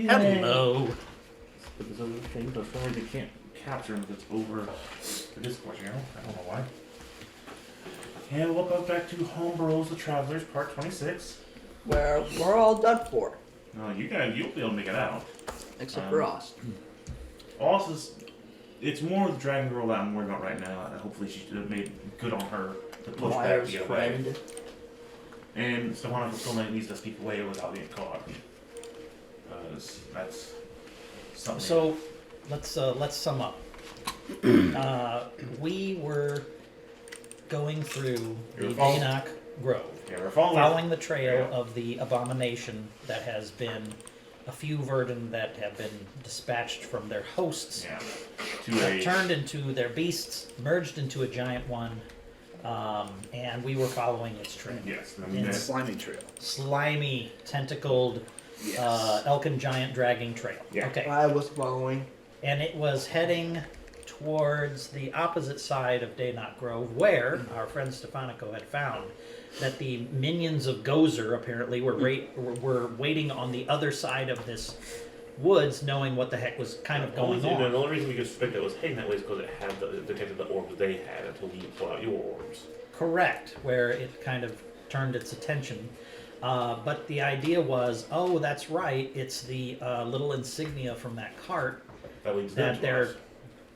Hello. But there's other things, but for some reason they can't capture them if it's over the Discord channel. I don't know why. And we'll go back to Homebrows, the Travelers, part 26. Where we're all done for. No, you'll be able to make it out. Except for us. Also, it's more the Dragon Girl that I'm worried about right now. And hopefully she made good on her to push back to get away. And Stefano still needs to speak away without being caught. Because that's something. So, let's sum up. We were going through the Danak Grove, we're following the trail of the abomination that has been a few Verdant that have been dispatched from their hosts, turned into their beasts, merged into a giant one, and we were following its trail. Yes, slimy trail. Slimy, tentacled, elkin giant dragging trail. Yeah. Okay. I was following. And it was heading towards the opposite side of Danak Grove, where our friend Stefanico had found that the minions of Gozer apparently were waiting on the other side of this woods, knowing what the heck was kind of going on. The only reason we could suspect it was heading that way is because it had detected the orbs they had until you pull out your orbs. Correct, where it kind of turned its attention. But the idea was, oh, that's right, it's the little insignia from that cart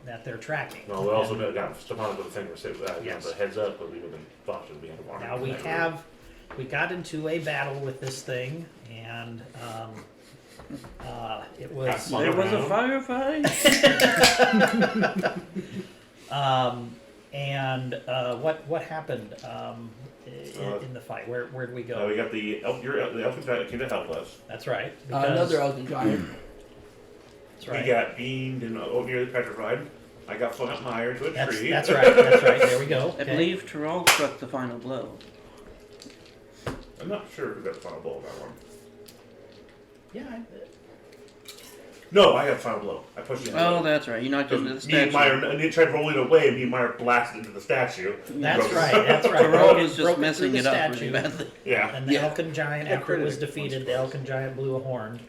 that they're tracking. No, we also got Stefano with the finger the heads up, but we would have been thought to be under water. Now we got into a battle with this thing, and it was There was a firefight. What happened in the fight? Where did we go? We got the elfin giant that came to help us. That's right. Another elfin giant. That's right. We got beamed and nearly petrified. I got flung up higher into a tree. That's right. That's right. There we go. I believe Tyrell struck the final blow. I'm not sure who got the final blow on that one. Yeah. No, I got the final blow. I pushed it. Oh, that's right. You knocked into the statue. Me and Meyer tried rolling away, and me and Meyer blasted into the statue. That's right. That's right. Tyrell was just messing it up really badly. Yeah. And the Elkin Giant, after it was defeated, the Elkin Giant blew a horn.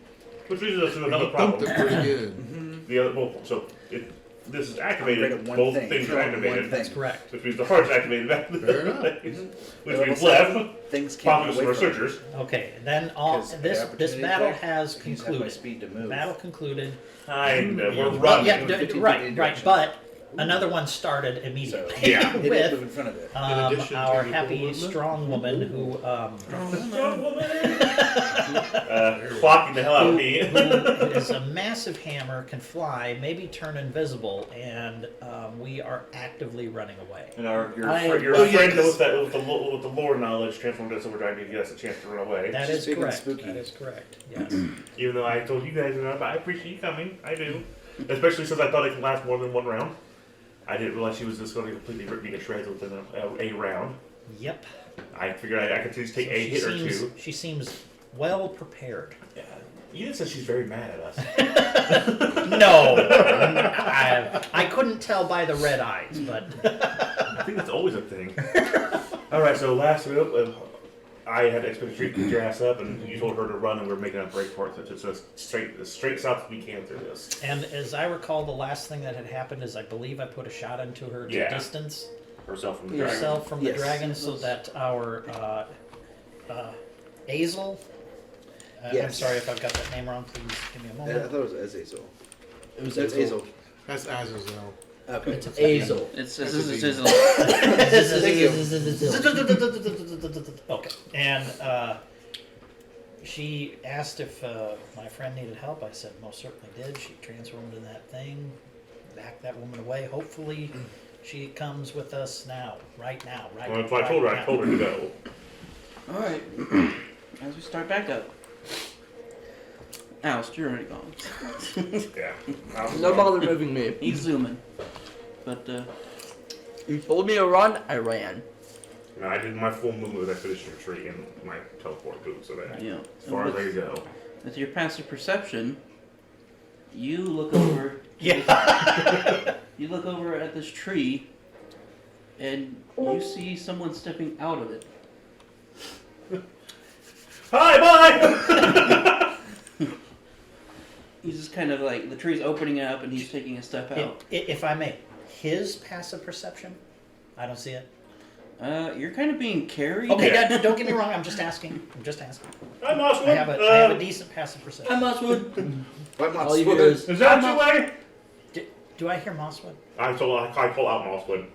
Which leads us to another problem. Dumped it pretty good. The other, this is activated. Both things are activated. That's correct. Which means the heart's activated back to Fair enough. which means left. Things Popular from our searchers. Okay. Then this battle has concluded. Battle concluded. We're running. Yeah, right. But another one started immediately. Yeah. With in front of it. our happy strong woman who Clocking the hell out of me. who is a massive hammer, can fly, maybe turn invisible, and we are actively running away. And your friend with the lore knowledge transformed us over trying to get us a chance to run away. That is correct. Spooky. That is correct. Yes. Even though I told you guys enough, I appreciate you coming. I do. Especially since I thought it could last more than one round. I didn't realize she was just going to completely rip me to shreds within a round. Yep. I figured I could just take a hit or two. She seems well prepared. Yeah. Edith says she's very mad at us. No, I couldn't tell by the red eyes, but I think that's always a thing. Alright, so last week, I had expected to treat your ass up, and you told her to run, and we were making a break for it, so it's as straight south as we can through this. And as I recall, the last thing that had happened is I believe I put a shot into her to distance Herself from the dragon, so that our Azel. I'm sorry if I've got that name wrong. Please give me a moment. I thought it was Azazel. It was Azazel. That's Azazel. Okay. It's Azel. It's Okay. And she asked if my friend needed help. I said most certainly did. She transformed in that thing, backed that woman away. Hopefully she comes with us now, right now. Well, that's what I told her. I told her to go. all right. As we start back up. Alice, you're already gone. Yeah. No bother moving me. He's zooming. But, You told me to run, I ran. No, I did my full movement when I finished your tree in my teleport boot, so that yeah. as far as I could go. With your passive perception, you look over. Yeah. You look over at this tree, and you see someone stepping out of it. Hi, bye! He's just kind of like the tree's opening up and he's taking a step out. If I may, his passive perception, I don't see it. You're kind of being carried. Okay, yeah, don't get me wrong. I'm just asking. I'm Mosswood. I have a decent passive perception. I'm Mosswood. But All you hear is, Is that your way? Do I hear Mosswood? I call out Mosswood.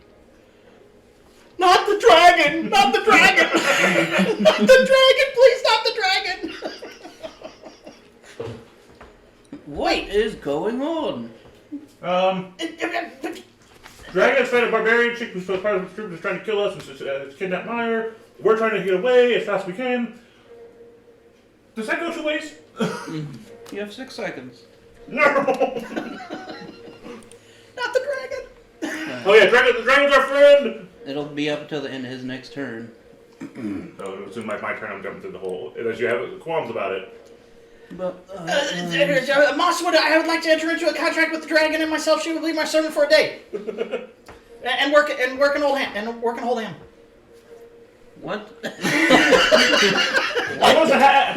Not the dragon! Not the dragon! Not the dragon! Please, not the dragon! What is going on? Dragon's fighting a barbarian chick who's part of the troop is trying to kill us. It's kidnapped Meyer. We're trying to get away as fast as we can. Does that go 2 ways? You have 6 seconds. No! Not the dragon! Oh yeah, the dragon's our friend! It'll be up until the end of his next turn. So it's my turn, I'm jumping through the hole. Unless you have qualms about it. But Mosswood, I would like to enter into a contract with the dragon and myself. She will be my servant for a day. and work an hold hand. what?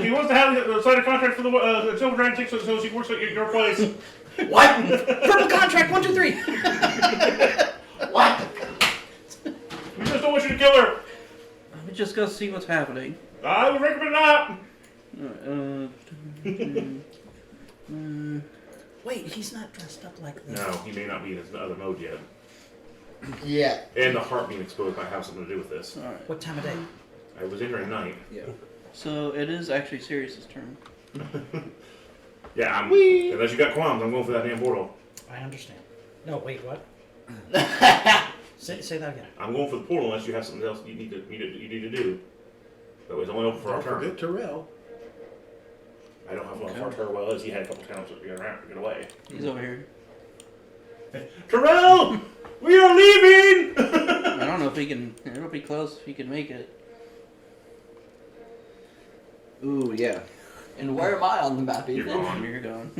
He wants to have sign a contract for the silver dragon chick so she works at your place. What? Purple contract, 1, 2, 3. What? We just don't want you to kill her. Let me just go see what's happening. I would recommend not. Wait, he's not dressed up like this. No, he may not be in his other mode yet. yeah. And the heart being exposed might have something to do with this. Alright. What time of day? I was in her at night. Yeah. So it is actually Sirius's turn. Yeah, unless you got qualms, I'm going for that damn portal. I understand. No, wait, what? Say that again. I'm going for the portal unless you have something else you need to do. That was only open for our Don't turn. forget Terrell. I don't have how far Terrell is. He had a couple times to get around to get away. He's over here. Terrell, we are leaving. I don't know if he can. It'll be close if he can make it. Ooh, yeah. And where am I on the map, You're Ethan? gone. You're gone.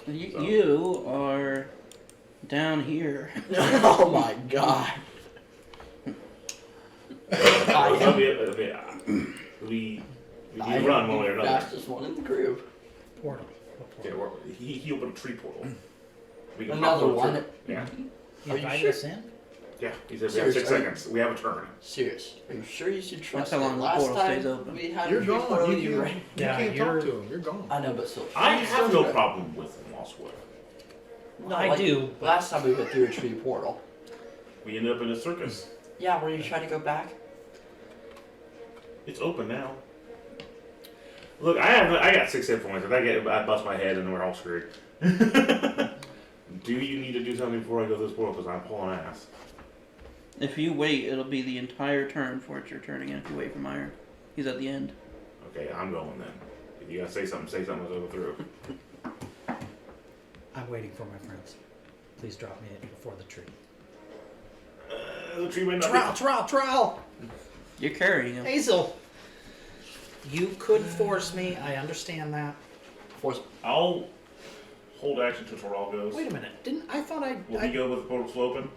You are down here. Oh my god. We need to run one way or another. Fastest one in the group. Portal. What portal? Yeah, he opened a tree portal. We can Another hop over one? through. Yeah. You Are you invited sure? us in? Yeah, he said we have 6 Seriously? seconds. We have a turn. Serious. Are you sure you should trust That's how long it? the Last portal time stays open. we had You're a gone. portal, You you can't, ran. you Yeah, can't you're- talk to him. You're gone. I know, but still. I you have still no do it. problem with Mosswood. No, I like, do, but- Last time we went through a tree portal. We ended up in a circus. Yeah, were you trying to go back? It's open now. Look, I got 6 hit points. If I bust my head, and we're all screwed. Do you need to do something before I go to this portal? Because I'm pulling ass. If you wait, it'll be the entire turn before it's your turn again. If you wait for Meyer, he's at the end. Okay, I'm going then. If you gotta say something as I go through. I'm waiting for my friends. Please drop me before the tree. The tree might not Trowel! You're carrying him. Hazel! You could force me. I understand that. Force. I'll hold action till Terrell goes. Wait a minute. I thought Will he go with the portal still open?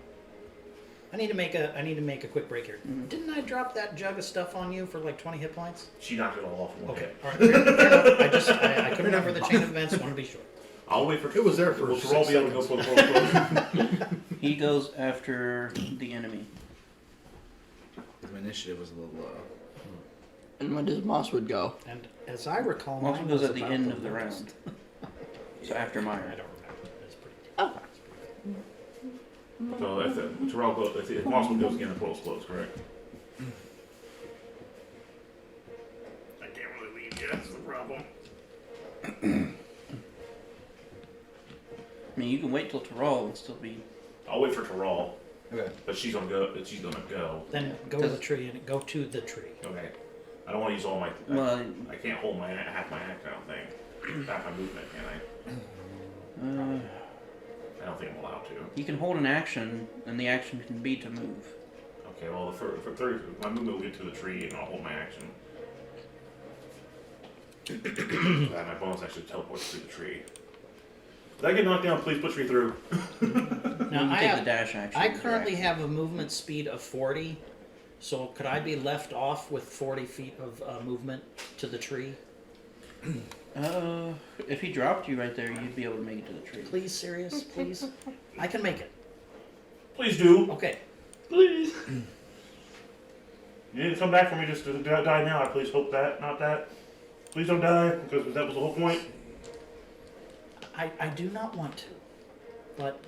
I need to make a quick break here. Didn't I drop that jug of stuff on you for like 20 hit points? She knocked it all off in one Okay. hit. All right. Fair enough. I couldn't remember the chain of events. Want to be sure. I'll wait for It was there for Will 6 Terrell be able to go seconds. for the portal? He goes after the enemy. My initiative was a little low. And when does Mosswood go? And as I recall, Mosswood mine goes was at the about end of the lowest. round. So after I Meyer. don't remember. It's pretty. Oh. So if Terrell goes, if Mosswood goes again, the portal's closed, correct? I can't really leave yet. That's the problem. I mean, you can wait till Terrell and still be. I'll wait for Terrell, Okay. but she's gonna go. Then go to the tree and go to the tree. Okay. I don't want to use all my. Well, I can't hold my half my act. I don't think. Half my movement, can I? I don't think I'm allowed to. you can hold an action, and the action can be to move. Okay. Well, for 30, my movement will get to the tree, and I'll hold my action. That my bonus actually teleports through the tree. Did I get knocked down? Please push me through. Now you I take have. the dash action. I currently have a movement speed of 40, so could I be left off with 40 feet of movement to the tree? If he dropped you right there, you'd be able to make it to the tree. Please, serious, please. I can make it. Please do. Okay. Please. You didn't come back for me just to die now. I please hope that, not that. Please don't die, because that was the whole point. I do not want to, but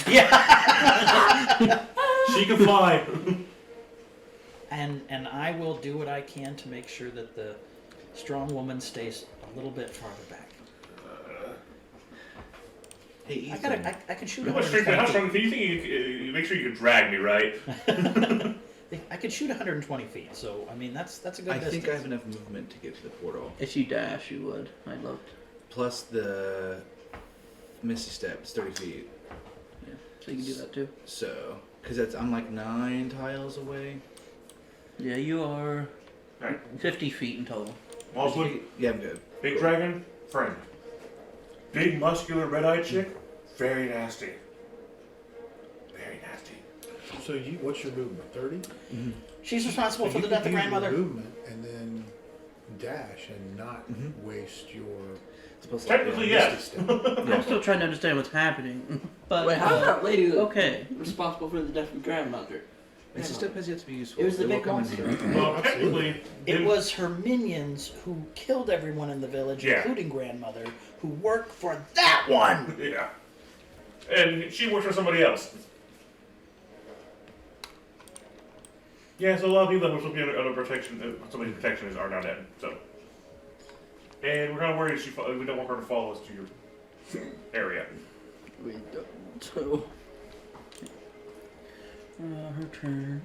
yeah. She can fly. And I will do what I can to make sure that the strong woman stays a little bit farther back. Hey, I Ethan. can shoot How strong 120 feet. do you think you make sure you can drag me, right? I could shoot 120 feet, so I mean that's a good I distance. think I have enough movement to get to the portal. If you dash, you would. I'd love to. Plus the Misty Step is 30 feet. Yeah, so you can do that too. So, because I'm like 9 tiles away. Yeah, you are Right. 50 feet in total. Also, Yeah, I'm good. big dragon, friend. Big muscular red-eyed chick, very nasty. Very nasty. So what's your movement? 30? She's responsible So for you the could death of use your grandmother. movement and then dash and not waste your It's supposed to Technically, yes. Misty Step. I'm still trying to understand what's happening. But Wait, how's that lady okay. responsible for the death of grandmother? Misty Step has yet to be useful. It was the will big come in monster. handy. Well, technically, It was her minions who killed everyone in the village, Yeah. including grandmother, who worked for that one. Yeah. And she works for somebody else. Yeah, so a lot of people that were supposed to be under protection, somebody's protection are now dead. So, and we're kind of worried we don't want her to follow us to your area. We don't. So, Her turn.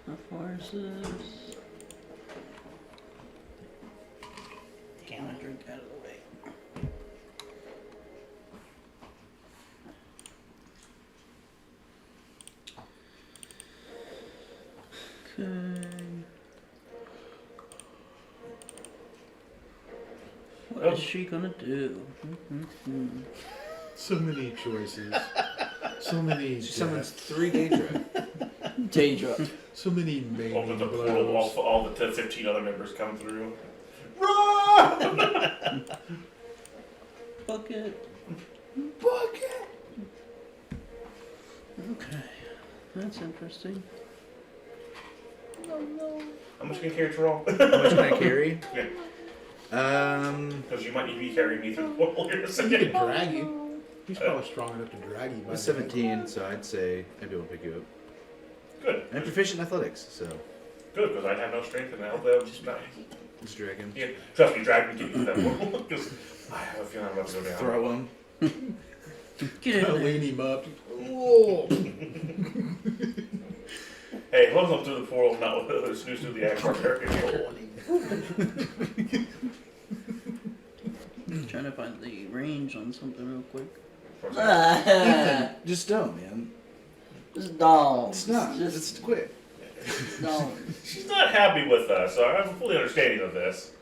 How far is this? Damn it. Drink out of the way. Okay. What is she gonna do? So many choices. So many She summons deaths. 3 Daedra. Daedra. So many Open maiming the portal, blows. all the 15 other members come through. Run! Bucket. Bucket! Okay. That's interesting. How much can you carry, Terrell? How much can I carry? Yeah. Because you might be carrying me through the portal here in a He second. can drag you. He's probably strong enough to drag you. I was 17, so I'd say I'd be able to pick you up. Good. I'm proficient in athletics, so Good, because I'd have no strength and I hope that would just not. let's drag him. Yeah, trust me, drag me to get you to that portal. Because I have a feeling I'm about to go down. Throw him. Get in there. Lean him up. Whoa! Hey, as long as I'm through the portal, not with the snooze through the action. Trying to find the range on something real quick. Ethan, just don't, man. Just don't. It's not. Just It's quit. don't. She's not happy with us, so I'm fully understanding of this.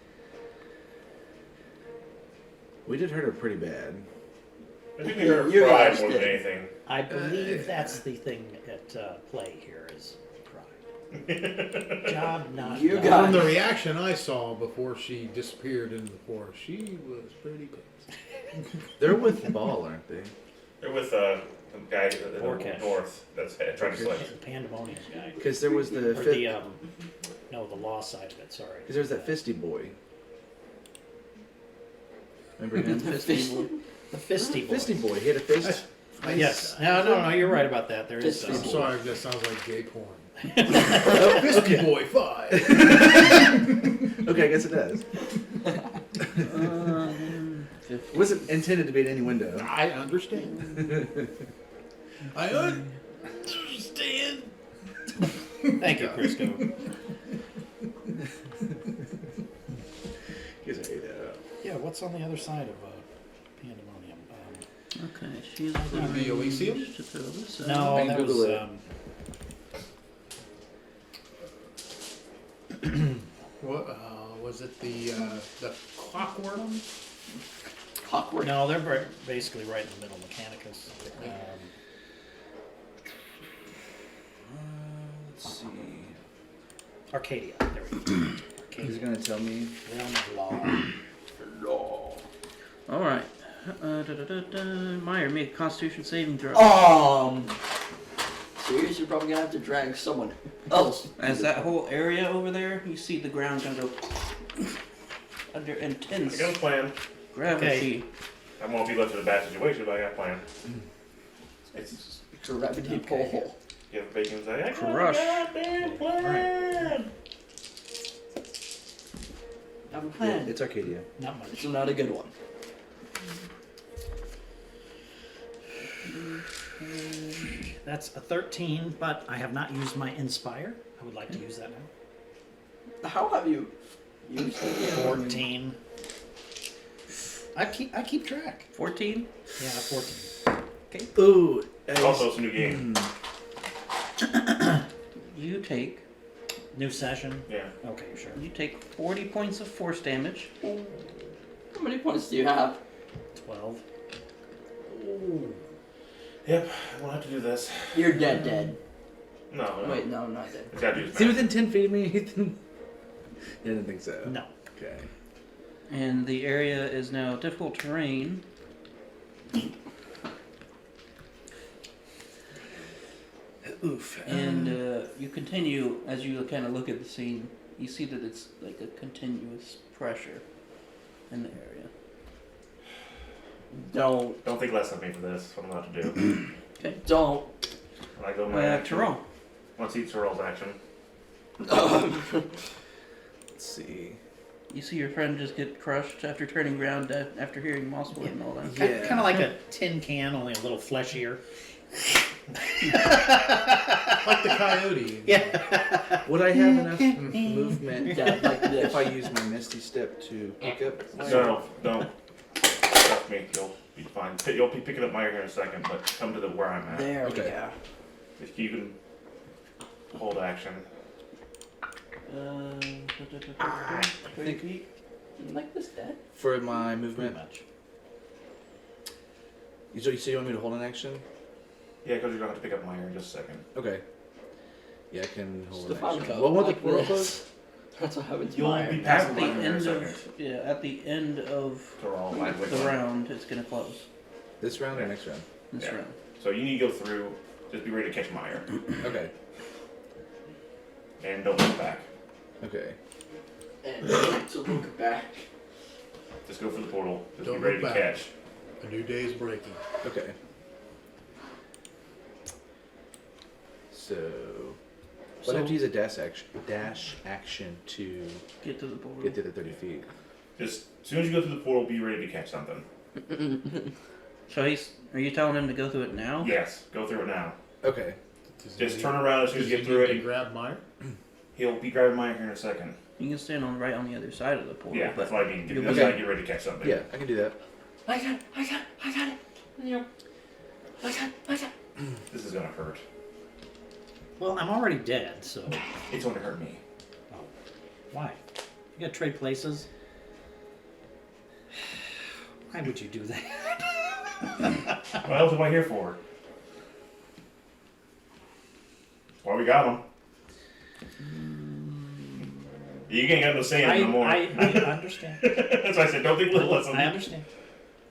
We did hurt her pretty bad. I think we heard You pride guys more than did. anything. I believe that's the thing at play here is pride. Job not You done. got- From the reaction I saw before she disappeared into the forest, she was pretty pissed. They're with Ball, aren't they? They're with the guy in the Orcish. north that's trying to slay. The Pandemonium guy. Because there was the Or fifth. the no, the law side of it. Sorry. Because there was that Fisty boy. Remember him? The fisty boy. Fisty boy. He had a fist. Yes. No. You're right about that. There is. Fisty I'm boy. sorry if that sounds like gay porn. Fisty Boy 5. Okay, I guess it does. It wasn't intended to be an innuendo. I understand. I understand. Thank you, Crisco. You guys are ate out. Yeah. What's on the other side of Pandemonium? Okay, she's The Elysium? to fill this out. No, And that Google was. it. What was it? The clockwork? Clockwork. No, they're basically right in the middle. Mechanicus. Let's see. Arcadia. There we go. He's Arcadia. gonna tell me. Realm of law. All right. Meyer, make a Constitution saving throw. Seriously, you're probably gonna have to drag someone else. As that whole area over there, you see the ground gonna go under I intense got a plan. gravity. I won't be left in a bad situation, but I got a plan. It's gravity pull. Give Bacon say, I got Crush. a goddamn plan. I have a plan. It's Arcadia. Not much. It's not a good one. That's a 13, but I have not used my Inspire. I would like to use that now. How have you used it? 14. I keep track. 14. Yeah, 14. Ooh. Also, it's a new game. You take New session. Yeah. Okay, sure. 40 points of force damage. How many points do you have? 12. Yep, I won't have to do this. You're dead. No, no. Wait, no, I'm not dead. It's gotta do Is this. he within 10 feet of me? Ethan? I didn't think so. No. Okay. And the area is now difficult terrain. Oof. And you continue, as you kind of look at the scene, you see that it's like a continuous pressure in the area. Don't. Don't think less of me for this. What I'm about to do. Don't. When I go my action. Tyrell. Let's see Tyrell's action. Let's see. You see your friend just get crushed after turning around after hearing Mosswood and all that. Yeah. Kind of like a tin can, only a little fleshier. Like the coyote. Yeah. Would I have enough movement Yeah, like this. if I use my Misty Step to pick up? No, don't. Trust me, you'll be fine. You'll be picking up Meyer here in a second, but come to the where I'm at. There Okay. we go. If you can hold action. 30 feet. Like this, Dad? For my Pretty movement. much. So you say you want me to hold an action? Yeah, because you're going to have to pick up Meyer in just a second. Okay. Yeah, I can hold an Stefan action. Coe, What was like the portal this. close? That's what happens to You'll Meyer. be At passing the Meyer in a end second. at the end of Tyrell, line with the one. round, it's gonna close. This round or next round? This Yeah. round. So you need to go through. Just be ready to catch Meyer. Okay. And don't look back. Okay. And to look back. Just go for the portal. Just Don't be ready look to back. catch. A new day is breaking. Okay. So, but I have to use a dash action to Get to the portal. get to the 30 feet. Just as soon as you go through the portal, be ready to catch something. So are you telling him to go through it now? Yes, go through it now. Okay. Just turn around as soon as you get through And it. grab Meyer. He'll be grabbing Meyer here in a second. You can stand right on the other side of the portal. Yeah, but that's what I mean. you'll That's be- how you get ready to catch something. Yeah, I can do that. I got it. Yeah. I got it. This is gonna hurt. Well, I'm already dead, so It's gonna hurt me. why? You gotta trade places. Why would you do that? What else am I here for? Why we got him? You ain't got no say in it no more. I understand. That's why I said don't think little less of I me. understand.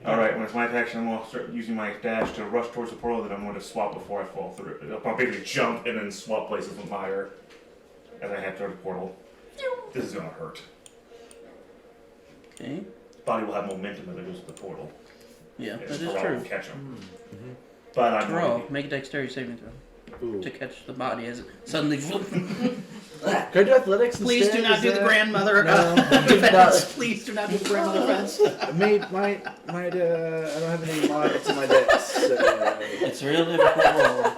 Alright, when it's my action, I'm going to start using my dash to rush towards the portal, then I'm going to swap before I fall through. I'll basically jump and then swap places with Meyer as I head toward the portal. This is going to hurt. Okay. Body will have momentum as it goes to the portal. Yeah, And that is Tyrell true. will catch him. But I'm Tyrell, going make a dexterity saving throw Ooh. to catch the body as it suddenly. Can I do athletics Please instead? do not Is do the that- grandmother No. defense. Please do not do the grandmother defense. I don't have any mods in my decks. So. It's a real difficult roll.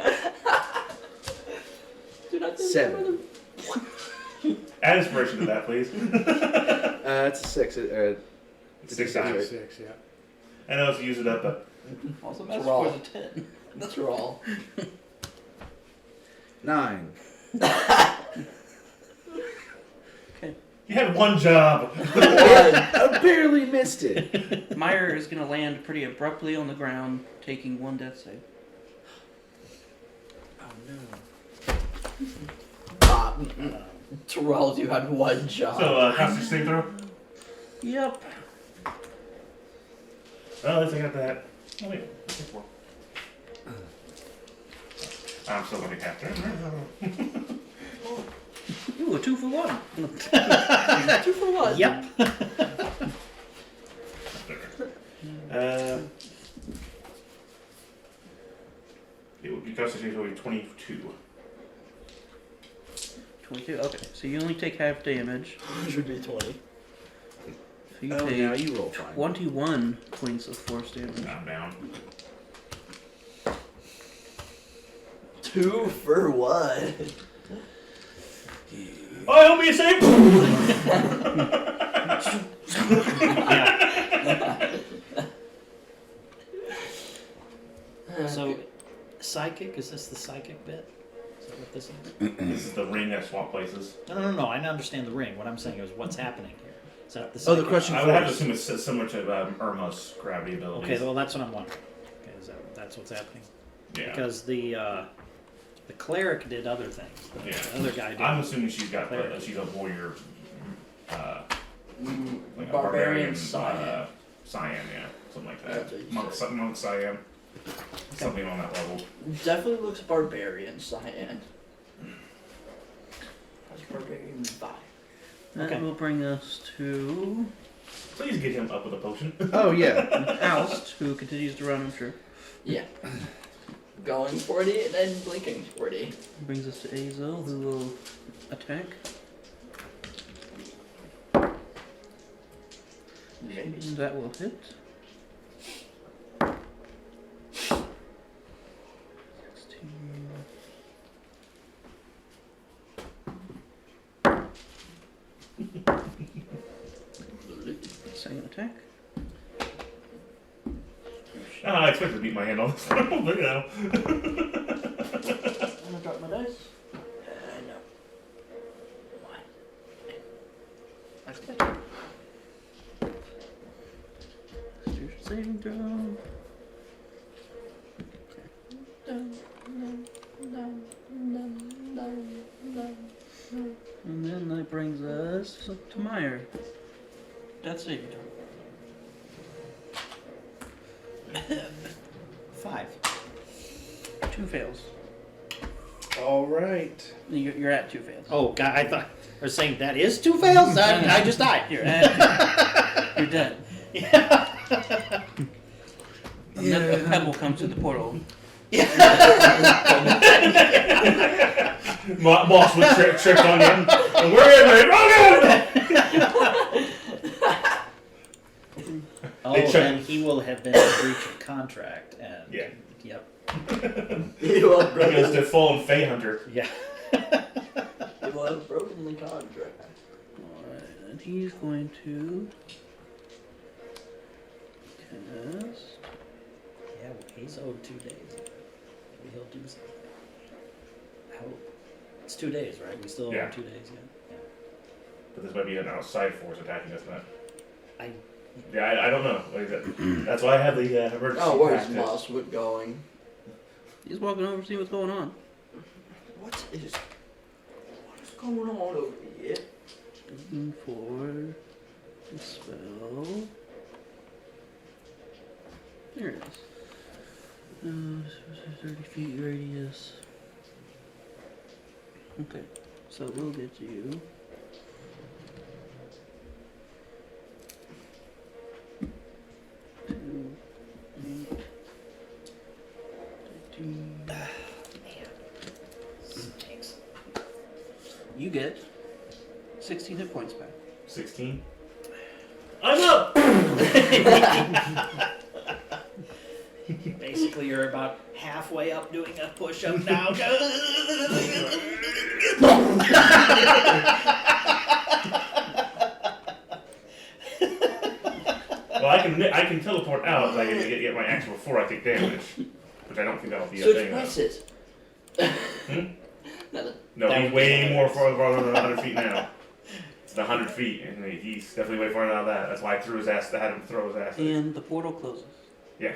Do not do 7. Add inspiration to that, please. It's a 6. It's 6 Right. times. 6, yeah. I know it's use it up, but Also, That's that's raw. for the 10. That's all. 9. you had one job. I barely missed it. Meyer is going to land pretty abruptly on the ground, taking 1 death save. Oh no. Terrell, you had one job. So, Constitution throw? Yep. Oh, at least I got that. Oh, wait. What's it for? I'm still going to capture. Ooh, a 2 for 1. 2 for 1. Yep. It would be Constitution would be 22. 22. Okay, so you only take half damage. Should be 20. So you Oh, take now you roll fine. 21 points of force damage. I'm down. 2 for 1. Oh, it'll be a save! So, psychic, is this the psychic bit? Is that what this is? This is the ring that swap places. No. I understand the ring. What I'm saying is what's happening here. Is that the Oh, psychic? the question I would have to first. assume it's similar to Irma's gravity abilities. Okay, well, that's what I'm wondering. Okay, that's what's happening? Yeah. Because the cleric did other things. The other guy did. I'm assuming she's got Cleric. she's a warrior, like a Barbarian Cyan. Cyan, yeah, something like That's that. what you Monk Cyan, something on that level. Definitely looks barbarian cyan. Has barbarian vibe. That Okay. will bring us to Please get him up with a potion. Oh yeah. Oust, who continues to run, I'm sure. Yeah. Going 40 and then blinking 40. Brings us to Azel, who will attack. Maybe. And that will hit. 16. Second attack. I expected to beat my hand on this one. Look at that. I'm gonna drop my dice. No. One. That's good. Constitution saving throw. And then that brings us to Meyer. Death saving throw. 5. 2 fails. All right. You're at 2 fails. Oh, God, I thought I was saying that is 2 fails? I just died. You're at 2. You're dead. And then a pebble comes to the portal. Boss would trick on him. And we're in there. Oh, They check- then he will have been in breach of contract. And Yeah. Yep. You will have Because broken, the fallen Fey Hunter. Yeah. you will have broken the contract. Alright, and he's going to cast. Yeah, well, he's owed 2 days. Maybe he'll do something. I hope. It's 2 days, right? We still Yeah. owe 2 days, yeah. But this might be an outside force attacking us, not. I Yeah, I don't know. Like that's why I have the emergency Oh, where's practice. Mosswood going? He's walking over to see what's going on. What is going on over here? Looking for the spell. There it is. 30 feet radius. Okay, so we'll get you. Two, 8, 13. Thanks. You get 16 hit points back. 16. I'm up. Basically, you're about halfway up doing a push-up now. Well, I can teleport out. Like get my action before I take damage, which I don't think that'll be a Switch thing. places. No, That he's would be way hilarious. more farther than 100 feet now. It's the 100 feet, and he's definitely way farther than that. That's why I threw his ass. I had him throw his ass. And the portal closes. Yeah.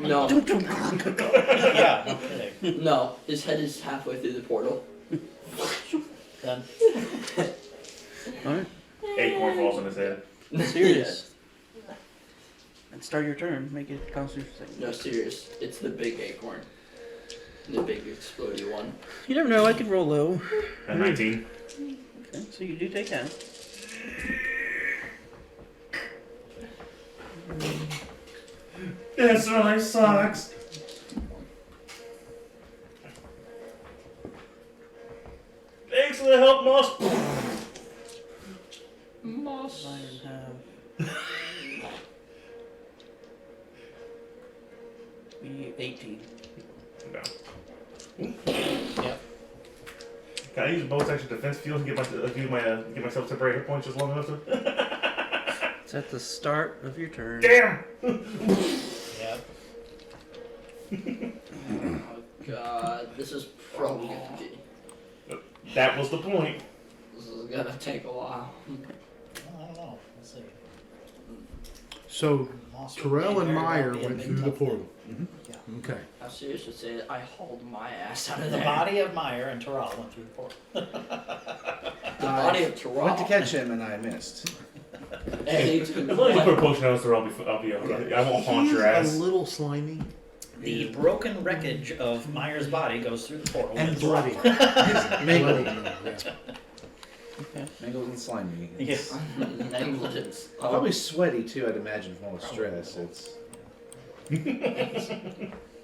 No, Yeah, no kidding. no. His head is halfway through the portal. Done. Alright. Acorn falls on his head. Serious. And start your turn. Make it Constitution saving. No, serious. It's the big acorn. The big explodey one. You never know. I could roll low. At 19. Okay, so you do take that. This really sucks. Thanks for the help, Moss. Moss. Iron have. Be 18. No. Yep. Can I use bonus action defense field and get myself temporary hit points just long enough to? It's at the start of your turn. Damn! Yep. Oh god, this is probably gonna be. That was the point. This is gonna take a while. I don't know. Let's see. So Moss would Terrell be and very well Meyer be a went big through the tough thing. portal. Yeah. Okay. How serious would say I hauled my ass out of The there. body of Meyer and Terrell went through the portal. The body of Terrell. Went to catch him and I missed. Hey, As long as you put a potion on us, I'll be okay. I won't haunt your A ass. little slimy The broken wreckage of Meyer's body goes through the portal. and with bloody. Terrell. Mangled. Yeah. Mangled and slimy. Yes. negligence. Probably sweaty too, I'd imagine, from all the stress. It's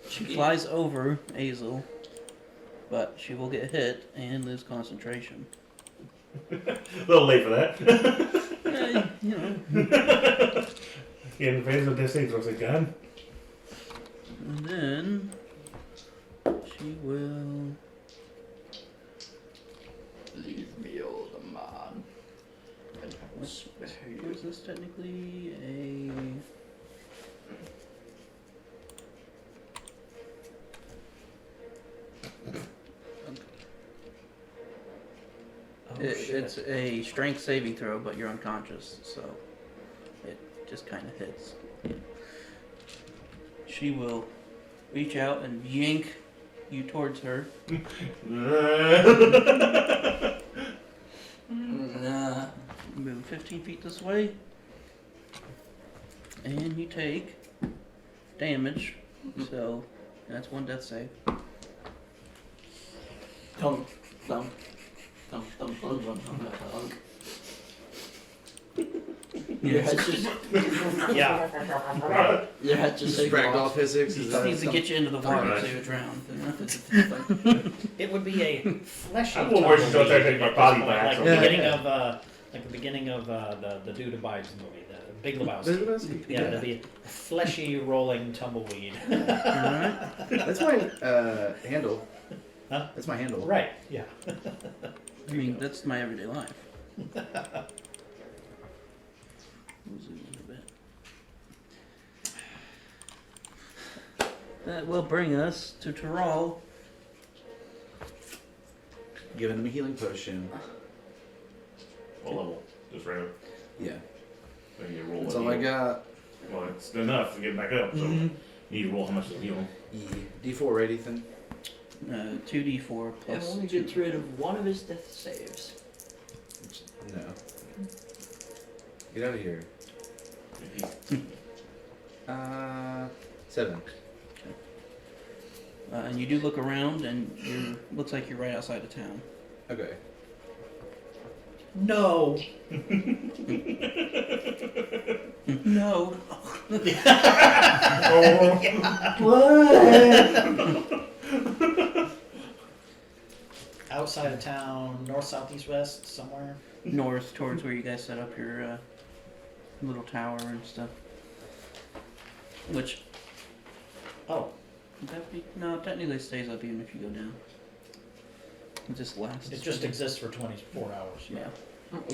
She flies over Azel, but she will get hit and lose concentration. A little late for that. You know. Yeah, in the phase of death saves, I was like, God. And then she will. Leave me, old man. Is this technically a? It's a strength saving throw, but you're unconscious, so it just kind of hits. She will reach out and yank you towards her. Nah. Move 15 feet this way, and you take damage. So that's one death save. Thump, thump, thump, thump, thump, thump, thump, thump. Your head's just, Yeah. your head's just like ragdoll physics. He Is just that needs to get you into the water Alright. so you drown. It would be a fleshy. I won't worry until I start taking my body tumbleweed back, at so- this point, Yeah. like the beginning of the Dude Abides movie, the Big Lebowski. Big Lebowski? Yeah, Yeah. it'd be a fleshy rolling tumbleweed. Alright. That's my handle. Huh? That's my handle. Right. Yeah. I mean, that's my everyday life. We'll zoom in a bit. That will bring us to Terral. Giving him a healing potion. What level? Just regular. Yeah. Maybe you roll That's a all I heal. got. Well, it's enough to get back up, so you need to roll how much to heal. D4, right, Ethan? 2d4 It plus only 2. gets rid of one of his death saves. No. Get out of here. 7. And you do look around, and you looks like you're right outside of town. Okay. No. No. Outside of town, north, south, east, west, somewhere. North, towards where you guys set up your little tower and stuff. Which, Oh, would that be? No, technically it stays up even if you go down. It just lasts. it just exists for 24 hours. Yeah.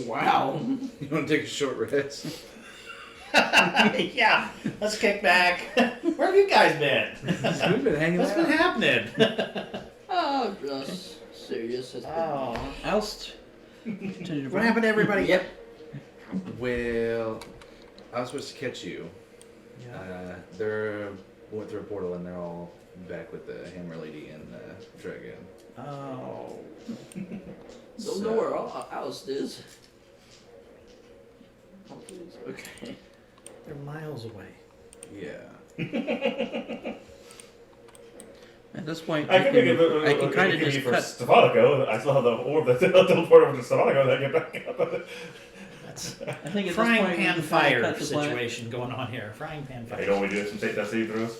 Wow. You want to take a short rest? Yeah. Let's kick back. Where have you guys been? We've been hanging What's out. been happening? Oh, just serious. Has been- Oh. Oust. Continue to What happened to everybody? Yep. Well, I was supposed to catch you. Yeah. They're went through a portal and they're all back with the Hammer Lady and the Dragon. Oh. Don't know where Oust is. Okay. They're miles away. Yeah. At this point, I can I can kind of just for cut. Stefanico. I still have the orb that teleport over to Stefanico and then get back up. That's I think at frying this point, pan we can fire cut the planet. situation going on here. Frying pan fire. Hey, don't we do some death saving throws?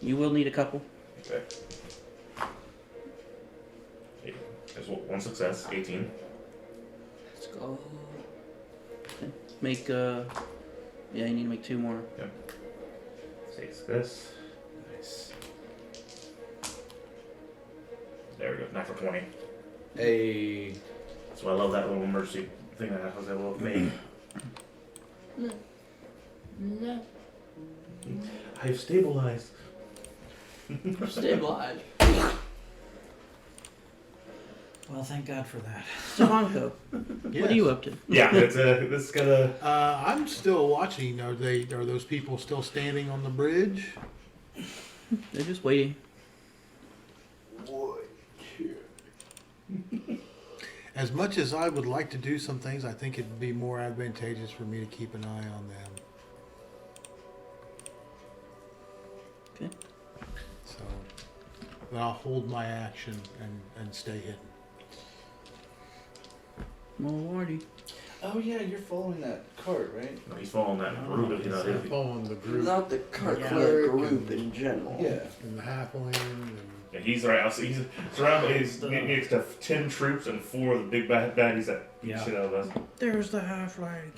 You will need a couple. Okay. There's one success, 18. Let's go. Okay. Make yeah, you need to make 2 more. Takes this. Nice. There we go, natural 20. Hey. So I love that little emergency thing that I was able to make. No. I've stabilized. Stabilized. Well, thank God for that. Stefanko, what are you up to? Yeah, it's this is gonna. I'm still watching. Are those people still standing on the bridge? They're just waiting. As much as I would like to do some things, I think it'd be more advantageous for me to keep an eye on them. Okay. So, but I'll hold my action and stay hidden. Alrighty. Oh yeah, you're following that cart, right? No, he's following that group. You know, I'm following the group Not the cart Yeah. group in general. Yeah. and the halfling and yeah, he's right. He's surrounded. He's next to 10 troops and 4 of the big bad baddies that beat Yeah. shit out of us. There's the half-light.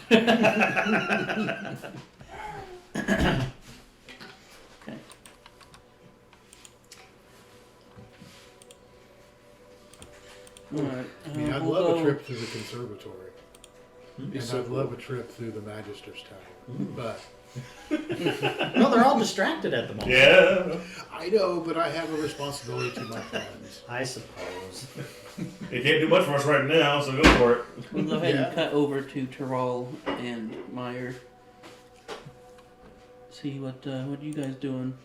Okay. Alright. I mean, I'd we'll love go- a trip through the conservatory, and so I'd love a trip through the Magister's Tower. But Well, they're all distracted at the moment. Yeah. I know, but I have a responsibility to my friends. I suppose. You can't do much for us right now, so go for it. We'll go ahead Yeah. and cut over to Terrell and Meyer. See what you guys doing?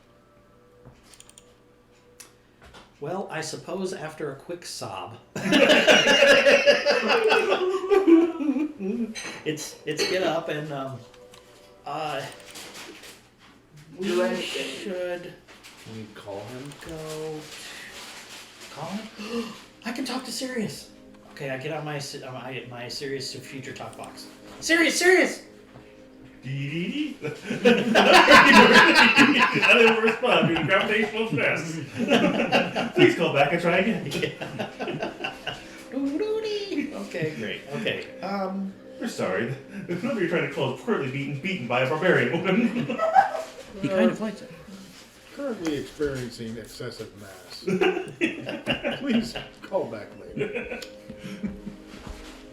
Well, I suppose after a quick sob, it's get up and we should Can you call him? go. Call him? I can talk to Sirius. Okay, I get out my Sirius future talk box. Sirius! Dee. I didn't respond to gravitational stress. Please call back and try again. Okay, great. Okay. We're sorry. The number you're trying to call is poorly beaten by a barbarian woman. He kind of likes it. Currently experiencing excessive mass. Please call back later.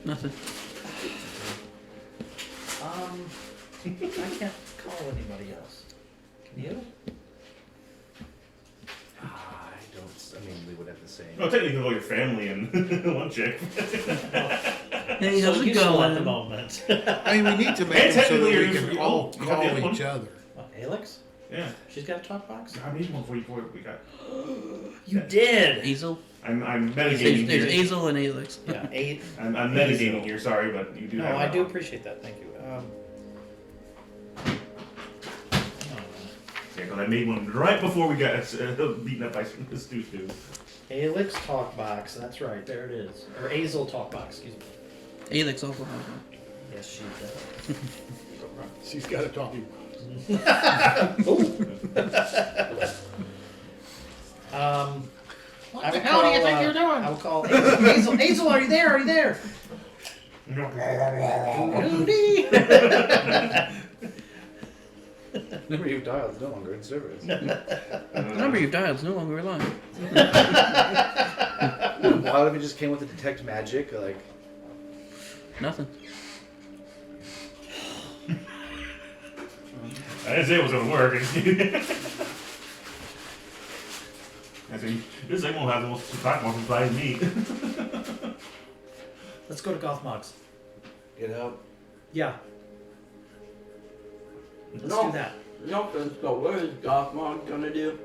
Nothing. I can't call anybody else. Can you? I don't. I mean, we would have the same. No, technically, you can call your family and one chick. Hey, So how's it useful at the going? moment. I mean, we need to make And it so that technically we you're- can all you have the call other one? each other. What, Alex? Yeah. She's got a talk box? I need one before we got. You did! Azel? I'm There's metagaming here. Azel and Alex. Yeah, 8. I'm metagaming here, sorry, but you do No, have I that do one. appreciate that. Thank you. Yeah, because I made one right before we got beaten up by Stu. Alex talk box. That's right. There it is. Or Azel talk box. Excuse me. Alex also has one. Yes, she does. She's got a talking. What the hell do you think you're doing? I'll call Azel. Azel, are you there? Are you there? Rudy. Number you've dialed is no longer in service. The number you've dialed is no longer alive. Why if it just came with the detect magic? Like, Nothing. I didn't say it was gonna work. I see. This thing won't have the most attack more besides me. Let's go to Gothmogs. Get out. Yeah. Let's No. do that. No offense, but what is Gothmog gonna do?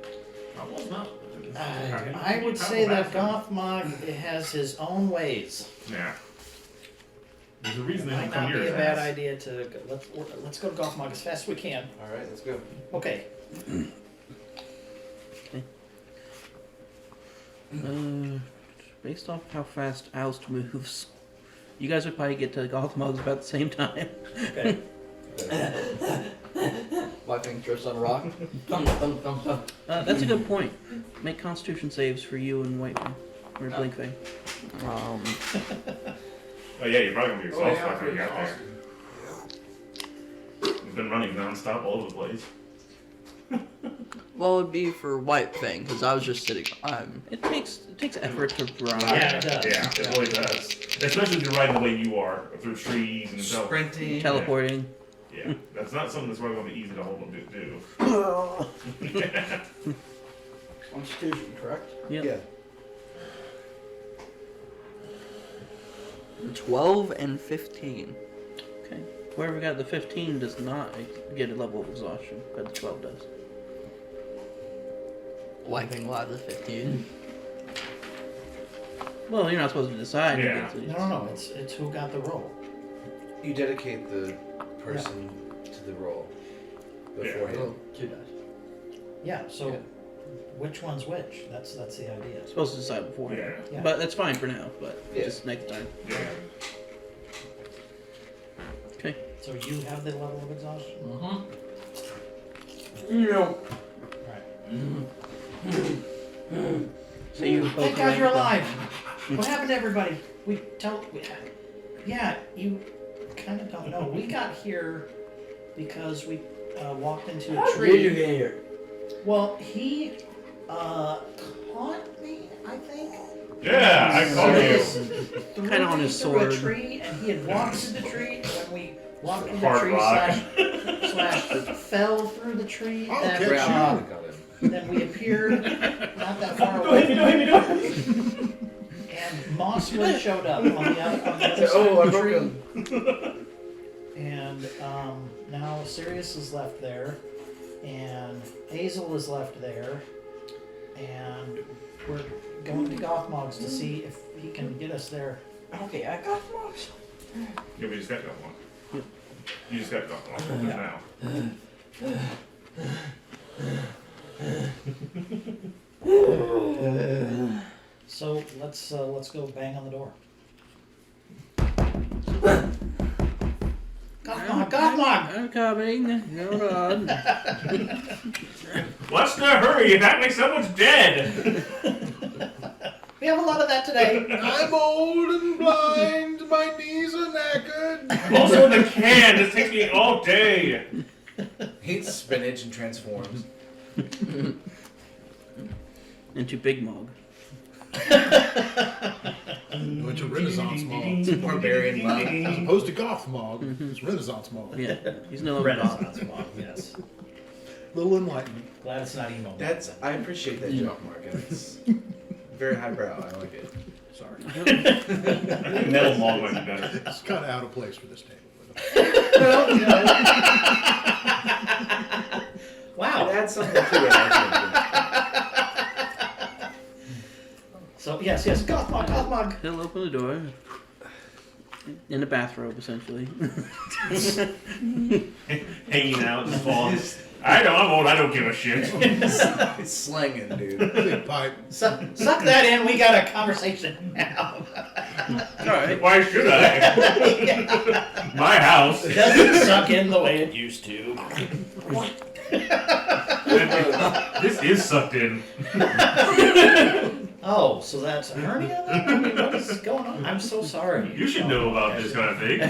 Almost not. I would say that Gothmog has his own ways. Yeah. There's a reason It they might don't come not near be a his bad ass. idea to go, let's go to Gothmog as fast as we can. All right, let's go. Okay. Based off how fast Oust moves, you guys would probably get to Gothmog's about the same time. Okay. My fingers on a rock. Thump, thump, thump, thump. That's a good point. Make Constitution saves for you and Whitefang or Blinkfang. Um, Oh yeah, you're probably gonna be exhausted yeah, after you got there. You've been running non-stop all over the place. what would be for White Fang? Because I was just sitting. It takes effort to run. Yeah, it does. Yeah, it really does. Especially if you're riding the way you are, through trees and stuff. Sprinting. Teleporting. Yeah, that's not something that's really gonna be easy to hold them to do. Constitution, correct? Yep. Yeah. 12 and 15. Okay. Whoever got the 15 does not get a level of exhaustion, but the 12 does. White Fang will have the 15. Well, you're not supposed to decide. Yeah. No. It's who got the roll. You dedicate the person to the role beforehand. Two dice. Yeah. So, Yeah. which one's which? That's the idea. Supposed to decide beforehand. Yeah. But that's fine for now, but Yeah. just next time. Yeah. Okay. So you have the level of exhaustion. No. Right. So you both Thank God you're rank them. alive. What happened to everybody? Yeah, you kind of don't know. We got here because we walked into a tree. get here? Well, he caught me, I think. Yeah, I caught you. Kinda on his Through a sword. tree, and he had walked through the tree. And when we walked through the Hard tree, rock. slash fell through the tree, I'll then, catch Grab you. him. Got him. then we appeared not that far Don't hit me, away, don't hit me, don't hit me. and Mosswood showed up on the other side Oh, I of the broke tree. him. And now Sirius is left there, and Hazel is left there, and we're going to Gothmog's to see if he can get us there. Okay, I got marks. Yeah, we just got one. Yep. You just got one now. So let's go bang on the door. Gothmog! I'm coming. Hold on. What's the hurry? You act like someone's dead. We have a lot of that today. I'm old and blind. My knees are knackered. Also in the can. This takes me all day. Hates spinach and transforms. Into Big Mog. Which a Renaissance mog. Barbarian love. As opposed to goth mog, it's Renaissance mog. Yeah. He's no longer Goth. Renaissance mog, yes. Little enlightenment. Glad it's not emo. I appreciate that joke, Mark. It's very highbrow. I like it. Sorry. Metal mall might be better. It's kind of out of place for this table. Wow. Add something to it. I So yes, Gothmog. He'll open the door. In a bathrobe, essentially. Hanging out, just falling. I'm old, I don't give a shit. think. It's slanging, dude. Big pipe. Suck that in. We got a conversation now. Alright. Why should I? My house. It doesn't suck in the way it used to. This is sucked in. Oh, so that's a hernia then? I mean, what is going on? I'm so sorry. You should know about this kind of thing.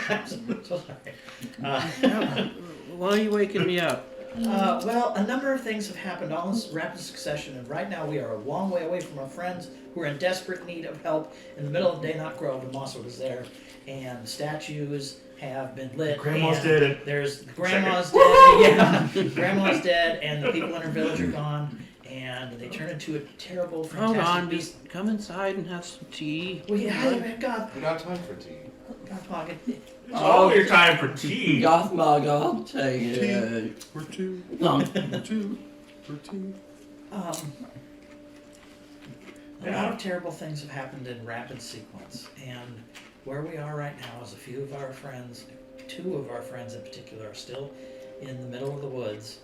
I'm so sorry. Why are you waking me up? Well, a number of things have happened all in rapid succession, and right now we are a long way away from our friends who are in desperate need of help in the middle of Daynot Grove, and Mosswood is there, and statues have been lit. Grandma's and dead. There's Grandma's dead. Yeah, Grandma's dead, and the people in her village are gone, and they turn into a terrible, fantastic Hold on, beast. just come inside and have some tea. God, We don't have time for tea. God, Gothmog, Oh, your time for tea. Gothmog, I'll take it. For two, No. for two, for two. A lot of terrible things have happened in rapid sequence, and where we are right now is a few of our friends, two of our friends in particular, are still in the middle of the woods.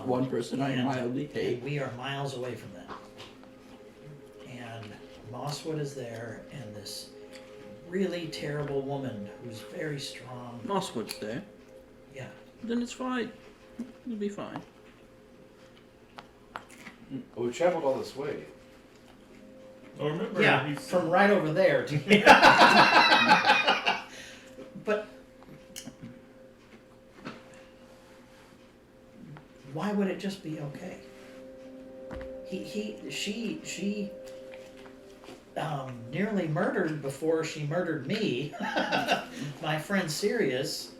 One person I and- mildly and hate. we are miles away from them. And Mosswood is there, and this really terrible woman who's very strong. Mosswood's there. Yeah. Then it's fine. It'll be fine. Well, we traveled all this way. Oh, remember? Yeah, he's- from right over there to. But why would it just be okay? She nearly murdered before she murdered me, my friend Sirius,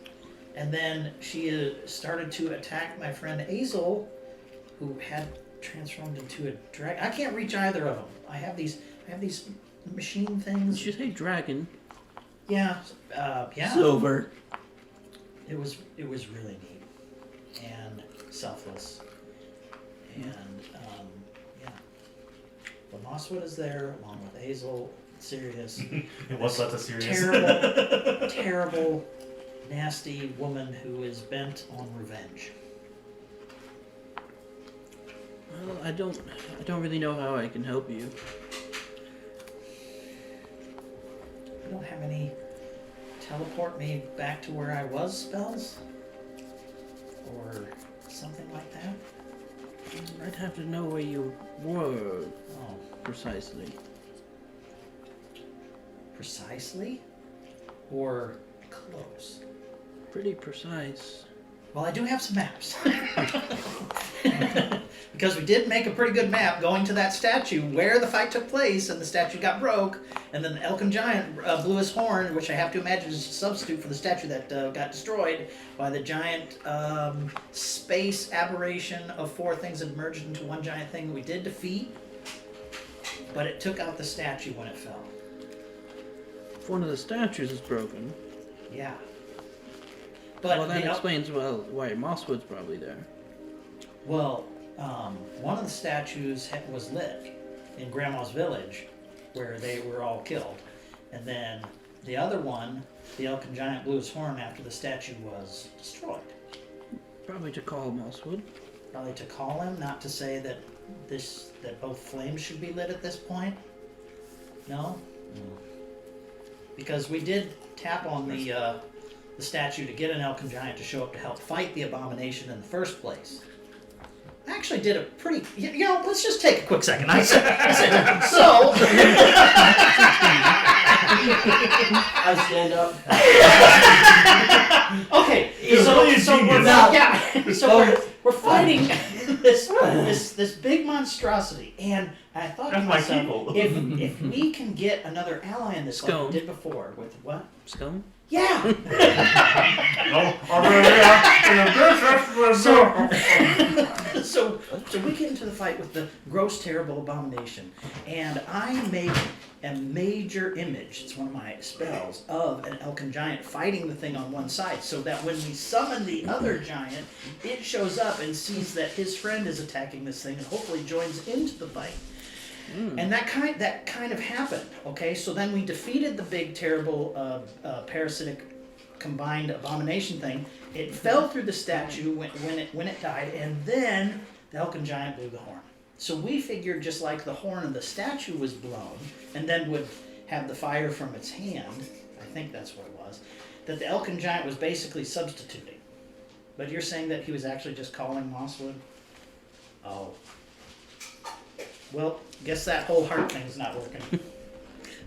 and then she started to attack my friend Azel, who had transformed into a dragon. I can't reach either of them. I have these machine Did things. you say dragon? Yeah, yeah. Silver. It was really neat and selfless, and yeah. But Mosswood is there along with Azel, Sirius. It was such a serious. Terrible, terrible, nasty woman who is bent on revenge. Well, I don't really know how I can help you. You don't have any teleport me back to where I was spells? Or something like that? I'd have to know where you were Oh, precisely. precisely? Or close? Pretty precise. Well, I do have some maps. Because we did make a pretty good map going to that statue where the fight took place, and the statue got broke, and then the Elkin Giant blew his horn, which I have to imagine is a substitute for the statue that got destroyed by the giant space aberration of four things that merged into one giant thing that we did defeat, but it took out the statue when it fell. If one of the statues is broken, Yeah. But well, that the explains why Mosswood's probably there. Well, one of the statues was lit in Grandma's village, where they were all killed, and then the other one, the Elkin Giant blew his horn after the statue was destroyed. Probably to call Mosswood. Probably to call him, not to say that both flames should be lit at this point. No, because we did tap on the statue to get an Elkin Giant to show up to help fight the abomination in the first place. I actually did a pretty, you know, let's just take a quick second. I said so. I stand up. Okay, It's really a so we're genius. not, yeah, so we're fighting this big monstrosity, and I thought to That's my myself, people. if we can get another ally in this like Scone. we did before with what? Scone? Yeah. So we get into the fight with the gross, terrible abomination, and I make a major image. It's one of my spells of an Elkin Giant fighting the thing on one side, so that when we summon the other giant, it shows up and sees that his friend is attacking this thing, and hopefully joins into the fight. And that kind of happened. Okay, so then we defeated the big, terrible, parasitic combined abomination thing. It fell through the statue when it died, and then the Elkin Giant blew the horn. So we figured just like the horn of the statue was blown, and then would have the fire from its hand, I think that's what it was, that the Elkin Giant was basically substituting. But you're saying that he was actually just calling Mosswood? Oh. Well, guess that whole heart thing's not working.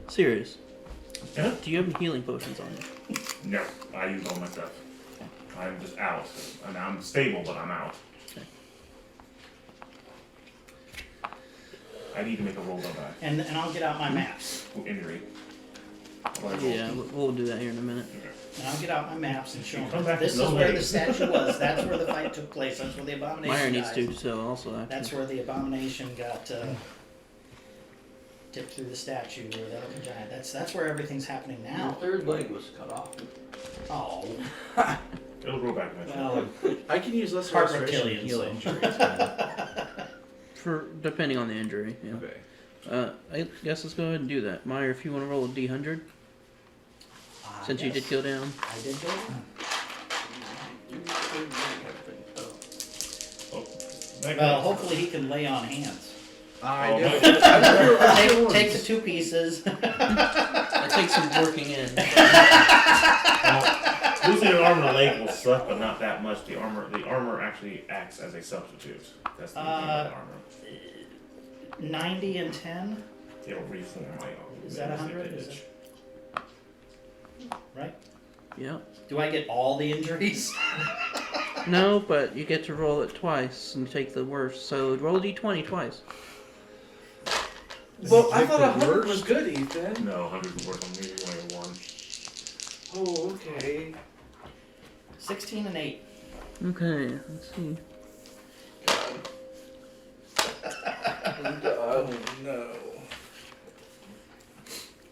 Serious. Yeah? Do you have any healing potions on you? No, I use all my stuff. I'm just out. I'm stable, but I'm out. Okay. I need to make a roll, don't I? And I'll get out my maps. Injury. Yeah, we'll do that here in a minute. And I'll get out my maps and show Come them. back This to is those where the ladies. statue was. That's where the fight took place. That's where the abomination Meyer needs died. to, so also actually. That's where the abomination got tip through the statue or the elephant giant. That's where everything's happening Your now. third leg was cut off. Oh, It'll grow back eventually. well, I can use lesser Heart restoration to reptilian, heal so. injuries. For depending on the injury. Yeah. Okay. I guess let's go ahead and do that. Meyer, if you want to roll a D100, since you did yes, go down. I did go down. Well, hopefully he can lay on hands. I Oh, do. Take the two pieces. That takes some working in. Losing an arm and a leg will suck, but not that much. The armor actually acts as a substitute. That's the thing about the armor. 90 and 10, It'll reform my arm. Is that 100? Is right? Yeah. Do I get all the injuries? No, but you get to roll it twice and take the worst. So roll a D20 twice. Well, I Take thought the 100 was worst. good, Ethan. No, 100 would work on me. Only one. Oh, okay. 16 and 8. Okay, let's see. Oh no.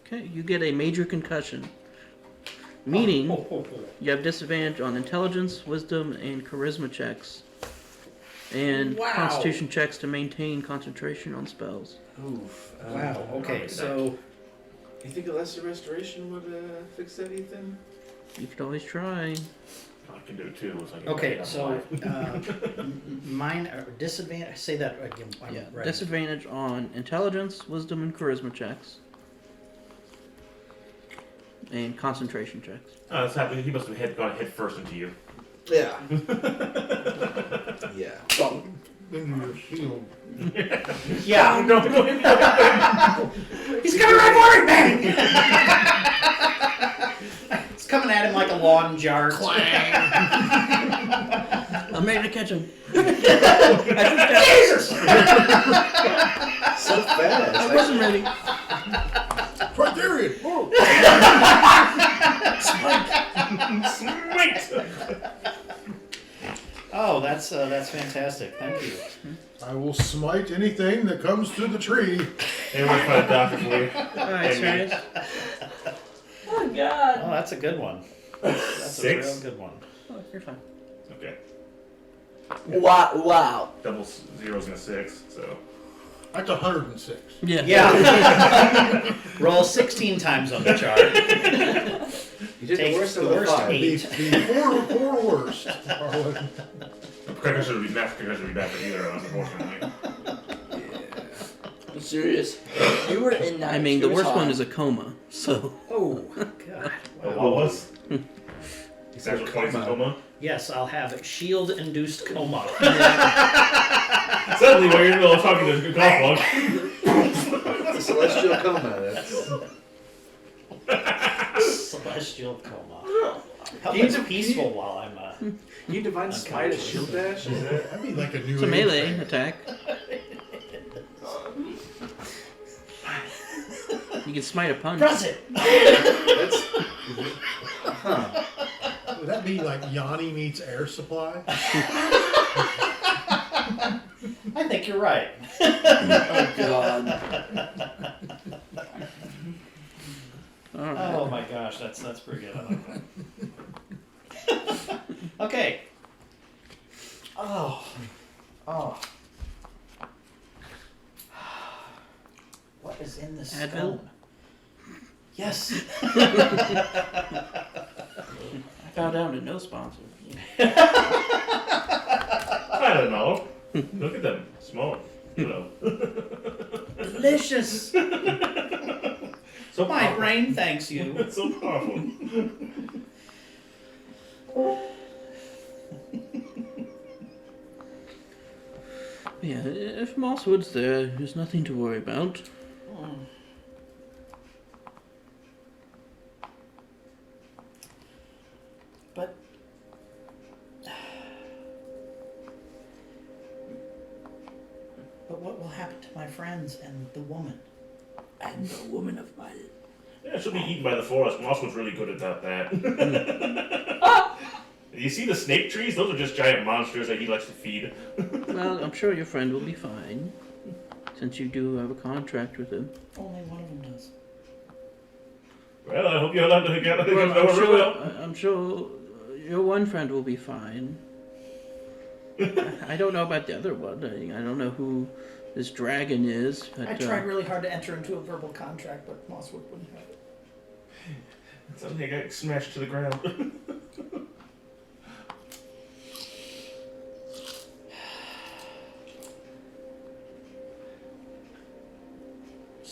Okay, you get a major concussion. Meaning, Oh. you have disadvantage on intelligence, wisdom, and charisma checks. And Wow. constitution checks to maintain concentration on spells. Oof. Wow. Okay, so You think a lesser restoration would fix that, Ethan? You could always try. I can do it too. Looks like okay, I'm so alive. mine disadvantage. Say that again. I'm Yeah, ready. disadvantage on intelligence, wisdom, and charisma checks. And concentration checks. Oh, that's happening. He must have gone head first into you. Yeah. Yeah. Into your shield. Yeah. No, no, no. He's coming right for it, man! It's coming at him like a lawn jar. I'm ready to catch him. Jesus! So fast. I wasn't ready. Criterion! Oh. Smite! Oh, that's fantastic. Thank you. I will smite anything that comes to the tree. Hey, we're gonna find a doctor for you. Alright, serious? Oh God! Oh, that's a good one. That's Six? a real good one. Oh, you're fine. Okay. Wow! Double zeros and a 6, so. That's 106. Yeah. Yeah. Roll 16 times on the chart. You did Take the worst the of the worst 5. eight. The four worst are what- Concussion would be bad for either of us, unfortunately. I'm serious. You were in that. I mean, the worst one is a coma, so. Oh, God. Oh, Wow. what was? He's Actual points in coma? Yes, I'll have shield-induced coma. Suddenly, while you're in the middle of talking to the golf club. It's a celestial coma. That's... Celestial coma. How Can you much do- peaceful while I'm You divine smite a shield dash? Is that... That'd be like a new It's a age melee thing. attack. You can smite a punch. Press it! That's... Huh. Would that be like Yanni meets air supply? I think you're right. Oh God! Alright. Oh my gosh, that's pretty good. I like that. Okay. Oh. What is in this Advil? stone? Yes. I bow down to no sponsor. I don't know. Look at them. Small. You know. Delicious. So My powerful. brain thanks you. It's so powerful. Yeah, if Mosswood's there, there's nothing to worry about. But what will happen to my friends and the woman? And the woman of my. Yeah, she'll be eaten by the forest. Mosswood's really good at that. You see the snake trees? Those are just giant monsters that he likes to feed. Well, I'm sure your friend will be fine. since you do have a contract with him. Only one of them does. Well, I hope you're allowed to get Well, over I'm sure, well. I'm sure your one friend will be fine. I don't know about the other one. I don't know who this dragon is. But, I tried really hard to enter into a verbal contract, but Mosswood wouldn't have it. Suddenly I got smashed to the ground.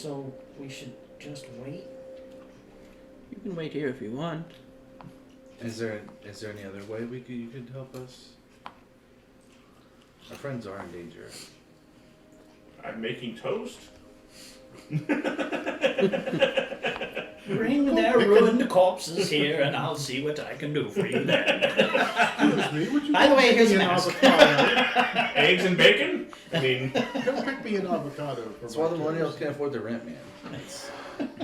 So we should just wait. You can wait here if you want. Is there any other way you could help us? Our friends are in danger. I'm making toast. Bring their ruined corpses here, and I'll see what I can do for you then. Excuse me, would you By the way, here's pick an me an avocado. Eggs and bacon? I mean, Don't pick me an avocado. That's why the millennials can't afford the rent, man. It's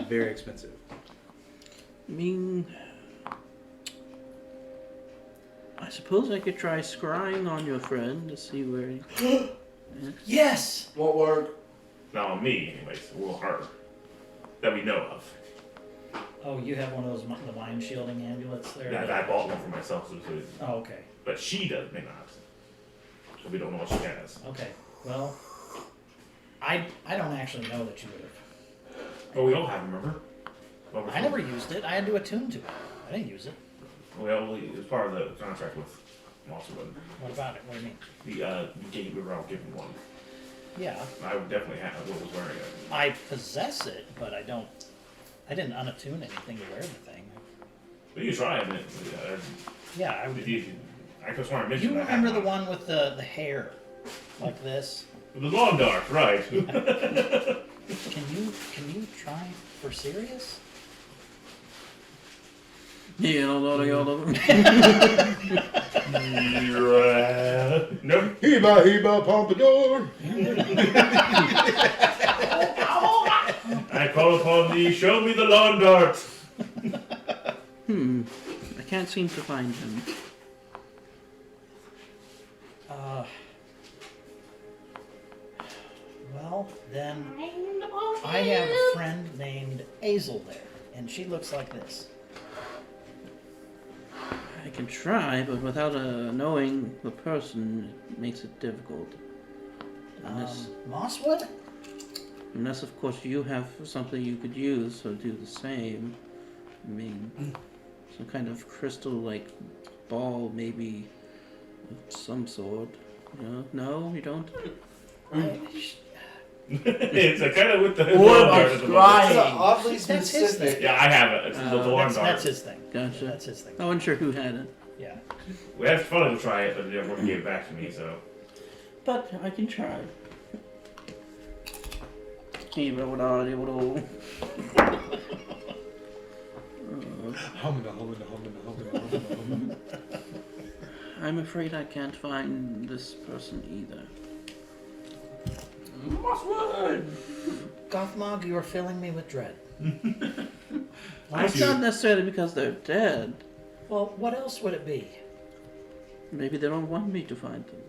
very expensive. I mean, I suppose I could try scrying on your friend to see where he... Yes! Won't work. not on me, anyways. Well, her. That we know of. Oh, you have one of those the mind shielding amulets there? Yeah, I bought one for myself, Oh, okay. but she does, may not. So we don't know what she has. Okay. Well, I don't actually know that you would have. But we all have, remember? Well, I never used it. I had to attune to it. I didn't use it. Well, it was part of the contract with Mosswood. What about it? What do you mean? We were all given one. Yeah, I would definitely have what was wearing it. I possess it, but I don't. I didn't unattune anything to wear the thing. But you try it. Yeah, I would. I could swear I You mentioned that. remember the one with the hair, like this? The lawn dart, right? Can you try for serious? Yeah, all of them. No. Heba, heba, pompadour. I call upon thee, show me the lawn dart. I can't seem to find him. Well, then I have a friend named Azel there, and she looks like this. I can try, but without knowing the person, it makes it difficult. Mosswood? Unless, of course, you have something you could use to do the same. I mean, some kind of crystal-like ball, maybe, of some sort. No, you don't? It's a kind of with the Or lawn by dart at the moment. scrying. Oddly That's his specific. thing. Yeah, I have it. It's the lawn That's dart. his thing. Gotcha. That's his thing. I wasn't sure who had it. Yeah. We had fun to try it, but they wouldn't give it back to me, so. But I can try. I'm afraid I can't find this person either. Mosswood! Gothmog, you are filling me with dread. It's not necessarily because they're dead. Well, what else would it be? Maybe they don't want me to find them.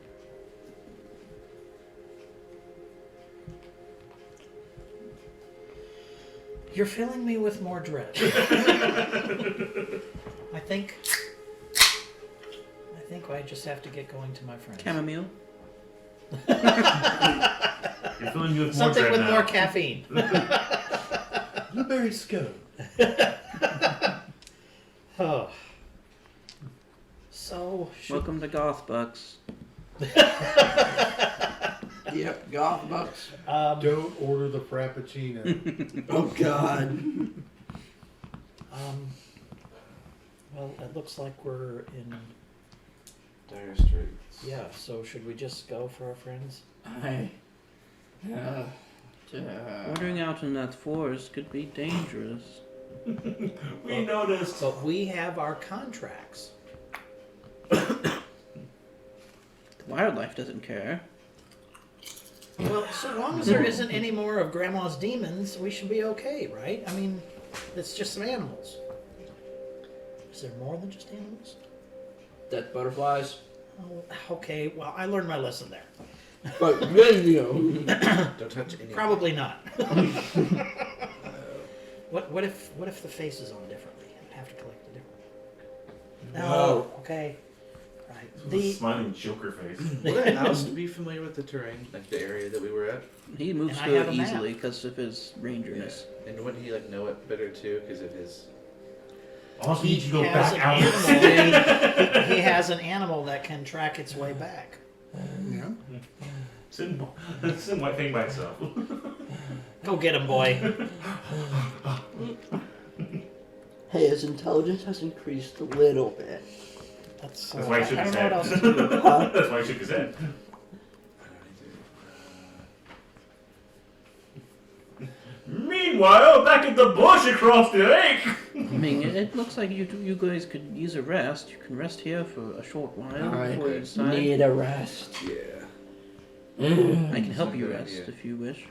You're filling me with more dread. I think I just have to get going to my friends. Chamomile? You're filling me with more Something dread with now. more caffeine. Blueberry scone. Oh. So, Welcome to Goth Bucks. Yep, goth bucks. Don't order the frappuccino. Oh god. well, it looks like we're in. Dire Straits. Yeah. So, should we just go for our friends? Wandering out in that forest could be dangerous. We noticed. But we have our contracts. The wildlife doesn't care. Well, so long as there isn't any more of Grandma's demons, we should be okay, right? I mean, it's just some animals. Is there more than just animals? Dead butterflies. Oh, okay, well, I learned my lesson there. But video. Don't touch any. Probably not. What if the face is on differently? I'd have to collect it differently. No. Okay. Right. The smiling Joker face. Would a house be familiar with the terrain, like the area that we were at? He moves And I through have it a map. easily because of his rangerness. And wouldn't he like know it better too, because of his? Also, He you should go has back an out. animal. He has an animal that can track its way back. Yeah. It's in white thing by itself. Go get him, boy. Hey, his intelligence has increased a little bit. That's why he shook I his don't know what head. else to do. Huh? That's why he shook his head. Meanwhile, back at the bush across the lake. I mean, it looks like you guys could use a rest. You can rest here for a short while before you decide. Need a rest. Yeah. I can help That's a you good rest idea. if you wish.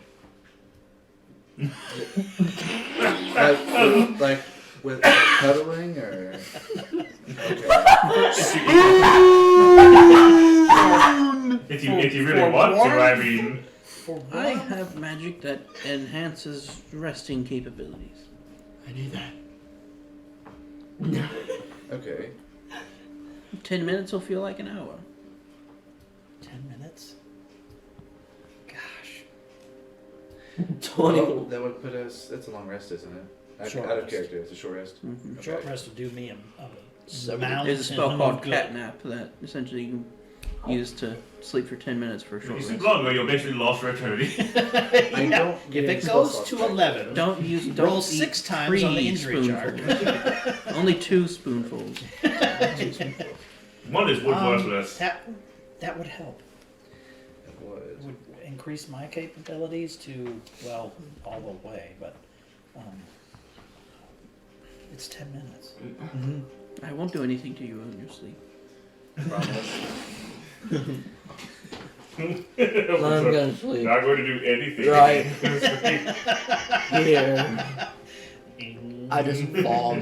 Like with cuddling or? If you really want to, I mean. I have magic that enhances resting capabilities. I need that. Okay. 10 minutes will feel like an hour. 10 minutes? Gosh. 20. Well, that would put us. That's a long rest, isn't it? Short Out of rest. character. It's a short rest. Mm-hmm. Short rest would do me a mountain There's a spell of called good. catnap that essentially you can use to sleep for 10 minutes for a short If you sleep rest. longer, you're basically lost for eternity. I don't If get it any spell goes slots to back. 11, Don't use roll eat 6 times on the 3 injury chart. spoonfuls. Only 2 spoonfuls. One is wood worthless. That would help. It was. It would increase my capabilities to, well, all the way, but it's 10 minutes. I won't do anything to you in your sleep. I'm gonna sleep. Not going to do anything. Right. Here. I just fall.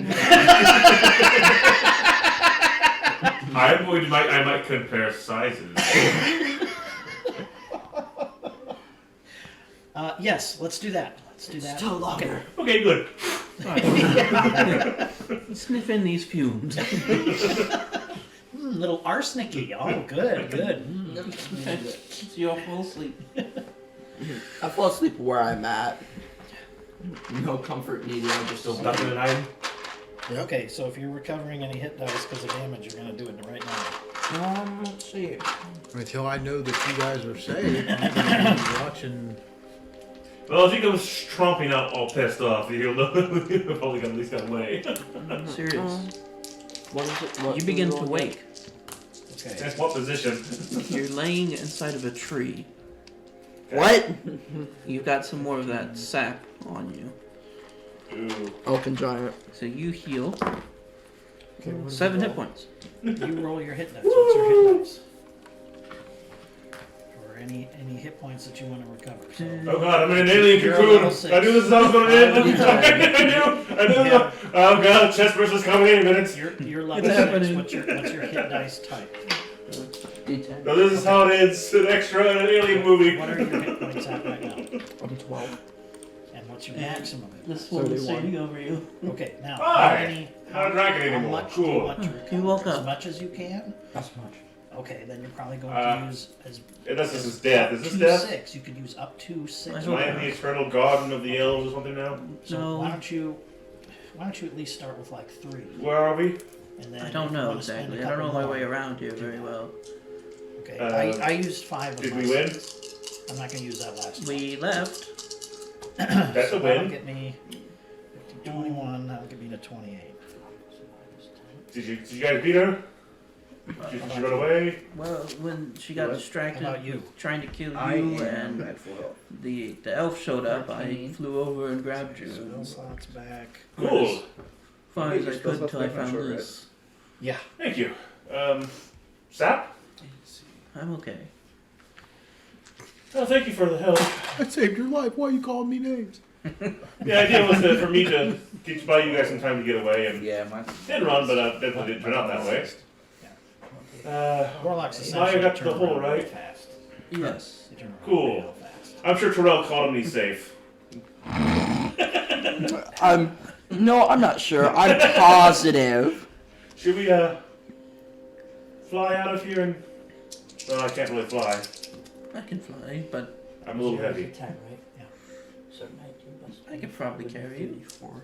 I might compare sizes. Yes, let's do that. Let's do that. Still longer. Okay, good. Sniff in these fumes. Little arsenic-y. Oh, good, good. So you'll fall asleep. I fall asleep where I'm at. No comfort needed. I'm just Stuck in an item. Okay, so if you're recovering any hit dice because of damage, you're going to do it right now. Let's see. Until I know that you guys are safe, I'm gonna be watching. Well, if he comes tromping out all pissed off, he'll know he'll probably at least got away. Serious. What is it? What You begin roll to again? wake. Okay. That's what position? You're laying inside of a tree. What? You've got some more of that sap on you. Ooh. Oaken giant. So you heal Okay, what does 7 it hit roll? points. You roll your hit dice. What's your hit dice? Or any hit points that you want to recover. So, Oh god, I'm in an alien You're cocoon. level 6. I knew this is how it was going to end. I knew. Yeah. Oh god, chest burst is coming in a minute. you're level It's 6. happening. What's your hit dice type? D10. So this is how it ends. An extra in an alien movie. What are your hit points at right now? I'm 12. And what's your maximum? This one is standing over you. Okay, now Hi. Not drinking how anymore. much do you Cool. want to recover? You woke As up. much as you can? That's much. Okay, then you're probably going Uh, to use as Unless this is death. Is this to death? 6. You could use up to 6. I Am I in the eternal garden of the elves or something now? So No. why don't you at least start with like 3? Where are we? And then I if don't you know wanna spend exactly. a I don't know couple my way more- around here very well. Okay, Uh, I used 5 of Did my we win? 6. I'm not going to use that last one. We left. That's a That'll win. get me 21. That'll get me to 28. Did you guys beat her? Did she run away? Well, when she got What? How distracted about you? trying to kill I you am and at full health. the elf showed up, I 13. flew over and grabbed you. Spell slots back. Cool. As far as I Hey, could you're until I supposed to found make my short this. Yeah. Thank you. Sap? I'm okay. Oh, thank you for the help. I saved your life. Why are you calling me names? The idea was for me to buy you guys some time to get away and Yeah, mine. did run, but definitely didn't turn out that way. Warlock's Now essentially you got the turn hole, around right? fast. Yes. They turn around Cool. real fast. I'm sure Terrell called him. He's safe. No, I'm not sure. I'm positive. Should we fly out of here and? Well, I can't really fly. I can fly, but I'm a little Zero to heavy. 10, right? Yeah. So 19 plus. I could probably carry you. 34.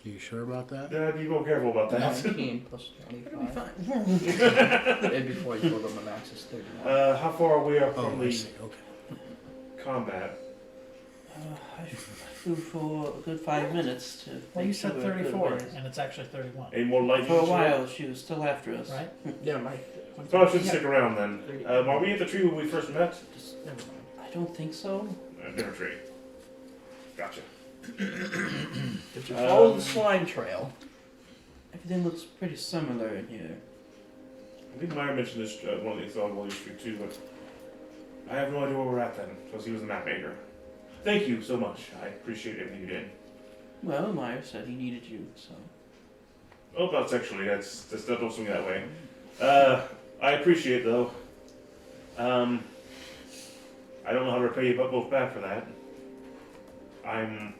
You sure about that? Yeah, be more careful about that. 19 plus It'll be 25. fine. And before you told them my max is 31. How far are we up Oh, from I the see. Okay. combat? I flew for a good 5 minutes to. Well, you make said sure we're good 34, away. and it's actually 31, Any more lightning? For a strike? while, she was still after us. right? Yeah, my. Probably should stick around then. Are we at the tree where we first met? Just, never mind. I don't think so. Different tree. Gotcha. Did you follow the slime trail? Everything looks pretty similar in here. I think Meyer mentioned this one of these on William Street too, but I have no idea where we're at then, because he was the map maker. Thank you so much. I appreciate everything you did. Well, Meyer said he needed you, so. Oh, not sexually. That don't swing that way. I appreciate though. I don't know how to repay you both back for that. I'm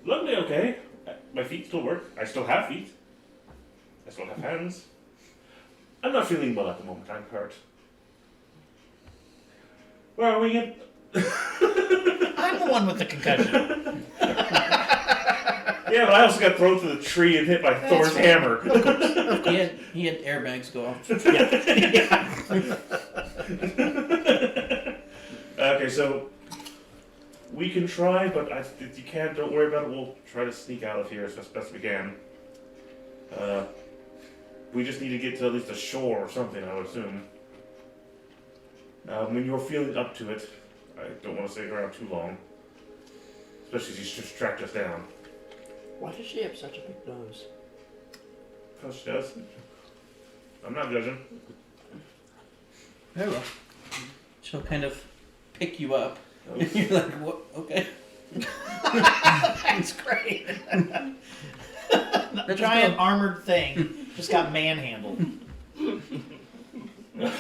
luckily okay. My feet still work. I still have feet. I still have hands. I'm not feeling well at the moment. I'm hurt. Where are we in? I'm the one with the concussion. Yeah, but I also got thrown to the tree and hit by Thor's hammer. He had airbags go off. Okay, so we can try, but if you can't, don't worry about it. We'll try to sneak out of here as best we can. We just need to get to at least the shore or something, I would assume. When you're feeling up to it, I don't want to stay around too long. Especially if she's just tracked us down. Why does she have such a big nose? Because she does. I'm not judging. Very well. She'll kind of pick you up. Oh. And you're like, what? Okay. That's great. The giant armored thing just got manhandled. Now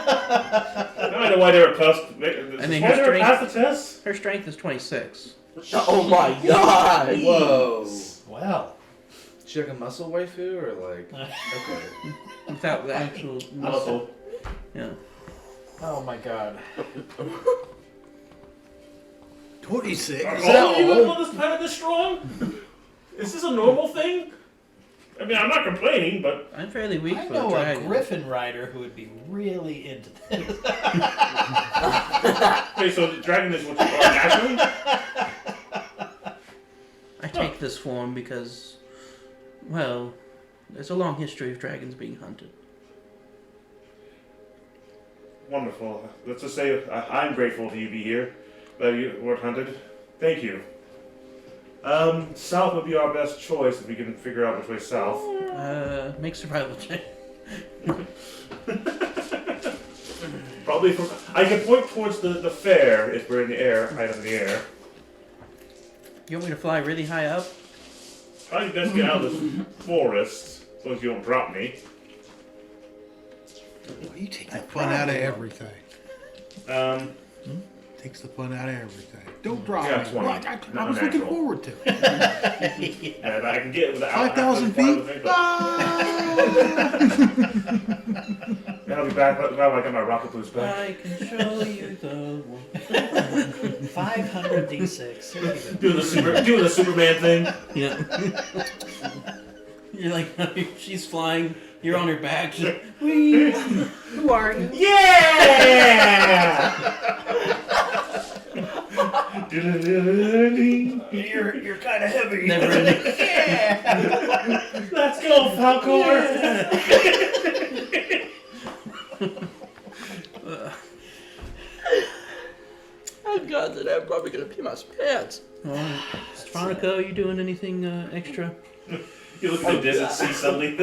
I know why they were passed. I mean, Why her they were strength- passed the test? Her strength is 26. Oh my god! Whoa. Well, She like a muscle waifu or like? Okay. Without the actual Also, Yeah. oh my god. 26. are all of you on this planet this strong? Is this a normal thing? I mean, I'm not complaining, but I'm fairly weak I for know a a dragon. griffin rider who would be really into this. okay. So the dragon is what you are naturally. I take this form because, well, there's a long history of dragons being hunted. Wonderful. Let's just say I'm grateful to you be here, that you weren't hunted. Thank you. South would be our best choice if we can figure out which way south. Make survival check. Probably from. I can point towards the fair if we're in the air, high up in the air. You want me to fly really high up? I think let's get out of this forest, as long as you don't drop me. Well, you take the fun out of everything. Takes the fun out of everything. Don't drop Yeah, me. 20. Well, I was looking Natural. forward to it. And I can get without 5,000 feet? I'll be back when I got my rocket boost back. I can show you the world. 500 d6. Here we go. Doing the Superman thing. Yeah. You're like, she's flying, you're on her back. She's like, whee! Who are you? Yeah! You're kind of heavy. Never ending. Yeah. Let's go, Falcor! Oh god, today I'm probably gonna pee my pants. Stefanica, you doing anything extra? You look at the desert, see something.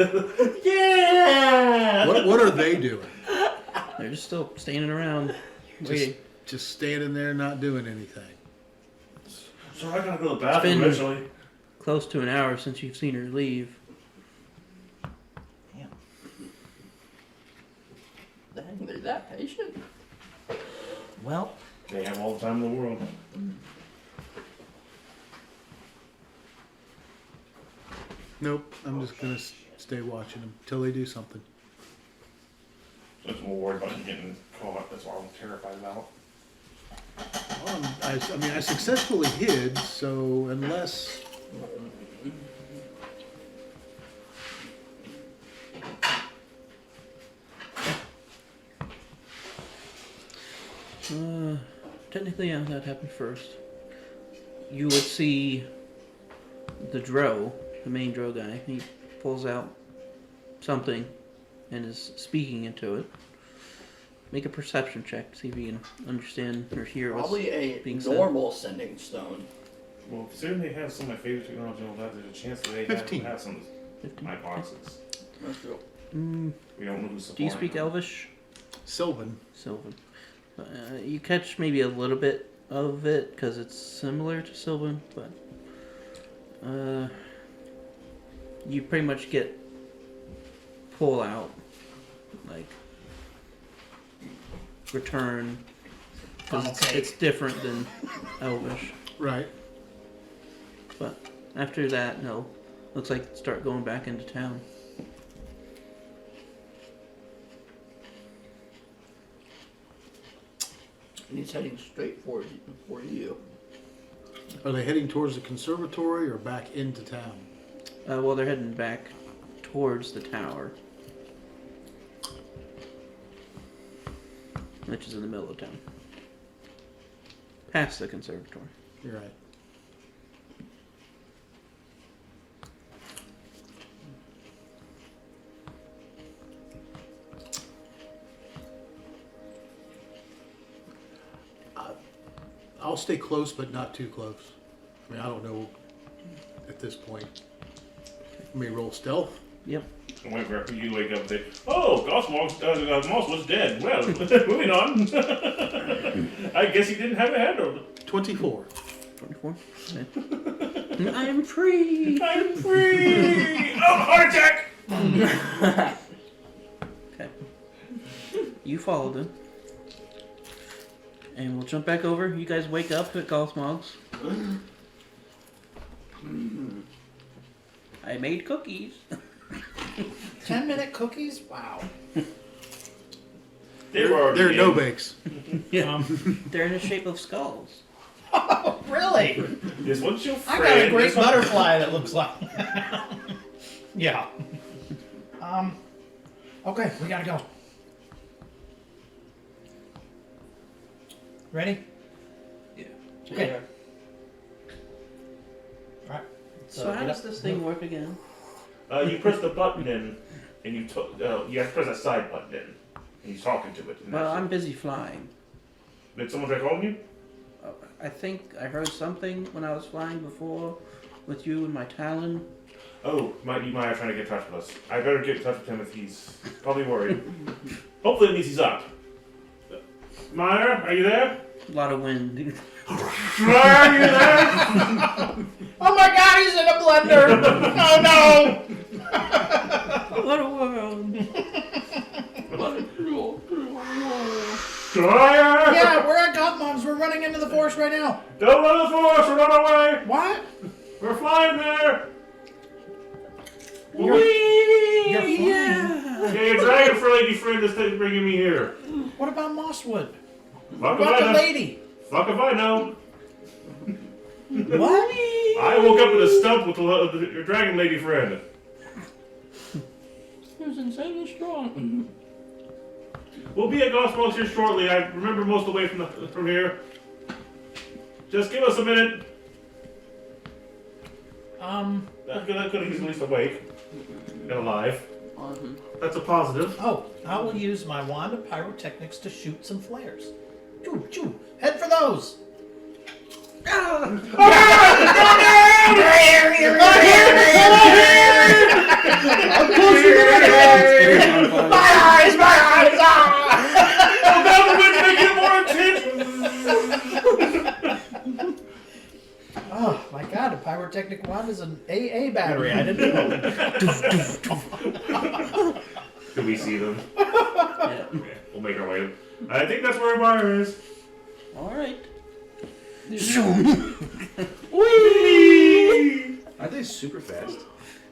Yeah! What are they doing? They're just still standing around, waiting. Just standing there not doing anything. So I gotta go to the bathroom been- eventually. Close to an hour since you've seen her leave. Damn. Then They're that patient. Well, They have all the time in the world. Nope, I'm just gonna stay watching them till they do something. Just more worried about you getting caught. That's what I'm terrified about. Well, I mean, I successfully hid, so unless Technically, yeah, that happened first. You would see the Dro, the main Dro guy. He pulls out something and is speaking into it. Make a perception check, see if you can understand or hear what's Probably a being said. normal sending stone. Well, considering they have some of my favorite technology and all that, there's a chance that they 15. have some of 15. my boxes. Let's go. We don't know who's Do you supplying speak them. Elvish? Sylvan. Sylvan. You catch maybe a little bit of it because it's similar to Sylvan, but you pretty much get pull out, like return, because it's different than Elvish. Right. But after that, no, looks like start going back into town. And he's heading straight for you. Are they heading towards the conservatory or back into town? Well, they're heading back towards the tower, which is in the middle of town, past the conservatory. You're right. I'll stay close, but not too close. I mean, I don't know at this point. Let me roll stealth. Yep. And whenever you wake up and say, "Oh, Moss was dead." Well, moving on. I guess he didn't have a handle. 24. 24. Okay. I'm free. I'm free. Oh, heart attack! Okay. You followed him. And we'll jump back over. You guys wake up at Golfmog's. I made cookies. 10-minute cookies? Wow. They're no bakes. They're in the shape of skulls. Oh, really? This one's your I friend. got a great this one- butterfly that looks like. Yeah. Okay, we gotta go. Ready? Yeah. Okay. Alright. So how does this thing work again? You press the button in, and you have to press that side button in, and he's talking to it. And Well, that's I'm it. busy flying. Did someone try calling you? I think I heard something when I was flying before with you and my Talon. Oh, you might have trying to get in touch with us. I better get in touch with him if he's probably worried. Hopefully it means he's up. Meyer, are you there? A lot of wind. Meyer, are you there? Oh my god, he's in a blender! Oh no! What a world. Meyer! Yeah, we're at Gothmog's. We're running into the forest right now. Don't run the force, we're on our way! What? We're flying there! You're flying. Yeah. Yeah, your dragon lady friend is bringing me here. What about Mosswood? Fuck What if I about the know. lady? Fuck if I know. What? I woke up in a stump with your dragon lady friend. He was insanely strong. We'll be at Gospels here shortly. I remember most of the way from here. Just give us a minute. That could he's at least awake and alive. That's a positive. Oh, I will use my wand of pyrotechnics to shoot some flares. Choo, choo. Head for those. My eyes! Oh God, the wind's making it more intense. Oh my god, a pyrotechnic wand is an AA battery. I didn't know. Do we see them? Yeah. We'll make our way. I think that's where Meyer is. All right. Whee! Aren't they super fast?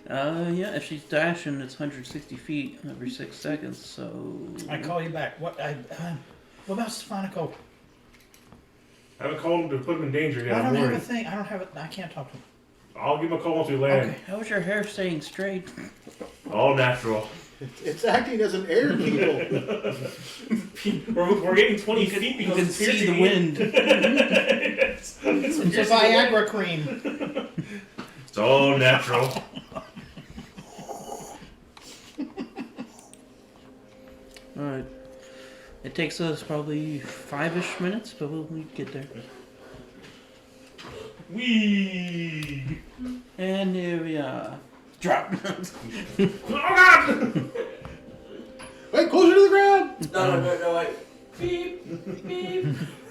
Yeah, if she's dashing, it's 160 feet every 6 seconds, so... I call you back. What about Stefanicco? I haven't called him to put him in danger yet. I I'm don't have a worried. thing. I don't have it. I can't talk to him. I'll give him a call once we land. Okay. How's your hair staying straight? All natural. It's acting as an air needle. We're getting 20 feet You because can it's see piercing the me. wind. It's It's a Viagra cream. It's all natural. Alright. It takes us probably 5-ish minutes, but we'll get there. Whee! And here we are. Drop. Oh God! Wait, closer to the ground! No, wait. Beep, beep,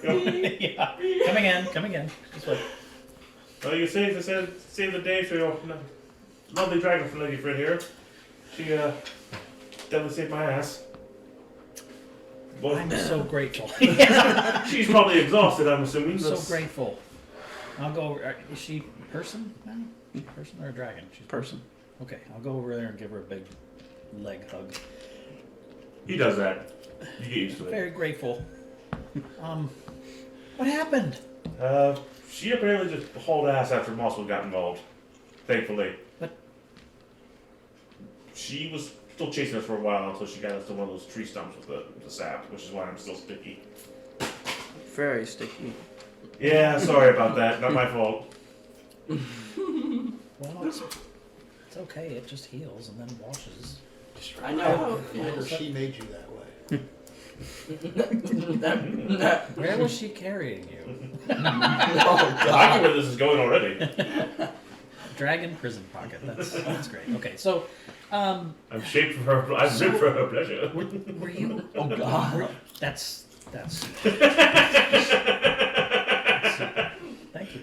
beep. Yeah. Come again. This way. Well, you save the day for your lovely dragon lady friend here. She definitely saved my ass. Well, I'm so grateful. she's probably exhausted, I'm assuming. I'm so That's- grateful. I'll go over. Is she person now? Person or a dragon? She's Person. Okay, I'll go over there and give her a big leg hug. He does that. You get used to it. Very grateful. What happened? She apparently just hauled ass after Mosswood got involved. Thankfully. But- She was still chasing us for a while until she got us to one of those tree stumps with the sap, which is why I'm still sticky. Very sticky. Yeah, sorry about that. Not my fault. Well, it's okay. It just heals and then washes. I know. Or she made you that way. Where was she carrying you? Oh I God. know where this is going already. Dragon prison pocket. That's great. Okay, so I'm shaped for her. I'm ripped for her pleasure. were you? Oh God. That's. Thank you.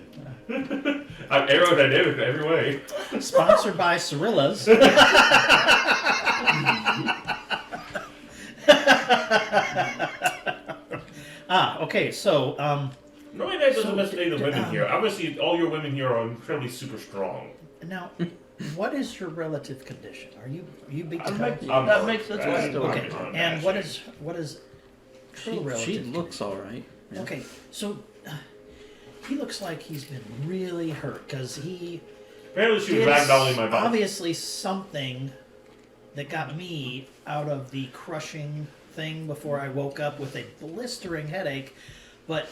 I'm aerodynamic in every way. Sponsored by Cirillas. Okay, so Normally that doesn't So, necessarily the women here. Obviously, all your women here are incredibly super strong. now, what is your relative condition? Are you beat the I'm type? I'm That hurt. makes sense. I'm Still Okay, hurt. and what is true She relative? looks alright. Yeah. Okay, so he looks like he's been really hurt because he Apparently, she was did ragdolling my body. obviously something that got me out of the crushing thing before I woke up with a blistering headache. But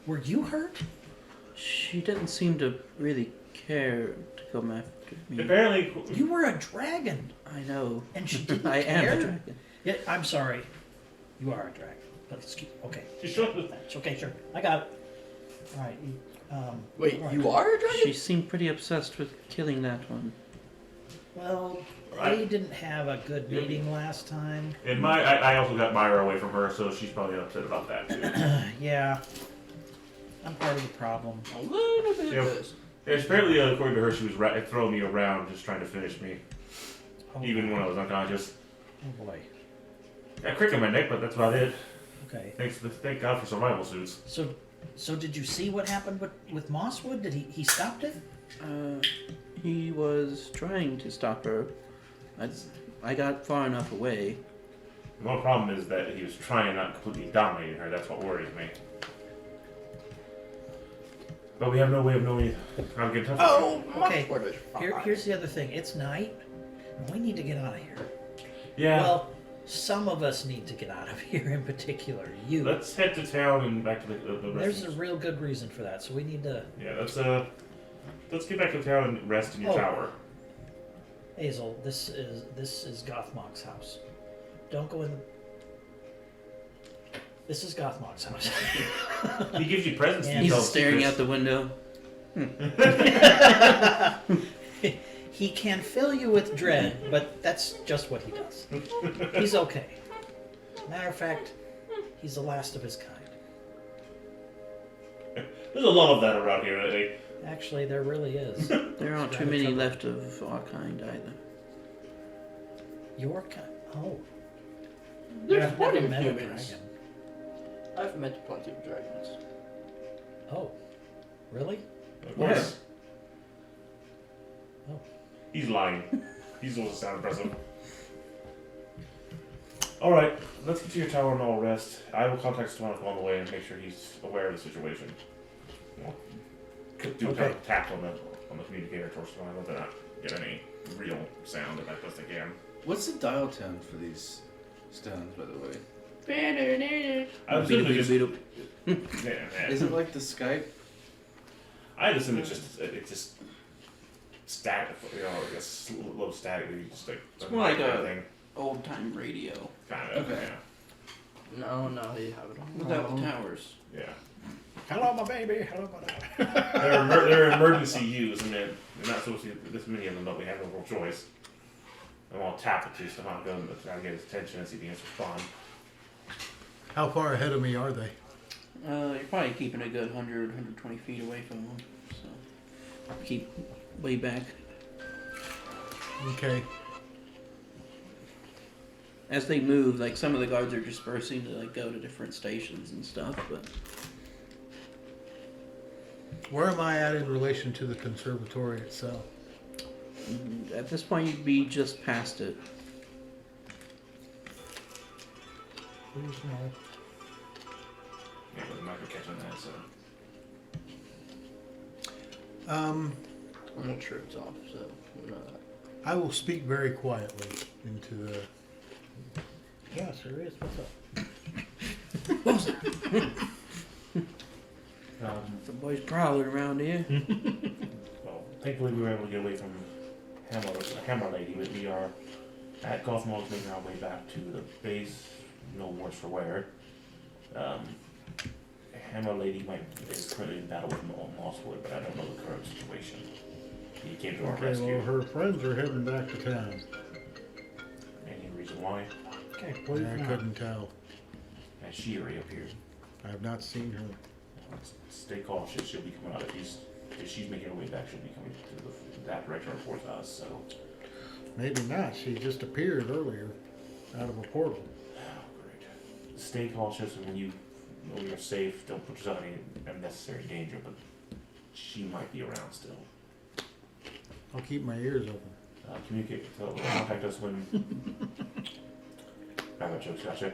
were you hurt? She didn't seem to really care to come after me. Apparently, You were a dragon, I know. and she didn't I care. am a dragon. Yeah, I'm sorry. You are a dragon. But okay. she should. Thanks. Okay, sure. I got it. All right. Wait, all right. you are a dragon? She seemed pretty obsessed with killing that one. Well, Right. they didn't have a good meeting last time. And I also got Myra away from her, so she's probably upset about that too. Yeah. I'm part of the problem. A little bit Yeah. of this. Yeah, apparently, according to her, she was throwing me around, just trying to finish me, Oh, even when I was unconscious. Oh boy. Got a crick in my neck, but that's about it. Okay. Thank God for survival suits. So did you see what happened with Mosswood? Did he stopped it? He was trying to stop her. I got far enough away. The one problem is that he was trying not completely dominating her. That's what worries me. But we have no way of knowing how to get in touch with her. Oh, Okay. what is Here's the other thing. It's night. And we need to get out of here. Yeah. Well, some of us need to get out of here. In particular, you. Let's head to town and back to the There's rest. a real good reason for that. So we need to. Yeah, let's get back to town and rest in your Oh. tower. Hazel, this is Gothmog's house. Don't go in. This is Gothmog's house. He gives you presents. And- and He's tells staring secrets. out the window. He can fill you with dread, but that's just what he does. He's okay. Matter of fact, he's the last of his kind. There's a lot of that around here. Eh? Actually, there really is. There aren't too many left of our kind either. Your kind. Oh. There's I've plenty never of met a humans. dragon. I've met plenty of dragons. Oh, really? Of course. Oh. He's lying. He's supposed to sound impressive. Alright, let's get to your tower and all rest. I will contact Stefanik on the way and make sure he's aware of the situation. We'll do a Okay. tap on the communicator towards Stefanik to not get any real sound if I best I can. What's the dial tone for these stones, by the way? I would assume it's just, yeah. Is it like the Skype? I'd assume it's just static, you know, like a low static. You just like It's more like a- thing, Old time radio kind of. Okay. No, you have it on. without the towers. Yeah. Hello, my baby. Hello, my dad. They're emergency use, and they're not supposed to be this many of them, but we have no real choice. And I'll tap it to Stefanik and try to get his attention and see if he can respond. How far ahead of me are they? You're probably keeping a good 100, 120 feet away from them. So keep way back. Okay. As they move, like some of the guards are dispersing to like go to different stations and stuff, but Where am I at in relation to the conservatory itself? at this point you'd be just past it. Yeah, but the might be catching that, so. Um, I'm not sure it's off, so we'll know that. I will speak very quietly into the. Yeah, sure is. What's up? The boys prowling around here. Well, thankfully we were able to get away from Hammer Lady, but we are at Cosmos making our way back to the base. No worse for wear. Hammer Lady is currently in battle with Mosswood, but I don't know the current situation. He came to our Okay, rescue. well, her friends are heading back to town. Any reason why? Okay, I couldn't tell. And she reappeared. I have not seen her. Stay cautious. She'll be coming out if she's making her way back. She'll be coming to that direction towards us. So. Maybe not. She just appeared earlier out of a portal. Oh, great. Stay cautious, and when you know you're safe, don't put yourself in any unnecessary danger. But she might be around still. I'll keep my ears open. Communicate. Contact us when. Rabbit jokes, gotcha.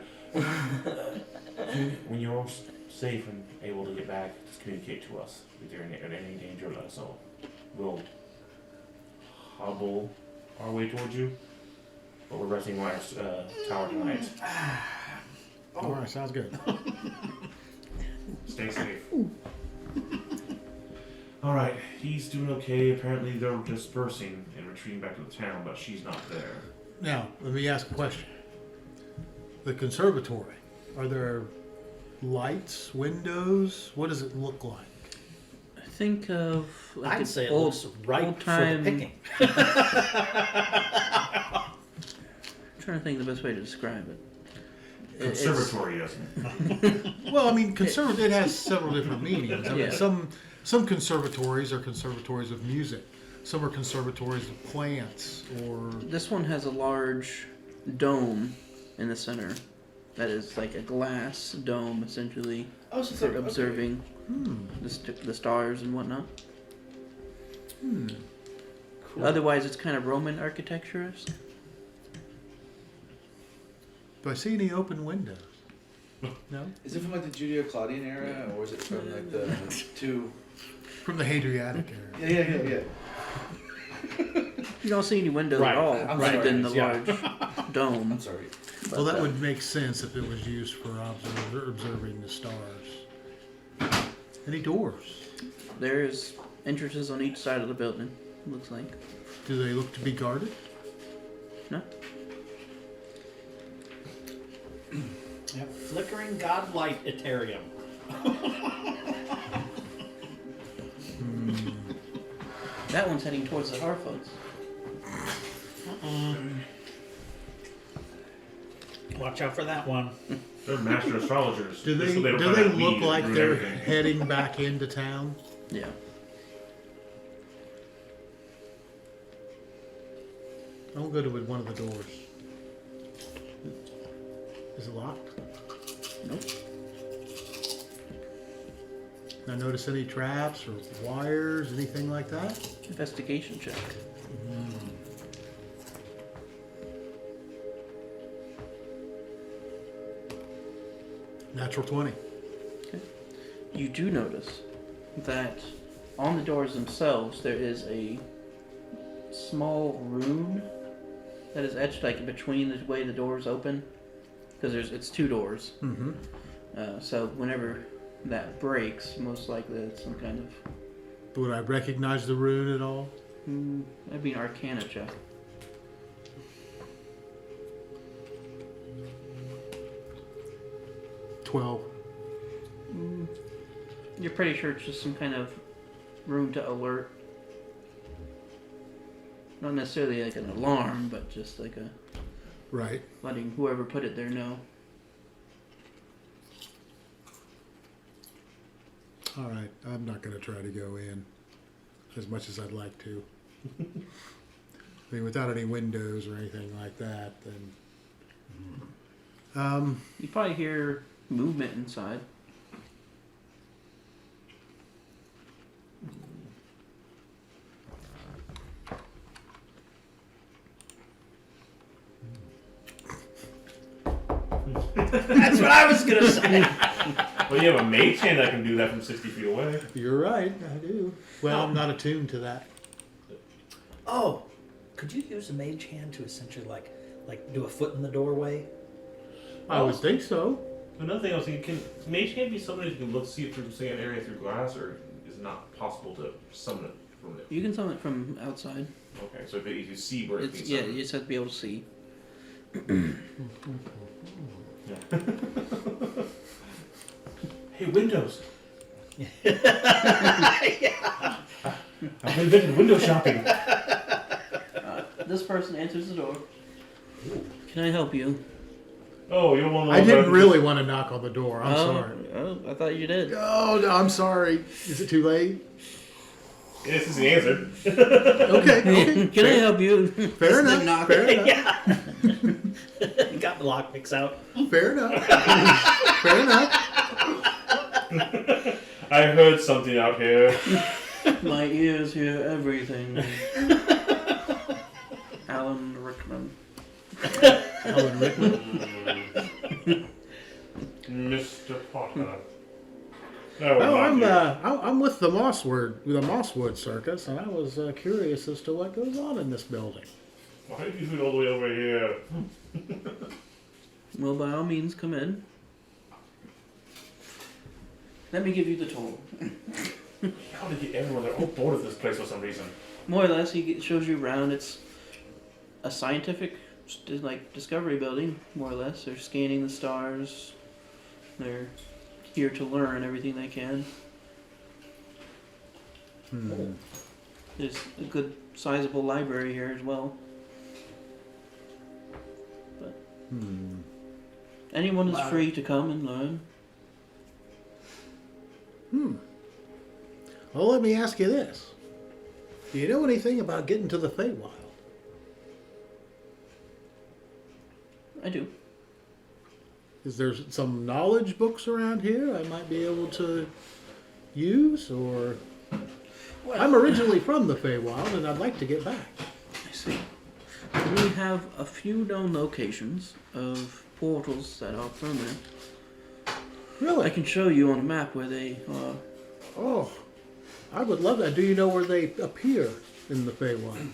When you're safe and able to get back, just communicate to us. If you're in any danger, let us know. We'll hobble our way towards you. But we're resting on our tower tonight. All right, sounds good. Stay safe. Alright, he's doing okay. Apparently they're dispersing and retreating back to the town, but she's not there. Now, let me ask a question. The conservatory, are there lights, windows? What does it look like? Think of like I'd an say it old, looks ripe old for the time. picking. I'm trying to think of the best way to describe it. It's- Conservatory doesn't. Well, I mean, it has several different meanings. I mean, Yeah. some conservatories are conservatories of music. Some are conservatories of plants, or This one has a large dome in the center. That is like a glass dome, essentially, Oh, so it's for like observing the stars and whatnot. Cool. Otherwise, it's kind of Roman architecture-esque. do I see any open windows? No? Is it from like the Judeo-Claudian era, or is it from like the two? From the Hadriatic era. Yeah. You don't see any windows Right, at all I'm other sorry, than the yeah. large dome. I'm sorry. Well, that But, would make sense if it was used for observing the stars. Any doors? There's entrances on each side of the building, looks like. Do they look to be guarded? No? Yeah, flickering godlight Ethereum. That one's heading towards the Harfoots. Watch out for that one. They're master astrologers. Do This is they what were trying to look weed like and they're ruin everything. heading back into town? Yeah. I'll go to one of the doors. Is it locked? Nope. Did I notice any traps or wires, anything like that? Investigation check. Natural 20. You do notice that on the doors themselves there is a small rune that is etched like between the way the doors open, because it's 2 doors. Mm-hmm. So whenever that breaks, most likely it's some kind of Would I recognize the rune at all? that'd be an Arcana check. $12. You're pretty sure it's just some kind of rune to alert. Not necessarily like an alarm, but just like a Right. letting whoever put it there know. All right. I'm not going to try to go in as much as I'd like to. I mean, without any windows or anything like that, then. You probably hear movement inside. That's what I was gonna say. Well, you have a mage hand that can do that from 60 feet away. You're right. I do. Well, I'm not attuned to that. Oh, could you use a mage hand to essentially like do a foot in the doorway? I would think so. Another thing I was thinking, can mage hand be somebody who can look see it through say an area through glass, or is it not possible to summon it from there? You can summon it from outside. Okay, so if you see where it's It's, being yeah, summoned. you just have to be able to see. Hey, windows! Yeah. I've invented window shopping. This person answers the door. Can I help you? Oh, you're one of the I ones didn't that- really want to knock on the door. I'm sorry. Oh, I thought you did. Oh, no, I'm sorry. Is it too late? Yeah, this is the answer. Okay. Okay. Can I help you? Fair enough. knock. Fair enough. Yeah. You got the lockpicks out. Fair enough. Fair enough. I heard something out here. My ears hear everything. Alan Rickman. Alan Rickman. Mr. Potter. I'm with the Mosswood Circus, and I was curious as to what goes on in this building. Why did you do it all the way over here? Well, by all means, come in. Let me give you the total. How did you everyone? They're all bored of this place for some reason. More or less, he shows you around. It's a scientific, discovery building. More or less, they're scanning the stars. They're here to learn everything they can. There's a good, sizable library here as well. But anyone is free to come and learn. Well, let me ask you this: do you know anything about getting to the Feywild? I do. Is there some knowledge books around here I might be able to use, or? I'm originally from the Feywild, and I'd like to get back. I see. We have a few known locations of portals that are permanent. Really? I can show you on a map where they are. Oh, I would love that. Do you know where they appear in the Feywild?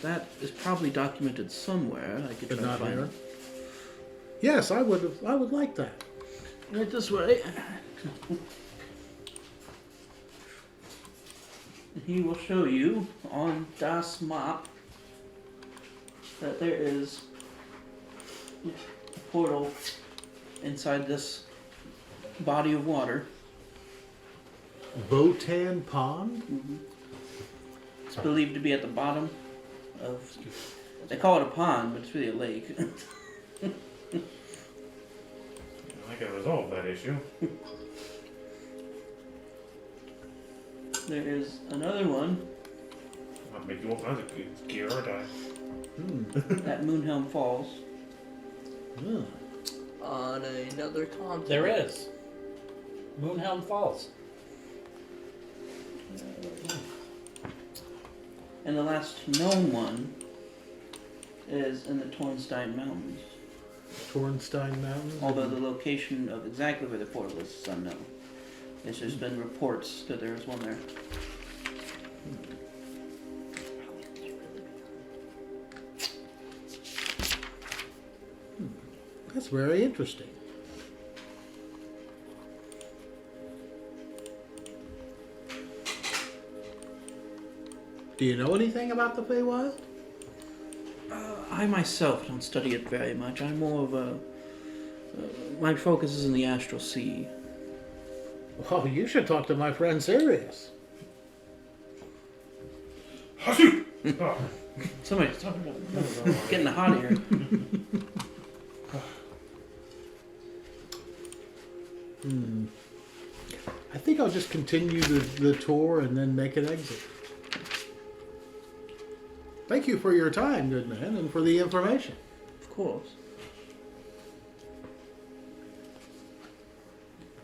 That is probably documented somewhere. I could But try not to find here. it. Yes, I would like that. Right this way. He will show you on Das Map that there is a portal inside this body of water. Votan Pond? It's believed to be at the bottom of. They call it a pond, but it's really a lake. I can resolve that issue. There is another one I'll make you all kinds of good gear or die. at Moonhelm Falls. Oh. On another continent. There is. Moonhelm Falls. And the last known one is in the Tornstein Mountains. Tornstein Mountain. Although the location of exactly where the portal is unknown. There's just been reports that there is one there. That's very interesting. Do you know anything about the Feywild? I myself don't study it very much. I'm more of a... my focus is in the astral sea. Well, you should talk to my friend Sirius. Hashu! Oh, Somebody's talking about getting hot here. I think I'll just continue the tour and then make an exit. Thank you for your time, good man, and for the information. Of course.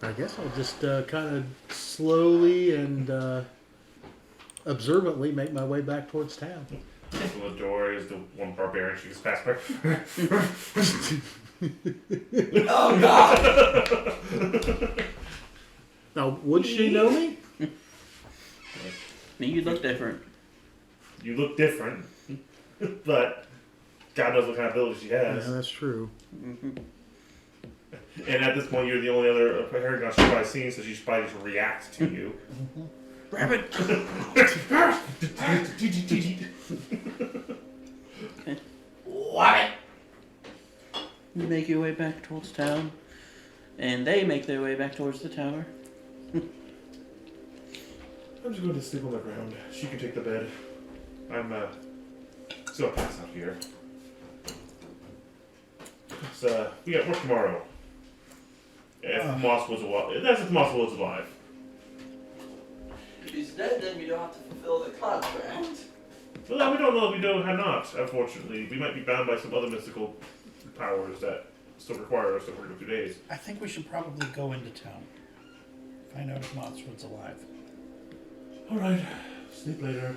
I guess I'll just kind of slowly and observantly make my way back towards town. so the door is the one barbarian she gets past by. Oh God! Now, would she know me? You look different. You look different, but God knows what kind of ability she has. Yeah, that's true. Mm-hmm. And at this point, you're the only other Paragon she's probably seen, so she should probably just react to you. Rabbit! What? You make your way back towards town, and they make their way back towards the tower. I'm just going to sleep on the ground. She can take the bed. I'm still a pass out here. So we got work tomorrow. If Moss was alive, that's if Moss was alive. If he's dead, then we don't have to fulfill the contract. Well, we don't know if we don't have not. Unfortunately, we might be bound by some other mystical powers that still require us to work for 2 days. I think we should probably go into town. Find out if Mosswood's alive. All right, sleep later.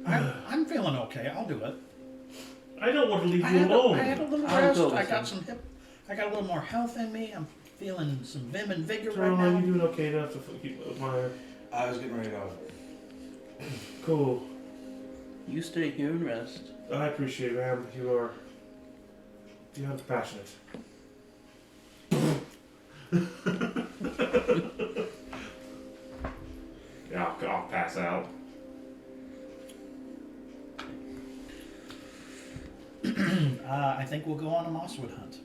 I'm feeling okay. I'll do it. I don't want to leave I you had, alone. I had a little I'll rest. go with I got him. some hip. I got a little more health in me. I'm feeling some vim and vigor Jerome, right are now. you doing okay enough to keep my... I was getting ready to go. Cool. You stay here and rest. I appreciate it, ma'am. You are beyond passionate. Yeah, I'll pass out. I think we'll go on a mosswood hunt.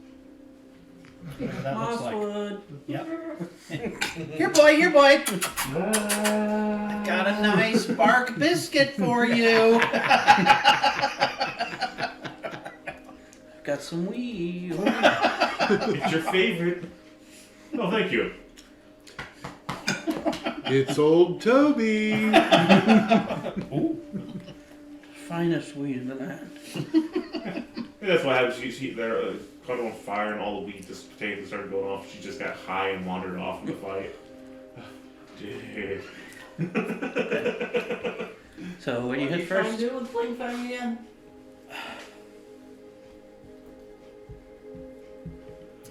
Whatever that looks like. Mosswood! Yep. Here, boy. Here, boy. I got a nice bark biscuit for you. Got some weed. It's your favorite. Oh, thank you. It's old Toby. Finest weed in the land. That's what happened. She there caught on fire and all the weed, just potatoes started going off. She just got high and wandered off in the fight. Dude. So where do you head first? do with Flame Fang again?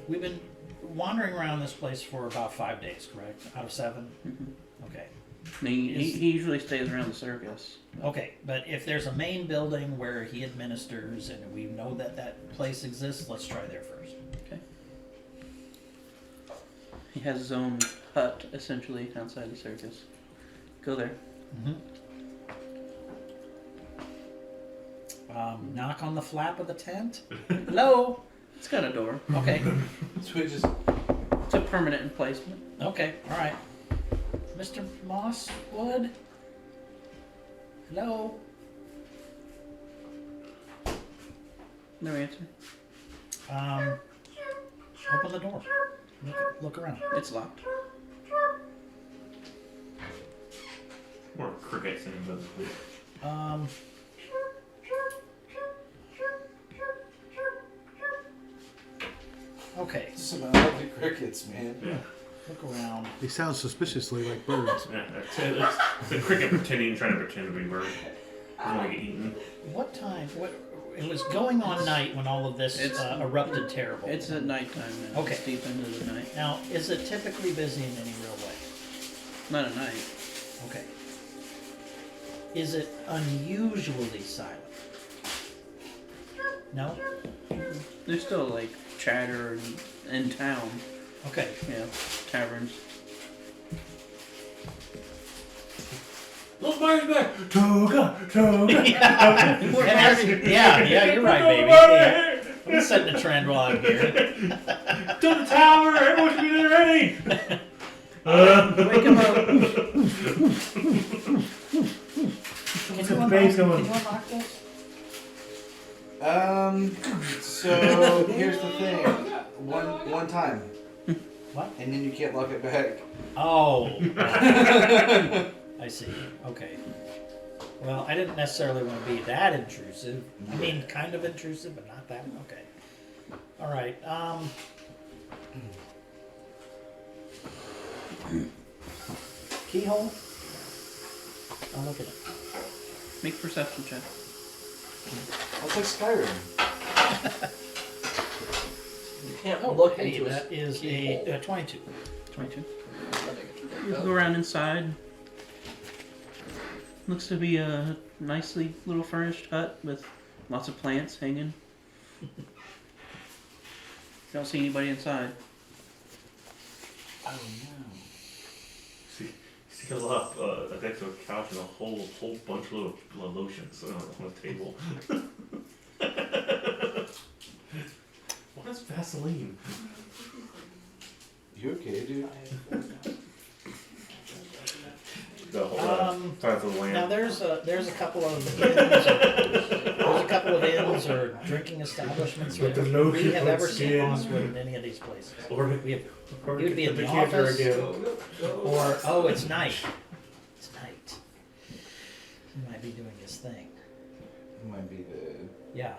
We've been wandering around this place for about 5 days, correct? Out of 7? Okay. He usually stays around the circus. Okay, but if there's a main building where he administers and we know that that place exists, let's try there first. Okay. He has his own hut, essentially, outside the circus. Go there. Knock on the flap of the tent. Hello? It's got a door. Okay. So we just It's a permanent emplacement. Okay, alright. Mr. Mosswood? Hello? No answer. Open the door. Look around. It's locked. More crickets and Okay, Some ugly crickets, man. look around. They sound suspiciously like birds. Yeah, it's a cricket trying to pretend to be a bird. Doesn't want to get eaten. What time? What? It was going on night when all of this erupted terrible. It's at nighttime now. Okay. It's deep into the night. Now, is it typically busy in any real way? Not at night. Okay. Is it unusually silent? No? There's still like chatter in town. Okay. Yeah, taverns. Look, Myers back! Toga! yeah, you're right, baby. Yeah. I'm setting the trend while I'm here. To the tower! Everyone should be there ready! Wake him up. Can the base going? you unlock this? So here's the thing. One time. What? And then you can't lock it back. Oh. I see. Okay. Well, I didn't necessarily want to be that intrusive. I mean, kind of intrusive, but not that. Okay. All right. Keyhole. I'll look at it. Make a perception check. That's like Skyrim. You can't look hey, into that is keyhole. a 22. 22. You go around inside. Looks to be a nicely little furnished hut with lots of plants hanging. Don't see anybody inside. Oh no. See a lot of next to a couch and a whole bunch of little lotions on the table. What is Vaseline? You okay, dude? The whole size of the Now lamp. there's a couple of inns or drinking establishments But that the no we have ever skin. seen Mosswood in any of these places. Or We have, or you would be in the decanter office, or it's night. It's night. He might be doing his thing. Might be the. Yeah.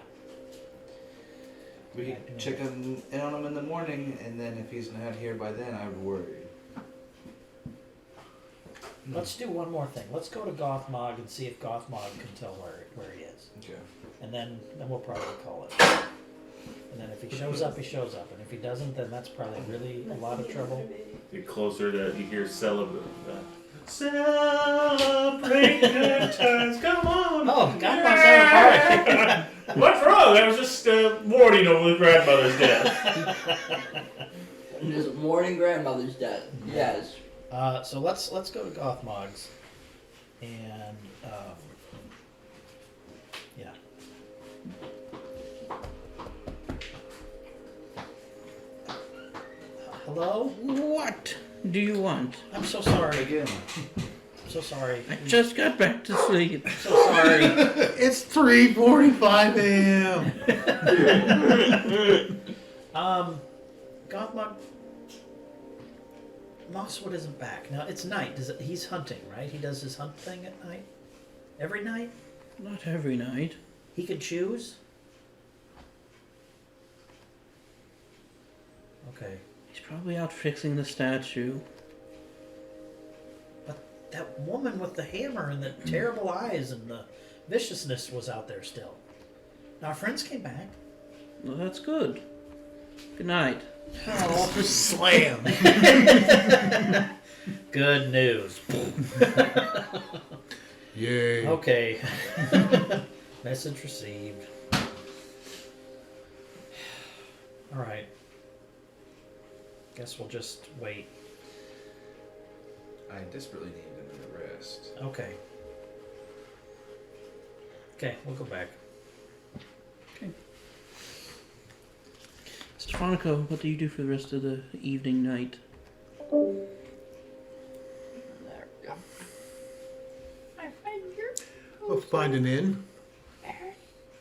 We could check him in on him in the morning, and then if he's not here by then, I would worry. Let's do one more thing. Let's go to Gothmog and see if Gothmog can tell where he is. Okay. And then we'll probably call it. And then if he shows up, he shows up. And if he doesn't, then that's probably really a lot of trouble. get closer that you hear celebrate good times, come on! Oh, Gothmog's having a party. What's wrong? I was just mourning over the grandmother's death. And his mourning grandmother's death. Yes. So let's go to Gothmog's, and yeah. Hello? What do you want? I'm so sorry. Again. I'm so sorry. I just got back to sleep. I'm so sorry. It's 3:45 a.m. Gothmog. Mosswood isn't back. Now it's night. He's hunting, right? He does his hunt thing at night? Every night? Not every night. He could choose? Okay. He's probably out fixing the statue. But that woman with the hammer and the terrible eyes and the viciousness was out there still. Now our friends came back. Well, that's good. Good night. Oh, Slam. good news. Yay. Okay. Message received. All right. Guess we'll just wait. I desperately need another rest. Okay. Okay, we'll go back. Stefanico, what do you do for the rest of the evening night? There we go. We'll find an inn.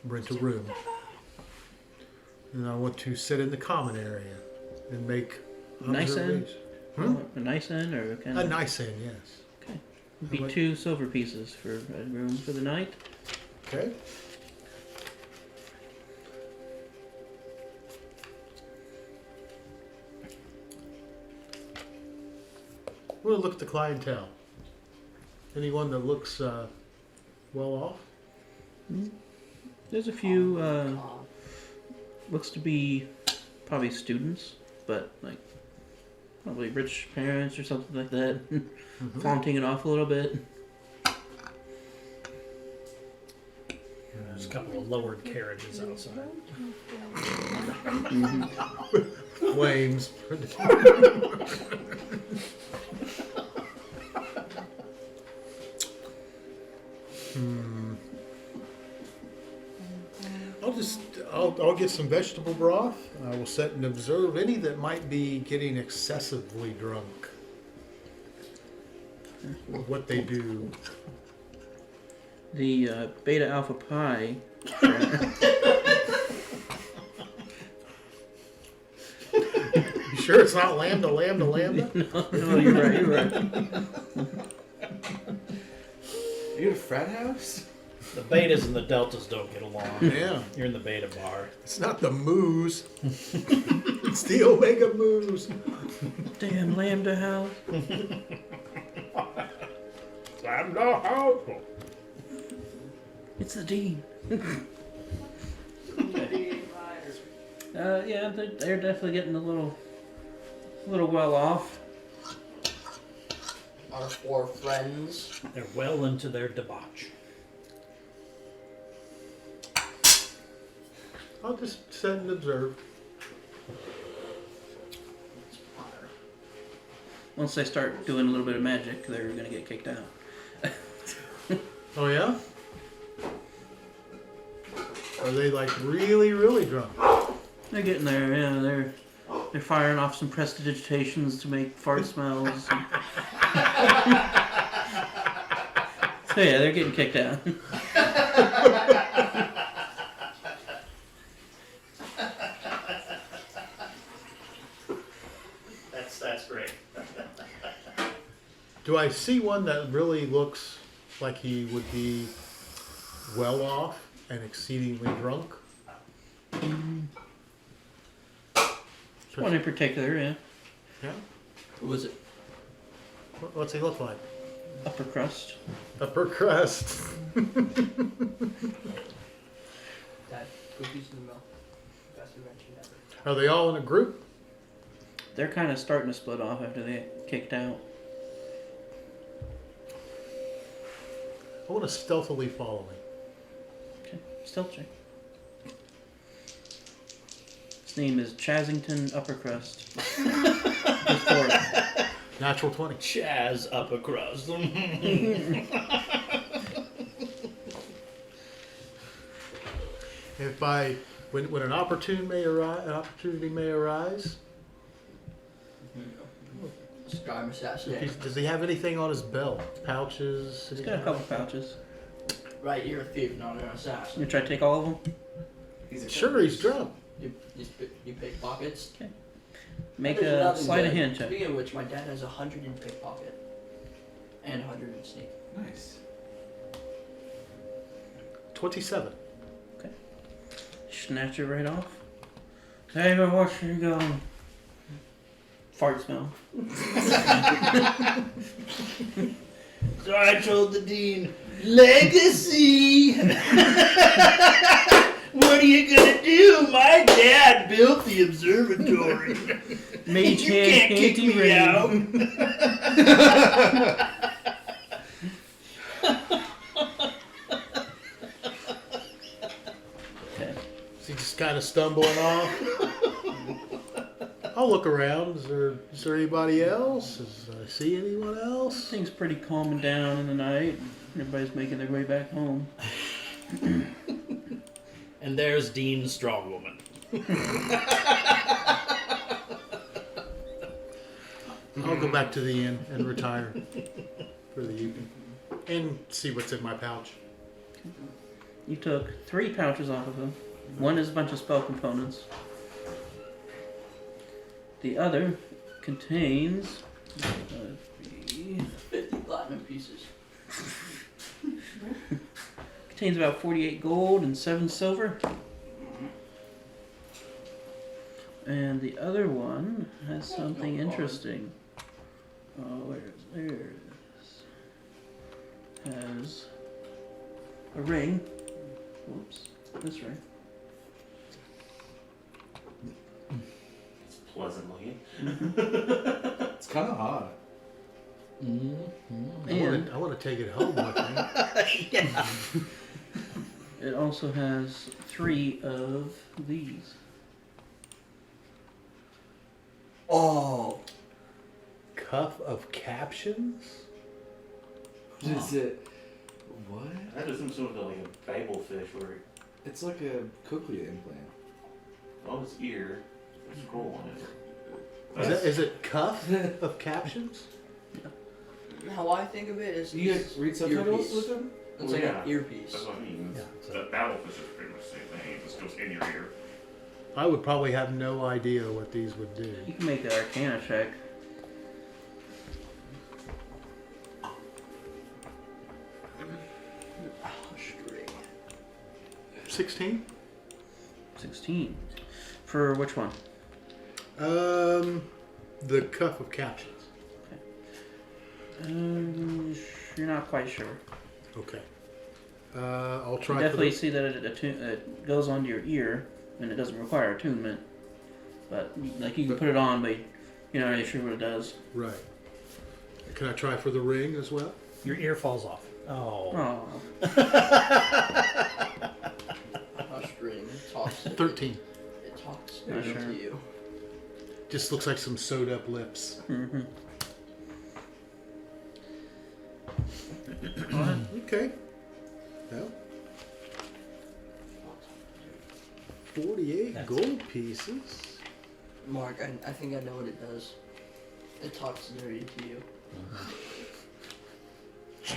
Rent a room. And I want to sit in the common area and make Nice inn? observations. A nice inn or kind A of? nice inn, yes. It'd be 2 silver pieces for a room for the night. Okay. We'll look at the clientele. Anyone that looks well off? There's a few, looks to be probably students, but like probably rich parents or something like that, flaunting it off a little bit. There's a couple of lowered carriages outside. Flames. I'll get some vegetable broth. I will set and observe any that might be getting excessively drunk. What they do. The Beta Alpha Pi. You sure it's not lambda, lambda, lambda? No, you're right. You're right. Are you at a frat house? The betas and the deltas don't get along. Yeah. You're in the beta bar. It's not the moose. It's the omega moose. Damn Lambda House. Lambda house. It's the Dean. Yeah, they're definitely getting a little well off. Our 4 friends. They're well into their debauch. I'll just sit and observe. Once they start doing a little bit of magic, they're gonna get kicked out. Oh yeah? Are they like really, really drunk? They're getting there, yeah. They're firing off some prestidigitations to make fart smells. So yeah, they're getting kicked out. That's great. Do I see one that really looks like he would be well off and exceedingly drunk? One in particular, yeah. Yeah. Who was it? What's he look like? Upper crust. Upper crust. That cookies in the milk. Best invention ever. Are they all in a group? They're kind of starting to split off after they get kicked out. I want to stealthily follow him. Okay, stealth check. His name is Chasington Upper Crust. His fourth. Natural 20. Chaz up across them. When an opportunity may arise, Sky assassinate. does he have anything on his belt? Pouches? He's got a couple pouches. Right, you're a thief, not an assassin. You try to take all of them? Sure, he's drunk. You pickpockets. Okay. Make There's a nothing sleight of good. hand check. Speaking of which, my dad has 100 in pickpocket. And 100 in sneak. Nice. 27. Snatch it right off. Hey, but where you going? Fart smell. So I told the dean, legacy. What are you gonna do? My dad built the observatory. Mage You hand, can't kick panty me ring. out. Okay. Is he just kind of stumbling off? I'll look around. Is there anybody else? Does I see anyone else? Things pretty calming down in the night. Everybody's making their way back home. And there's Dean Strongwoman. I'll go back to the inn and retire for the evening and see what's in my pouch. You took 3 pouches off of him. One is a bunch of spell components. The other contains 50 platinum pieces. contains about 48 gold and 7 silver. And the other one has something interesting. There it is. Has a ring. Whoops. This ring. It's pleasant looking. It's kind of hot. I want to take it home with me. Yeah. It also has 3 of these. Oh. Cup of captions? Is it? What? That doesn't sort of like a Babel fish where It's like a cochlea implant. oh his ear. There's a scroll on it. Is it cuff of captions? How I think of it is You guys read subtitles earpiece. with them? It's Well, like yeah. an earpiece. That's what I mean. Yeah, it's a- The Babel fish is pretty much the same thing. It just goes in your ear. I would probably have no idea what these would do. You can make an Arcana check. Oh, string. 16? 16. For which one? The cuff of captions. You're not quite sure. Okay. I'll You try for definitely the... see that it goes onto your ear, and it doesn't require attunement. But like you can put it on, but you're not really sure what it does. Right. Can I try for the ring as well? Your ear falls off. Oh. Oh, A string talks. 13. It talks Not to sure. you. Just looks like some sewed up lips. mm-hmm. Okay. Well. 48 That's- gold pieces. Mark, I think I know what it does. It talks dirty to you.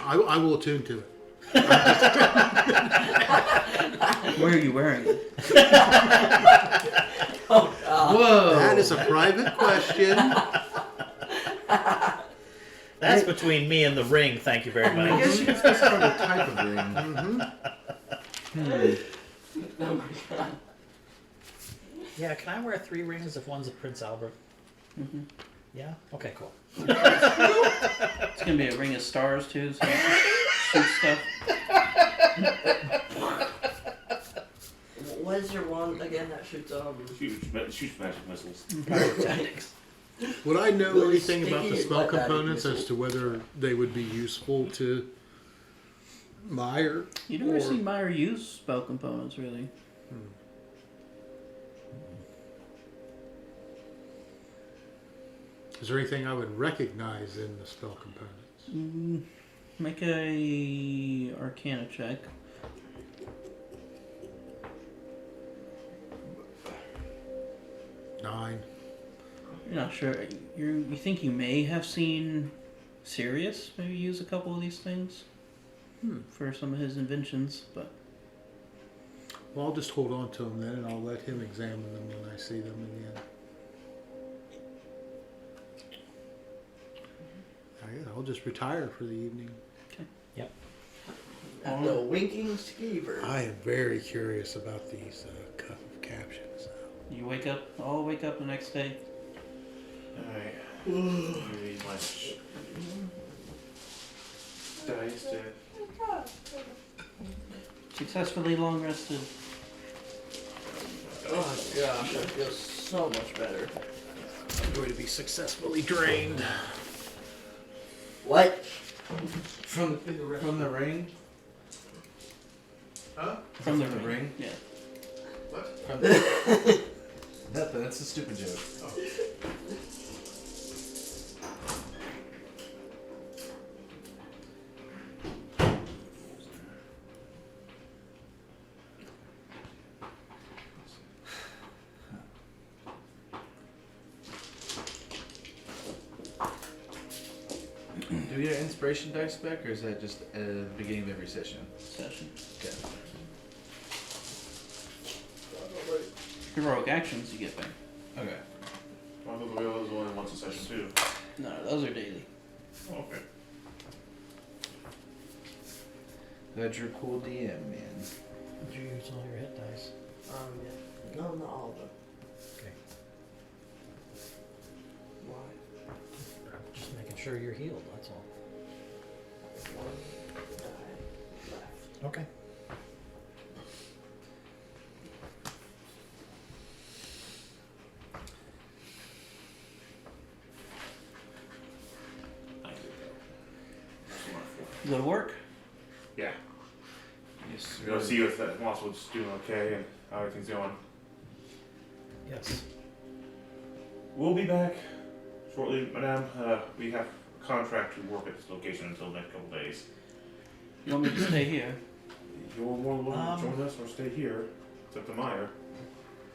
I will attune to it. Where are you wearing it? Whoa! That is a private question. That's between me and the ring, thank you very I much. guess you can specify the type of ring. Oh my god. Yeah, can I wear 3 rings if one's a Prince Albert? Mm-hmm. Yeah? Okay, cool. It's gonna be a ring of stars too, so you can shoot stuff. What is your one again that shoots Shoots magic missiles. Pyrotechnics. Would I know Really anything about the sticky, spell like that components missile. as to whether they would be useful to Meyer? You never Or- see Meyer use spell components really. Is there anything I would recognize in the spell components? Make a Arcana check. Nine. You're not sure. You think you may have seen Sirius maybe use a couple of these things for some of his inventions, but Well, I'll just hold on to them then, and I'll let him examine them when I see them in the end. I'll just retire for the evening. the winking skeever. I am very curious about these cup of captions. you wake up. I'll wake up the next day. Alright. Maybe my dice to Successfully long rested. Oh my gosh, I feel so much better. I'm going to be successfully drained. What? From the ring? Huh? From the ring? Yeah. What? From the... That's a stupid joke. Do we get an inspiration dice back, or is that just at the beginning of every session? Session. Okay. Heroic actions you get back. Okay. I thought those were only once a session too. No, those are daily. Oh, okay. That's your cool DM, man. Did you use all your hit dice? Yeah. No, not all of them. Okay. Why? Just making sure you're healed, that's all. One die left. Okay. Thank you. Go to work? Yeah. Yes. Go see if that Mosswood's doing okay and how everything's going. Yes. We'll be back shortly, madame. We have a contract to work at this location until the next couple days. You want me to stay here? You're more than welcome to join us or stay here. It's up to Meyer.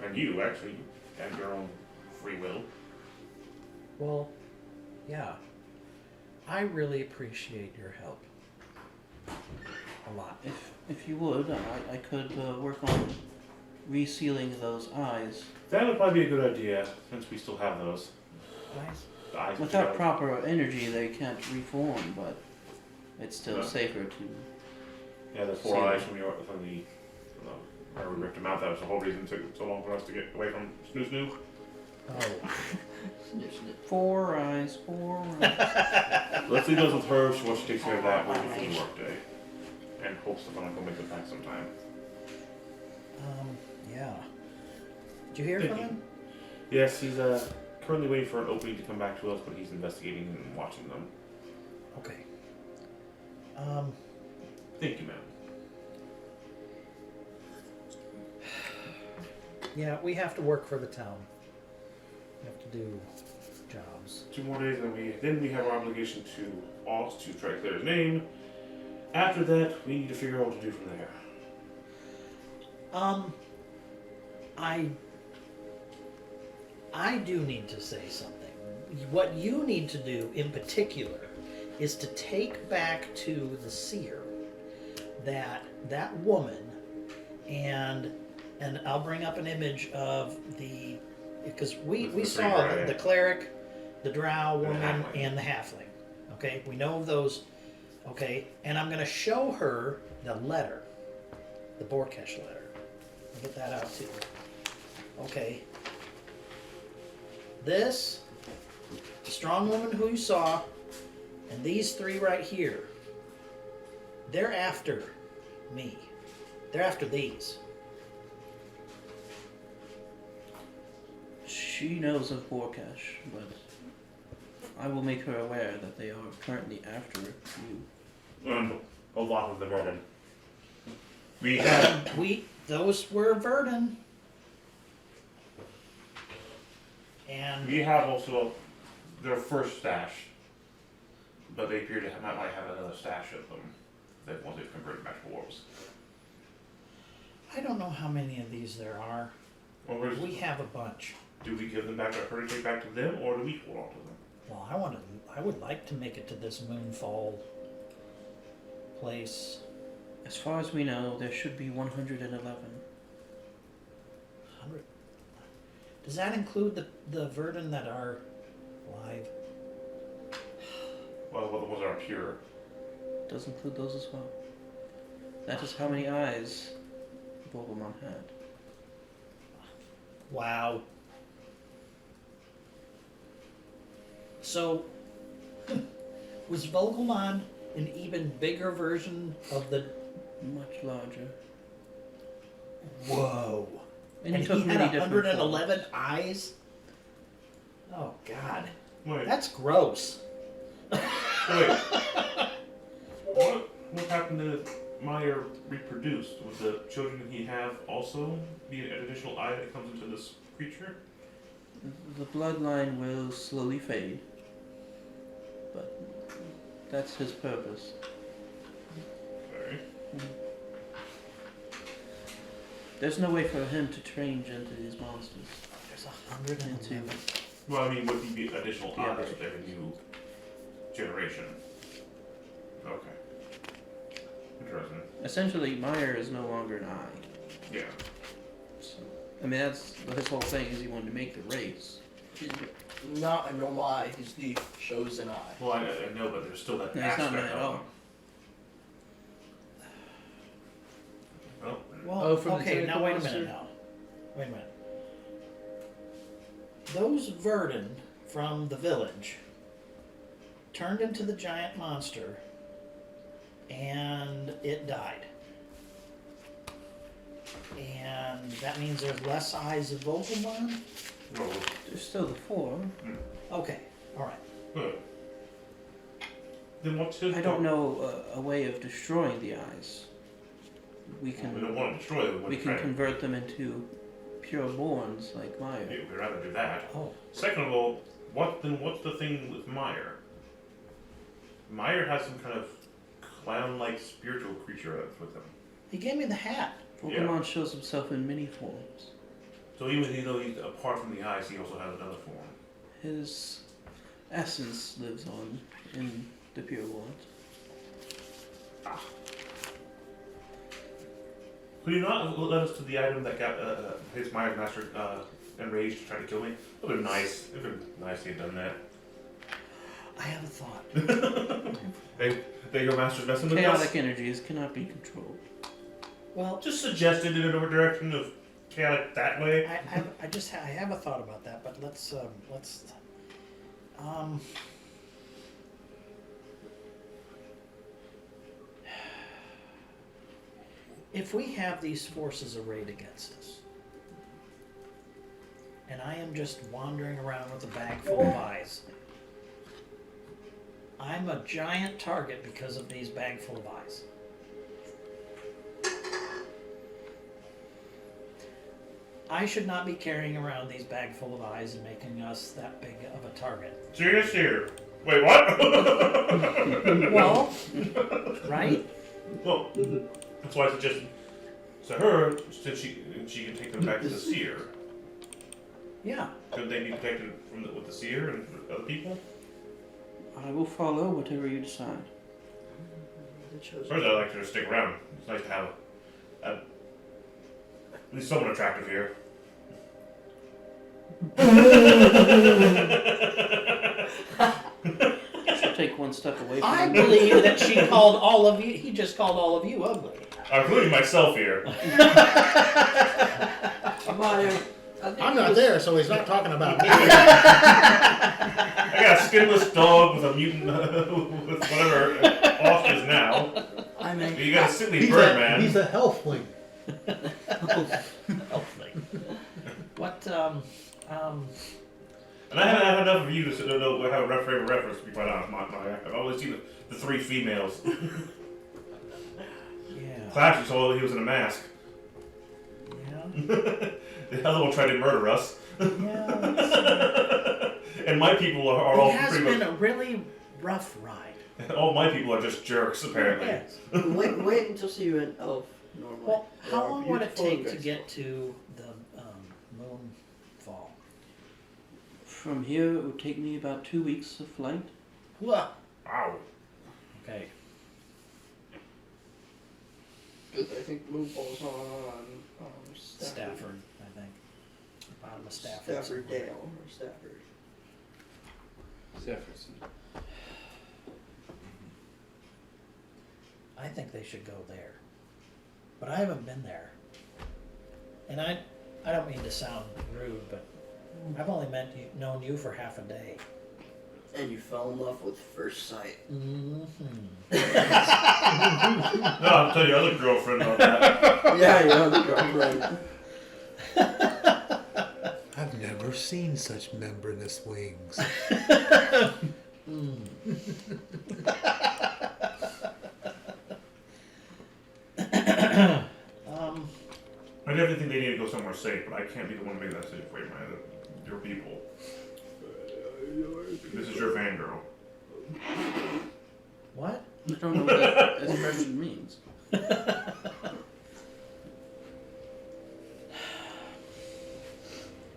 And you, actually, have your own free will. Well, yeah. I really appreciate your help. A lot. If you would, I could work on resealing those eyes. That would probably be a good idea, since we still have those. Nice. The eyes Without that you proper energy, they can't reform, but it's still Yeah. safer to. Yeah, the four eyes from the where we ripped them out. That was the whole reason it took so long for us to get away from Snoo Snoo. Oh. Snip, snip. 4 eyes, 4 eyes. Let's leave those with her. She wants to take care of that with the work day. And hope Stefano can make it back sometime. Yeah. Did you hear Thank from you. him? Yes, he's currently waiting for an opening to come back to us, but he's investigating and watching them. Okay. Thank you, ma'am. Yeah, we have to work for the town. We have to do jobs. 2 more days, and then we have our obligation to Oz to try to clear his name. After that, we need to figure out what to do from there. I do need to say something. What you need to do in particular is to take back to the seer that woman and I'll bring up an image of because we The saw three, right? the cleric, the drow woman, halfling. and the halfling. Okay, we know of those. Okay, and I'm going to show her the letter, the Borkesh letter. I'll get that out too. Okay. This, the strong woman who you saw, and these 3 right here, they're after me. They're after these. She knows of Borkash, but I will make her aware that they are currently after you. A lot of them are dead. We have. Those were Verdun. And We have also their first stash, but they appear to might have another stash of them that once they've converted back to wolves. I don't know how many of these there are. Well, We have a bunch. do we give them back to her to take back to them, or do we hold on to them? Well, I would like to make it to this Moonfall place. As far as we know, there should be 111. 100. Does that include the Verdun that are alive? Well, the ones that are pure. Does include those as well. That is how many eyes Vogelman had. Wow. So, was Vogelman an even bigger version of the... Much larger. Whoa. And And he took he had many different 111 forms. eyes? Oh, God. Wait, That's gross. wait. What happened to Meyer reproduced? Would the children that he have also be an additional eye that comes into this creature? The bloodline will slowly fade, but that's his purpose. Sorry. There's no way for him to change into these monsters. There's 111. Well, I mean, would he be additional Yeah. eyes with every new generation? Okay. Interesting. Essentially, Meyer is no longer an eye. Yeah. So, I mean, that's his whole thing is he wanted to make the race. He's not a normal eye, he's the chosen eye. Well, I know, but there's still that No, he's not aspect mad at of all. him. Well, Well, Oh, from the okay, now tentacle wait a monster? minute now. Wait a minute. Those Verdun from the village, turned into the giant monster, and it died. And that means there's less eyes of Vogelmon? No, There's still the 4. Okay, alright. good. Then what's his? I don't know a way of destroying the eyes. We We don't can want to destroy them. we can convert them into pureborns like Maya. Yeah, we'd rather do that. Oh. Second of all, what's the thing with Meyer? Meyer has some kind of clown-like spiritual creature that's with him. He gave me the hat. Pokemon shows himself in many forms. So even though he's apart from the eyes, he also has another form. His essence lives on in the pureborns. Could you not let us to the item that got his Meyer's master enraged, trying to kill me? It would have been nice. It would have been nice if he had done that. I have a thought. They your master's messing with Chaotic us? energies cannot be controlled. Well, Just suggested in a direction of chaotic that way. I have a thought about that, but let's if we have these forces arrayed against us, and I am just wandering around with a bag full of eyes, I'm a giant target because of these bag full of eyes. I should not be carrying around these bag full of eyes and making us that big of a target. Serious here. Wait, what? Well, right? Well, that's why I suggested to her, since she can take them back to the seer. Yeah. Could they be protected with the seer and other people? I will follow whatever you decide. First, I'd like to stick around. It's nice to have at least someone attractive here. She'll take one step away from I you. believe that she called all of you, he just called all of you ugly. Including myself here. Maya, I'm not there, so he's not talking about me. I got a skinless dog with a mutant, with whatever off is now. I mean, You got a sickly bird, man. He's a healthling. What, And I haven't had enough of you to know have a favorite reference, to be quite honest. I've always seen the three females. yeah. Clash, you saw he was in a mask. Yeah. The other one tried to murder us. Yeah. And my people are It all has pretty been much. a really rough ride. All my people are just jerks, apparently. Yes. wait until see you in Elf normally. Well, They how are long would it beautiful and take to graceful. get to the Moonfall? From here, it would take me about 2 weeks of flight. Whoa. Wow. Okay. Because I think Moonfall's on Stafford, I think. Bottom of Stafford. Stafford Dale or Stafford. Jefferson. I think they should go there. But I haven't been there. And I don't mean to sound rude, but I've only known you for half a day. And you fell in love with first sight. Mm-hmm. No, I'll tell your other girlfriend about that. Yeah, you know the girlfriend. I've never seen such membranous wings. I definitely think they need to go somewhere safe, but I can't be the one to make that decision for you, man. Your people. This is your fangirl. What? I don't know what that expression means.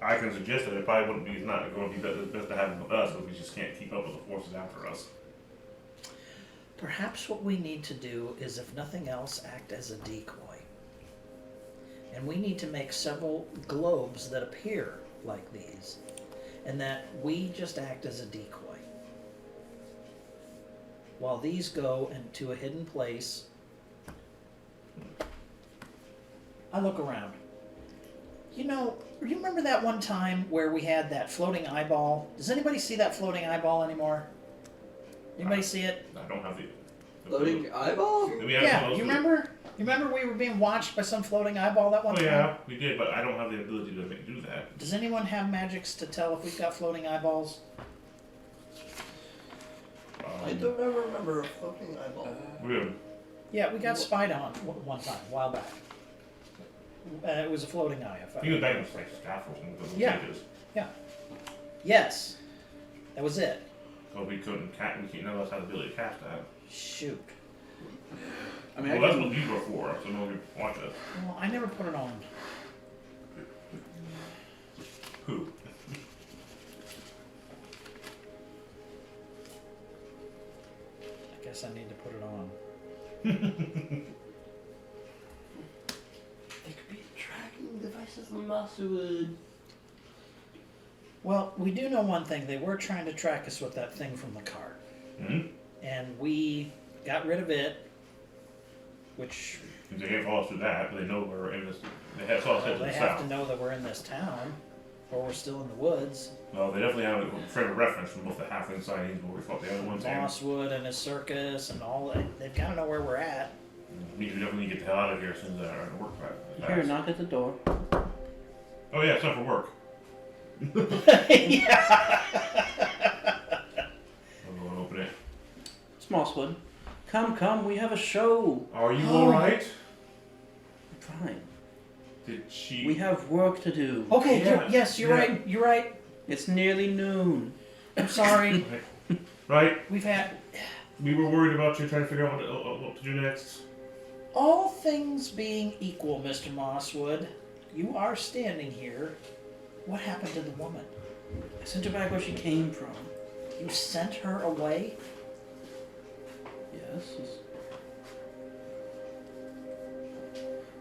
I can suggest that it probably wouldn't be, it's not going to be best to have him with us, but we just can't keep up with the forces after us. Perhaps what we need to do is, if nothing else, act as a decoy. And we need to make several globes that appear like these, and that we just act as a decoy. While these go into a hidden place, I look around. You know, you remember that one time where we had that floating eyeball? Does anybody see that floating eyeball anymore? Anybody see it? I don't have the. Floating eyeball? We have Yeah, those you two. remember? You remember we were being watched by some floating eyeball that one Oh time? yeah, we did, but I don't have the ability to do that. Does anyone have magics to tell if we've got floating eyeballs? I don't ever remember a floating eyeball. Weird. Yeah, we got spied on one time, a while back. It was a floating eye effect. You go back and like scaffolds and the Yeah. pages. Yes, that was it. So we couldn't none of us had the ability to cast that. Shoot. I mean, Well, I that's can, what you were for, so no one could watch us. Well, I never put it on. Who? I guess I need to put it on. They could be tracking devices on Masuwood. Well, we do know one thing. They were trying to track us with that thing from the cart. Hmm? And we got rid of it, which They can't follow us through that, but they know we're in this. They have saw us head to they the have south. to know that we're in this town, or we're still in the woods. Well, they definitely have a frame of reference from both the halfling sightings where we fought the other ones and Mosswood and his circus and all that. They've got to know where we're at. we definitely get the hell out of here as soon as our work Here, fast. knock at the door. Oh yeah, it's time for work. Yeah. I'm going to open it. Smallswood. Come, we have a show. Are you alright? Fine. Did she... We have work to do. Okay. Yeah, Yes, you're yeah. right. You're right. It's nearly noon. I'm sorry. Right? We've had We were worried about you trying to figure out what to do next. all things being equal, Mr. Mosswood. You are standing here. What happened to the woman? I sent her back where she came from. You sent her away? Yes.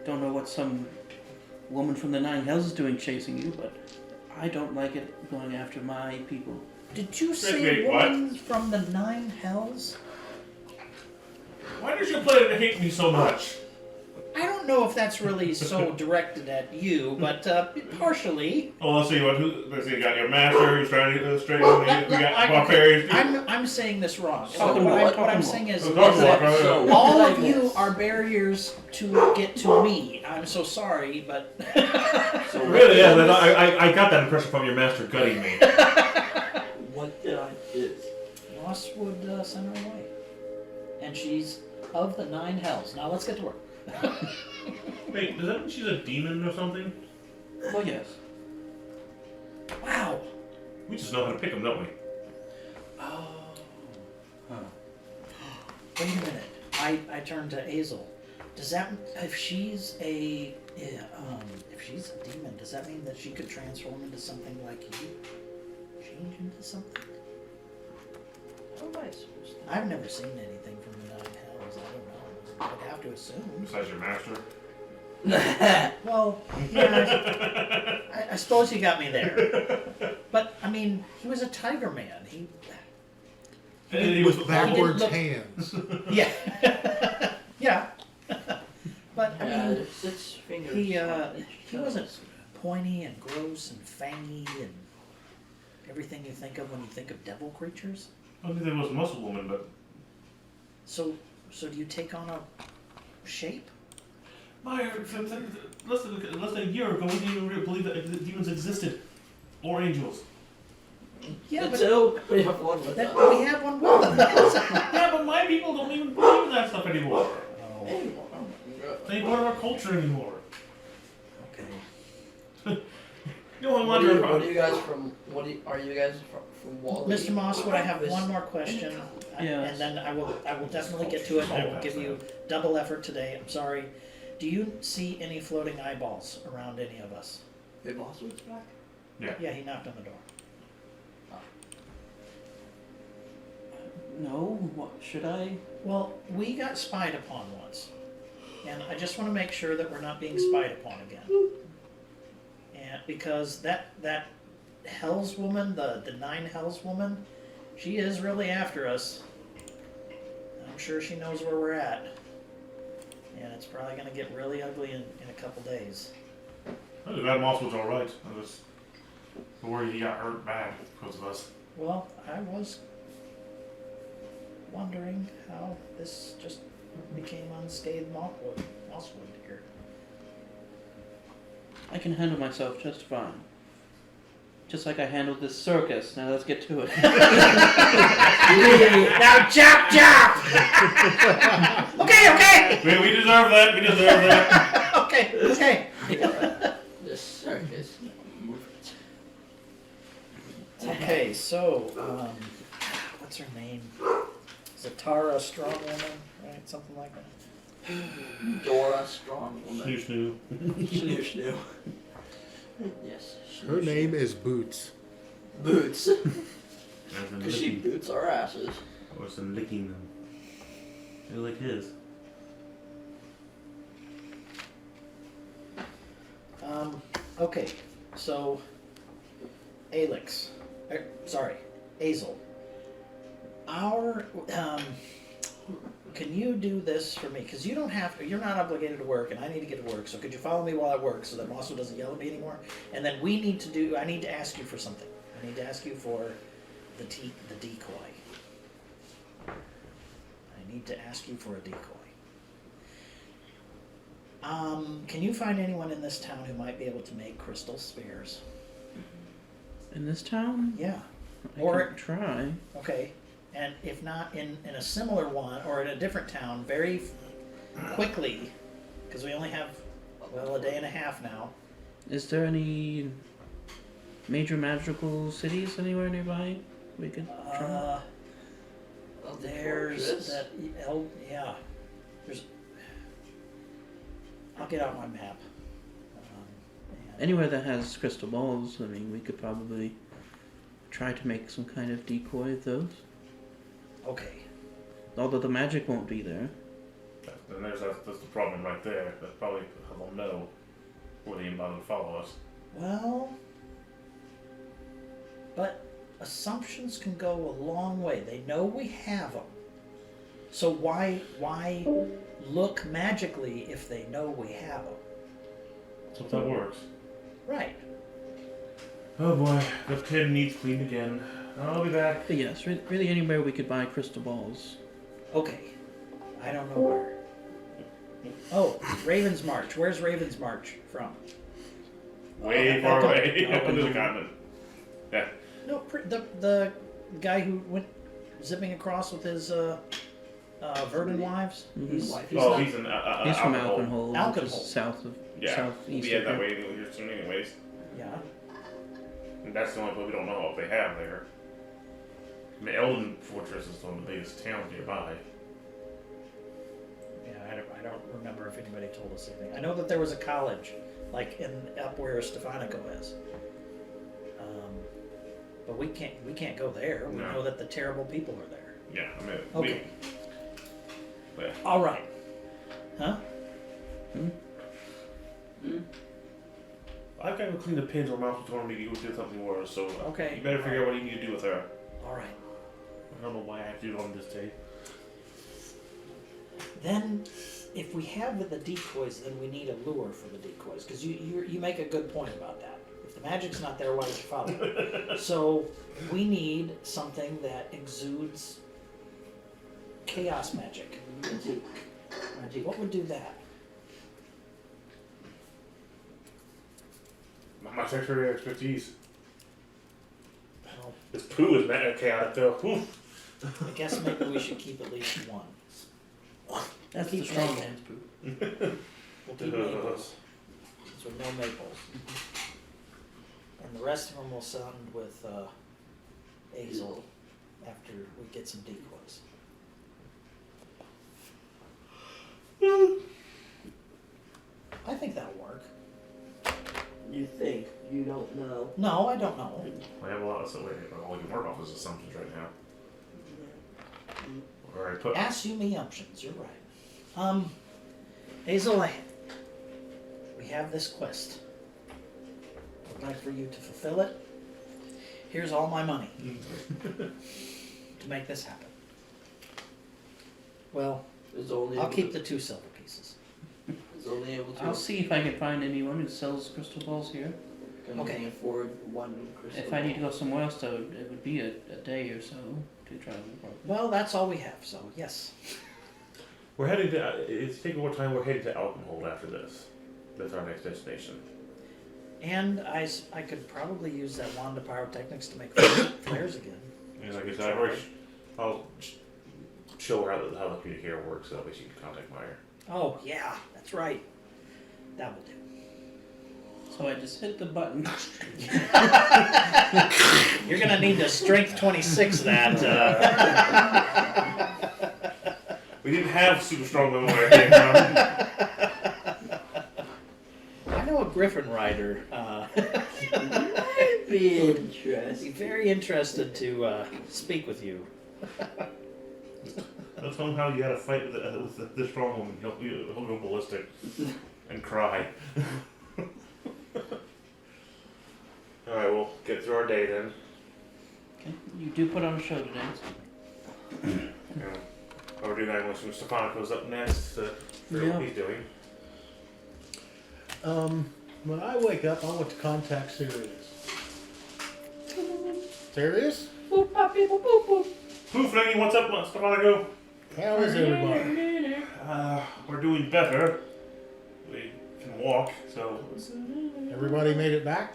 Don't know what some woman from the Nine Hells is doing chasing you, but I don't like it going after my people. Did you say Wait, what? woman from the Nine Hells? Why did you plan to hate me so much? I don't know if that's really so directed at you, but partially. Oh, let's see let's see. You got your master who's trying to straighten Well, me. We got barbarians. I'm saying this wrong. Talking What about- I'm saying is Oh, talk that about it. So, all what of did I you miss? are barriers to get to me. I'm so sorry, but So what Really? did Yeah. I miss? I got that impression from your master gutting me. What did I miss? Mosswood sent her away, and she's of the Nine Hells. Now let's get to work. Wait, does that mean she's a demon or something? Well, yes. Wow. We just know how to pick them, don't we? Oh. Wait a minute. I turned to Azel. Does that if she's a if she's a demon, does that mean that she could transform into something like you? Change into something? How am I supposed to? I've never seen anything from the Nine Hells. I don't know. I'd have to assume. Besides your master. Well, yeah, I suppose you got me there. But I mean, he was a tiger man. And he was with backwards look- hands. Yeah, yeah. But I mean, Had 6 fingers. he on each he toe. wasn't pointy and gross and fangy and everything you think of when you think of devil creatures. I think there was a muscle woman, but So do you take on a shape? less than a year ago, we didn't even believe that demons existed, or angels. Yeah, It's but oak. We have one with that, us. we have one with us. Yeah, but my people don't even believe in that stuff anymore. Oh, Anymore. They ain't part of our culture anymore. okay. No one What wonder are you guys from? Are you guys from Wally? Mr. Mosswood, I have one more question, Yes. and then I will definitely get to it. I will give you double effort today. I'm sorry. Do you see any floating eyeballs around any of us? Did Mosswood's back? Yeah, he knocked on the door. No? What should I? Well, we got spied upon once, and I just want to make sure that we're not being spied upon again. And because that Hells woman, the Nine Hells woman, she is really after us. I'm sure she knows where we're at, and it's probably going to get really ugly in a couple days. I think that moss was alright. I was worried he got hurt bad because of us. Well, I was wondering how this just became unscathed mosswood here. I can handle myself just fine. Just like I handled this circus. Now let's get to it. Now chop chop! Okay. We deserve that. We deserve that. Okay. The circus. Okay, so, what's her name? Zatara Strongwoman, right? Something like that. Dora Strongwoman. Snoo. Snoo snoo. Yes. Her name is Boots. Boots. As in Because she licking, boots our asses. or some licking them. They're like his. Okay, so, Alex, sorry, Azel. Can you do this for me? Because you don't have to, you're not obligated to work, and I need to get to work, so could you follow me while I work so that Mosso doesn't yell at me anymore? And then I need to ask you for something. I need to ask you for the decoy. I need to ask you for a decoy. Can you find anyone in this town who might be able to make crystal spears? In this town? Yeah. I Or- can try. Okay. And if not in a similar one or in a different town, very quickly, because we only have, well, a day and a half now. Is there any major magical cities anywhere nearby we could try? There's Fortress. that, yeah. There's, I'll get out my map. And- Anywhere that has crystal balls, I mean, we could probably try to make some kind of decoy of those. Okay. Although the magic won't be there. And that's the problem right there. That's probably how they'll know before they even bother to follow us. Well, but assumptions can go a long way. They know we have them. So why look magically if they know we have them? So that works. Right. Oh boy, the pin needs cleaned again. I'll be back. But yes, really anywhere we could buy crystal balls. Okay. I don't know where. Oh, Raven's March. Where's Raven's March from? Way far Elkhorn. away. Up Elkhorn. into the continent. Yeah. No, the guy who went zipping across with his Verdant wives. Mhm. He's Wife. Oh, not- he's an He's from alcohol. Alconhol, which is Alconhol. south of Yeah. southeast. Yeah, of that here. way you're soon anyways. yeah. And that's the only place we don't know what they have there. The Elden Fortress is one of the biggest towns nearby. Yeah, I don't remember if anybody told us anything. I know that there was a college, like up where Stefanico is. But we can't go there. We No. know that the terrible people are there. Yeah, I mean, Okay. Yeah. All right. Huh? I've got to clean the pins or Mouse was telling me you did something worse, so Okay. you better figure out what you need to do with her. All right. I don't know why I have to do it on this day. Then, if we have the decoys, then we need a lure for the decoys. Because you make a good point about that. If the magic's not there, why would you follow it? So, we need something that exudes chaos magic. Magic. What would do that? Not my secretary expertise. Well, This poo is chaotic though. Whew. I guess maybe we should keep at least one. That's Keep the strong maple. man's poop. We'll keep maples. Since we know maples. And the rest of them will send with Azel after we get some decoys. I think that'll work. You think? You don't know. No, I don't know. I have a lot of so all we can work off is assumptions right now. Alright, put Assumptions, you're right. Hazel, we have this quest. I'd like for you to fulfill it. Here's all my money to make this happen. Well, Is only I'll able keep to, the 2 silver pieces. is only able to. I'll see if I can find anyone who sells crystal balls here. can Okay. only afford one crystal. If I need to go somewhere else, though, it would be a day or so to travel. Probably. Well, that's all we have, so yes. We're heading to. It's taking more time. We're heading to Alpenhold after this. That's our next destination. And I could probably use that wand of pyrotechnics to make flares again. And like I said, I'll show her how the communicator works, so that way she can contact Meyer. Oh, yeah, that's right. That will do. So I just hit the button. You're going to need to strength 26 that. We didn't have super strong women where it came from. I know a Griffin rider. Might be I'd be interesting. very interested to speak with you. Let's tell him how you had a fight with the strong woman. He'll go ballistic and cry. Alright, we'll get through our day then. Okay. You do put on a show today. Yeah. I'll do that when Stefanico's up next to figure out what he's doing. When I wake up, I want to contact Sirius. Sirius? Boop, bop, beep, boop, boop, boop. Poof, Lenny, what's up, Stefanico? How is everybody? We're doing better. We can walk, so Everybody made it back?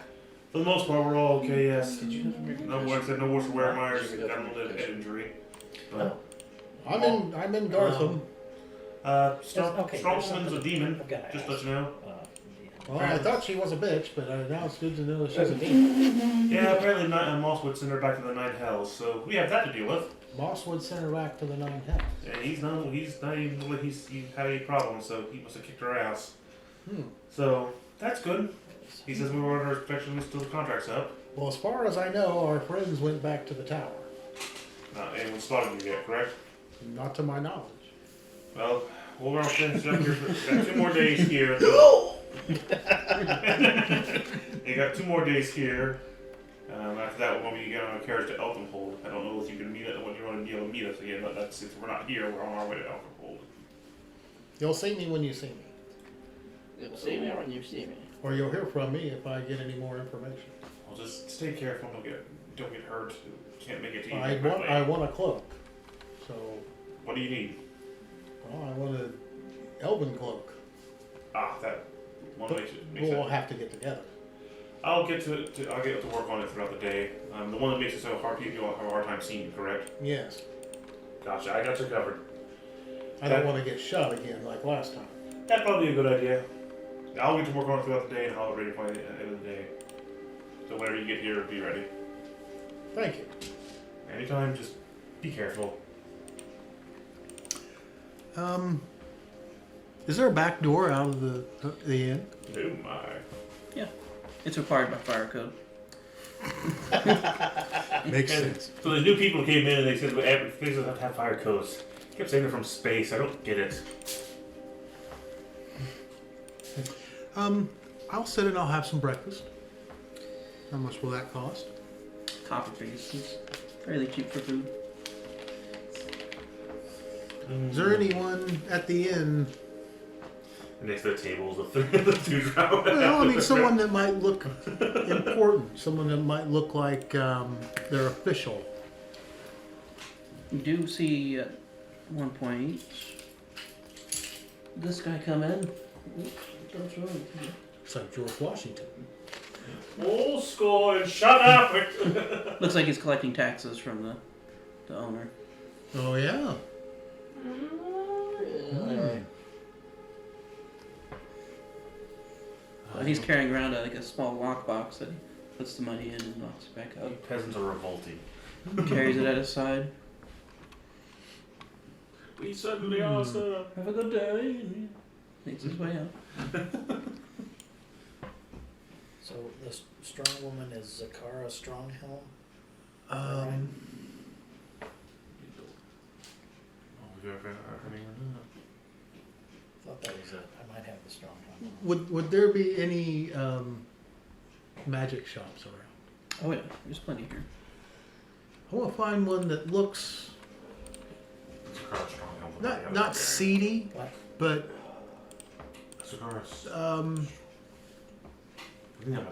for the most part we're all okay, yes. Did you never make No worse than no worse for Wehrmeyer's got a little head injury. But I'm in Gartham. Okay, there's Strongman's a something demon, I've gotta just ask. let you know. Well, I thought she was a bitch, but now it's good to know that she's a demon. Yeah, apparently Mosswood sent her back to the Nine Hells, so we have that to deal with. Mosswood sent her back to the Nine Hells. And he's not even he had any problems, so he must have kicked her ass. So that's good. He says we were under his protection until the contract's up. Well, as far as I know, our friends went back to the tower. Not anyone spotted you yet, correct? Not to my knowledge. Well, we'll finish up here. We've got 2 more days here. You got 2 more days here. After that, when we get on a carriage to Elfenhold, I don't know if you can meet it when you want to be able to meet us again. But that's since we're not here, we're on our way to Elfenhold. You'll see me when you see me. You'll see me when you see me. Or you'll hear from me if I get any more information. Well, just stay careful. Don't get hurt. Can't make it to you. I want a cloak. So, What do you need? well, I want an elven cloak. That one makes We'll sense. have to get together. I'll get to work on it throughout the day. The one that makes it so hard, people have a hard time seeing you, correct? Yes. Gotcha. I got you covered. I don't want to get shot again like last time. That'd probably be a good idea. I'll get to work on it throughout the day, and I'll be ready by the end of the day. So whenever you get here, be ready. Thank you. Anytime, just be careful. Is there a back door out of the inn? Oh my. It's required by fire code. Makes And sense. so the new people came in and they said well, every places have to have fire codes. Kept saying they're from space. I don't get it. I'll sit and I'll have some breakfast. How much will that cost? Copper piece. It's fairly cheap for food. Is there anyone at the inn? Next to the tables, the 2 drown. Well, I mean, someone that might look important. Someone that might look like they're official. You do see at one point this guy come in. That's right. It's like George Washington. Old school and shut up! Looks like he's collecting taxes from the owner. Oh, yeah. He's carrying around a small lockbox that he puts the money in and locks it back up. Peasants are revolting. Carries it at his side. We certainly are, sir. Have a good day. And he makes his way out. So the strong woman is Zakara Stronghelm. Thought that was it. I might have the Stronghelm. Would there be any magic shops around? Oh yeah, there's plenty here. I want to find one that looks not seedy, What? but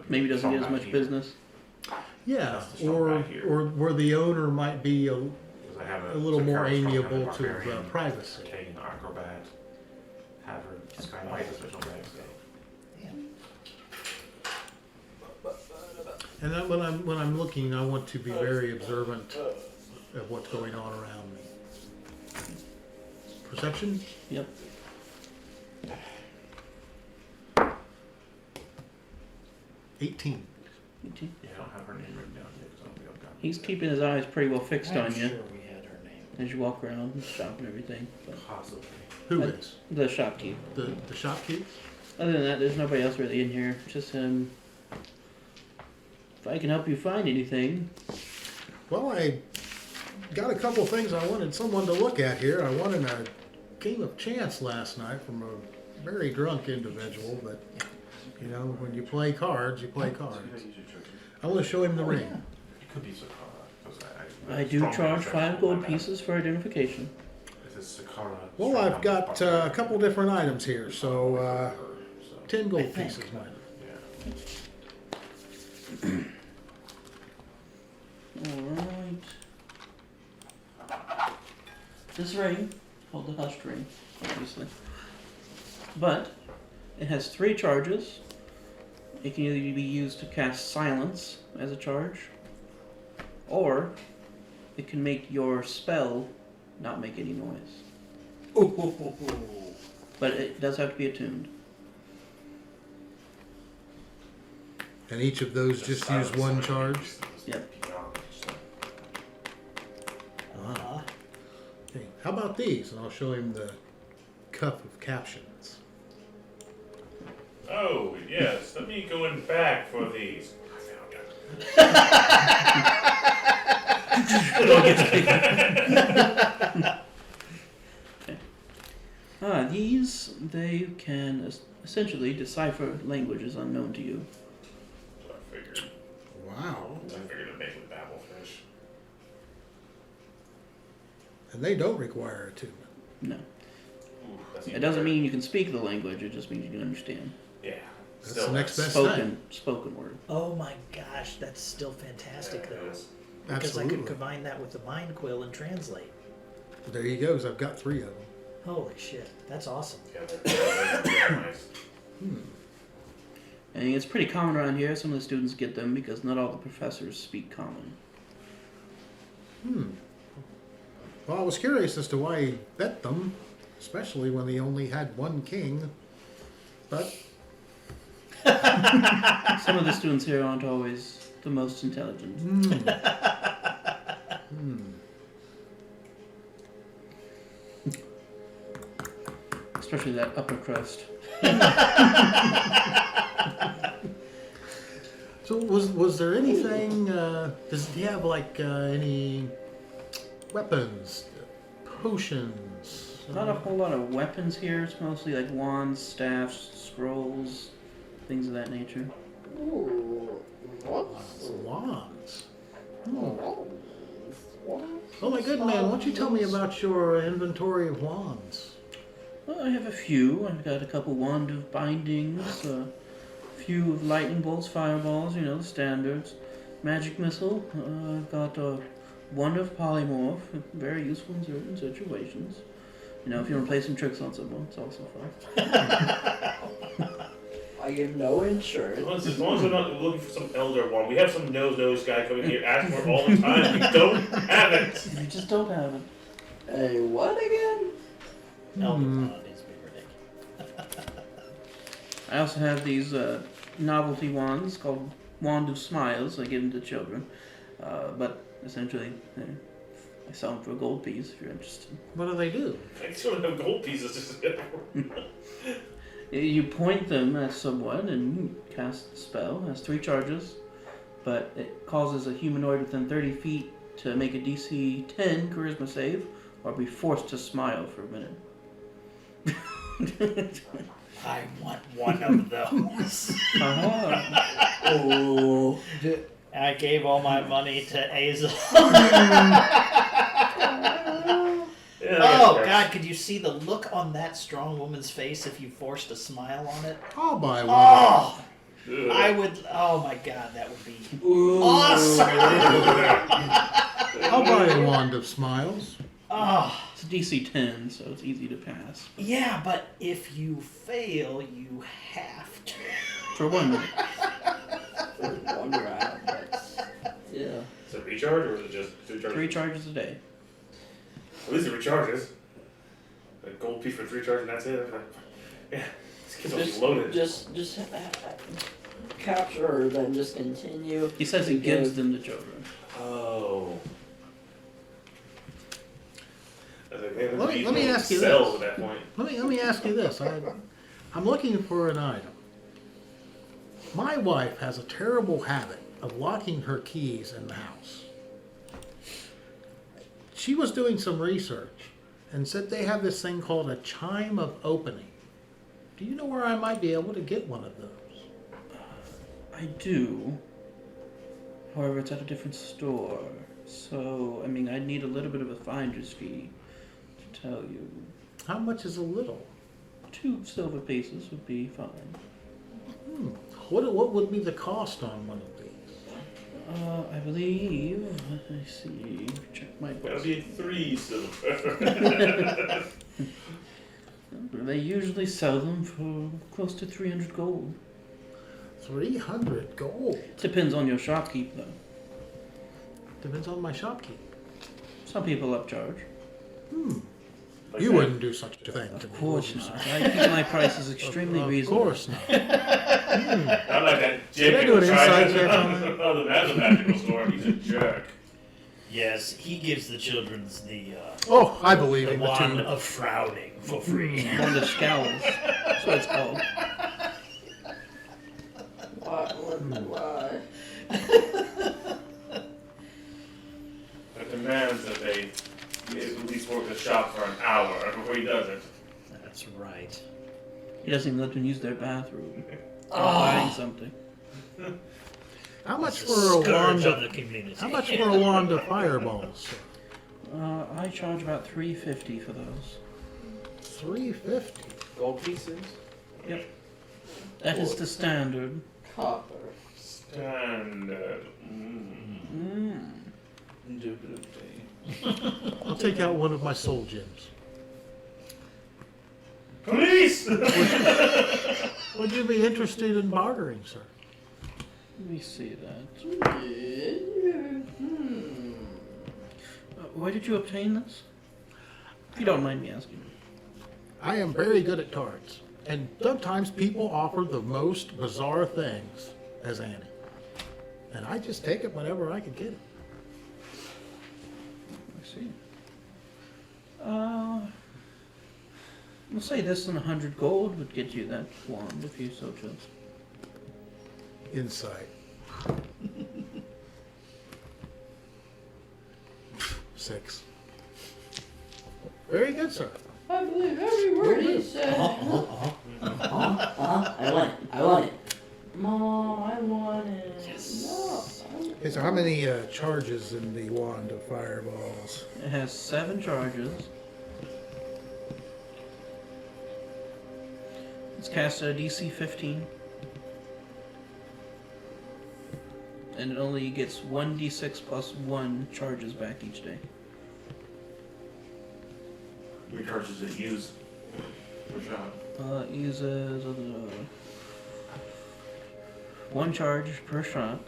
maybe doesn't get as much business. Yeah, That's the strong back here. or where the owner might be a 'Cause I have a little more Sakara strong, amiable have a to barbarian, privacy. Taking acrobat, have her just kind of like the special bags. And then when I'm looking, I want to be very observant of what's going on around me. Perception? Yep. 18. Yeah, I don't have her name written down yet, because I don't think I've gotten He's it yet. keeping his eyes pretty well fixed I'm on you sure we had her name. as you walk around the shop and everything. But Possibly. Who I- is? the shopkeep. The shopkeep? Other than that, there's nobody else really in here. Just him. If I can help you find anything, Well, I got a couple things I wanted someone to look at here. I won in a game of chance last night from a very drunk individual, but you know, when you play cards, you play cards. I want to show him the ring. It could be Sakara. 'Cause I do strong charge back 5 check gold on that. pieces for identification. This is Sakara. Well, strong I've got a barbarian. couple different items here, so So, 10 gold I think. pieces, mine. yeah. Alright. This ring, called the Hushed Ring, obviously. But it has 3 charges. It can either be used to cast Silence as a charge, or it can make your spell not make any noise. But it does have to be attuned. And each of those just use one charge. Yep. Uh-huh. Okay. How about these? And I'll show him the cup of captions. Oh, yes. Let me go in back for these. These, they can essentially decipher languages unknown to you. I figured. Wow. I figured it'd make with Babblefish. And they don't require attunement. No. Ooh, that's It even doesn't better. mean you can speak the language, it just means you can understand. Yeah. That's Still, the next best thing. Spoken word. Oh my gosh, that's still fantastic Yeah, it though. is. Because I Absolutely. could combine that with the mind quill and translate. There he goes. I've got 3 of them. Holy shit, that's awesome. Yeah, they're nice. And it's pretty common around here. Some of the students get them because not all the professors speak common. Well, I was curious as to why he bet them, especially when he only had 1 king. But Some of the students here aren't always the most intelligent. Especially that upper crust. so was there anything? Does he have like any weapons, potions? Not a whole lot of weapons here. It's mostly like wands, staffs, scrolls, things of that nature. Ooh, what? Wands. Oh my good man, why don't you tell me about your inventory of wands? Well, I have a few. I've got a couple wand of bindings, a few of lightning bolts, fireballs, you know, the standards. Magic missile. I've got a wand of polymorph, very useful in certain situations. You know, if you want to play some tricks on someone, it's also fun. I give no insurance. As long as we're not looking for some elder one, we have some nose guy coming here asking for it all the time. We don't have it. You just don't have it. Hey, what again? Elder Wand is ridiculous. I also have these novelty wands called Wand of Smiles. I give them to children. But essentially, I sell them for a gold piece if you're interested. What do they do? I still have gold pieces. Just You point them at someone and cast the spell. It has 3 charges, but it causes a humanoid within 30 feet to make a DC 10 charisma save or be forced to smile for a minute. I want one of those. Aha. Oh. I gave all my money to Azel. Oh God, could you see the look on that strong woman's face if you forced a smile on it? I'll buy one. Oh, I would. Oh my god, that would be awesome. I'll buy a wand of smiles. Oh, It's a DC 10, so it's easy to pass. yeah, but if you fail, you have to. For 1 minute. For one round, that's yeah. Is it recharge or is it just 3 charges a day. At least it recharges. A gold piece for 3 charges and that's it. Yeah, this kid's almost loaded. Just capture her, then just continue. He says he gives them to children. Oh. I was like, man, Let me ask you cells this. at that point. Let me ask you this. I'm looking for an item. My wife has a terrible habit of locking her keys in the house. She was doing some research and said they have this thing called a chime of opening. Do you know where I might be able to get one of those? I do. However, it's at a different store. So, I mean, I'd need a little bit of a finder's fee to tell you. How much is a little? 2 silver pieces would be fine. What would be the cost on one of these? I believe. Let me see. Check my That'll books. be 3 silver. They usually sell them for close to 300 gold. 300 gold. Depends on your shopkeep, though. Depends on my shopkeep. Some people upcharge. Like You that. wouldn't do such a thing to me. Of course would you, not. sir? I keep my prices extremely reasonable. Of course not. I'm like that Did I Jake do who an tried inside check on that? Oh, that's a magical store. He's a jerk. Yes, he gives the children's the Oh, I believe in the wand two. of frowning for free. One of scowls. That's what it's called. Why? It demands that they at least work the shop for an hour before he does it. That's right. He doesn't even let them use their bathroom. Oh. Buying something. How much The for a wand scourge of of the community. How much for a wand of fireballs? I charge about $3.50 for those. 350. Gold pieces? Yep. That is the standard. Copper. Standard. Indubitably. I'll take out one of my soul gems. Police! Would you be interested in bartering, sir? Let me see that. Where did you obtain this? If you don't mind me asking. I am very good at cards, and sometimes people offer the most bizarre things as Annie. And I just take it whenever I can get it. I see. We'll say this and 100 gold would get you that wand if you so chose. Insight. 6. Very good, sir. I believe every word he said. I want it. Mom, I want it. Yes. No. Okay, so how many charges in the wand of fireballs? It has 7 charges. It's cast at a DC 15. And it only gets 1d6 plus 1 charges back each day. How many charges does it use per shot? It uses 1 charge per shot.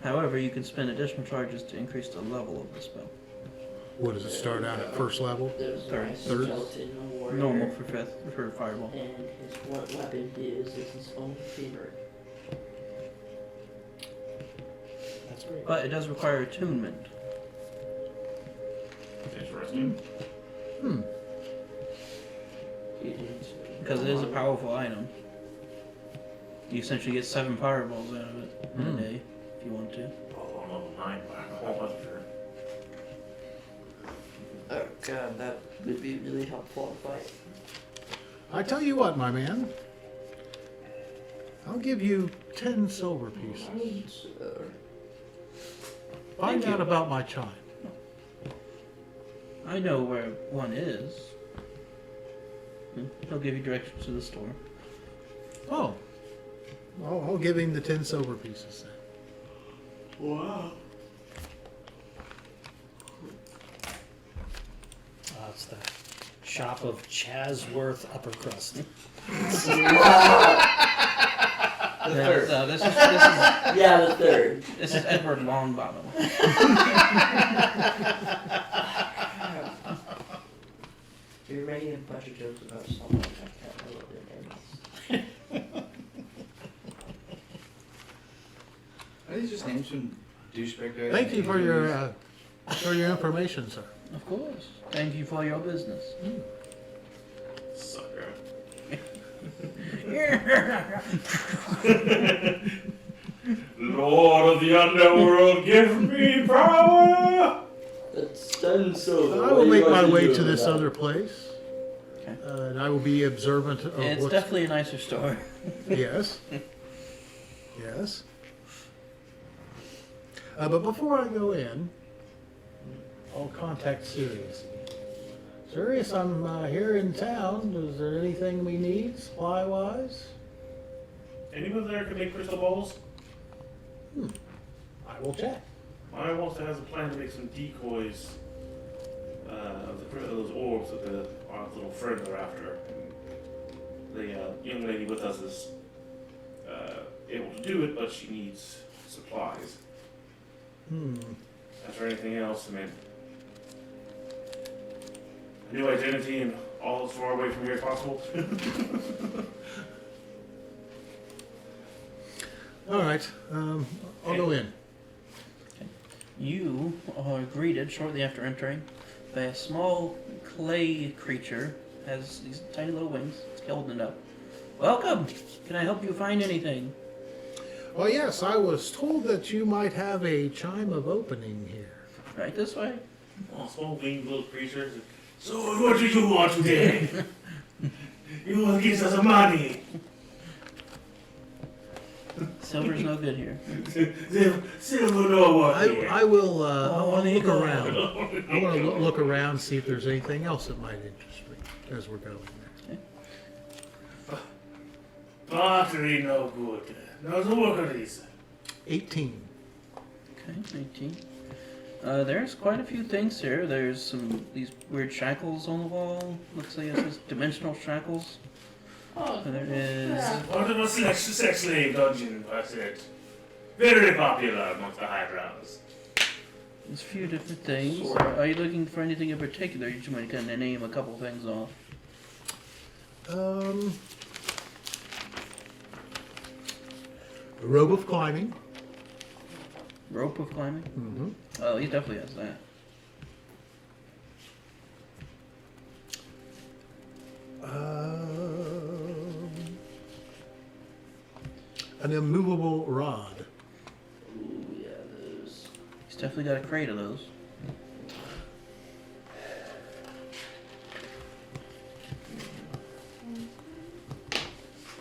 However, you can spend additional charges to increase the level of the spell. What does it start out at first level? There's Third. my Third. skeleton warrior. Normal for fireball. And his what weapon is his own favorite. That's great. But it does require attunement. Interesting. Because it is a powerful item. You essentially get 7 fireballs out of it in a day, if you want to. Oh, I'm level 9. Wow, that's sure. Oh god, that would be really helpful in fight. I tell you what, my man. I'll give you 10 silver pieces. Find out about my chime. I know where one is. He'll give you directions to the store. Oh, I'll give him the 10 silver pieces then. Wow. It's the shop of Chasworth Upper Crust. No, this is Yeah, the third. this is Edward Longbottom. You're making a bunch of jokes about someone I can't remember what their name is. Are these just names from douchebag guys? Thank you for your information, sir. Of course. Thank you for your business. Sucker. Lord of the underworld, give me power! That's 10 silver. I What will do you make want my to way do to this about it? other place. Okay. And I will be observant of It's what's... definitely a nicer store. Yes. Yes. But before I go in, I'll contact Sirius. Sirius, I'm here in town. Is there anything we need, supply-wise? Anyone there can make crystal balls? I will check. I also has a plan to make some decoys of those orbs that our little friends are after. And the young lady with us is able to do it, but she needs supplies. As for anything else, I mean, a new identity and all as far away from here as possible. All right. I'll go in. You are greeted shortly after entering by a small clay creature. Has these tiny little wings. It's holding it up. Welcome. Can I help you find anything? Well, yes, I was told that you might have a chime of opening here. Right this way. Oh, small winged little creatures. So what do you want today? You want to give us some money. Silver's no good here. Silver no one here. I will. I want to look around. I want to look around, see if there's anything else that might interest me as we're going there. Battery no good. No workers. 18. Okay, 18. There's quite a few things here. There's these weird shackles on the wall. Looks like it says dimensional shackles. Oh, And there is. Part of a sex slave dungeon, that's it. Very popular amongst the highbrows. There's a few different things. Are you looking for anything in particular? You just might kind of name a couple things off. A robe of climbing. Rope of climbing? Mm-hmm. Oh, he definitely has that. An immovable rod. Ooh, yeah, those. He's definitely got a crate of those.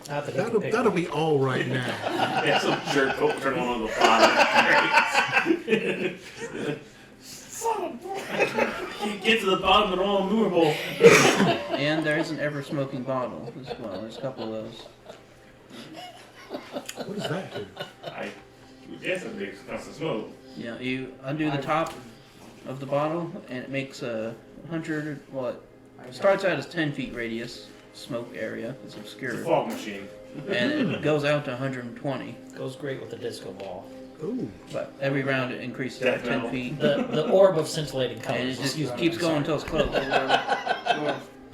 Not that he can pick That'll up. be all right now. Yeah, some jerk will turn one of the bottom. You get to the bottom, they're all movable. And there's an ever smoking bottle as well. There's a couple of those. What does that do? I would guess it makes constant smoke. Yeah, you undo the top of the bottle and it makes 100, well, it starts out as 10 feet radius smoke area. It's It's a obscure. fog machine. And it goes out to 120. Goes great with the disco ball. Ooh. But every round it increases by 10 feet. The orb of scintillating colors. And it just Excuse me, keeps I'm going sorry. until it's closed.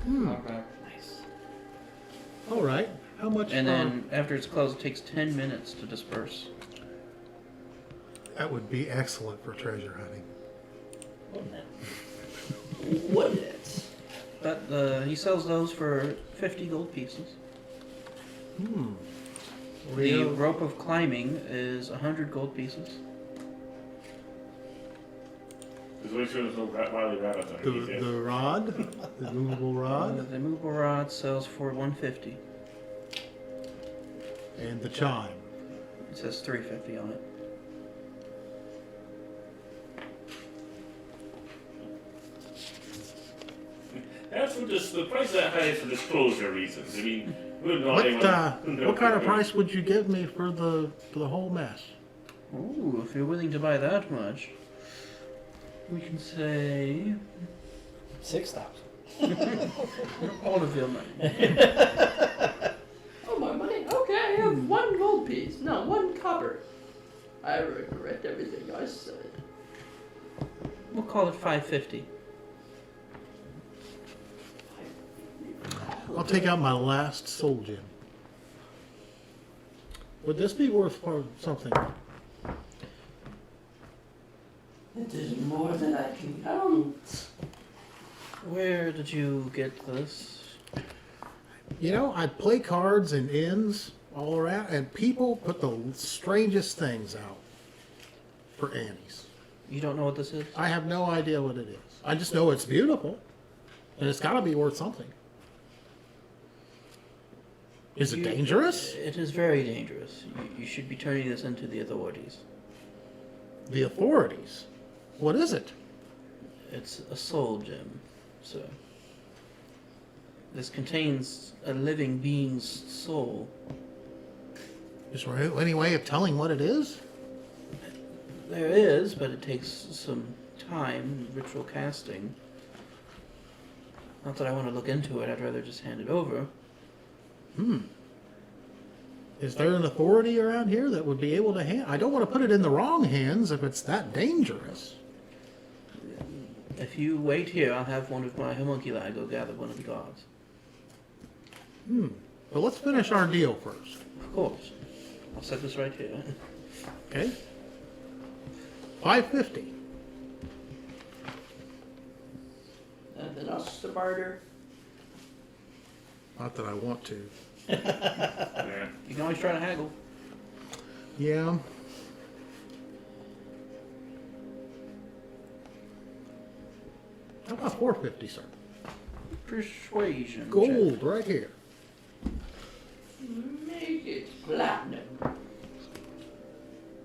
Nice. All right. How much? And then after it's closed, it takes 10 minutes to disperse. That would be excellent for treasure hunting. Wouldn't it? Would it? But he sells those for 50 gold pieces. The rope of climbing is 100 gold pieces. Just make sure there's no wily rabbits underneath it. The rod, the movable rod, The movable rod sells for 150. and the chime. It says 350 on it. That's for just the price that high is for disclosure reasons. I mean, we wouldn't know anyone. What kind of price would you give me for the whole mess? Ooh, if you're willing to buy that much, we can say 6,000. all of your money. Oh, my money? Okay, I have 1 gold piece. No, 1 copper. I regret everything I said. We'll call it 550. I'll take out my last soul gem. Would this be worth something? It is more than I can count. Where did you get this? You know, I play cards in inns all around, and people put the strangest things out for Annie's. You don't know what this is? I have no idea what it is. I just know it's beautiful, and it's got to be worth something. Is it dangerous? It is very dangerous. You should be turning this into the authorities. The authorities? What is it? It's a soul gem, sir. This contains a living being's soul. Is there any way of telling what it is? There is, but it takes some time, ritual casting. Not that I want to look into it, I'd rather just hand it over. Is there an authority around here that would be able to hand? I don't want to put it in the wrong hands if it's that dangerous. If you wait here, I'll have one of my homunculi go gather one of the gods. But let's finish our deal first. Of course. I'll set this right here. Okay? 550. Nothing else to barter. Not that I want to. Yeah. You can always try to haggle. Yeah. How about 450, sir? Persuasion. Gold right here. Make it platinum.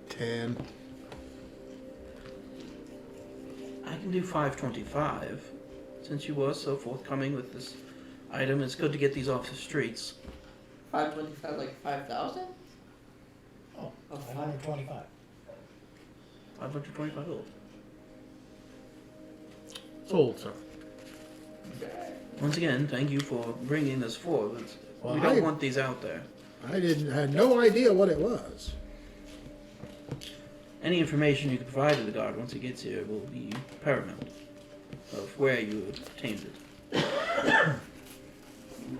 10. I can do 525. Since you were so forthcoming with this item, it's good to get these off the streets. 525, like 5,000? Oh, Oh, 525. 525 gold. Sold, sir. Once again, thank you for bringing this forward. Well, We don't I- want these out there. I had no idea what it was. Any information you can provide to the guard once he gets here will be paramount of where you obtained it.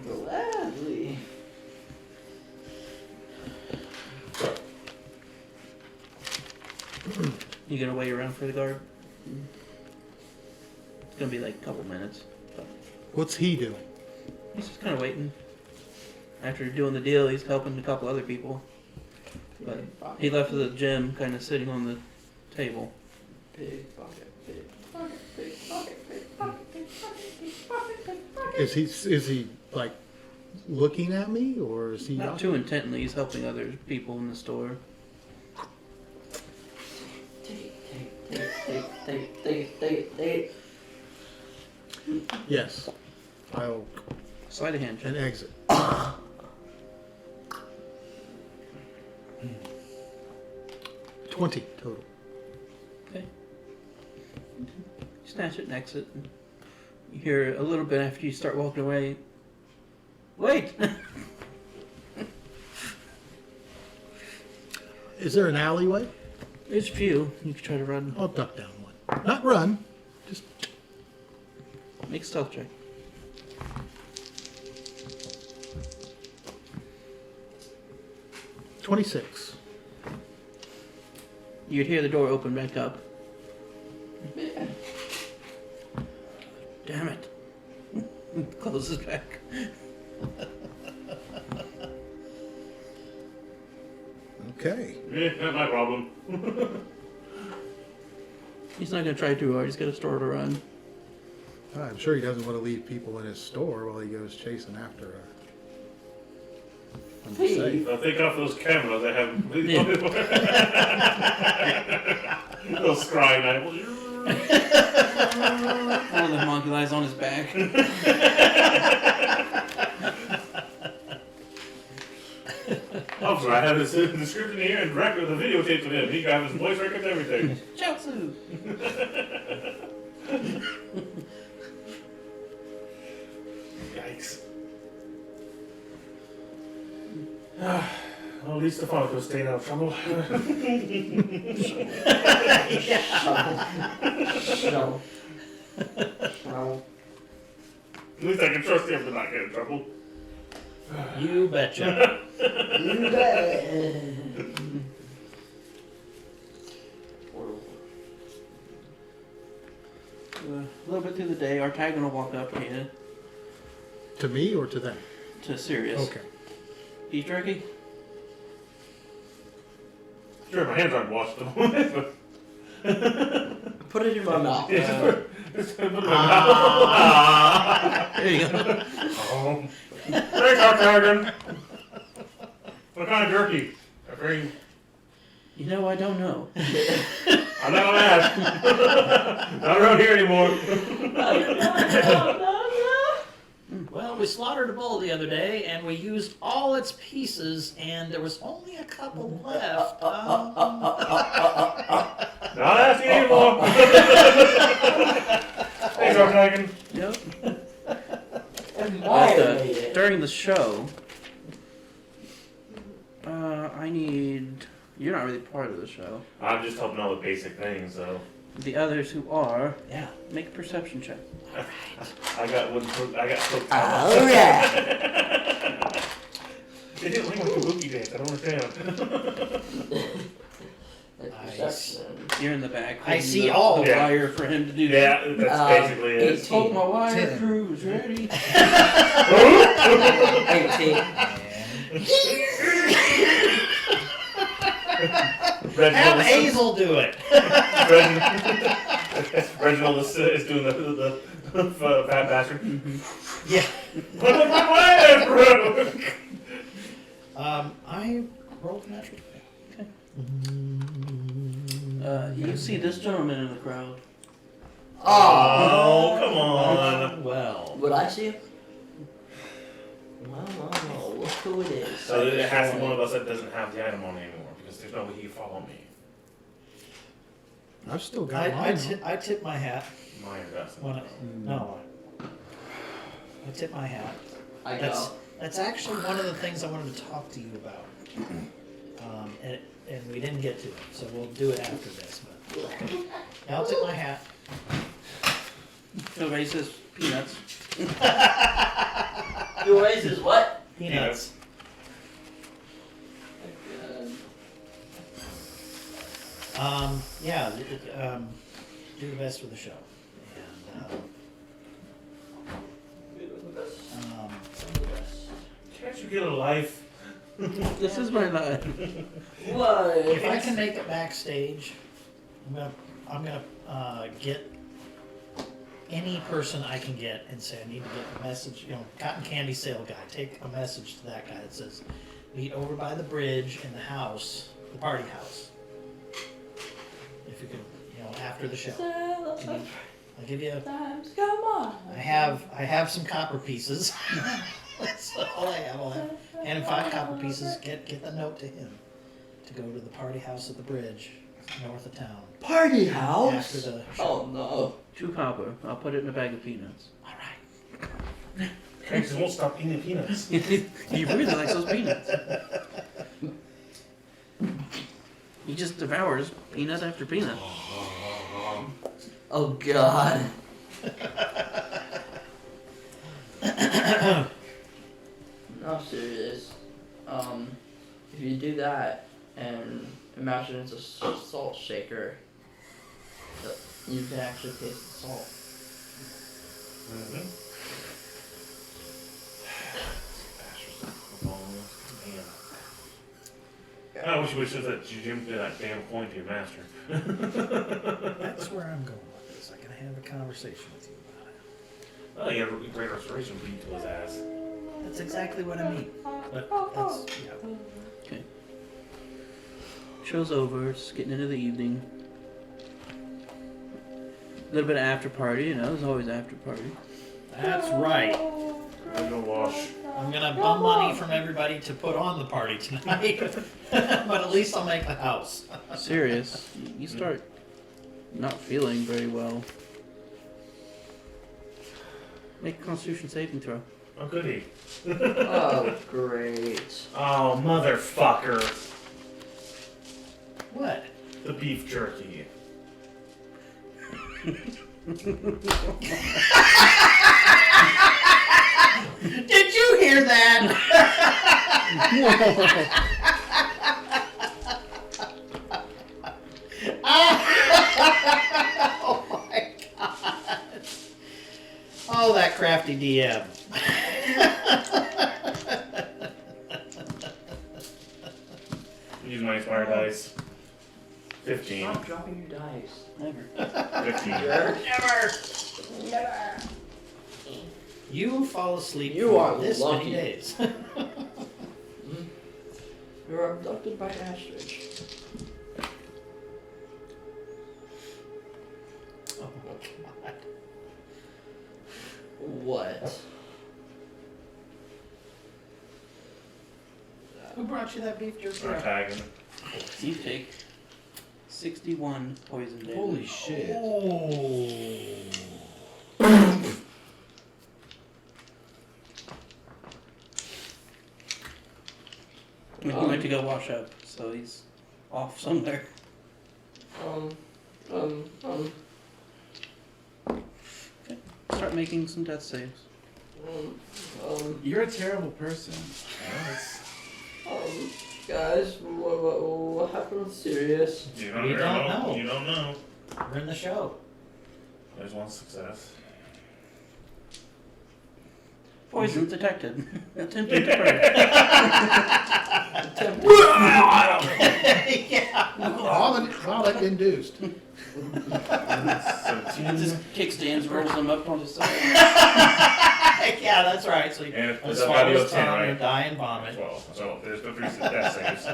Gladly. You gonna wait around for the guard? It's gonna be like a couple minutes. But What's he doing? he's just kind of waiting. After doing the deal, he's helping a couple other people. But he left the gem kind of sitting on the table. Big bucket, big bucket, big bucket, big bucket, big bucket, big bucket, big bucket. Is he like looking at me, or is he Not too intently, he's helping other people in the store. Take. Yes. I'll Sleight of hand check. and exit. 20 total. Okay. You snatch it and exit. And you hear a little bit after you start walking away. Wait! Is there an alleyway? There's a few. You can try to run. I'll duck down one. Not run. Just Make a stealth check. $26. You'd hear the door open back up. Damn it. Closes back. Okay. Not my problem. He's not gonna try too hard. He's got a store to run. I'm sure he doesn't want to leave people in his store while he goes chasing after her. I'm just saying. Take off those cameras I have. Yeah. Those scrying eye. One of the monkey lies on his back. I'm sorry, I have this description here and record of the videotapes of him. He got his voice records, everything. Chotsu! Yikes. Well, at least Stefanicos stayed out of trouble. No. No. At least I can trust him to not get in trouble. You betcha. You bet. A little bit through the day, our tag will walk up here To me or to them? to Sirius. Okay. Beef jerky? Sure, my hands aren't washed though. Put it in my mouth. Just put it in my mouth. There you go. Oh. Thanks, Octagon. What kind of jerky? I bring. You know, I don't know. I'm not gonna ask. Not around here anymore. Well, we slaughtered a bull the other day, and we used all its pieces, and there was only a couple left. Not asking anymore. Thanks, Octagon. Yep. Why During the show, I need... You're not really part of the show. I'm just helping all the basic things, so. The others who are, Yeah. make a perception check. I got one. I got cooked. Alright. They didn't like my kabuki dance. I don't understand. Nice. You're in the back. I holding see the, all. the Yeah. wire for him to do Yeah, that's basically it. 18. Oh, my wire 10. crew's ready. 18. Have Hazel do it. Reginald is doing the fat bastard. Yeah. What was my plan, I rolled natural. You see this gentleman in the crowd. Oh, come on. Well. Would I see him? Well, look who it is. So it has to be one of us that doesn't have the item on anymore because there's no way he can follow me. I've still got I mine. tip my hat. Mine or Dustin. When no. I tip my hat. I That's go. that's actually one of the things I wanted to talk to you about. And we didn't get to it, so we'll do it after this. But I'll tip my hat. Phil raises peanuts. Who raises what? Peanuts. Yeah. Do the best for the show. And Can't you get a life? This is my life. What? if I can make it backstage, I'm gonna get any person I can get and say I need to get a message. You know, cotton candy sale guy. Take a message to that guy that says, meet over by the bridge in the house, the party house. If you could, you know, after the show. I'll give you. Come on. I have some copper pieces. That's all I have. I'll hand him 5 copper pieces. Get the note to him to go to the party house at the bridge, north of town. Party After house? the show. Oh no. 2 copper. I'll put it in a bag of peanuts. All right. Francis won't stop eating peanuts. He really likes those peanuts. He just devours peanut after peanut. Oh god. No, serious. If you do that and imagine it's a salt shaker, you can actually taste the salt. I wish we should have Jim did that damn coin to your master. That's where I'm going with this. I can have a conversation with you about it. Oh, he had a great restoration beat to his ass. That's exactly what I mean. But that's Okay. Show's over. It's getting into the evening. little bit of after party, you know, there's always after party. That's right. I'm gonna wash. I'm gonna bum money from everybody to put on the party tonight, but at least I'll make the house. Serious. You start not feeling very well. Make a constitution saving throw. Oh, goody. Oh, great. Oh, motherfucker. What? The beef jerky. Did you hear that? Oh my god. Oh, that crafty DM. Use my inspired dice. 15. Stop dropping your dice. Never. 15. Never. You fall asleep You for are this lucky. many days. You're abducted by Astridge. Oh god. What? Who brought you that beef jerky? I'm tagging. You take 61 poison damage. Holy shit. He went to go wash up, so he's off somewhere. Start making some death saves. You're a terrible person. Guys, what happened with Sirius? You We don't know. You don't know. We're in the show. There's one success. Poison detected. Attempting to burn. Yeah. Vomit induced. It 17. just kickstands, rolls them up on the side. Yeah, that's right. So you And a it's a value swallows of 10, tongue or right? die and vomit. 12. So there's the 3 death saves.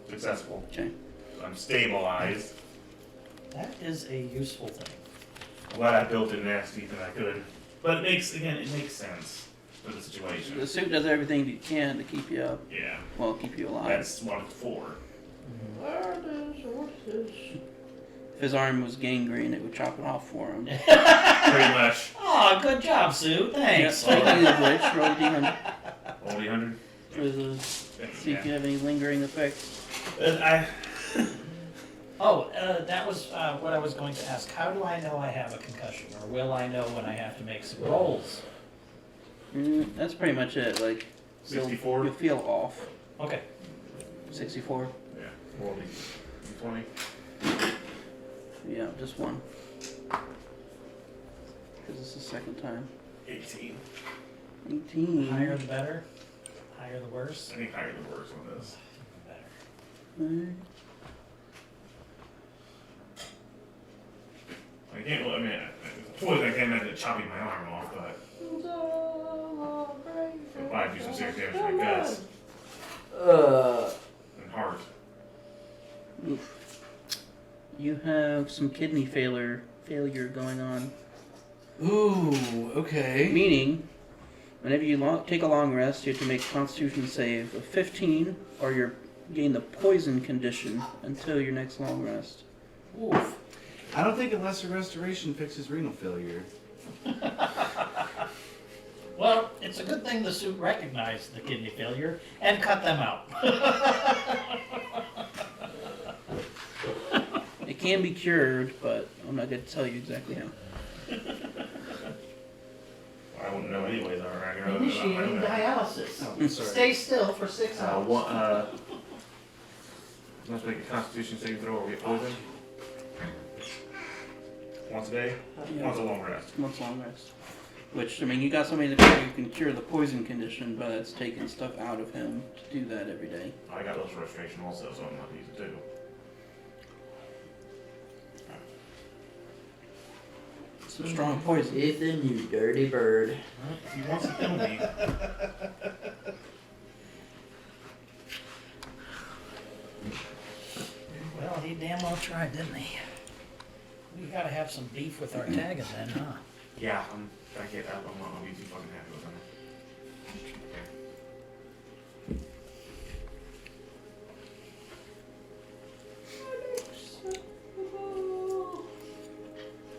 Successful. Okay. I'm stabilized. That is a useful thing. Glad I built it nasty than I could. But it makes sense for the situation. The suit does everything it can to keep you up. Yeah. Well, keep you alive. That's 1 of 4. If his arm was gangrene, it would chop it off for him. Pretty much. Oh, good job, Sue. Thanks. Speaking of which, roll D100 Only 100. for the see if you have any lingering effects. Oh, that was what I was going to ask. How do I know I have a concussion, or will I know when I have to make some rolls? That's pretty much it. Like, 64? you'll feel off. Okay. 64. Yeah. Roll D20. Yeah, just one. Because it's the second time. 18. 18. Higher the better. Higher the worse. I think higher the worse one is. Better. Alright. I can't. I mean, toys I can't imagine chopping my arm off, but it'll probably do some serious damage to my guts and heart. Oof. You have some kidney failure going on. Ooh, okay. Meaning, whenever you take a long rest, you have to make a Constitution save of 15, or you gain the poison condition until your next long rest. Oof. I don't think a lesser restoration fixes renal failure. Well, it's a good thing the suit recognized the kidney failure and cut them out. It can be cured, but I'm not going to tell you exactly how. I wouldn't know anyways. Initiating dialysis. Oh, sorry. Stay still for 6 hours. Let's make a Constitution saving throw or we get poison. Once a day. Yeah. Once a long rest. Once long rest. Which, I mean, you got somebody that you can cure the poison condition, but it's taking stuff out of him to do that every day. I got those frustration also, so I'm not used to too. Some strong poison. Ethan, you dirty bird. He wants to kill me. Well, he damn well tried, didn't he? We gotta have some beef with our tagging then, huh? Yeah, I'm not gonna be too fucking happy with them.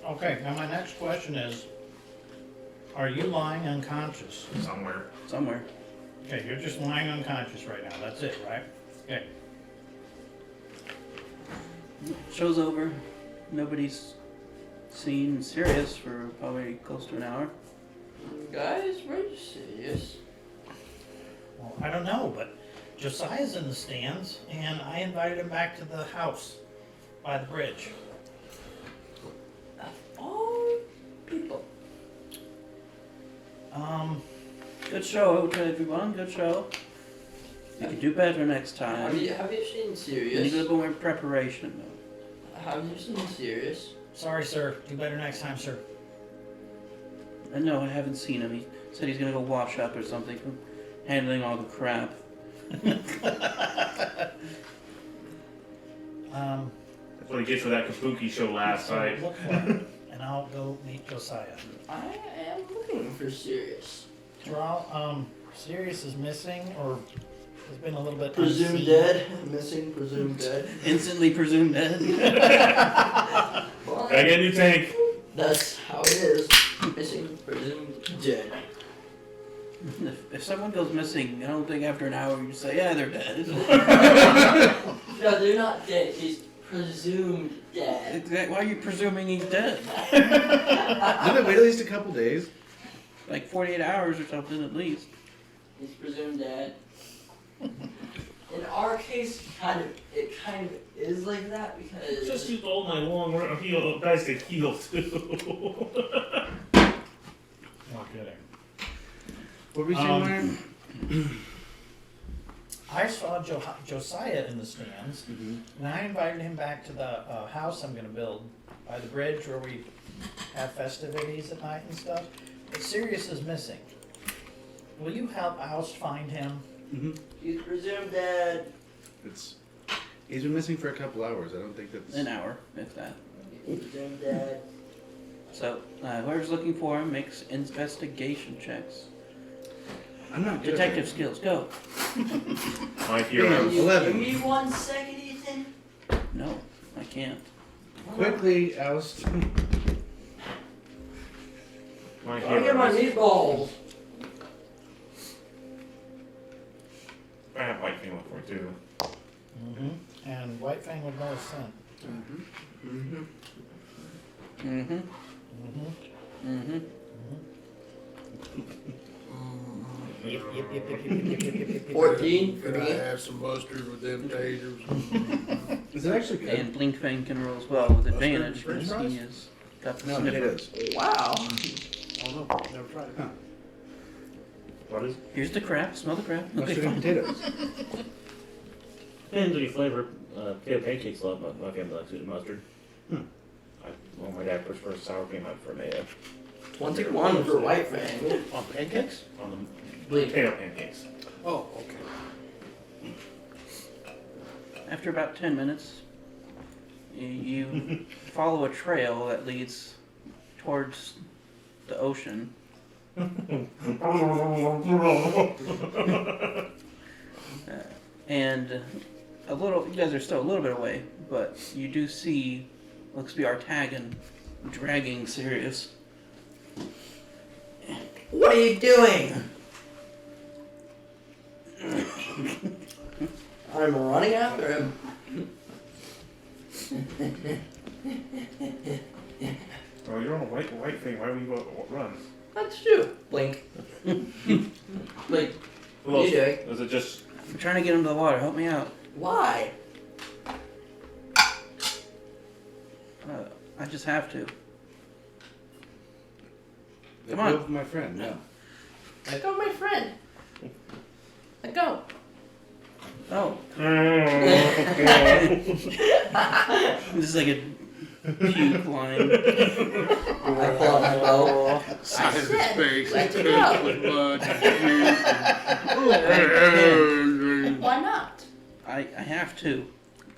Okay, now my next question is, are you lying unconscious? Somewhere. Somewhere. Okay, you're just lying unconscious right now, that's it, right? Okay. Show's over. Nobody's seen Sirius for probably close to an hour. Guys, where you serious? Well, I don't know, but Josiah's in the stands, and I invited him back to the house by the bridge. All people. Good show to everyone. Good show. You can do better next time. Have you seen You need a Sirius? little more preparation, though. Have you seen Sirius? Sorry, sir. Do better next time, sir. And no, I haven't seen him. He said he's gonna go wash up or something from handling all the crap. That's what he gets for that Kabuki show last night. Look for him, and I'll go meet Josiah. I am looking for Sirius. Terrell, Sirius is missing, or has been a little bit Presumed unseen. dead. Missing, presumed dead. Instantly presumed dead. Well, Gotta get a new tank. that's how it is. Missing, presumed dead. If someone goes missing, I don't think after an hour you say, yeah, they're dead. No, they're not dead. He's presumed dead. Why are you presuming he's dead? Didn't it wait at least a couple days? Like 48 hours or something at least. He's presumed dead. In our case, it kind of is like that because Just used all my long dice to heal too. No kidding. What were you saying, Myron? I saw Josiah in the stands, and I invited him back to the house I'm going to build by the bridge where we have festivities at night and stuff. But Sirius is missing. Will you help Oust find him? he's presumed dead. He's been missing for a couple hours. I don't think that's. An hour, if that. He's presumed dead. So, whoever's looking for him makes investigation checks. I'm not good. Detective skills, go. My hero. Give 11. me 1 second, Ethan. No, I can't. Quickly, Oust. My I get my hero. meatballs. I have white thing for too. Mm-hmm. And White Fang would know his scent. Mm-hmm. Mm-hmm. Mm-hmm. Mm-hmm. Yep, yep, yep, yep, yep, yep, yep, yep, yep. 14 for Could I me. have some mustard with them taters? Is it actually good? And Blink Fang can roll as well with advantage French because fries? he has got the No, sniffer. potatoes. Wow. Oh no, never tried it. What is? Here's the crap, smell the crap. Okay, Mustard and fine. potatoes. Depends on your flavor. Potato pancakes love my family likes it with mustard. My dad prefers sour cream for mayo. 21 for White Fang. On pancakes? On the Bleak. potato pancakes. Oh, okay. After about 10 minutes, you follow a trail that leads towards the ocean. And you guys are still a little bit away, but you do see, looks to be Artagan dragging Sirius. What are you doing? I'm running after him. Oh, you're on a white thing. Why would you go run? That's true. Blink. Blink. Who What are else? you doing? Is it just? I'm trying to get him to the water. Help me out. Why? I just have to. Let Come on. go of my friend. No. Let go, my friend. Let go. Oh. This is like a puke line. I pull out my bow. I said, let it go. Why not? I have to.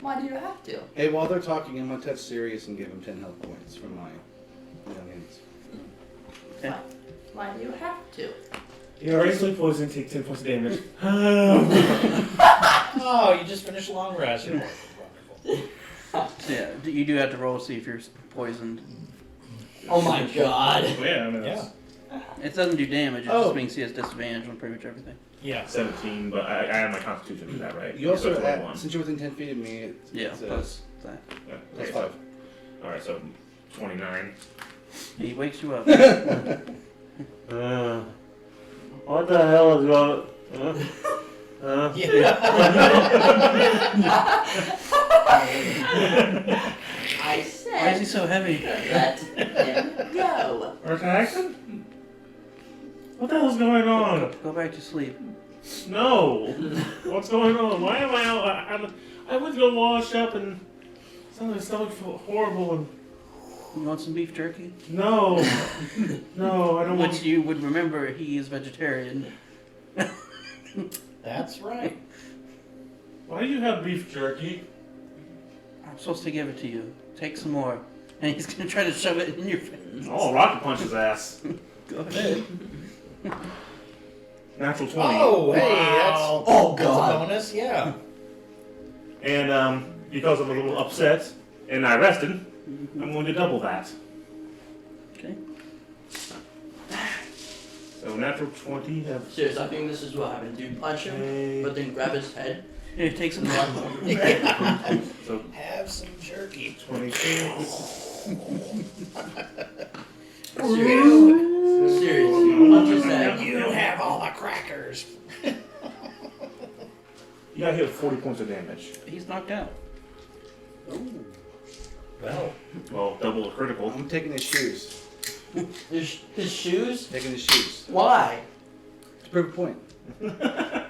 Why do you have to? Hey, while they're talking, I'm gonna touch Sirius and give him 10 health points from my youngins. Okay. Why do you have to? You're instantly poisoned, take 10 points of damage. Oh, you just finished a long rest. You're wonderful. So yeah, you do have to roll to see if you're poisoned. Oh my god. Yeah, I mean, Yeah. It doesn't do damage, it Oh. just means he has disadvantage on pretty much everything. Yeah. 17, but I have my constitution to do that, right? You also, So 21. since you're within 10 feet of me, it's, Yeah, it's, plus that. Yeah, that's okay, 5. So, alright, so 29. He wakes you up. What the hell is going I Why is said he so heavy? let him go. We're attacking? What the hell's going on? Go back to sleep. No! What's going on? Why am I out? I went to go wash up and suddenly my stomach felt horrible and You want some beef jerky? no. No, I don't Which want you would remember he is vegetarian. That's right. Why do you have beef jerky? I'm supposed to give it to you. Take some more. And he's gonna try to shove it in your face. Oh, rocket punch his ass. Go ahead. Natural 20. Oh, hey, Wow. Oh that's a god. bonus. Yeah. And because I'm a little upset and I rested, I'm going to double that. Okay. So natural 20 have Seriously, I think this is what happened. You punch him, but then grab his head Here, take some. and run. so Have some jerky. 22. Seriously, punch his head. You have all the crackers. You got hit with 40 points of damage. He's knocked out. Well, Well, double the critical. I'm taking his shoes. His shoes? Taking his shoes. Why? To prove a point. The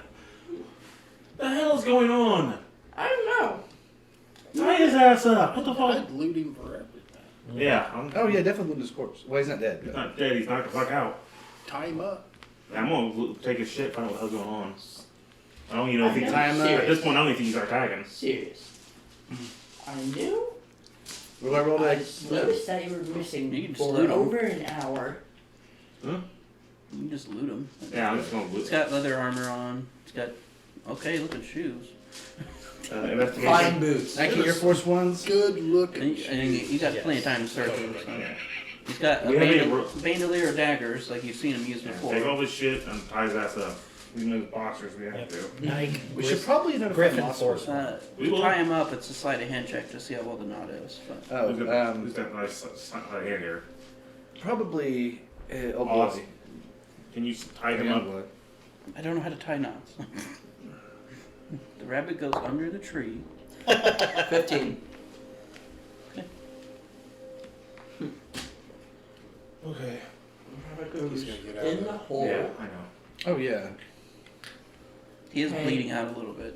hell is going on? I don't know. Tie his ass up. What the fuck? I'd loot him for everything. Yeah, I'm Oh, yeah, definitely looting his corpse. Well, he's not dead. he's not dead. He's knocked the fuck out. Tie him up. I'm gonna take his shit, find out what the hell's going on. I don't even know if he's Tie him up. at this point. I don't even think he's our tagging. Serious. I knew. Will I roll I that? noticed that you were missing You can just for loot him. over an hour. You can just loot him. Yeah, I'm just gonna It's loot. got leather armor on. It's got. Okay, look at shoes. Fine Investigation. boots. 19 Air Force Ones. Good And looking. you got plenty of time to search him. So. Yeah. He's got a We have any bandolier daggers like you've seen him use Yeah, before. take all this shit and tie his ass up. Even his boxers, we have Yep. to. Nike. We should probably notify Griffin Moss Force. We To will. tie him up, it's a sleight of hand check to see how well the knot is. But Oh, Who's that nice hair here? probably. Oh Moss. boy. Can you tie him up? Youngblood. I don't know how to tie knots. The rabbit goes under the tree. 15. Okay. Rabbit He's goes gonna get out in of the there. hole. Yeah, I know. Oh, yeah. He is Okay. bleeding out a little bit.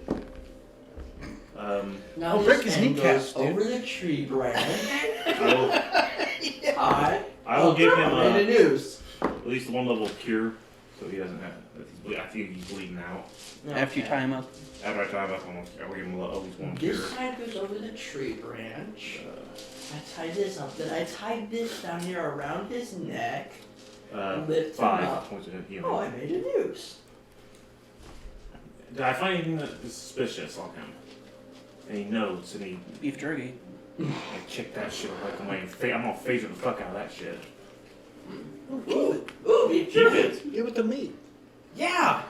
Now Oh, his break his end kneecaps, goes dude. over the tree branch. I I will give him made a at noose. least one level of cure, so he doesn't have. I think he's bleeding out. After you tie him up, After I tie him up, I will give him at least one cure. This side goes over the tree branch. I tied this up, then I tied this down here around his neck. Lift him 5 up. points of healing. Oh, I made a noose. Did I find anything that is suspicious on him? Any notes? Any? beef jerky. Like, check that shit like I'm gonna phaser the fuck out of that shit. Ooh, beef jerky. Give it to me. Yeah.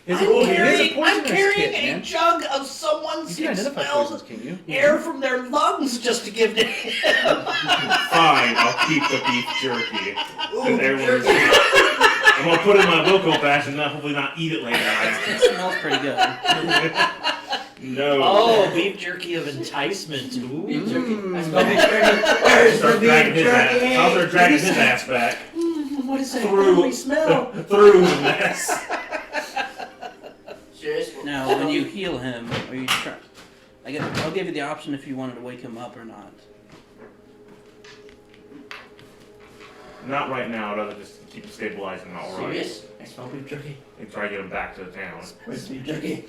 His I'm a carrying, I'm poisonous carrying kit, a man. jug of someone's You can identify poisons, expelled can't you? air from their lungs just to give to him. Fine, I'll keep the beef jerky. Ooh, Everyone's- jerky. I'm gonna put it in my Wilco batch and hopefully not eat it later. It smells pretty good. No. Oh, beef jerky of enticement. Ooh. Beef jerky. I smell beef jerky. Where's the Start dragging beef his ass. jerky? I'll start dragging his ass back What is that Through. lovely smell? through the mess. Serious? Now, when you heal him, are you try? I'll give you the option if you wanted to wake him up or not. Not right now. I'd rather just keep him stabilized and all right. Serious? I smell beef jerky. And try to get him back to the town. Where's the beef jerky?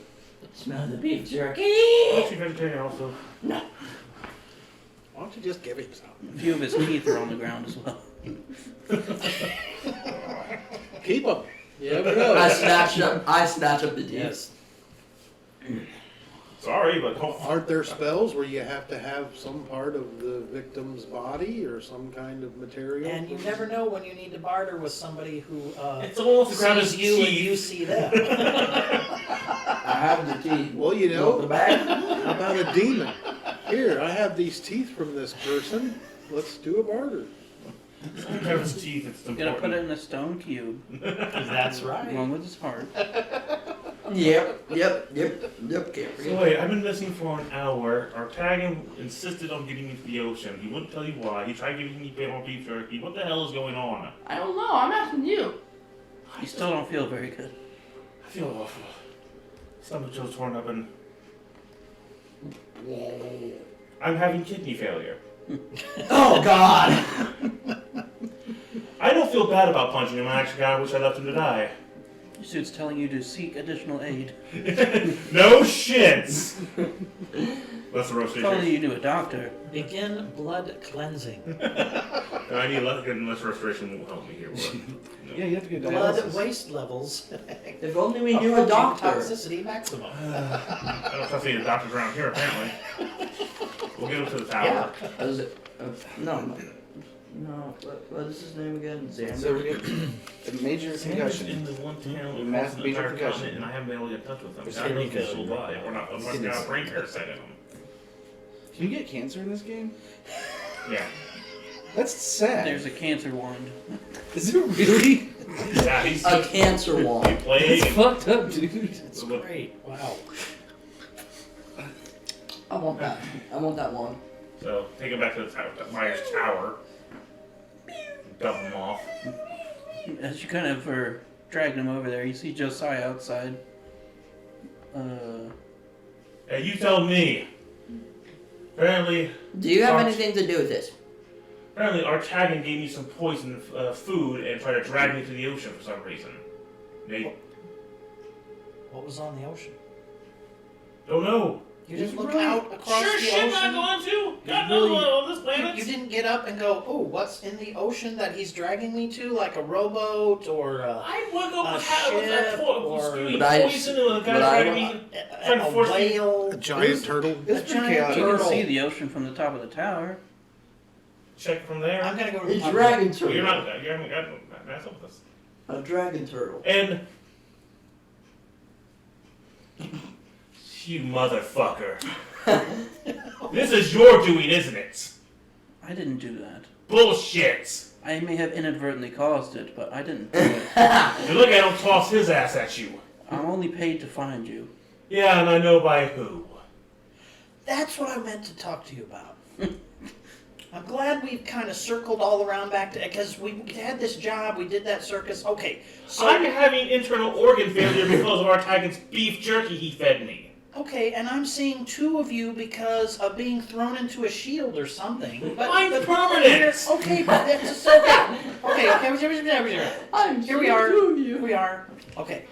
Smell the beef jerky. Is she vegetarian also? Why don't you just give him some? A few of his teeth are on the ground as well. Keep them. You never know. I snatch up the teeth. Yes. Sorry, but Aren't there spells where you have to have some part of the victim's body or some kind of material? And you never know when you need to barter with somebody who it's almost the ground sees is you and teeth. you see them. I have the teeth. Well, you You want the know, bag? how about a demon? Here, I have these teeth from this person. Let's do a barter. Sometimes teeth, it's You gotta put it important. in a stone cube, That's right. along with his heart. Yep. Can't So wait, I've been listening for an hour. Our tag insisted on getting me to the ocean. He wouldn't tell you why. He tried giving me more beef jerky. What the hell is going on? I don't know. I'm asking you. You still don't feel very good. I feel awful. Stomach just torn up and I'm having kidney failure. Oh God. I don't feel bad about punching him. I actually I wish I left him to die. Your suit's telling you to seek additional aid. No shits. That's the roast If only station. you knew a doctor. Begin blood cleansing. I need less restoration will help me here. But, no. Yeah, you have to get Blood dialysis. waste levels. If only we knew a Approaching doctor. Toxicity maximum. I don't trust any of the doctors around here, apparently. We'll get him to the tower. Yeah. No. What is his name again? Xander. So we get a major Sam's in concussion. the one town Mass across the major entire concussion. continent, and I haven't been able to get in touch with them. There's I don't know if kidney he's still failure. alive. We're not. Unless they got a brain parasite in him. Can you get cancer in this game? Yeah. That's sad. There's a cancer wand. Is it really? Yeah, he's A cancer he wand. played. It's And, fucked up, dude. It's great. Wow. I want that. I want that one. so take him back to the tower, Myers Tower. Dump him off. As you kind of are dragging him over there, you see Josiah outside. Hey, you tell me. Apparently, Do you have Fox. anything to do with this? our tagging gave me some poison food and tried to drag me to the ocean for some reason. They What was on the ocean? don't know. You didn't look out across Sure the shit, ocean. not going to. God really- knows what on this You, planet. you didn't get up and go, oh, what's in the ocean that he's dragging me to, like a rowboat or I woke up a with that ship was or spewing But I- poison and the guy but I- dragging me. a, Trying to force me- whale. A giant turtle. It's A pretty giant chaotic. You can turtle. see the ocean from the top of the tower. Check from there. I'm gonna go to the A pub. dragon Well, turtle. you're not. You haven't got that's up with us. A dragon turtle. And you motherfucker. This is your doing, isn't it? I didn't do that. Bullshit. I may have inadvertently caused it, but I didn't do it. You look at him toss his ass at you. I'm only paid to find you. Yeah, and I know by who. That's what I meant to talk to you about. I'm glad we've kind of circled all around back to, because we had this job, we did that circus. Okay, so I'm having internal organ failure because of our Titan's beef jerky he fed me. okay, and I'm seeing two of you because of being thrown into a shield or something. But Mine's permanent. okay, but that's just okay. Okay, I'm here we are. Here we are. Okay.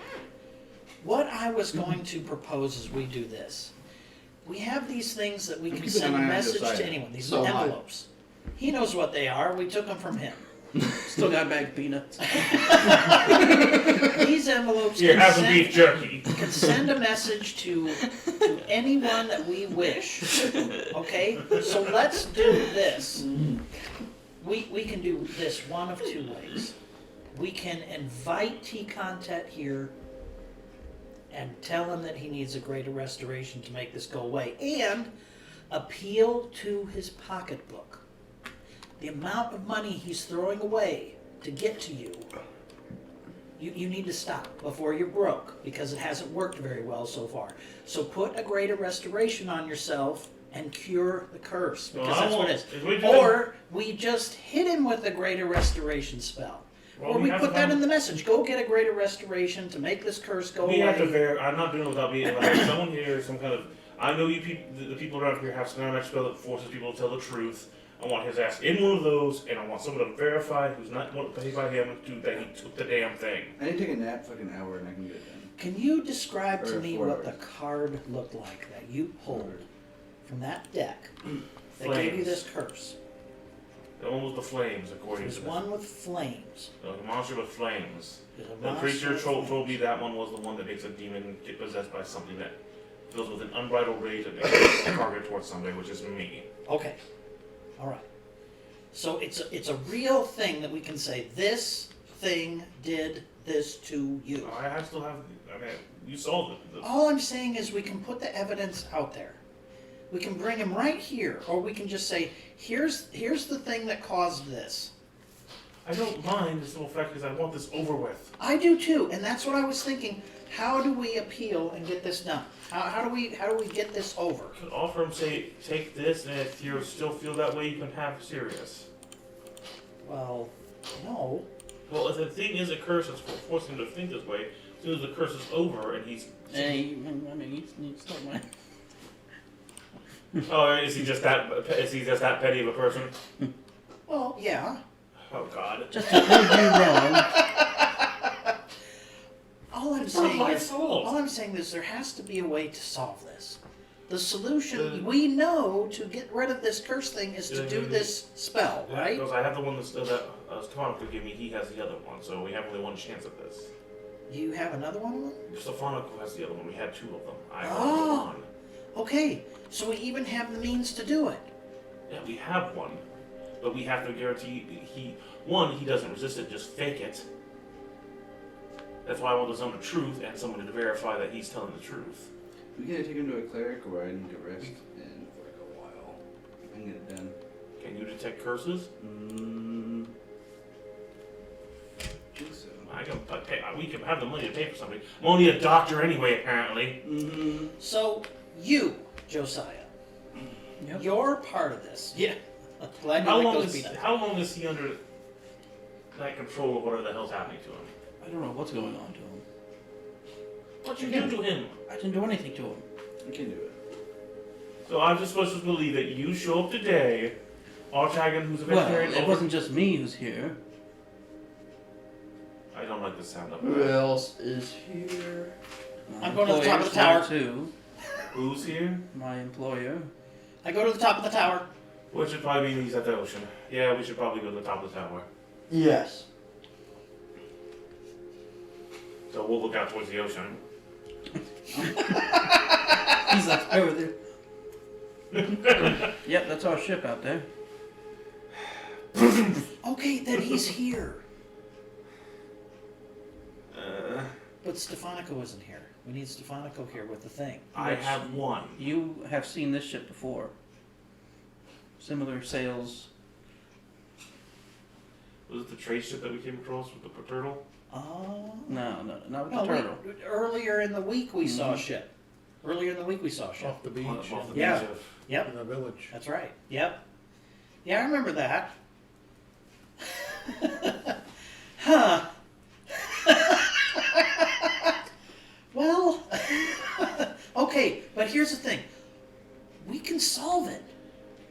What I was going to propose is we do this. We have these things that we can keeping send a an eye on message Josiah. to anyone. These So am I. envelopes. He knows what they are. We took them from him. Still got a bag of peanuts. These envelopes Here, can have some send, beef jerky. can send a message to anyone that we wish. Okay? So let's do this. We can do this one of two ways. We can invite T-Content here and tell him that he needs a greater restoration to make this go away, and appeal to his pocketbook. The amount of money he's throwing away to get to you, you need to stop before you're broke, because it hasn't worked very well so far. So put a greater restoration on yourself and cure the curse, because Well, I that's what it won't- is. if we do- Or we just hit him with a greater restoration spell. Well, Or we have put to that find- in the message. Go get a greater restoration to make this curse go We away. have to I'm not doing it without being like someone here, some kind of. I know you people, the people around here have some kind of magic spell that forces people to tell the truth. I want his ass in one of those, and I want someone to verify who's not paid by him that he took the damn thing. I need to take a nap for like an hour and I can get it done. Can you describe to Or me 4 what the hours. card looked like that you pulled from that deck that gave you Flames. this curse? The one with the flames, according There's to one with flames. the monster with flames. There's a The monster creature with told flames. me that one was the one that makes a demon get possessed by something that fills with an unbridled rage and makes a target towards somebody, which is me. Okay. All right. So it's a real thing that we can say this thing did this to you. I still have. I mean, you saw the All I'm saying is we can put the evidence out there. We can bring him right here, or we can just say, here's the thing that caused this. I don't mind this little fact because I want this over with. I do too, and that's what I was thinking. How do we appeal and get this done? How do we get this over? I could offer him, say, take this, and if you still feel that way, you can have Sirius. Well, no. Well, if the thing is a curse, it's forcing him to think this way. As soon as the curse is over, and he's. Hey, I mean, he's not my. Oh, is he just that? Is he just that petty of a person? Well, yeah. Oh God. Just to prove you wrong. All I'm It's not saying my is, fault. all I'm saying is, there has to be a way to solve this. The solution we know to get rid of this curse thing is to do this spell, right? Because I have the one that Stefanica gave me. He has the other one, so we have only one chance at this. You have another one? Stefanica has the other one. We had 2 of them. I have Oh. one. Okay, so we even have the means to do it. Yeah, we have one, but we have to guarantee he doesn't resist it. Just fake it. That's why I want the zone of truth and someone to verify that he's telling the truth. We can take him to a cleric where I need to rest and for like a while. I can get it done. Can you detect curses? I think so. I can pay. We can have the money to pay for somebody. I'm only a doctor anyway, apparently. So, you, Josiah, Yep. you're part of this. Yeah. Glad you How like long those is peanuts. how long is he under that control of whatever the hell's happening to him? I don't know what's going on to him. What you do to him? I didn't do anything to him. I can do it. So I'm just supposed to believe that you show up today, Artagan, who's a Well, vegetarian. it wasn't just me who's here. I don't like the sound of Who it. else is here? My I'm going to the top of the employer's tower. here too. Who's here? My employer. I go to the top of the tower. Which should probably mean he's at the ocean. Yeah, we should probably go to the top of the tower. Yes. So we'll look out towards the ocean. He's like over there. Yep, that's our ship out there. Okay, then he's here. But Uh, Stefanico isn't here. We need Stefanico here with the thing. I have one. You have seen this ship before. Similar sails. Was it the trade ship that we came across with the turtle? Oh. No, not with No, the turtle. earlier in the week we saw a Mhm. ship. Earlier in the week we saw a ship. Off the beach, Off the Yeah. beach of- Yep, in the village. that's right. Yep. Yeah, I remember that. Huh. Well, okay, but here's the thing. We can solve it,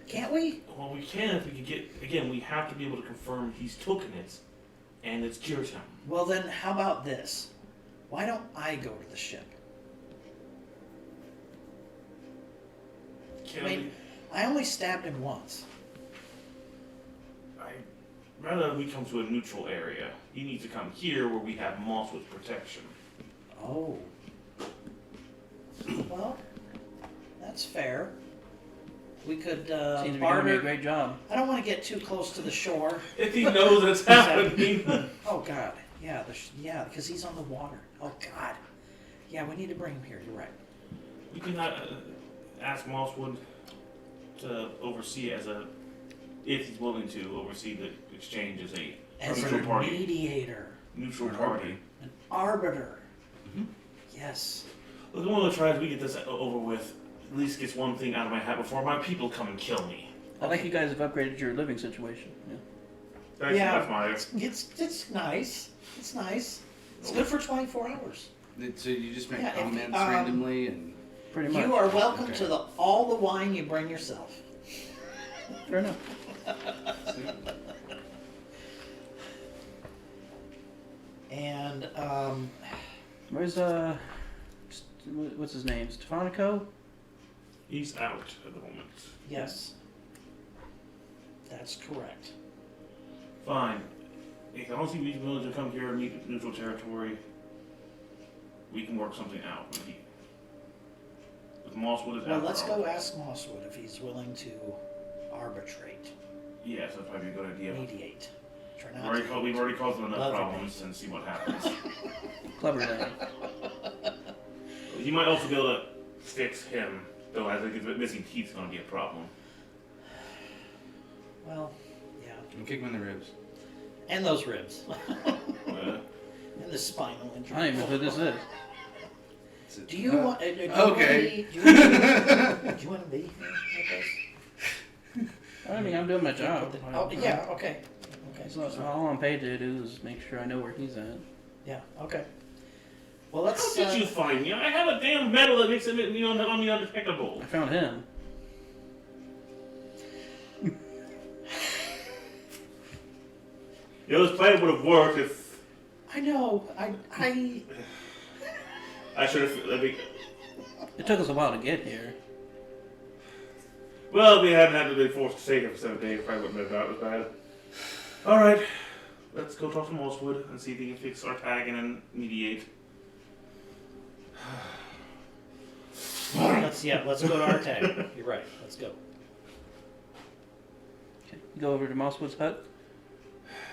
can't we? Well, we can if we could get. Again, we have to be able to confirm he's taken it, and it's cured him. Well, then, how about this? Why don't I go to the ship? Can I mean, I only stabbed him once. I rather we come to a neutral area. He needs to come here where we have moss with protection. Oh. Well, that's fair. We could Seems to be doing a barter. great job. I don't want to get too close to the shore. If he knows it's happening. Oh God, yeah, yeah, because he's on the water. Oh God, yeah, we need to bring him here. You're right. We can ask Mosswood to oversee if he's willing to oversee the exchange as a As neutral a party. mediator, Neutral An party. an arbiter. Mhm. Yes. Look, one of the tries we get this over with. At least gets one thing out of my hat before my people come and kill me. I like you guys have upgraded your living situation. Yeah. That's my. It's nice. It's nice. It's good for 24 hours. So you just make Yeah, if, comments um, randomly and. Pretty much. You are welcome Okay. to all the wine you bring yourself. Fair enough. And Where's what's his name? Stefanico? He's out at the moment. yes, that's correct. Fine. If I don't see he's willing to come here and meet neutral territory, we can work something out. With Mosswood is Well, out. let's go ask Mosswood if he's willing to arbitrate, Yes, that'd probably be a good idea. mediate. Try We've not already, to we've already caused them enough Love it. problems and see what happens. Clever guy. He might also be able to fix him, though I think his missing teeth is going to be a problem. Well, yeah, And kick him in the ribs. and those ribs, Uh, and the spinal injury. I don't even know who this is. Do you want? Do you okay. Want to be, do you want to be with us? I mean, I'm doing my job. Oh, yeah. Okay. Okay. So all I'm paid to do is make sure I know where he's at. Yeah. Okay. Well, let's. How did you find me? I have a damn medal that makes me undetectable. I found him. You know, this plan would have worked if I know. I should have. It took us a while to get here. Well, if we hadn't had to be forced to stay here for 7 days, probably wouldn't have been as bad. Alright, let's go talk to Mosswood and see if he can fix our tagging and mediate. Let's go to our tag. You're right. Let's go. Okay. You go over to Mosswood's hut.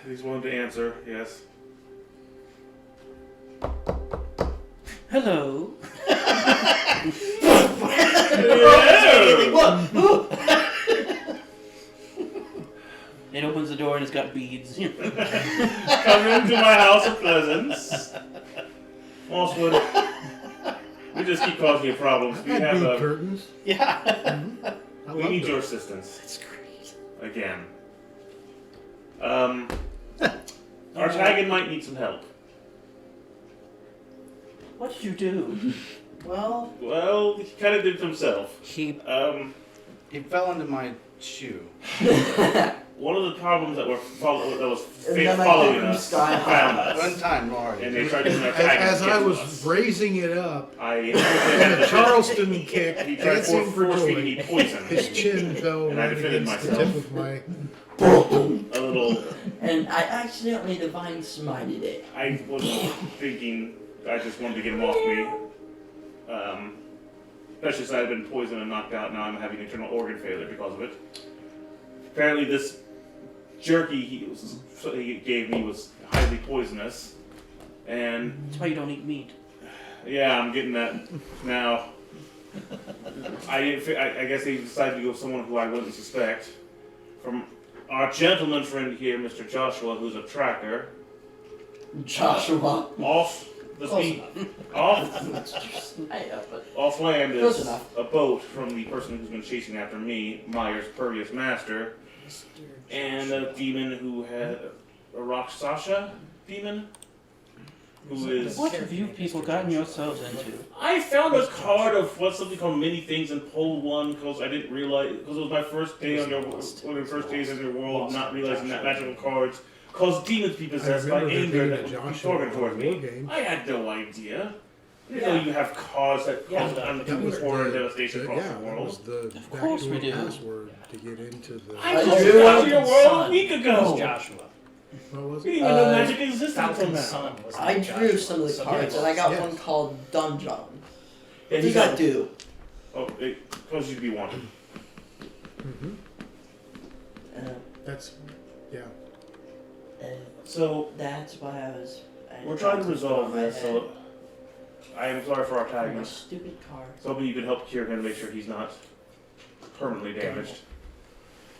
He's willing to answer, yes. Hello. It opens the door and it's got beads. Come into my house of pleasance. Mosswood, we just keep causing you problems. We I've had have bead a. curtains. Yeah. I We love need them. your assistance. That's great. Again. Our tagging might need some help. What did you do? Well, Well, he kind of did it himself. He fell into my shoe. One of the problems that was And then I following came us sky found high. One us, time, Lord. and they tried to attack As I was us. raising it up, I and a Charleston kick, he tried dancing for force feeding joy, me poison. his chin fell And I right defended against the myself. tip of my. A little. And I accidentally divine smited it. I was thinking I just wanted to get him off me. Especially since I had been poisoned and knocked out. Now I'm having internal organ failure because of it. Apparently, this jerky he gave me was highly poisonous, and That's why you don't eat meat. yeah, I'm getting that now. I guess they decided to go with someone who I wouldn't suspect. From our gentleman friend here, Mr. Joshua, who's a tracker, Joshua. off the Close speed, off I know, but off land Close is enough. a boat from the person who's been chasing after me, Myers' previous master, and a demon who had a Rakshasha demon, who is. What have you people gotten yourselves into? I found a card of what's something called many things and pulled one because I didn't realize because it was my first day on your one of the first days in your world, not realizing that magical cards cause demons to be I possessed by remember there anger being that a would be Joshua tormented toward war me. game. I had no idea. I didn't Yeah. know you have cards that Yeah, cause that untold horror and devastation across yeah, the that was world. the Of course we backdoor do. password to get into the. I I just drew got to your Falcon world a Sun. week It was ago. Joshua. What was We it? didn't even know Uh, magic existed until Falcon now. Sun was I like drew Joshua. some of the So cards, yes. and I got Yes. one called Dungeon. What And does he got that do? Oh, it causes you to be wanted. Hmm. Uh, That's, yeah. So that's why I was. we're trying to resolve this. So I am sorry for our My tagging. stupid card. So hoping you can help cure him, make sure he's not permanently damaged.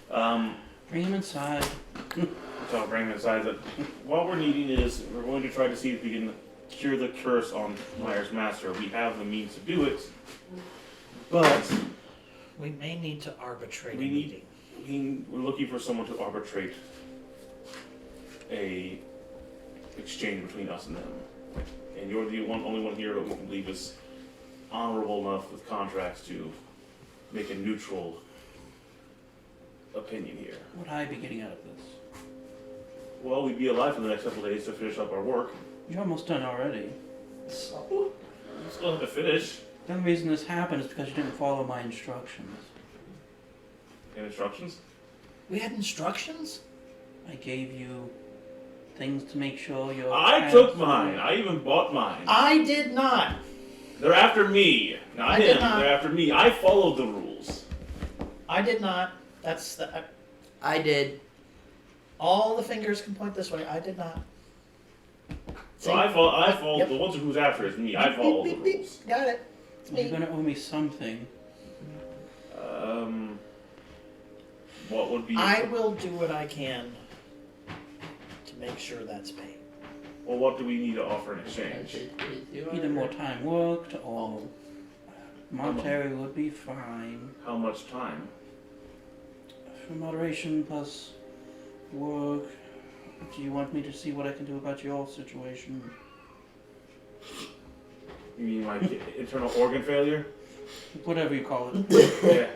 Bring him inside. So I'll bring him inside. That what we're needing is we're going to try to see if we can cure the curse on Myers' master. We have the means to do it, but We may need to arbitrate We a need- meeting. we're looking for someone to arbitrate a exchange between us and them. And you're the only one here that we can believe is honorable enough with contracts to make a neutral opinion here. What would I be getting out of this? Well, we'd be alive for the next couple of days to finish up our work. You're almost done already. So, We still have to finish. The only reason this happened is because you didn't follow my instructions. And instructions? We had instructions? I gave you things to make sure your I took mine. I even bought mine. I did not. They're after me, not I did him. not. They're after me. I followed the rules. I did not. That's the. I did. All the fingers can point this way. I did not. So I followed Yep. the ones who's after is me. I followed the Beep, beep, beep, rules. beep. Got it. It's You're me. gonna owe me something. What would be? I will do what I can to make sure that's paid. Well, what do we need to offer in exchange? Either more time worked or monetary would be fine. How much time? For moderation plus work. Do you want me to see what I can do about your situation? You mean like internal organ failure? Whatever you call it. Yeah.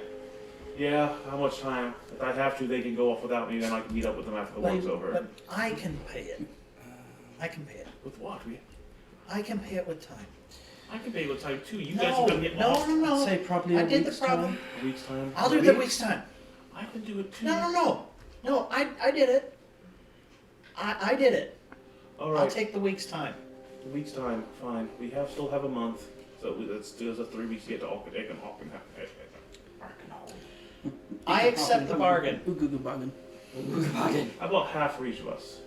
Yeah. How much time? If I have to, they can go off without me, then I can meet up with them after the work's over. But I can pay it. I can pay it. With what? I can pay it with time. I can pay with time too. You No, guys have been getting no, off no, no. Say probably I a did the week's problem. time. a week's time. I'll do the week's time. I can do it too. No. I did it. I did it. All I'll right. take the week's time. A week's time. Fine. We still have a month, so let's do a 3 weeks to get to Arkansas. I accept the bargain. Ooh, goo bargain. How about half for each of us?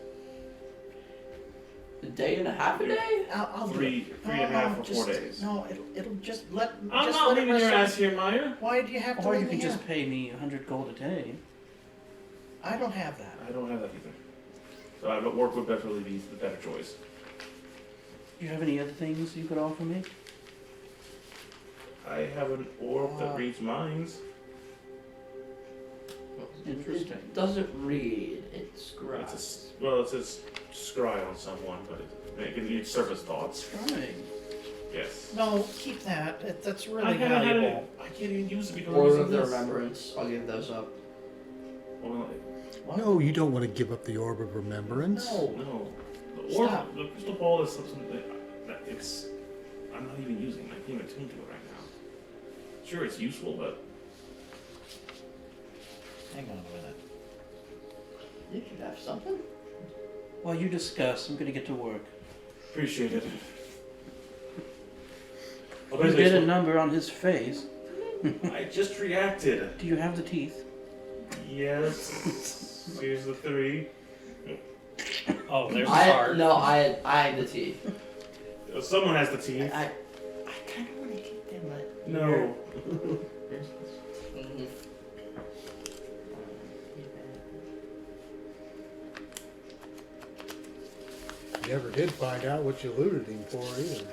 A day and a half a day? I'll do Three it. and a half for just, 4 days. No, it'll just let. I'm just not let it leaving your rest. ass here, Meyer. Why do you have to Or leave you me can here? just pay me 100 gold a day. I don't have that. I don't have that either. So I would work with Beverly be the better choice. Do you have any other things you could offer me? I have an orb that reads minds. Interesting. It doesn't read, it scribes. It says scry on someone, but it can surface thoughts. Right. Yes. No, keep that. That's I really haven't had it. valuable. I can't even use it because Or I'm of using the this. remembrance, I'll give those up. Well, No, you don't want to give up the orb of remembrance. no. The orb, Stop. the crystal ball is something that it's. I'm not even using. I can't even tune to it right now. Sure, it's useful, but Hang on a minute. You should have something. While you discuss, I'm gonna get to work. appreciate it. Well, You basically, did a number on his face. I just reacted. Do you have the teeth? Yes. Here's the 3. Oh, there's a I card. no, I had the teeth. Someone has the teeth. I kind of want to keep them, but No. Mhm. You never did find out what you looted him for either.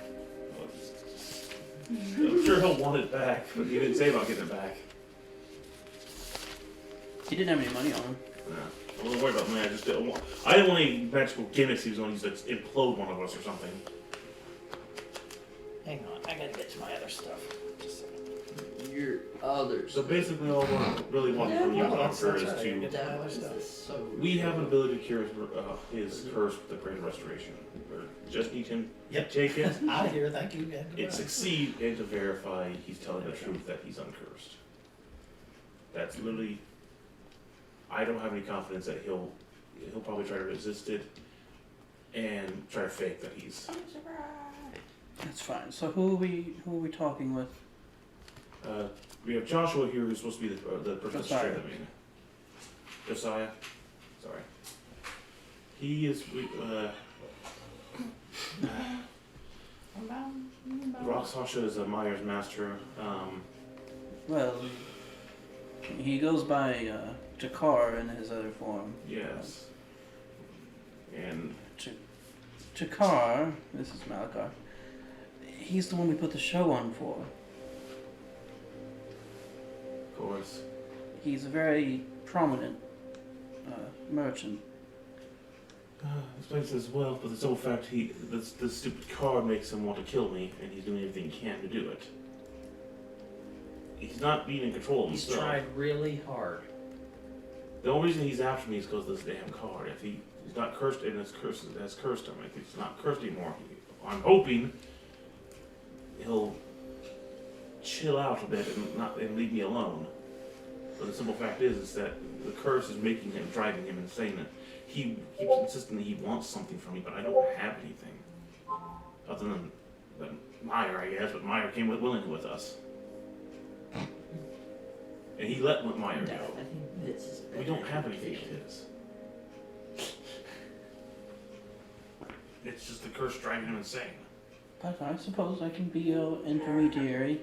I'm sure he'll want it back, but he didn't say about getting it back. He didn't have any money on him. I wasn't worried about money. I didn't want any magical gimmicks he was going to use to implode one of us or something. Hang on. I gotta get to my other stuff. Just a second. Your others. So basically, all I really want from you, Doctor, is to. That was so. We have an ability to cure his curse with the Great Restoration. We just need him to Yep. take it, Out of here. Thank you. And and succeed, and to verify he's telling the truth that he's uncursed. That's literally. I don't have any confidence that he'll probably try to resist it and try to fake that he's. That's fine. So who are we talking with? We have Joshua here, who's supposed to be the person Josiah. strengthening. Josiah, sorry. He is. Roxasha is a Myers master. Well, he goes by Jakar in his other form. Yes. And Jakar, this is Malakar. He's the one we put the show on for. of course, He's a very prominent merchant. this place is well, but the sole fact this stupid card makes him want to kill me, and he's doing everything he can to do it. He's not being in control of He's himself. tried really hard. The only reason he's after me is because of this damn card. If he's not cursed and has cursed him, if he's not cursed anymore, I'm hoping he'll chill out a bit and leave me alone. But the simple fact is that the curse is making him, driving him insane. He keeps insisting that he wants something from me, but I don't have anything other than Meyer, I guess. But Meyer came willingly with us, and he let Meyer go. I think this is We don't have anything of his. It's just the curse driving him insane. But I suppose I can be your intermediary.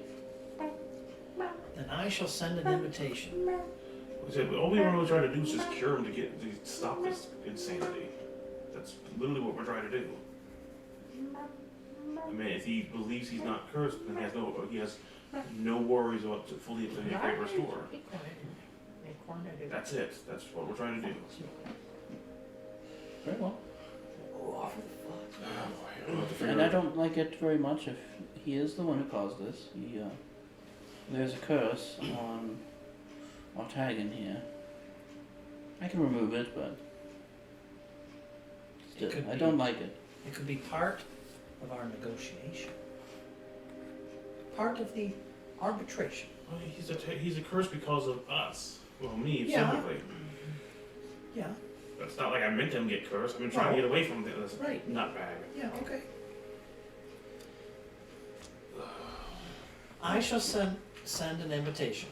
Then I shall send an invitation. Like I said, all we were really trying to do is just cure him to stop this insanity. That's literally what we're trying to do. I mean, if he believes he's not cursed, then he has no worries about to fully restore. That's it. That's what we're trying to do. Very well. Oh, And I don't like it very much if he is the one who caused this. There's a curse on Ortagan here. I can remove it, but still, I don't like it. It could be part of our negotiation. Part of the arbitration. Well, he's a curse because of us. Well, me, Yeah. specifically. Yeah, But it's not like I meant him to get cursed. I've been trying to get away from this Right. nutbag. yeah, okay. I shall send an invitation.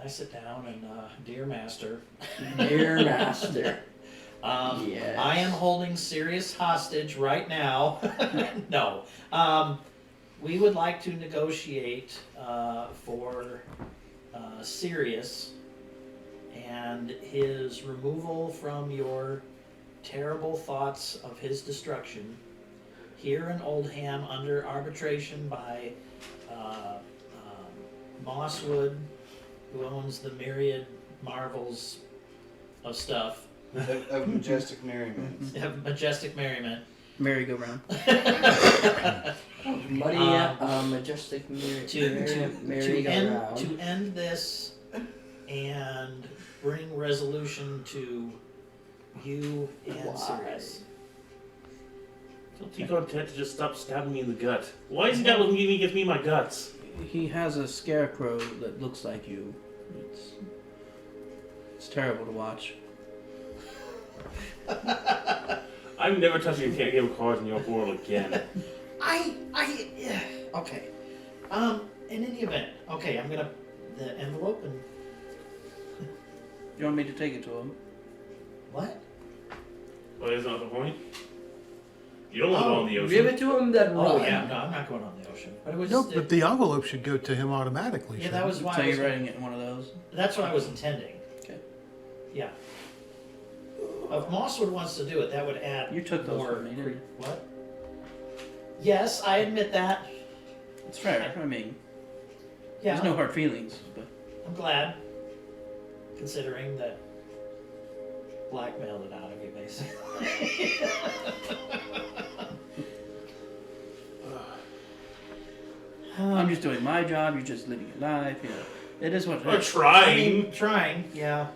I sit down and, dear master, Dear master. Yes. I am holding Sirius hostage right now. No. We would like to negotiate for Sirius and his removal from your terrible thoughts of his destruction here in Oldham under arbitration by Mosswood, who owns the myriad marvels of stuff. Of majestic merriment. Majestic merriment. Merry-go-round. Muddy, majestic merry-go-round. To end this and bring resolution to you and Sirius. Tell Tico Ted to just stop stabbing me in the gut. Why is he not looking at me and gives me my guts? He has a scarecrow that looks like you. It's terrible to watch. I'm never touching a game of cards in your world again. Yeah, okay. In any event, okay, I'm gonna, the envelope and, You want me to take it to him? what? But isn't that the point? You don't want to go in the ocean. Give it to him, then run. Oh, yeah, no, I'm not going on the ocean. But it was, No, but the envelope should go to him automatically. yeah, that was why So I was, you're writing it in one of those? that's what I was intending. Okay. Yeah. If Mosswood wants to do it, that would add You took those more. from me, didn't you? What? Yes, I admit that. It's fair. I mean, Yeah, there's no hard feelings, but I'm glad, considering that blackmailed it out of you, basically. I'm just doing my job. You're just living your life. You know, it is what it We're is. trying. Trying, yeah.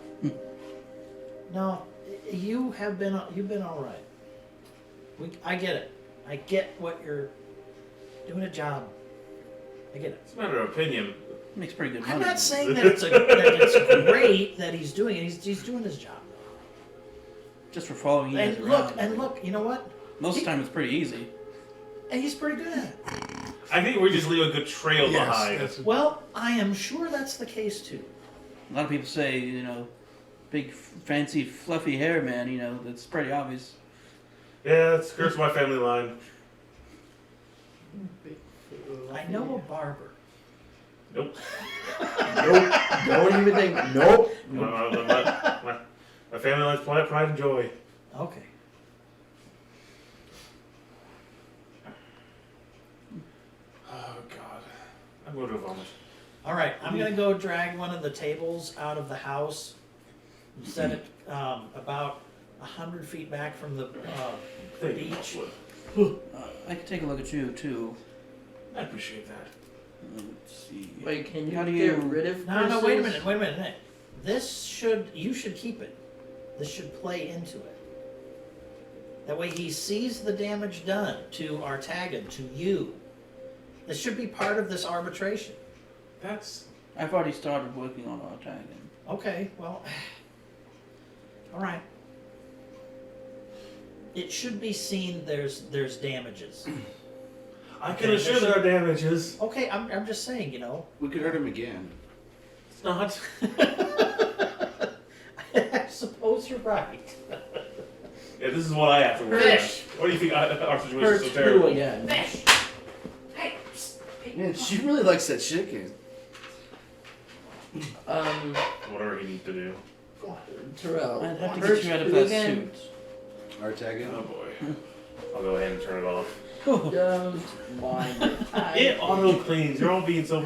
No, you've been all right. I get it. I get what you're doing a job. I get it. It's a matter of opinion. Makes pretty good money. I'm not saying that it's great that he's doing it. He's doing his job. Just for following you guys And around. look, you know what? Most of the time it's pretty easy. And he's pretty good at it. I think we just leave a good trail behind. Yes, Well, I am sure that's the case too. A lot of people say, you know, big, fancy, fluffy hair, man. You know, that's pretty obvious. Yeah, it's curse my family line. I know a barber. Nope. Nope. Don't even think. Nope. My family line's pride and joy. Okay. Oh God, I'm going to vomit. All right, I'm gonna go drag one of the tables out of the house and set it about 100 feet back from the Thank you, beach. Mosswood. I can take a look at you too. I appreciate that. Let's see. Wait, can you How do get you- rid of No, wait a curses? minute. you should keep it. This should play into it. That way he sees the damage done to Artagan, to you. This should be part of this arbitration. I've already started working on Artagan. Okay, well, all right. It should be seen there's damages. I can assure there are damages. Okay, I'm just saying, We could hurt him again. It's not. I suppose you're right. Yeah, this is what I have to worry about. Fish. What do you think our situation is Hurt so who terrible? again? Fish. Hey, Man, she really likes that chicken. Whatever he needs to do. Terrell. I'd have to hurt get you out of who that again? suit. Artagan. Oh boy. I'll go ahead and turn it off. Don't mind it. It auto cleans. You're all being so.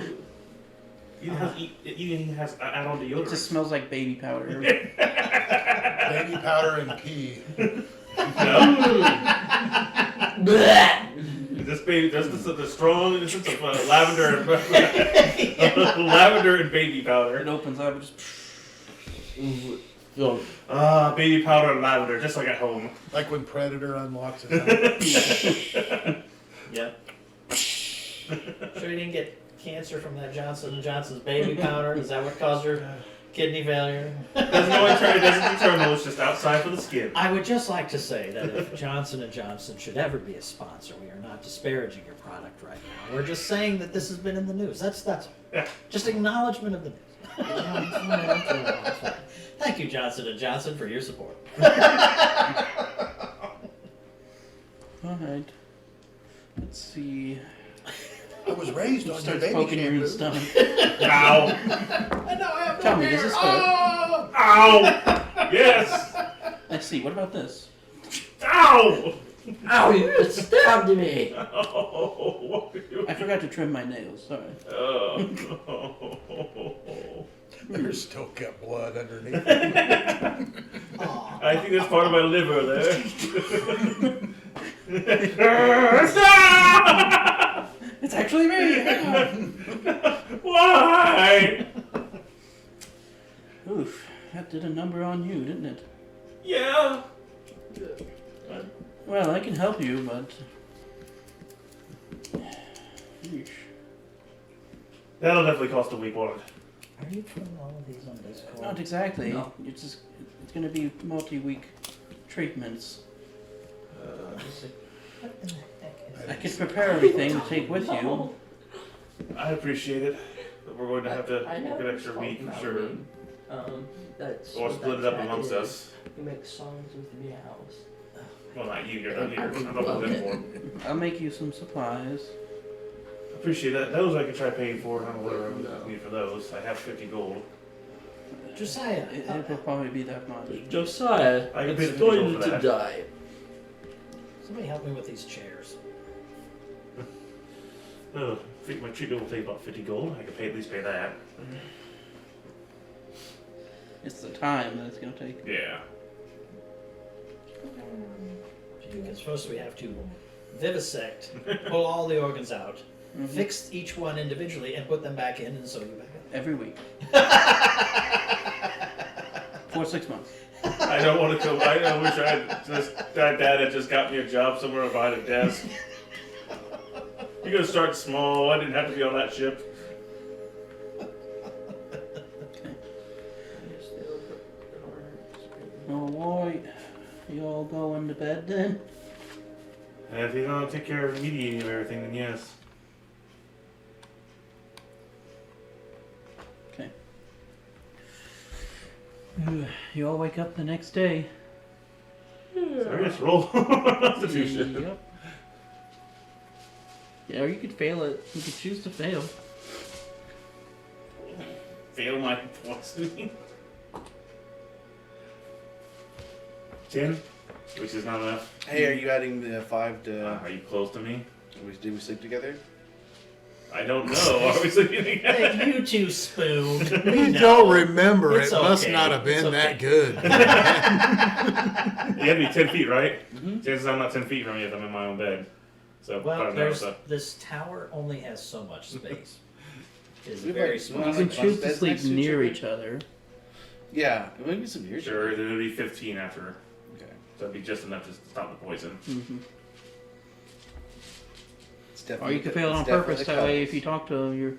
It even has add-on It deodorant. just smells like baby powder. Baby powder and pee. This baby, the strong innocence of lavender and lavender and baby powder. It opens up and just. Baby powder and lavender, just like at home. Like when Predator unlocks his house. Yep. Sure you didn't get cancer from that Johnson & Johnson's baby powder? Is that what caused her kidney failure? It doesn't eternal, it's just outside for the skin. I would just like to say that if Johnson & Johnson should ever be a sponsor, we are not disparaging your product right now. We're just saying that this has been in the news. That's all. Yeah. Just acknowledgement of the news. Thank you, Johnson & Johnson, for your support. Alright. Let's see. I was raised on your Starts baby poking you in the shampoo. stomach. Ow! And now I have Tell no me, hair. does this hurt? Oh! Ow! Yes! Let's see, what about this? Ow! Ow, you just stabbed me! Oh, what are you I forgot to trim my nails, sorry. Oh. There's still got blood underneath. Aw. I think that's part of my liver there. It's actually me! Why? Oof, that did a number on you, didn't it? Yeah. Well, I can help you, but... Yeesh. That'll definitely cost a week, won't it? Are you putting all of these on Discord? Not exactly. No. It's gonna be multi-week treatments. What in the heck is I could prepare everything to take with you. I appreciate it. But we're going to have to I work know an extra it's week, all I'm sure. That's Or what split it that up amongst cat us. is. You make songs with the meows. Well, not you, you're not here. I'm not putting in for it. I'll make you some supplies. Appreciate that. Those I can try paying for. I don't know whatever I need for those. I have 50 gold. Josiah. It will probably be that much. Josiah, I can pay it's 50 gold going for to that. die. Somebody help me with these chairs. Oh, I think my treatment will take about 50 gold. I can at least pay that. It's the time that it's gonna take. Yeah. Because first we have to vivisect, pull all the organs out, Mhm. fix each one individually, and put them back in and sew you back Every week. For 6 months. I don't want to go. I wish I had dad had just got me a job somewhere behind a desk. You're gonna start small. I didn't have to be on that ship. Alright. You all going to bed then? And if you don't take care of mediating of everything, then yes. Okay. You all wake up the next day. So I guess roll Constitution. Yep. Yeah, or you could fail it. You could choose to fail. Fail my plus. 10, which is not enough. Hey, are you adding the 5 to? Are you close to me? Did we sleep together? I don't know. Are we sleeping together? in. You two spooned. We No. don't remember. It's It must okay. not have been It's that okay. good. You have to be 10 feet, right? Mhm. Chances I'm not 10 feet from you if I'm in my own bed. So, I Well, don't know. there's So. this tower only has so much space. It's We've very like- small. You Well, can like choose bunk to beds sleep next to each near other? each other. Yeah, maybe some beer Sure, jerky. it'll be 15 after. Okay. So it'd be just enough to stop the poison. Mm-hmm. It's Or definitely you can fail it on purpose. That way, if you talk to him, you're.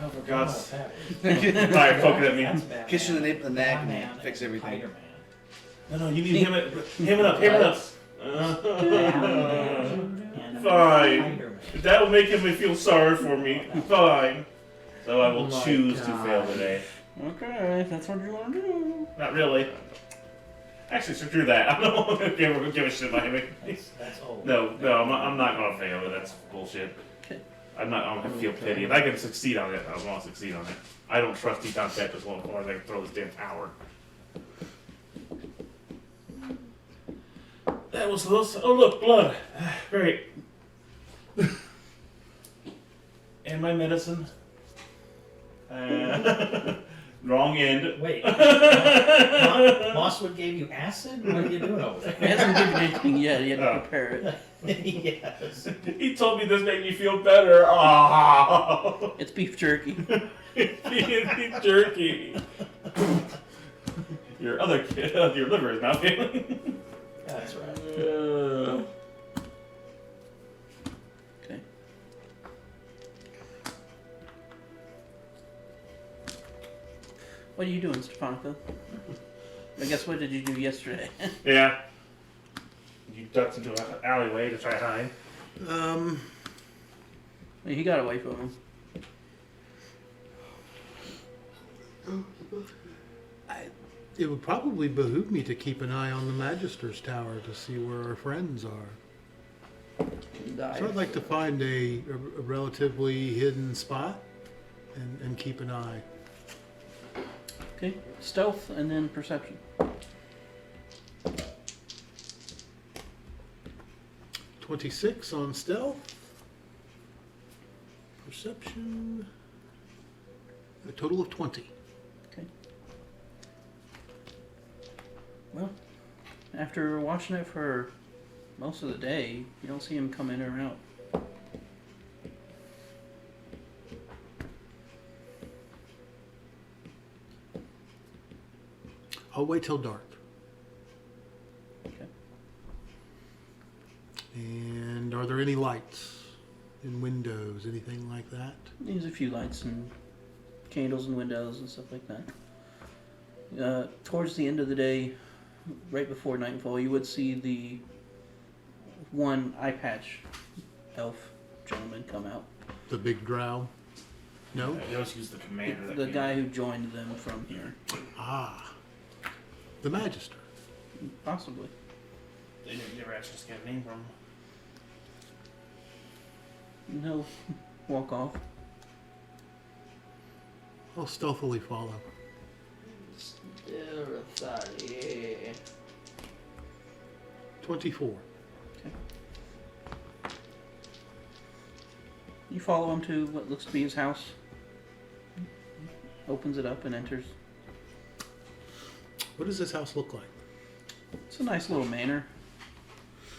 Oh, for God's sake. That's Alright, poking at me. Batman. Kiss you in the nape of the neck and Batman fix everything. Spider-Man. No, you need him it up, him it up. And Fine. Spider-Man. That will make him feel sorry for me. Fine. So I will Oh my choose to God. fail today. Okay, if that's what you want to do. Not really. Actually, screw that. I don't give a shit about him. That's old. No, I'm not gonna fail. That's bullshit. I'm gonna feel pity. If I can succeed on it, I want to succeed on it. I don't trust Teton Tech as long as I can throw this damn tower. That was close. Oh look, blood. Great. And my medicine. Wrong end. Wait. Mosswood gave you acid? What are you doing over He there? hasn't given anything yet. He had to Oh. prepare it. Yes. He told me this made me feel better. Oh, It's beef jerky. beef jerky. Your other kid, your liver is not failing. That's right. Okay. What are you doing, Stefanico? I guess what did you do yesterday? Yeah. You ducked into an alleyway to try to hide. He got away from him. It would probably behoove me to keep an eye on the Magister's Tower to see where our friends are. So I'd like to find a relatively hidden spot and keep an eye. Okay. Stealth and then perception. 26 on stealth. Perception. A total of 20. Well, after watching it for most of the day, you don't see him come in or out. I'll wait till dark. Okay. And are there any lights in windows, anything like that? There's a few lights and candles and windows and stuff like that. Towards the end of the day, right before nightfall, you would see the one eye patch elf gentleman come out. The big drow? No? They always use the commander. The guy who joined them from here. Ah. The Magister. Possibly. They never actually just get a name from. And he'll walk off. I'll stealthily follow. Still a 30. 24. You follow him to what looks to be his house. Opens it up and enters. What does this house look like? It's a nice little manor.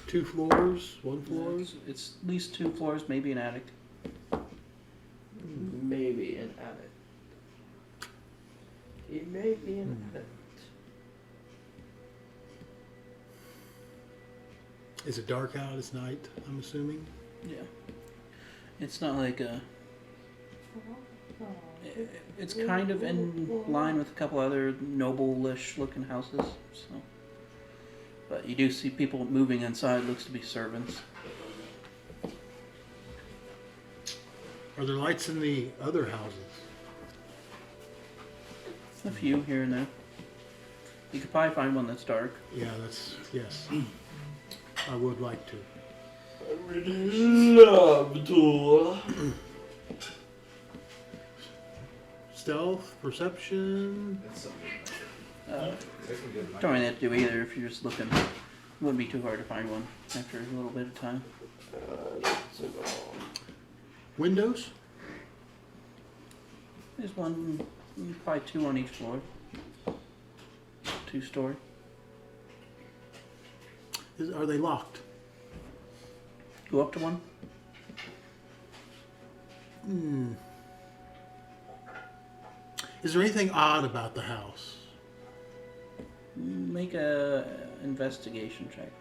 2 floors? 1 floor? It's at least 2 floors, maybe an attic. Maybe an attic. It may be an attic. Is it dark out? It's night, I'm assuming? Yeah. It's not like a... It's kind of in line with a couple other noble-ish looking houses, so... But you do see people moving inside, looks to be servants. Are there lights in the other houses? A few here and there. You could probably find one that's dark. Yeah, that's... yes. I would like to. I would love to. Stealth, perception... Don't really have to do either if you're just looking. It wouldn't be too hard to find one after a little bit of time. Windows? There's one, probably 2 on each floor. 2-story. Are they locked? Go up to one. Is there anything odd about the house? Make a investigation check.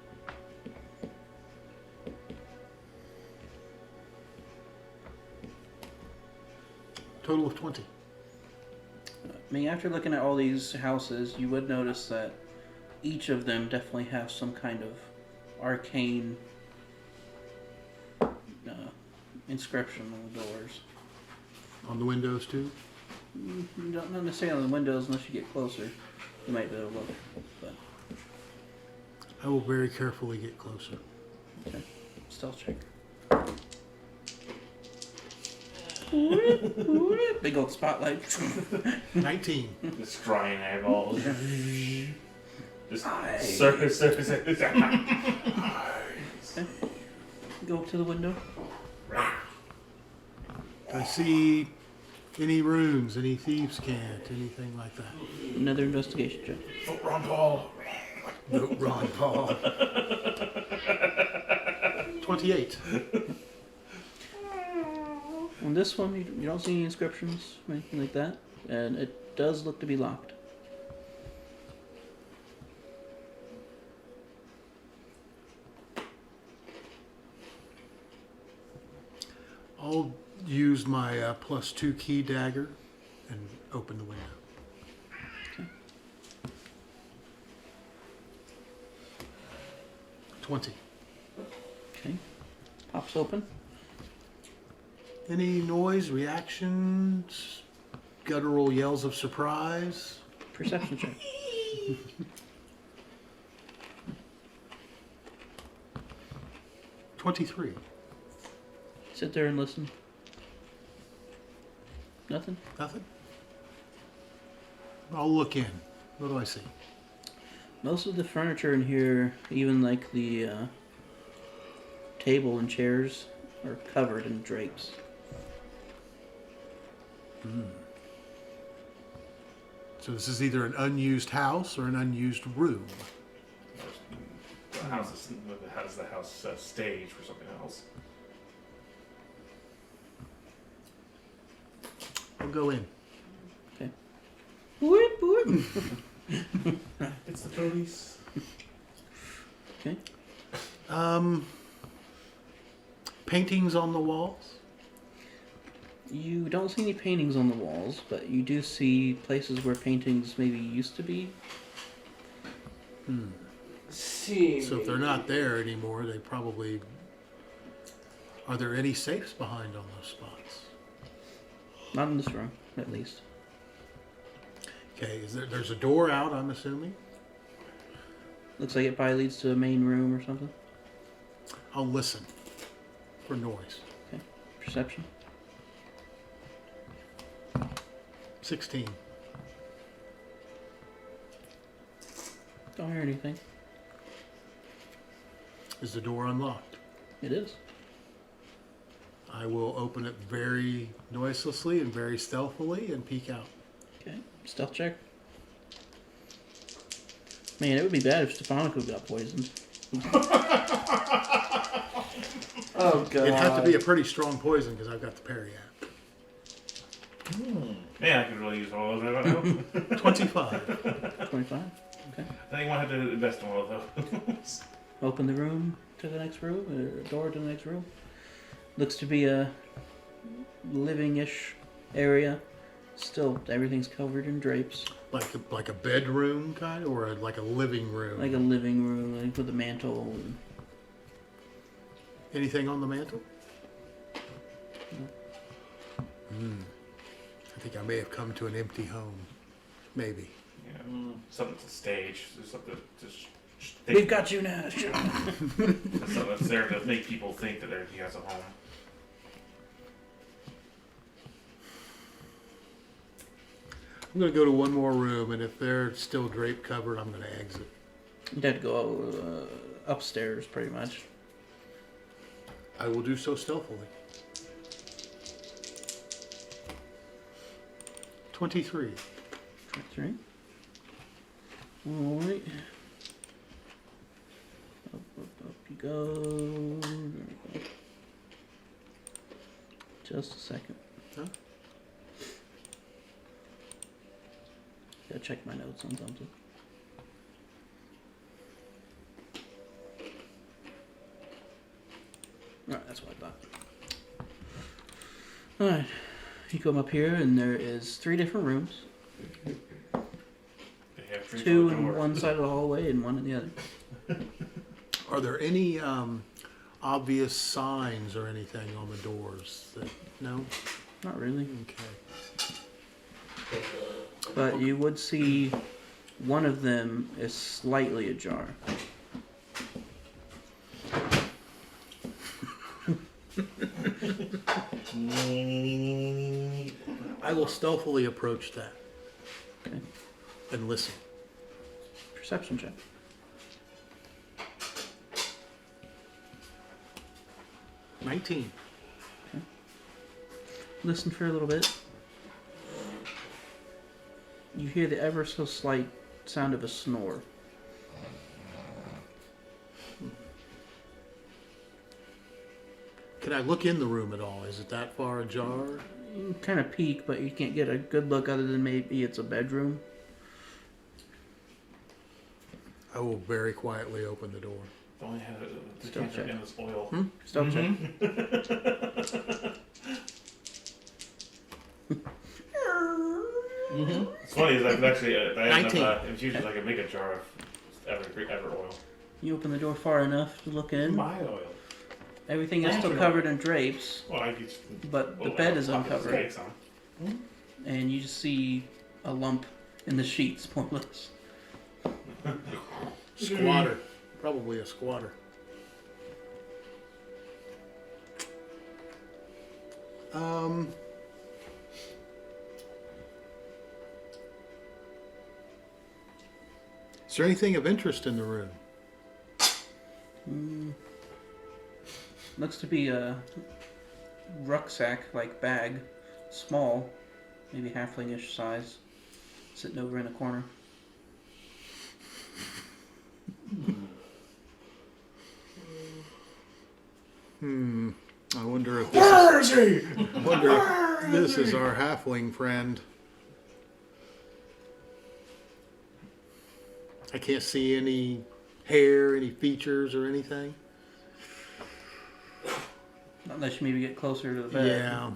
Total of 20. I mean, after looking at all these houses, you would notice that each of them definitely have some kind of arcane inscription on the doors. On the windows too? Not necessarily on the windows unless you get closer. You might be able to look. But I will very carefully get closer. okay. Stealth check. Big old spotlight. 19. Destroying eyeballs. Just Eyes. surface. Go up to the window. Do I see any runes, any thieves' cant, anything like that? Another investigation check. Oh, Ron Paul. No, Ron Paul. 28. On this one, you don't see any inscriptions or anything like that, and it does look to be locked. I'll use my +2 key dagger and open the window. Okay. 20. Okay. Pops open. Any noise, reactions, guttural yells of surprise? Perception check. $23. Sit there and listen. Nothing? Nothing? I'll look in. What do I see? Most of the furniture in here, even like the table and chairs, are covered in drapes. So this is either an unused house or an unused room. The house is the house stage for something else. I'll go in. Whoop, whoop. It's the police. Okay. Paintings on the walls? You don't see any paintings on the walls, but you do see places where paintings maybe used to be. See. So if they're not there anymore, they probably... Are there any safes behind on those spots? Not in this room, at least. Okay, there's a door out, I'm assuming? Looks like it probably leads to a main room or something. I'll listen for noise. Okay. Perception. 16. Don't hear anything. Is the door unlocked? It is. I will open it very noiselessly and very stealthily and peek out. Okay. Stealth check. Man, it would be bad if Stefanico got poisoned. Oh god. It'd have to be a pretty strong poison because I've got the parry app. Man, I could really use all of those right now. 25. 25. Okay. I think I have to invest in all of those. Open the room to the next room, or door to the next room. Looks to be a living-ish area. Still, everything's covered in drapes. Like a bedroom kind of, or like a living room? Like a living room, like with a mantle. And Anything on the mantle? I think I may have come to an empty home. Maybe. Yeah, something to stage. There's something to we've got you now. something that's there to make people think that he has a home. I'm going to go to one more room, and if they're still drape covered, I'm going to exit. You'd have to go upstairs, pretty much. I will do so stealthily. 23. 23. Alright. Up you go. There we go. Just a second. Huh? Gotta check my notes on something. Alright, that's what I thought. Alright, you come up here and there is 3 different rooms. They have 3 2 for the in door. one side of the hallway and 1 in the other. Are there any obvious signs or anything on the doors? No? Not really. Okay. But you would see one of them is slightly ajar. I will stealthily approach that. Okay. And listen. Perception check. $19. Listen for a little bit. You hear the ever so slight sound of a snore. Can I look in the room at all? Is it that far ajar? You kind of peek, but you can't get a good look other than maybe it's a bedroom. I will very quietly open the door. If only had the Still decanter check. in this oil. Stealth check. It's funny is I could actually, I end 19. up, it's usually like a mega jar of ever oil. You open the door far enough to look in. My oil. Everything is still Lantern covered in drapes, Well, I get but the bed is pocket uncovered. steaks on. And you just see a lump in the sheets, more or less. Squatter. Probably a squatter. Is there anything of interest in the room? Looks to be a rucksack-like bag, small, maybe halfling-ish size, sitting over in a corner. I wonder if this is, I wonder if this is our halfling friend. I can't see any hair, any features or anything. Not unless you maybe get closer to the bed. Yeah.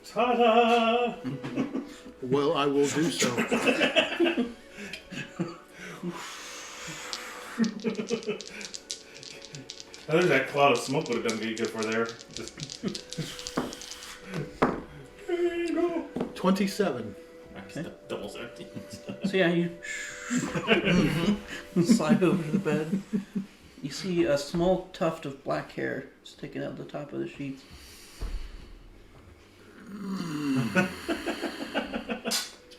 Ta-da! Well, I will do so. I think that cloud of smoke would have done good for there. Just 27. Okay. double 17. So yeah, you slide over to the bed. You see a small tuft of black hair sticking out the top of the sheets.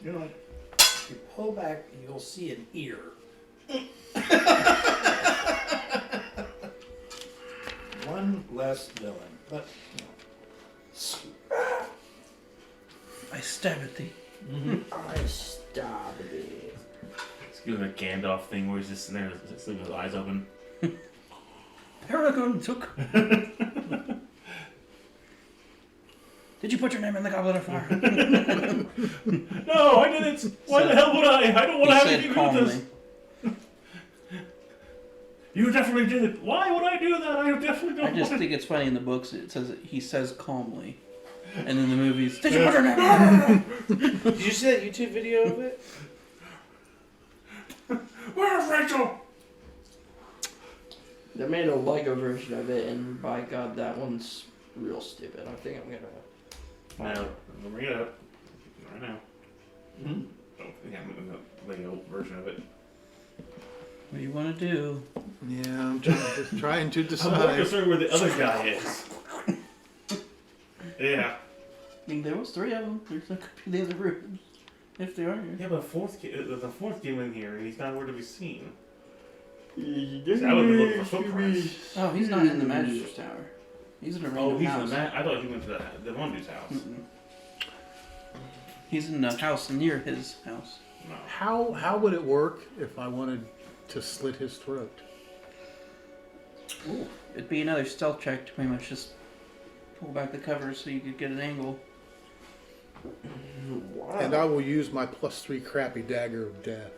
You know, if you pull back, you'll see an ear. One less villain, but I stab at thee. I stabbed it. It's giving a Gandalf thing where he's just sitting there, just leaving his eyes open. Paragon took. Did you put your name in the goblet of fire? No, I didn't. Why the hell would I? I don't want to He have said anything to do with calmly. this. You definitely did it. Why would I do that? I definitely I don't just want think it's funny in the books. It says he says calmly, and in the movies, did you put your name in? Did you see that YouTube video of it? Where's Rachel? They made a Lego version of it, and by God, that one's real stupid. I think I'm gonna. No, I'm bring it up right now. Don't think I'm the Lego version of it. What do you want to do? Yeah, I'm just trying to I'm more decide. concerned where the other guy is. Yeah. I mean, there was 3 of them. There's not could be the other rooms, if they are here. Yeah, but there's a fourth kid in here, and he's not nowhere to be seen. See, I would have been looking for footprints. Oh, he's not in the Magister's Tower. He's in a random Oh, he's house. in that. I thought he went to the one dude's house. Mm-mm. He's in a house near his house. No. How would it work if I wanted to slit his throat? Ooh. It'd be another stealth check to pretty much just pull back the covers so you could get an angle. Wow. And I will use my +3 crappy dagger of death.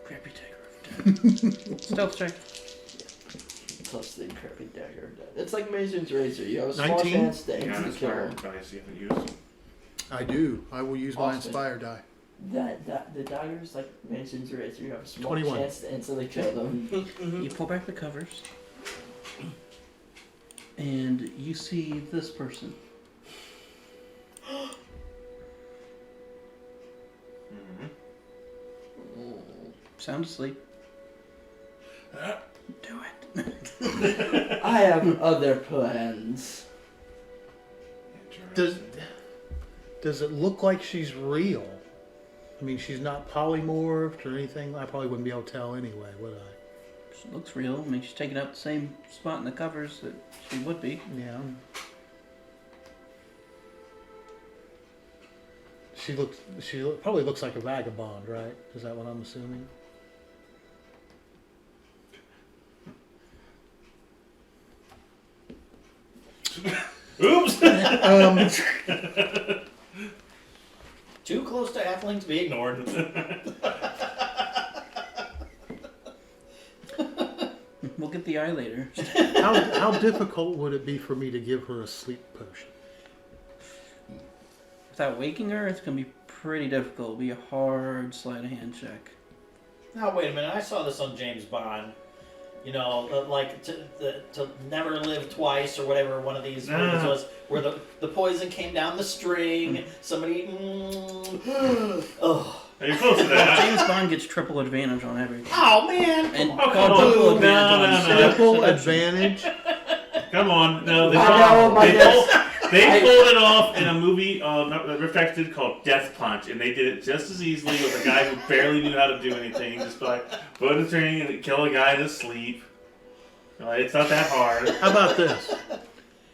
Crappy dagger. Stealth check. Plus the crappy dagger of death. It's like Mason's razor. You have a small 19? chance to Yeah, instantly kill inspire him. dice you haven't used. I do. I will use my Austin. Inspire die. The dagger is like Mason's razor. You have a small 21. chance to instantly kill them. You pull back the covers, and you see this person. Mm-hmm. Sound asleep. Do it. I have other plans. Does it look like she's real? I mean, she's not polymorphed or anything. I probably wouldn't be able to tell anyway, would I? She looks real. I mean, she's taking up the same spot in the covers that she would be. Yeah. Probably looks like a vagabond, right? Is that what I'm assuming? Oops! Too close to Athling to be ignored. We'll get the eye later. How difficult would it be for me to give her a sleep potion? Without waking her, it's gonna be pretty difficult. It'll be a hard sleight of hand check. Now wait a minute. I saw this on James Bond. You know, like to never live twice or whatever one of these movies was, where the poison came down the string. Somebody. Oh. Are you close to that? James Bond gets triple advantage on everything. Oh man! And Oh, come quadruple on. advantage No, on no, no. Triple seduction. advantage. Come on. No, they, I pulled it off in a movie Rift did called Death Punch, and they did it just as easily with a guy who barely knew how to do anything, just like put a string and kill a guy to sleep. It's not that hard. How about this?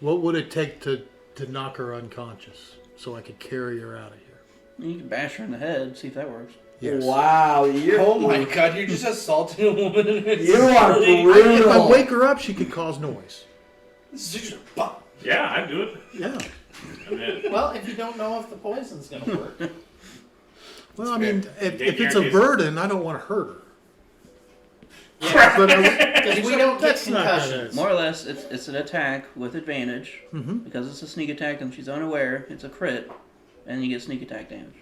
What would it take to knock her unconscious so I could carry her out of here? You can bash her in the head, see if that works. Yes. Wow, you're. Oh my god, you're just assaulting a woman. You are If I brutal. wake her up, she could cause noise. Yeah, I'd do it. Yeah. I mean, Well, if you don't know if the poison's gonna work. Well, I mean, if Can't it's a guarantee- burden, I don't want to hurt her. Yeah, But I, because we don't get That's not gonna- concussions. More or less, it's an attack with advantage. Mhm. Because it's a sneak attack and she's unaware, it's a crit, and you get sneak attack damage.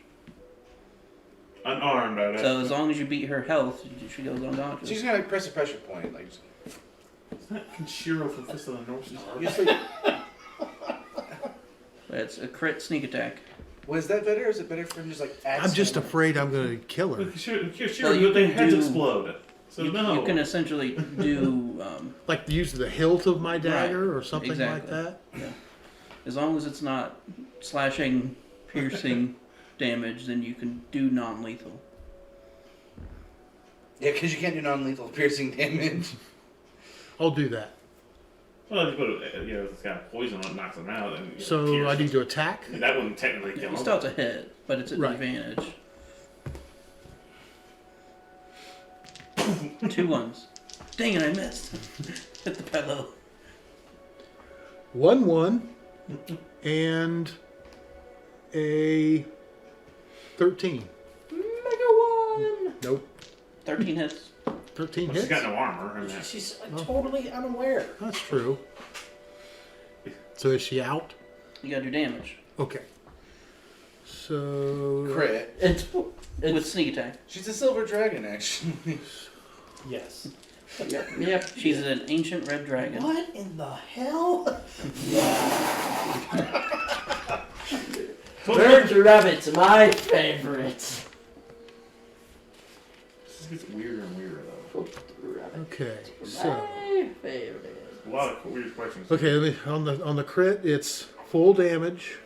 unarmed, I So as long as you beat her health, she goes unconscious. She's gonna press a pressure point, like. It's not Kenshiro from Fist of the North Star. Usually, It's a crit sneak attack. was that better? Or is it better for him just like? I'm just afraid. afraid I'm going to kill her. Kenshiro, Well, you their can heads do- explode. So You, no. you can essentially do, Like use the hilt of my dagger Right, or something exactly. like that. as long as it's not slashing, piercing damage, then you can do non-lethal. Yeah, because you can't do non-lethal piercing damage. I'll do that. Well, if you put it's got poison on it, knocks them out. Then So pierce I them. need to attack. And that wouldn't technically kill You them. still have to hit, but it's an Right. advantage. 2 1s. Dang it, I missed. Hit the pillow. 1-1 and a 13. Mega one. Nope. 13 hits. 13 Well, hits. she's got no armor. I mean, She's totally unaware. That's true. So is she out? You gotta do damage. Okay. So Crit. With sneak attack. She's a silver dragon, actually. Yes. Yep. She's an ancient red dragon. What in the hell? Birds or rabbits, my favorite. This gets weirder and weirder though. okay. So My favorite. A lot of weird questions. okay, on the crit, it's full damage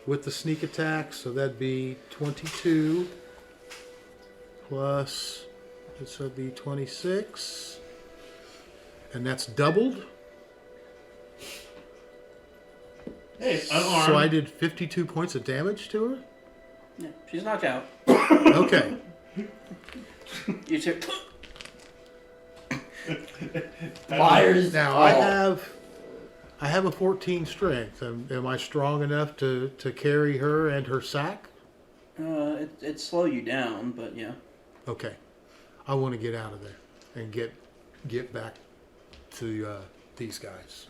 with the sneak attack, so that'd be 22 plus this would be 26, and that's doubled. Hey, it's unarmed. So I did 52 points of damage to her. Yeah, she's knocked out. Okay. You two. Fires. Now all. I I have a 14 strength. Am I strong enough to carry her and her sack? It slow you down, but yeah. Okay. I want to get out of there and get back to these guys.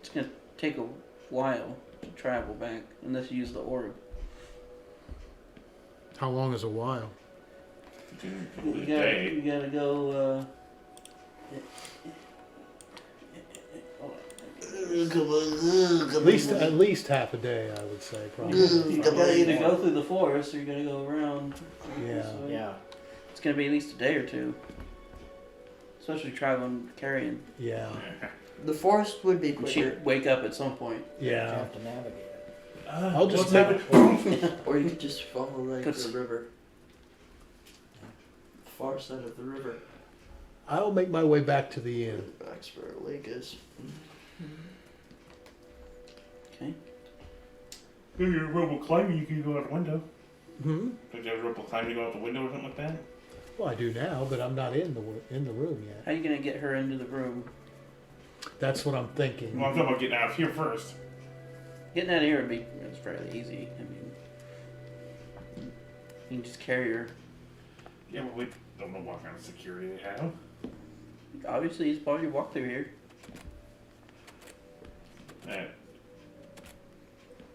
It's gonna take a while to travel back unless you use the orb. How long is a while? You gotta go. At least half a day, I would say, probably. You gotta either go through the forest or you gotta go around. Yeah. So Yeah. it's gonna be at least a day or two. Especially traveling, carrying. Yeah. The forest would be And she'd quicker, wake up at some point. You Yeah. have to navigate it. I'll just what's take happening? or you could just follow like Cause- the river. Far side of the river. I'll make my way back to the inn. That's where a lake is. Okay. If you're a rope climbing, you can go out the window. Hmm. If you have a rope climbing, you go out the window or something like that. Well, I do now, but I'm not in the room yet. How are you gonna get her into the room? That's what I'm thinking. Well, I'm talking about getting out of here first. Getting out of here would be it's fairly easy. I mean, you can just carry her. Yeah, but we don't know what kind of security they have. Obviously, he's probably walk through here.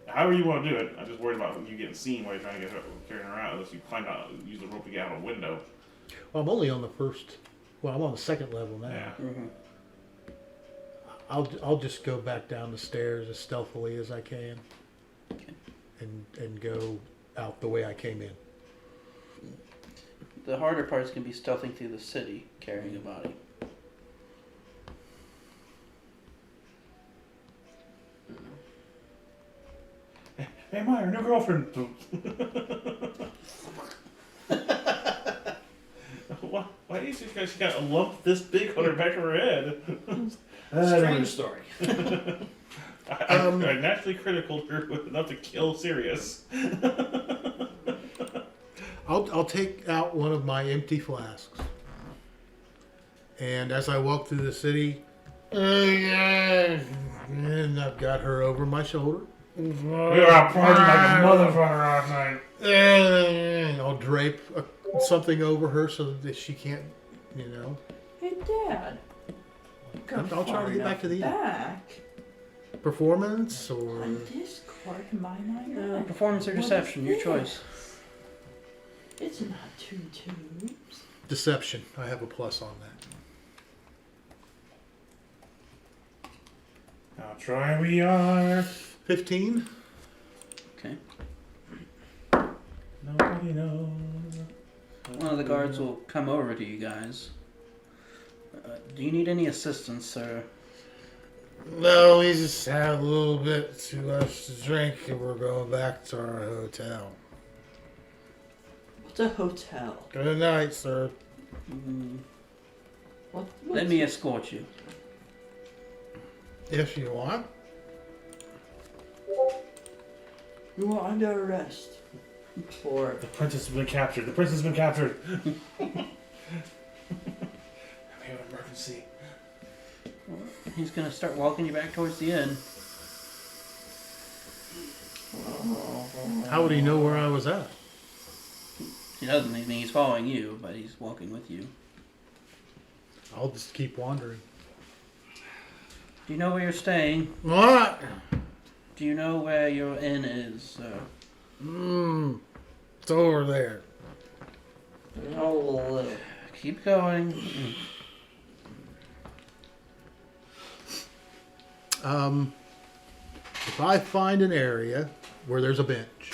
However you want to do it, I'm just worried about you getting seen while you're trying to get her, carrying her out. Unless you climb out, use the rope to get out a window. Well, I'm only on the first. Well, I'm on the second level now. Yeah. Mm-hmm. I'll just go back down the stairs as stealthily as I can, Okay. and go out the way I came in. The harder part is gonna be stealthing through the city, carrying a body. Hey, Meyer, new girlfriend. Why do you think she got a lump this big on her back of her head? Strange story. I naturally critical her with enough to kill Sirius. I'll take out one of my empty flasks, and as I walk through the city, and I've got her over my shoulder. We were out partying like a motherfucker last night. And I'll drape something over her so that she can't, you know. Hey, Dad. I'll try to get back to the back. performance or Discord, my Performance or deception, your choice. It's not two tubes. deception. I have a plus on that. Now try we are. 15. Okay. Nobody knows. One of the guards will come over to you guys. Do you need any assistance, sir? No, we just had a little bit too much to drink and we're going back to our hotel. What's a hotel? Good night, sir. Let me escort you. If you want. You are under arrest. For The princess has been captured. The princess has been captured. We have an emergency. He's gonna start walking you back towards the inn. How would he know where I was at? He doesn't think he's following you, but he's walking with you. I'll just keep wandering. Do you know where you're staying? What? Do you know where your inn is, sir? It's over there. no. Keep going. If I find an area where there's a bench,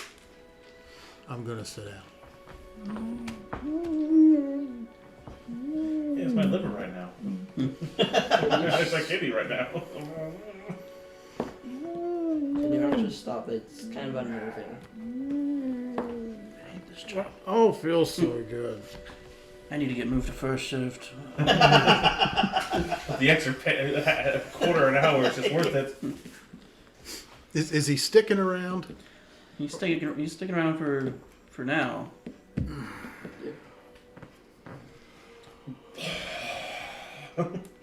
I'm gonna sit down. Yeah, it's my liver right now. It's my kidney right now. And you don't just stop it. It's kind of unnerving. Oh, feels so good. I need to get moved to first shift. The extra quarter an hour is just worth it. Is he sticking around? He's sticking around for now.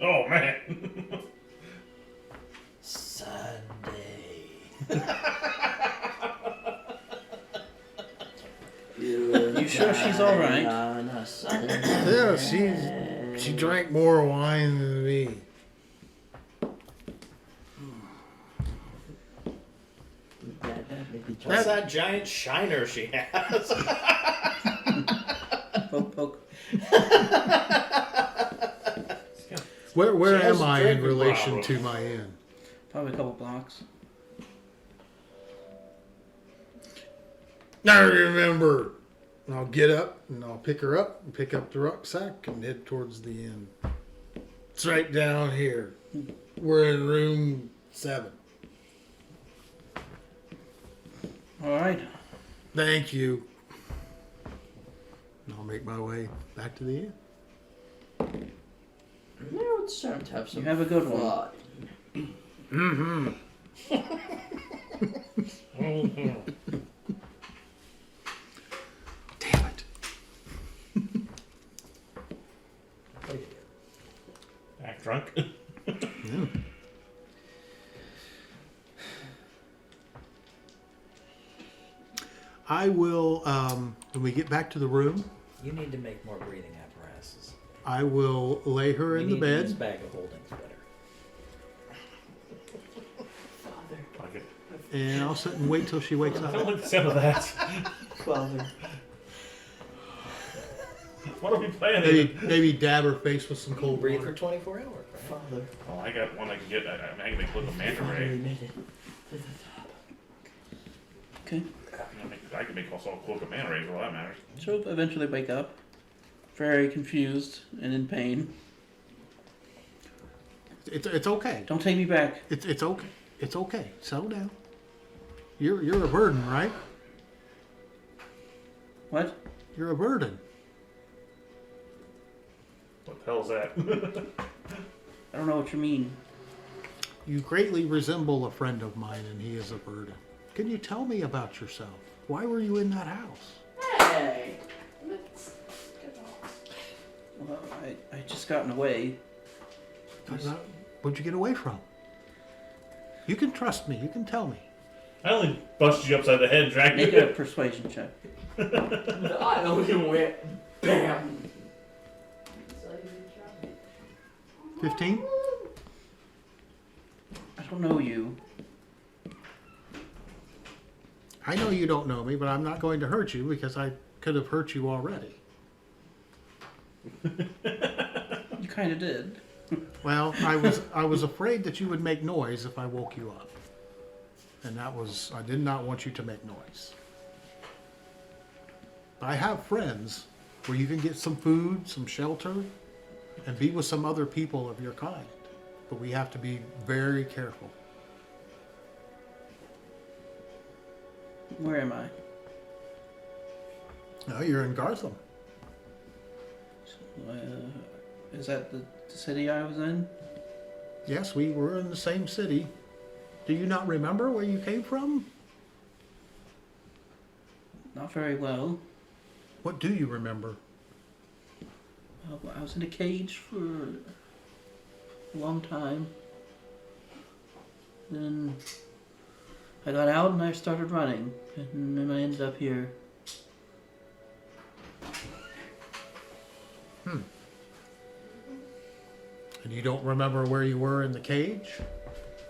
Oh man. She's all right. On a Sunday. Yeah, she drank more wine than me. What's that giant shiner she has? Poke, poke. Where She has am I in drinking relation problem. to my inn? Probably a couple blocks. I remember. And I'll get up and I'll pick her up and pick up the rucksack and head towards the inn. It's right down here. We're in room 7. All right. Thank you. And I'll make my way back to the inn. Now it's time to have some You have a good one. fun. Mm-hmm. Damn it. Act drunk. Yeah. I will, when we get back to the room, You need to make more breathing apparatuses. I will lay her We in the need This bed bag of holding's better. Father, Like it. and I'll sit and wait till she wakes I don't up. like the sound of that. Father. What are we playing? Maybe dab her face with some cold Breathe for water. 24 hours, right? Father. Oh, I got one I can get. I can make a little manta Father, ray. we made it to the top. Okay. I can make also a cloak of manta rays for all that matters. She'll eventually wake up, very confused and in pain. It's okay. Don't take me back. It's okay. It's okay. Settle down. You're a burden, right? What? You're a burden. What the hell's that? I don't know what you mean. You greatly resemble a friend of mine, and he is a burden. Can you tell me about yourself? Why were you in that house? Hey! Let's get off. Well, I just gotten away. Where'd you get away from? You can trust me. You can tell me. I only busted you upside the head, dragged Make you. a persuasion check. I don't even went. Bam! 15? I don't know you. I know you don't know me, but I'm not going to hurt you because I could have hurt you already. You kind of did. Well, I was afraid that you would make noise if I woke you up. And I did not want you to make noise. But I have friends where you can get some food, some shelter, and be with some other people of your kind. But we have to be very careful. Where am I? No, you're in Gartham. Is that the city I was in? Yes, we were in the same city. Do you not remember where you came from? Not very well. What do you remember? I was in a cage for a long time. Then I got out and I started running. And then I ended up here. And you don't remember where you were in the cage?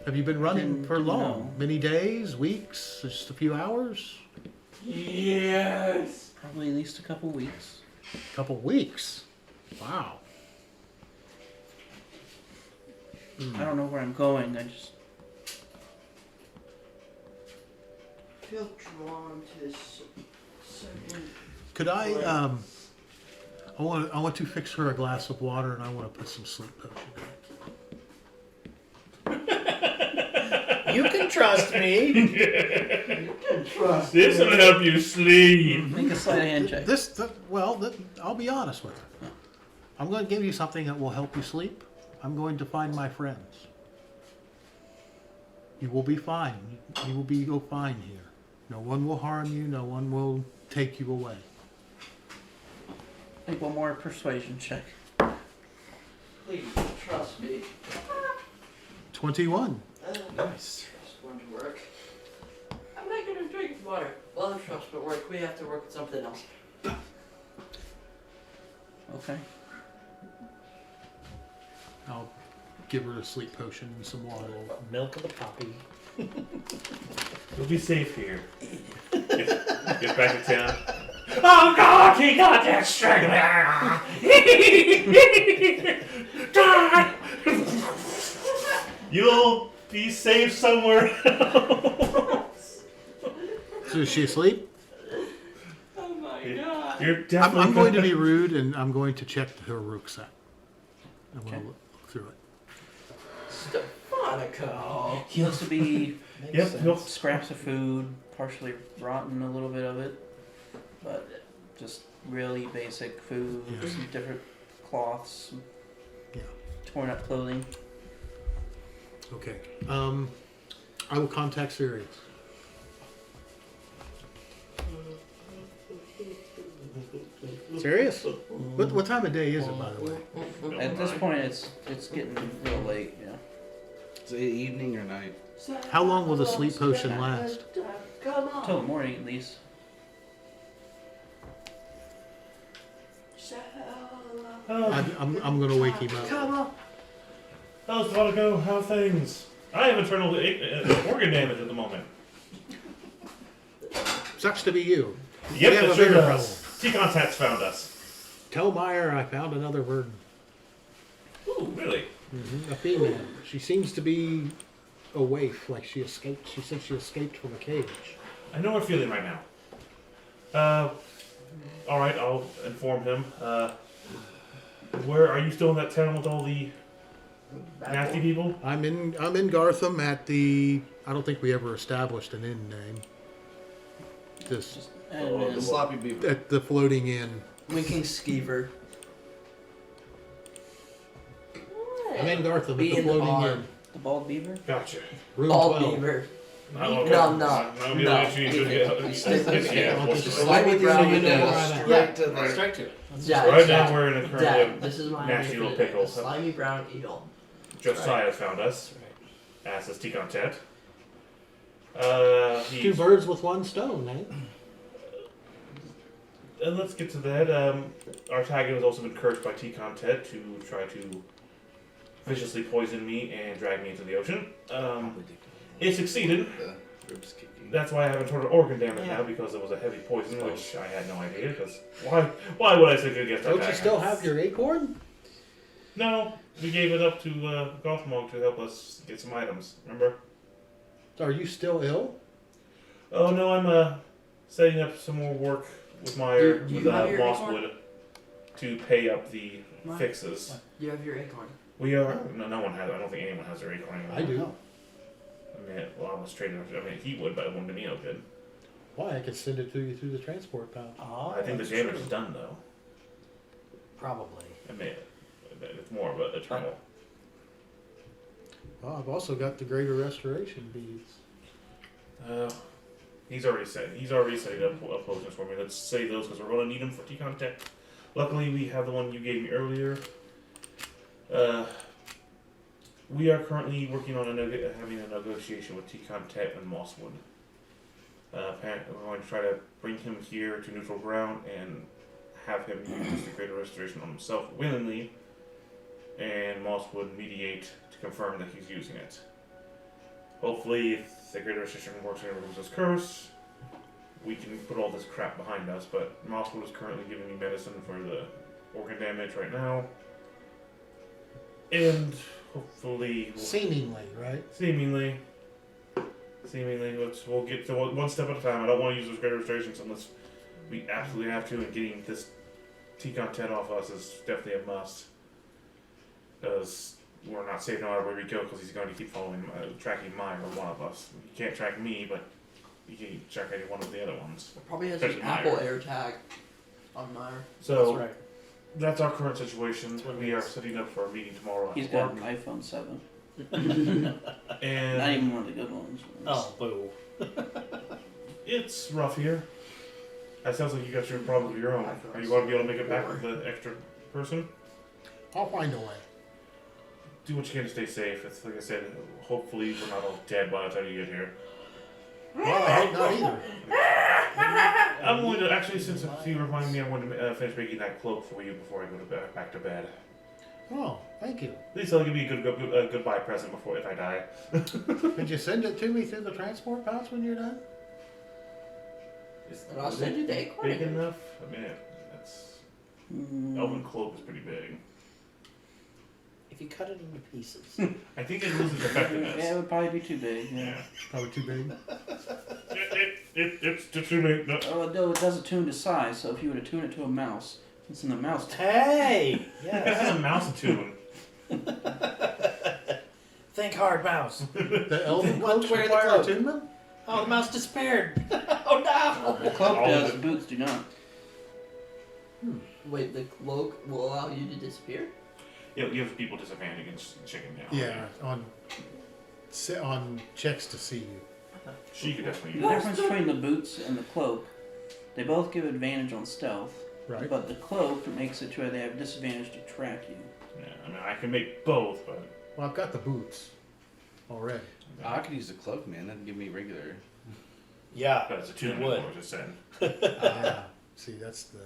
Have you been running for Didn't long? know. Many days, weeks, just a few hours? Yes! Probably at least a couple weeks. A couple weeks. Wow. I don't know where I'm going. I just Feel drawn to this certain. Could I I want to fix her a glass of water and I want to put some sleep potion in it. You can trust me. This will help you sleep. make a sleight of hand check. I'll be honest with you. I'm going to give you something that will help you sleep. I'm going to find my friends. You will be fine. You will be fine here. No one will harm you. No one will take you away. Make one more persuasion check. Please trust me. 21. Nice. Trust going to work. I'm not gonna drink water. Well, trust will work. We have to work with something else. Okay. I'll give her a sleep potion and some water. Milk of the poppy. You'll be safe here. Get back to town. Oh God, he got that strangler! Die! You'll be safe somewhere else. So is she asleep? Oh my god. You're definitely I'm going to be rude and I'm going to check her rucksack. I'm going to look through it. Stephanico. He looks to be Yep, he'll- scraps of food, partially rotten, a little bit of it, but just really basic food, Yeah. some different cloths, Yeah. torn up clothing. Okay. I will contact Sirius. Sirius? What time of day is it, by the way? At this point, it's getting real late. Yeah. Is it evening or night? How long will the sleep potion last? Come on. Till the morning, at least. I'm going to wake him up. Come on. How's Vodigo? How are things? I have internal organ damage at the moment. Sucks to be you. Yep, We have it a sure bigger does. T-Contact's found us. Tell Meyer I found another burden. Ooh, really? A female. She seems to be a waif, like she escaped. She said she escaped from a cage. I know her feeling right now. All right, I'll inform him. Where are you still in that town with all the nasty people? I'm in Gartham at the. I don't think we ever established an inn name. This And The then sloppy beaver. at the floating inn. Winking skeever. I'm in Gartham at Be the in the floating bar. inn. the bald beaver. Gotcha. Room Bald 12. beaver. No, Slimy brown windows. Straight to the Right. Strike to it. Dad, Right Dad, now we're in a Dad, currently this is my nasty idea little for the day. pickle. A slimy brown eagle. Josiah found us. As is T-Contact. Two He's birds with one stone, eh? And let's get to that. Our Tiger has also been cursed by T-Contet to try to viciously poison me and drag me into the ocean. It succeeded. Ribs kicking. That's why I have internal organ damage now, because it was a heavy poison, which I had no idea. Because why would I think against our Don't you Tiger? still have your acorn? No, we gave it up to Gothmog to help us get some items. Remember? Are you still ill? Oh no, I'm setting up some more work with Meyer Do you with have your Mosswood to pay up the What? fixes. You have your acorn. We are. No one has. I don't think anyone has their acorn anymore. I do. I mean, well, I was trading. I mean, he would, but it wouldn't do me no good. Why? I could send it to you through the transport pouch. Oh, I think the that's damage true. is done though. Probably. I mean, it's more of a eternal. Well, I've also got the Greater Restoration beads. He's already setting up potions for me. Let's save those because we're going to need them for T-Contact. Luckily, we have the one you gave me earlier. We are currently working on having a negotiation with T-Contact and Mosswood. Apparently, we're going to try to bring him here to neutral ground and have him use the Greater Restoration on himself willingly, and Mosswood mediate to confirm that he's using it. Hopefully, if the Greater Restoration works and removes this curse, we can put all this crap behind us. But Mosswood is currently giving me medicine for the organ damage right now. And hopefully, Seemingly, right? seemingly, we'll get to one step at a time. I don't want to use those Greater Restorations unless we absolutely have to, and getting this T-Content off us is definitely a must. Because we're not safe no matter where we go, because he's going to keep following, tracking mine or one of us. He can't track me, but he can track any one of the other ones. Probably has an Especially Apple Meyer. AirTag on Meyer. So That's right. that's our current situation. what it We are is. setting up for a meeting tomorrow at He's got work. an iPhone 7. And Not even one of the good ones. Oh, boo. it's rough here. That sounds like you got your problems of your own. Are you going to be able to make it back with the extra person? I'll find a way. Do what you can to stay safe. It's like I said, hopefully we're not all dead by the time you get here. Well, I hope not either. I'm going to actually, since you remind me, I'm going to finish making that cloak for you before I go to back to bed. Oh, thank you. At least I'll give you a goodbye present before if I die. Could you send it to me through the transport pouch when you're done? And I'll send you the acorn. Big enough? I mean, that's elven cloak is pretty big. If you cut it into pieces. I think it loses effectiveness. Yeah, it would probably be too big. Yeah. Probably too big. It's too big. No. Oh, no, it does attune to size. So if you were to tune it to a mouse, it's in the mouse. Hey! It has a mouse tune. Think hard, mouse. The elven What's cloaks where the require cloak? attunement? Oh, the mouse disappeared. Oh no! The cloak All does, of the boots do not. Wait, the cloak will allow you to disappear? You have people disadvantaged against chicken now. Yeah, on checks to see you. She could definitely The use it. difference between the boots and the cloak, they both give advantage on stealth, Right. but the cloak makes it to where they have disadvantage to track you. Yeah, I mean, I can make both, but Well, I've got the boots already. I could use the cloak, man. That'd give me regular. Yeah, it's a you tune. would. I just said. Ah, see, that's the.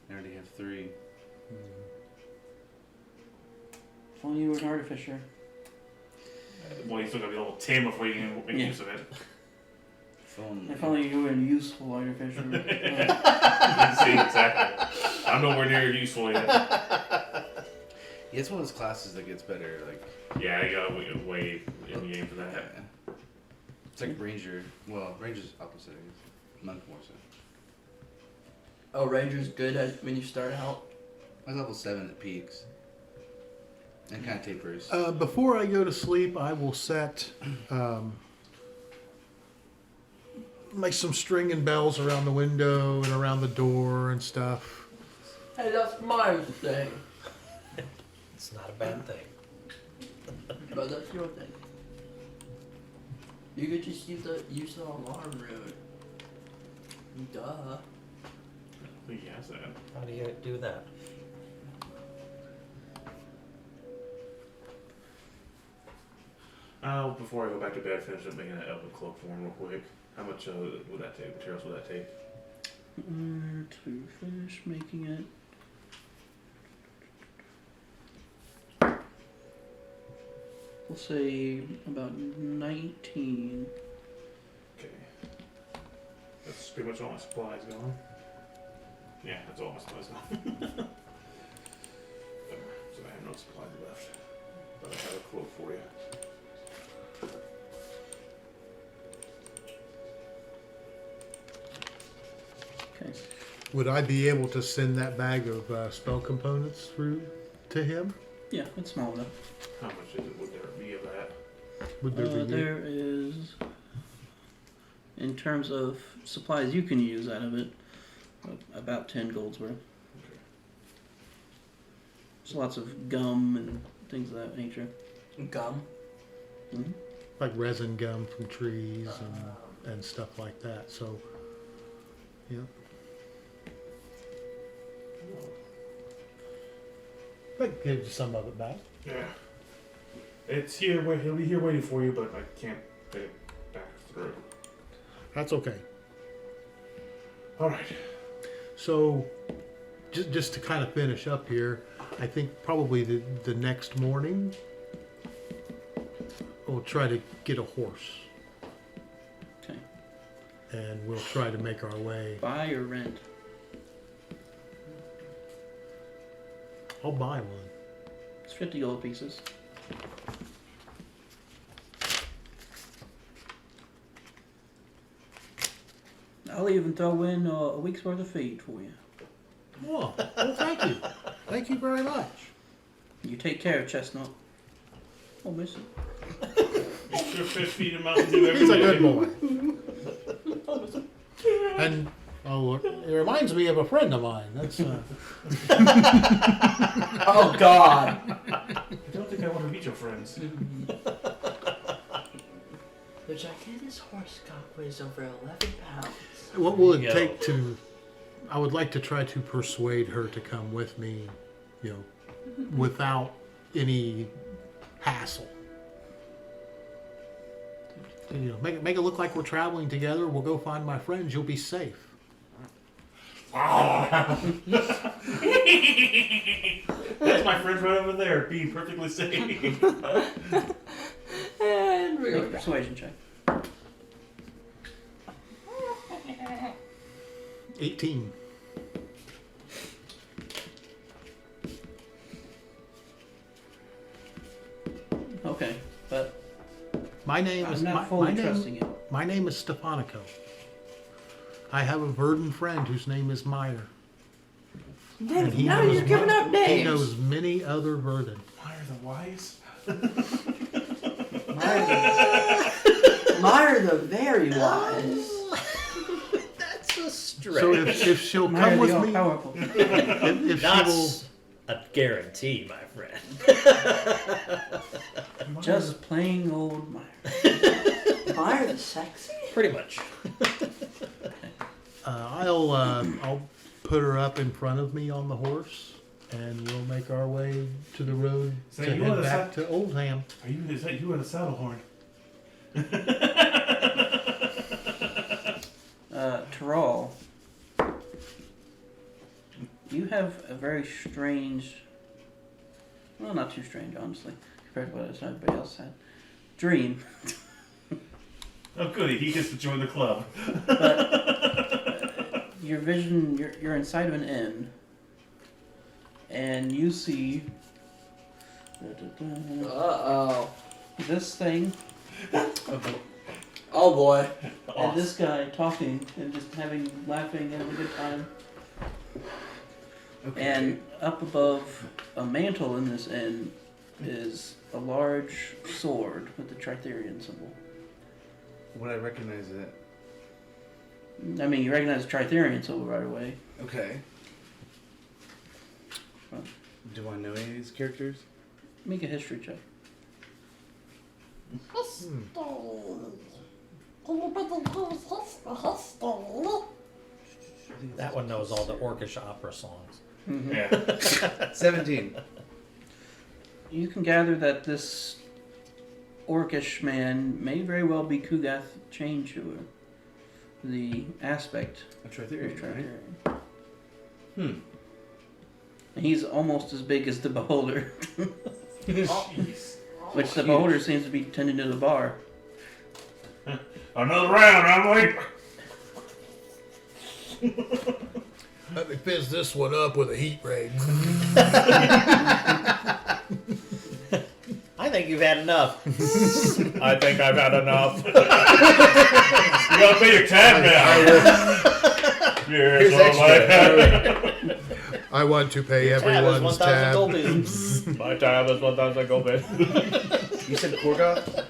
I already have 3. If only you were an artificer. Well, you still gotta be a little tame before you can make Yeah. use of it. Phone. If only you were a useful artificer. See, exactly. I'm nowhere near useful yet. Yeah, it's one of those classes that gets better. Like, Yeah, you gotta wait in the game for that. it's like ranger. Well, ranger's opposite. I guess. Monk more so. Oh, Ranger's good at when you start out. I was level 7 at peaks. And kind of tapers. Before I go to sleep, I will set like some stringing bells around the window and around the door and stuff. Hey, that's my thing. It's not a bad thing. But that's your thing. You could just use the alarm room. Duh. I think he has that. How do you do that? Before I go back to bed, finish up making that elven cloak for him real quick. How much would that take? Materials would that take? To finish making it. We'll say about 19. Okay. That's pretty much all my supplies gone. Yeah, that's all my supplies gone. So I have no supplies left. But I have a cloak for you. Okay. Would I be able to send that bag of spell components through to him? Yeah, it's small enough. How much is it? Would there be of that? Would there be? There is, in terms of supplies you can use out of it, about 10 gold's worth. There's lots of gum and things of that nature. Gum. Mm-hmm. Like resin gum from trees and stuff like that. So, yeah. I can give you some of it back. Yeah. It's here. He'll be here waiting for you, but I can't take it back through. That's okay. All right. So, just to kind of finish up here, I think probably the next morning we'll try to get a horse. Okay. And we'll try to make our way. Buy or rent? I'll buy one. It's 50 gold pieces. I'll even throw in a week's worth of feed for you. Oh, well, thank you. Thank you very much. You take care of Chestnut. Oh, miss it. Make sure fish feed him Mountain Dew every He's a day. good boy. And it reminds me of a friend of mine. That's Oh God. I don't think I want to meet your friends. The gigantic horse cock weighs over 11 pounds. what will it There you take to? I would like to try to persuade her to come with me, without any hassle. make it look like we're traveling together. We'll go find my friends. You'll be safe. That's my friends right over there, being perfectly safe. And we Make a go. persuasion check. 18. Okay, but My name I'm is not my fully name. trusting you. My name is Stefanico. I have a verdant friend whose name is Meyer. And he Now knows you're giving out He names. knows many other verdant. Why are the wise? Meyer the very wise. That's a stretch. So if she'll Meyer come the with me, all-powerful. if she will, That's a guarantee, my friend. Just plain old Meyer. Meyer the sexy? Pretty much. I'll put her up in front of me on the horse, and we'll make our way to the road So to you head wanna back to Oldham. Is that you in a saddle horn? Terrell, you have a very strange, well, not too strange, honestly, compared to what everybody else had, dream. Oh, goody, he gets to join the club. Your vision, you're inside of an inn, and you see Uh-oh. this thing Oh boy. and this guy talking and just laughing, having a good time. Okay. And up above a mantle in this inn is a large sword with the Tritherian symbol. Would I recognize it? I mean, you recognize the Tritherian symbol right away. Okay. Huh. Do I know any of these characters? Make a history check. That one knows all the Orcish opera songs. Yeah. 17. You can gather that this Orcish man may very well be Kugath Chainshuer, the aspect A of Tritherian, right? Tritherian. Hmm. And he's almost as big as the Beholder, Jeez. which the Beholder seems to be tending to the bar. Another round, Emily. Let me fizz this one up with a heat ray. I think you've had enough. I think I've had enough. You gotta pay your tab now. Here's Yes, all right. I want to pay Tab is everyone's 1,000 tab. gold pieces. My tab is 1,000 gold pieces. You said Korgoth?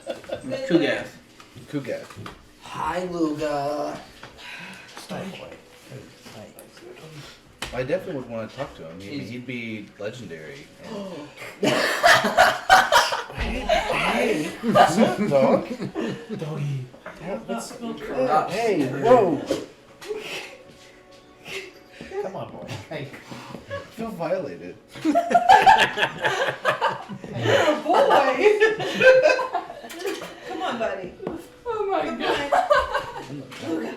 Kugath. Kugath. Hi, Luga. I definitely would want to talk to him. He'd be legendary. Hey, what's up, dog? Doggy. Hey, whoa! Come on, boy. Hey. I feel violated. Come on, buddy. Oh my Come god. on.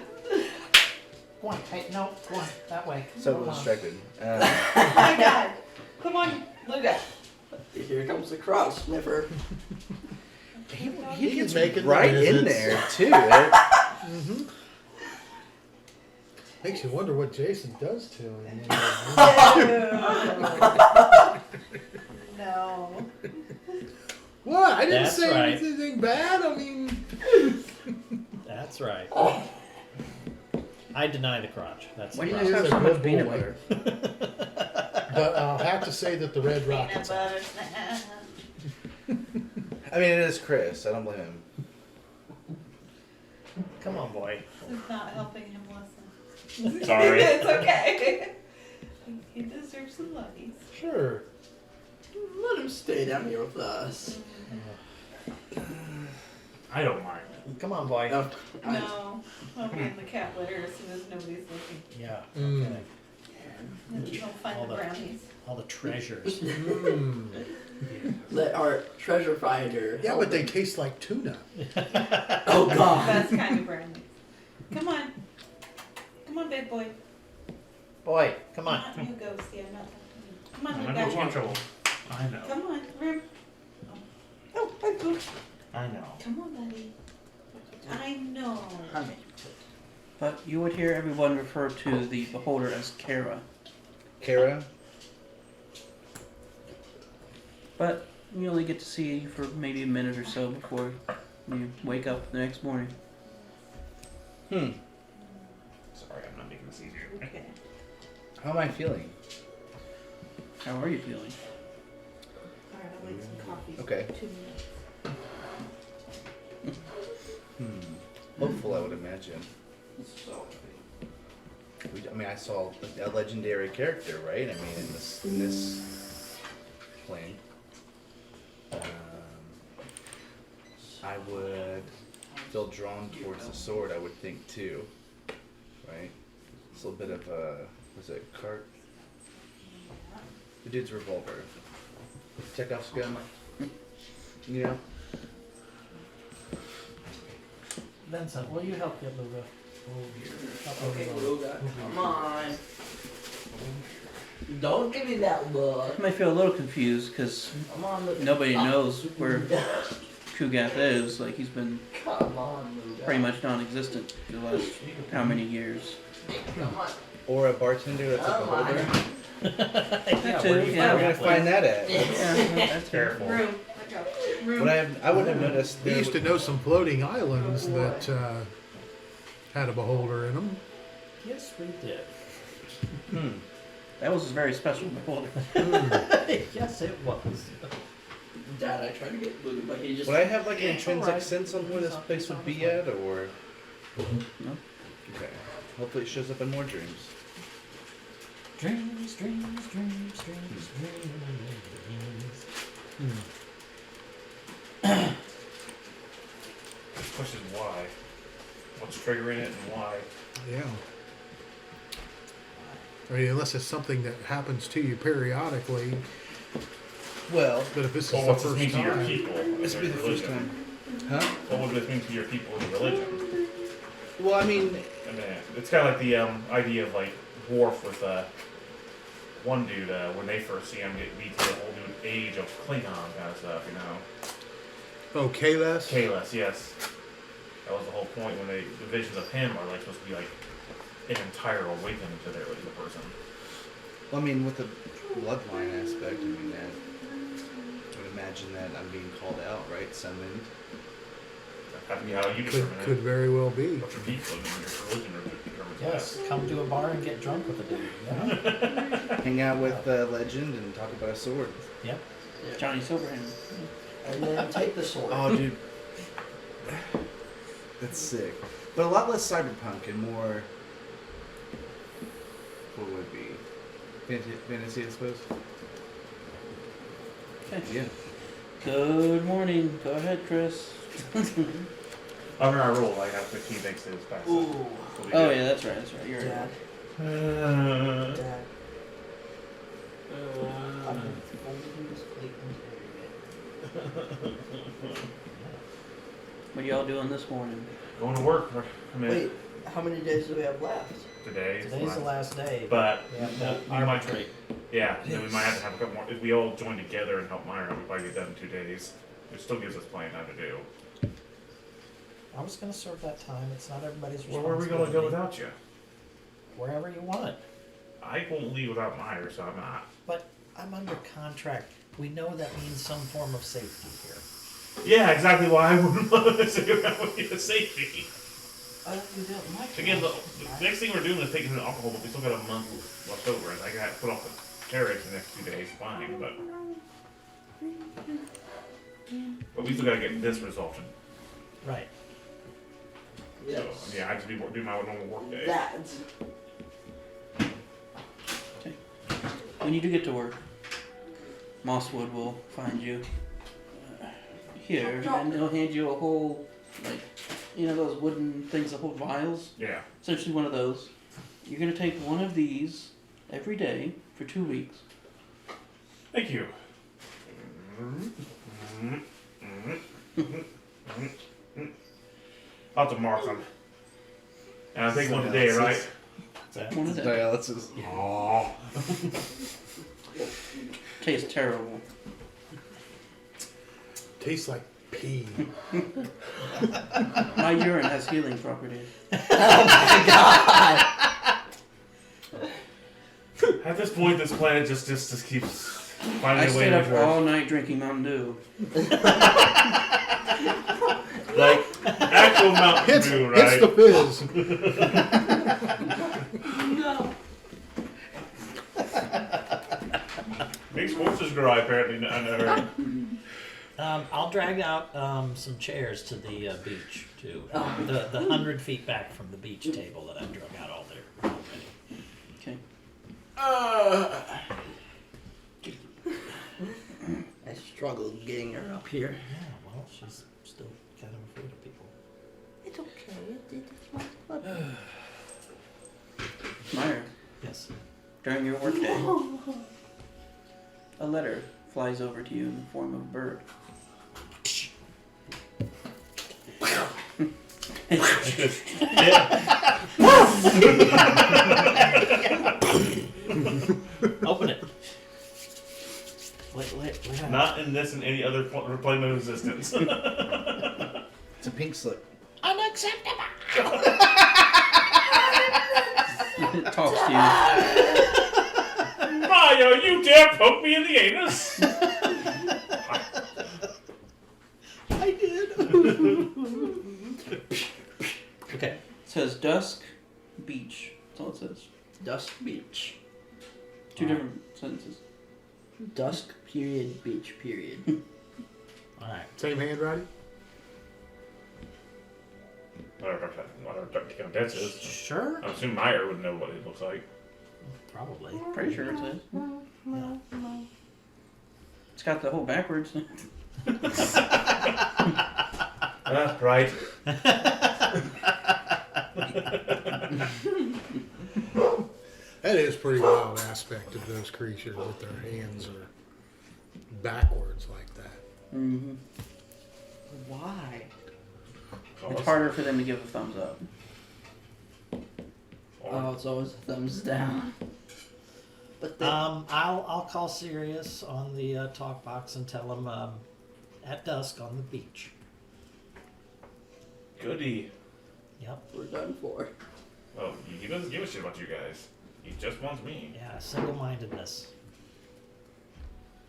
Go on. Hey, no. Go on. That way. So Come on. distracted. Oh my god. Come on, Luga. Here comes the crowd sniffer. He gets making the right in visits. there, too. Makes you wonder what Jason does to him. No. What? I didn't That's say right. anything bad. I mean, That's right. I deny the crotch. That's Why the do you crotch. guys have so much peanut butter? but I'll have to say that the Red Peanut Rockets. butter snack. I mean, it is Chris. I don't blame him. Come on, boy. This is not helping him listen. Sorry. It's okay. He deserves some love. Sure. Let him stay down here with us. I don't mind. Come on, boy. No. No. I'll be in the cat litter as soon as nobody's looking. Yeah. Mm. Okay. Then you'll find All the the- brownies. All the treasures. Mm. Let our treasure finder. Yeah, help but they him. taste like tuna. Oh God. That's kind of brand. Come on. Come on, big boy. Boy, come on. Not you, Ghosty. I'm not talking to you. Come on, I look know back. you're in trouble. I know. Come on, room. Oh, hi, Pooh. I know. Come on, buddy. I know. Honey. But you would hear everyone refer to the beholder as Kara. Kara? But you only get to see for maybe a minute or so before you wake up the next morning. Hmm. Sorry, I'm not making this easier. Okay. How am I feeling? How are you feeling? Alright, I'll make some coffee. Okay. 2 minutes. Hopeful, I would imagine. I mean, I saw a legendary character, right? I mean, in this plane. I would feel drawn towards the sword, I would think, too. Right? It's a little bit of a, was it cart? The dude's revolver. Chekhov's gun. You know? Vincent, will you help get Luga? Okay, Luga, come on. Don't give me that look. You might feel a little confused because Come on, Luga. nobody knows where Kugath is. Like, he's been Come on, Luga. pretty much non-existent for the last how many years. Come on. Or a bartender that's a Come on. beholder. That too, where do you yeah. Where are we gonna find that at? Yeah, that's fair. Careful. Room. Look out. Room. I wouldn't have noticed. We there used to know some floating islands that had a beholder in them. Yes, we did. That was a very special beholder. Yes, it was. Dad, I tried to get Luga, but he just. Would I have like an intrinsic alright. sense on where this place would be at, or? No? Okay. Hopefully it shows up in more dreams. Dreams, dreams, dreams, dreams, dreams. The question is why? What's triggering it and why? Yeah. I mean, unless it's something that happens to you periodically. Well, But if this is Well, the what's this first mean to your time, people? this would be the first time. Huh? What would this mean to your people in religion? Well, I mean, I mean, it's kind of like the idea of like Worf with one dude when they first see him get beat to the whole new age of Klingon kind of stuff, you know. oh, Kalis? Kalis, yes. That was the whole point when the visions of him are like supposed to be like an entire awakening to the person. well, I mean, with the bloodline aspect, I mean, that I would imagine that I'm being called out, right? Summoned. That would be how you Could, determine could it. very well be. What's your people and your religion determines Yes, come to a bar and get drunk with a dude. Yeah. Hang out with Legend and talk about a sword. Yep. Johnny Silverhand. And then take the sword. Oh, dude. That's sick. But a lot less cyberpunk and more. What would it be? Fantasy, I suppose? Okay. Yeah. Good morning. Go ahead, Chris. Under our rule, I have 15 things to pass. Ooh. Oh yeah, that's right. That's right. You're Dad. right. Dad. I've been folding this plate into What are y'all doing this morning? Going to work. I mean, Wait, how many days do we have left? today. Today's the last day. But we have to we might, arbitrate. yeah, then we might have to have a couple more. If we all join together and help Myra, we probably get done in 2 days. It still gives us plenty of time to do. I was going to serve that time. It's not everybody's Well, responsibility. where are we going to go without you? Wherever you want. I won't leave without Myra, so I'm not. But I'm under contract. We know that means some form of safety here. Yeah, exactly why I wouldn't want to sit around with you to safety. You don't like Again, the next thing we're doing is taking the alcohol, but we still got a month left over. And I got to put off the carrots the next 2 days, fine, but we still got to get this resolved. Right. Yes. So, yeah, I just do my normal work day. Dad. When you do get to work, Mosswood will find you here, and he'll hand you a whole, like, you know those wooden things that hold vials? Yeah. Essentially one of those. You're going to take one of these every day for 2 weeks. Thank you. About to mark them. And I think one today, right? One of them Dialysis. Oh. tastes terrible. Tastes like pee. My urine has healing properties. At this point, this planet just keeps I finding a way stayed to up all night drinking Mountain Dew. like actual Mountain Dew, right? It's the fizz. No. Makes horses dry, apparently. I never. I'll drag out some chairs to the beach too. The 100 feet back from the beach table that I drug out all there already. Okay. I struggled getting her up here. Yeah, well, she's still kind of afraid of people. It's okay. Meyer, Yes. during your workday, a letter flies over to you in the form of a bird. Open it. Wait. Not in this and any other plane of existence. It's a pink slip. Unacceptable. It talks to Mario, you dare poke me in the anus? I did. Okay. you. It says dusk, beach. That's all it says. Dusk Beach. Two different sentences. Dusk period beach period. All right. Same handwriting? Whatever that is. Sure. I assume Meyer would know what it looks like. Probably. Pretty sure it says. Yeah. It's got the whole backwards. Right. That is a pretty wild aspect of those creatures that their hands are backwards like that. Mm-hmm. Why? It's harder for them to give a thumbs up. Oh, it's always a thumbs down. But then, I'll call Sirius on the talk box and tell him at dusk on the beach. Goody. yep, we're done for. Oh, he doesn't give a shit about you guys. He just wants me. Yeah, single-mindedness.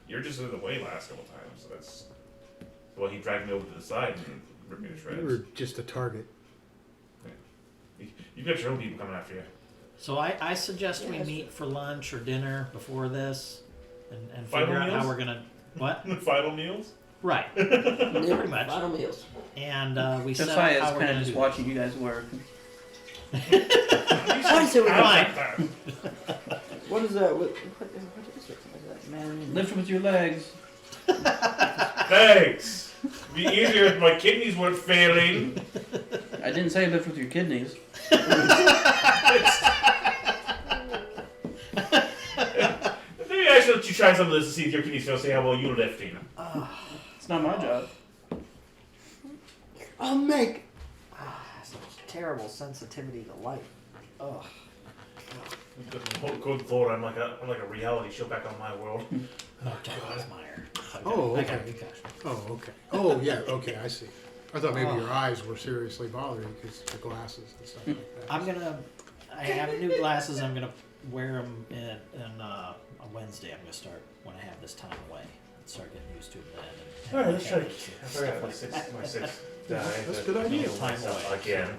You're just in the way last couple times. So that's well, he dragged me over to the side and ripped me to You shreds. were just a target. You've got your own people coming after you. So I suggest we meet for lunch or dinner before this, and Final figure out meals? how we're gonna what? Final meals? Right. Pretty much. Final meals. And we set up Josiah's how we're kind of gonna just do watching you guys work. What is it with Fine. What is that? What is it? What is that, man? Lift with your legs. Thanks. It'd be easier if my kidneys weren't failing. I didn't say lift with your kidneys. Maybe I should let you try some of this to see if your kidneys feel, see how well you're lifting. It's not my job. I'll make. such terrible sensitivity to light. Ugh. Good Lord, I'm like a reality show back on my world. Oh, God, Meyer. Oh, I got okay. you, gosh. Oh, okay. Oh, yeah, okay, I see. I thought maybe your eyes were seriously bothering you because the glasses and stuff like that. I have new glasses. I'm gonna wear them on Wednesday. I'm gonna start when I have this time away and start getting used to them then. And Alright, let's try to. I stuff forgot like my six die. That's a good idea. Time again.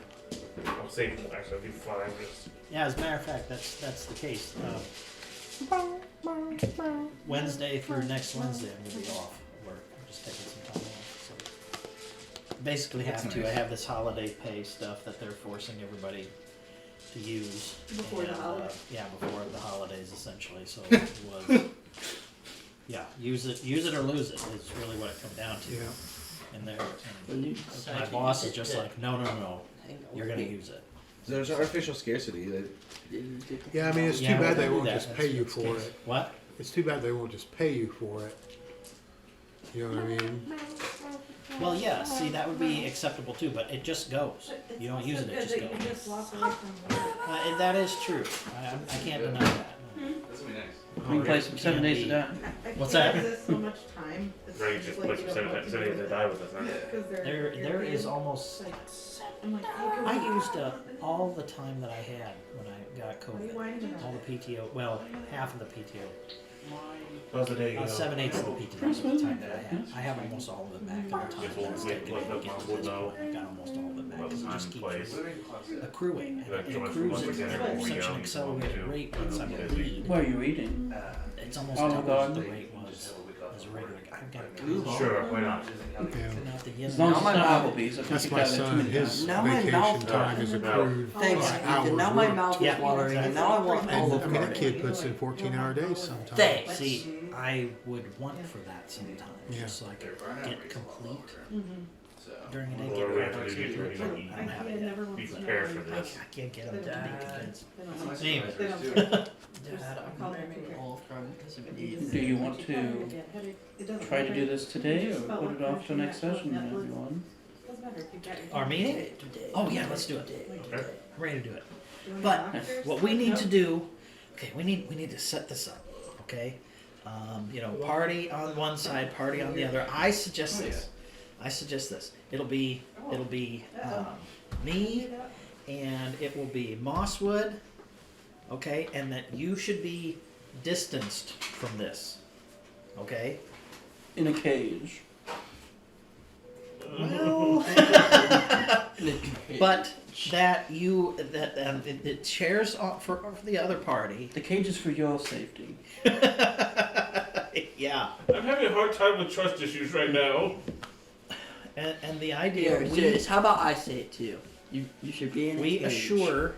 I'll save. Actually, I'll do 5. Just Yeah, as a matter of fact, that's the case. Wednesday through next Wednesday, I'm gonna be off work. I'm just taking some time off. So basically, That's have to. nice. I have this holiday pay stuff that they're forcing everybody to use Before the holidays. Yeah, before the holidays, essentially. So it was. Yeah, use it or lose it is really what it comes down to. Yeah. And there, When you my boss is just like, no, you're gonna use it. There's artificial scarcity. Yeah, I mean, it's too Yeah, bad we'll they do won't that. just pay you That's for the case. it. What? It's too bad they won't just pay you for it. You know what I mean? Well, yeah. See, that would be acceptable too, but it just goes. You don't use it; it just goes. You just walk away from work. And that is true. I can't deny that. That's gonna be nice. We can play some 7 Days to Die. What's that? I so much time. It's Ray just like put you some don't want to seven do days it. to die with us, huh? Because they're- There you're is being, almost. like, I'm like, hey, I go used up all the time that I had when I got What are you COVID. whining about? All the PTO. Well, half of the PTO. How's the day going? 7/8 of the PTO is the time that I had. I have almost all of it back in the time. Guess we'll that it's wait, taken let to Mom get to would this know point. I got almost all of it back. about the It time just and keeps place. accruing. Like, It so much accrues for at dinner when we're such an young, accelerated too. rate once I'm in lead. What are you eating? It's almost Oh, double God. what the rate was as a regular. I've got a Ooh. Sure, why not? Yeah. Not the As long as it's Now my not mouth- Applebee's, I think That's you my got it too son. many His times. Now my vacation mouth- time is accrued Thanks, by Ethan. hours Now my worked. mouth Yeah. is watering, and now I want And, Olive I mean, that Garden. kid puts in 14-hour days sometimes. Thanks. See, I would want for that sometimes, Yeah. just so I could get complete So, during a day. What Get do we have right to do to to it. get ready? I don't have I it yet. never Be wants to know prepared why for you- I this. can't get them to be convinced. They don't want- Anyway. they don't- Dad, I'm Call making their Olive Garden because of these. Do you want to It doesn't try to matter. do this today, or Just felt put it like off till next crashing session that if was- you want? Doesn't matter if you got your- Our meeting? Today. Oh, yeah, let's do it. Okay. I'm ready to do it. You want But doctors? what we need No. to do, okay, we need to set this up, okay? Party on one side, party on the other. I suggest this. It'll be me, and it will be Mosswood, okay, and that you should be distanced from this, okay? In a cage. Well, but that the chairs for the other party. The cage is for your safety. Yeah, I'm having a hard time with trust issues right now. and the idea Here, serious. How about I say it too? You should be in a we cage. assure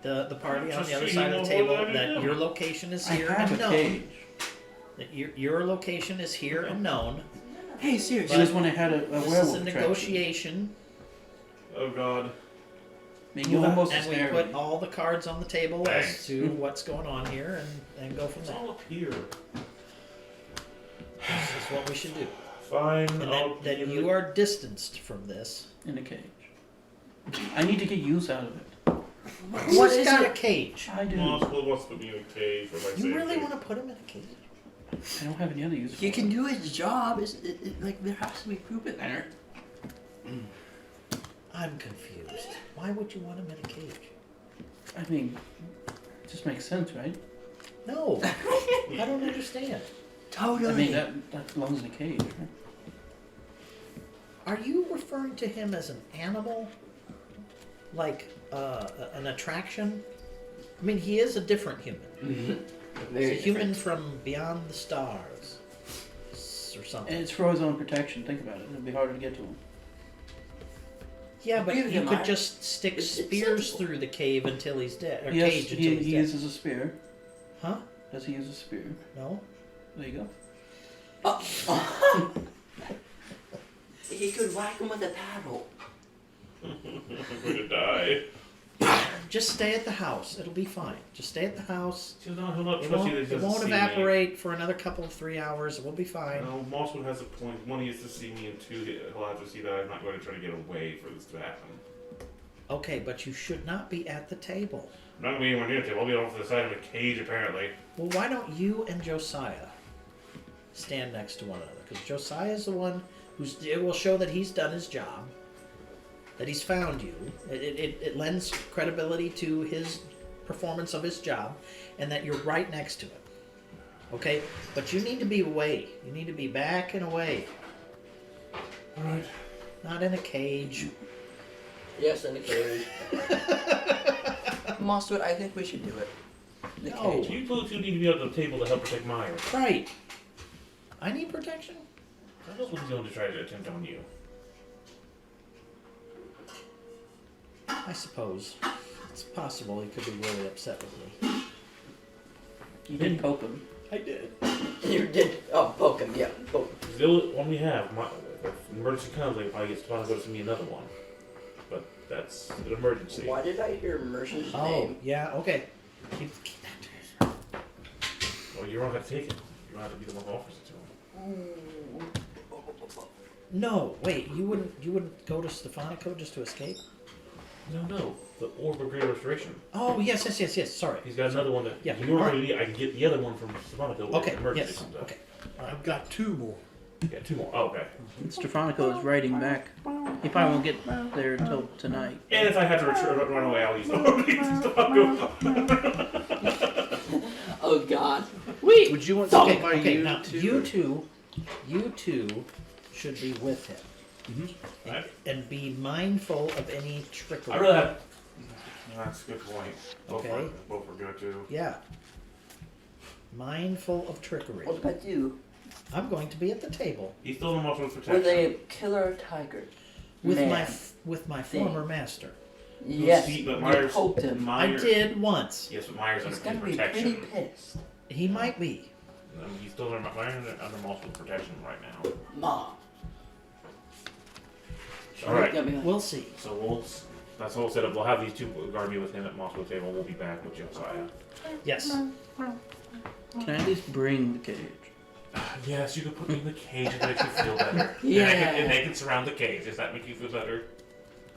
the party on the other Just side so of the you know table what I that do. your location is I here have and a known. cage. That your location is here and known. Hey, serious. It was when I had a This werewolf is a attraction. negotiation, Oh God. I mean, you almost and we scared put me. all the cards on the table as Thanks. to what's going on here, and go from It's there. all up here. This is what we should do. Fine. And I'll that give you it- are distanced from this. In a cage. I need to get use out of it. Who's is got it? a cage? I do. Mosswood wants to be in a cage for my You really safety. want to put him in a cage? I don't have any other use for He it. can do his job. Like there has to be proof in there. I'm confused. Why would you want him in a cage? I mean, it just makes sense, right? No, I don't understand. Totally. I mean, that belongs in a cage, right? Are you referring to him as an animal? Like an attraction? I mean, he is a different human. He's a human from beyond the stars. Or something. And it's for his own protection. Think about it. It'll be harder to get to him. Yeah, but Give you him could a- just stick it's spears simple. through the cave until he's dead. Or Yes, cage until he he's dead. uses a spear. Huh? Does he use a spear? No? There you go. He could whack him with a paddle. I'm gonna die. Just stay at the house. It'll be fine. Just stay at the house. He'll not It trust won't, you that he it doesn't won't see me. evaporate for another couple of 3 hours. We'll be fine. No, Mosswood has a point. One, he has to see me, and two, he'll have to see that I'm not going to try to get away for this to happen. Okay, but you should not be at the table. I'm not going to be anywhere near the table. I'll be off to the side of a cage, apparently. Well, why don't you and Josiah stand next to one another? Because Josiah is the one it will show that he's done his job, that he's found you. It lends credibility to his performance of his job, and that you're right next to him. Okay? But you need to be away. You need to be back and away. Alright. Not in a cage. Yes, in the cage. Mosswood, I think we should do it. The No. cage. You two need to be at the table to help protect Meyer. Right. I need protection. What else was he going to try to attempt on you? I suppose. It's possible he could be really upset with me. You did poke him. I did. You did. Oh, poke him. Yeah, poke him. It's the only one we have. If an emergency comes, they probably get to go to see me another one. But that's an emergency. Why did I hear Mercer's Oh, name? yeah, okay. Keep that to yourself. Well, you don't have to take it. You don't have to be the one who offers it to him. No, wait. You wouldn't go to Stefanico just to escape? No. The Orb of Great Restoration. Oh yes. Sorry. He's got another one that Yeah. you already need. I can get the other one from Stefanico. if Okay. an emergency Yes. comes up. Okay. I've got 2 more. Yeah, 2 more. Oh, okay. Stefanico is writing back. He probably won't get there until tonight. And if I have to run away, I'll use Stefanico. Oh God. Wait. Would you want Okay. something by Okay. you Now too? you two should be with him. Right. And be mindful of any trickery. I really have. That's a good point. Okay. Both are good too. Yeah. Mindful of trickery. What about you? I'm going to be at the table He's still in emotional protection. With a killer tiger. with Man. my Thing. former master. Yes. See, but you Myers- poked him. I Myers, did once. Yes, but Myers He's under gonna be protection. pretty pissed. He might be. He's still under Myers under emotional protection right now. Mom. All right. Got me We'll see. So that's the whole setup. We'll have these 2 guard me with him at Moscow table. We'll be back with Josiah. Yes. Can I at least bring the cage? Yes, you can put me in the cage and make you feel better. Yeah. And they can surround the cage. Does that make you feel better?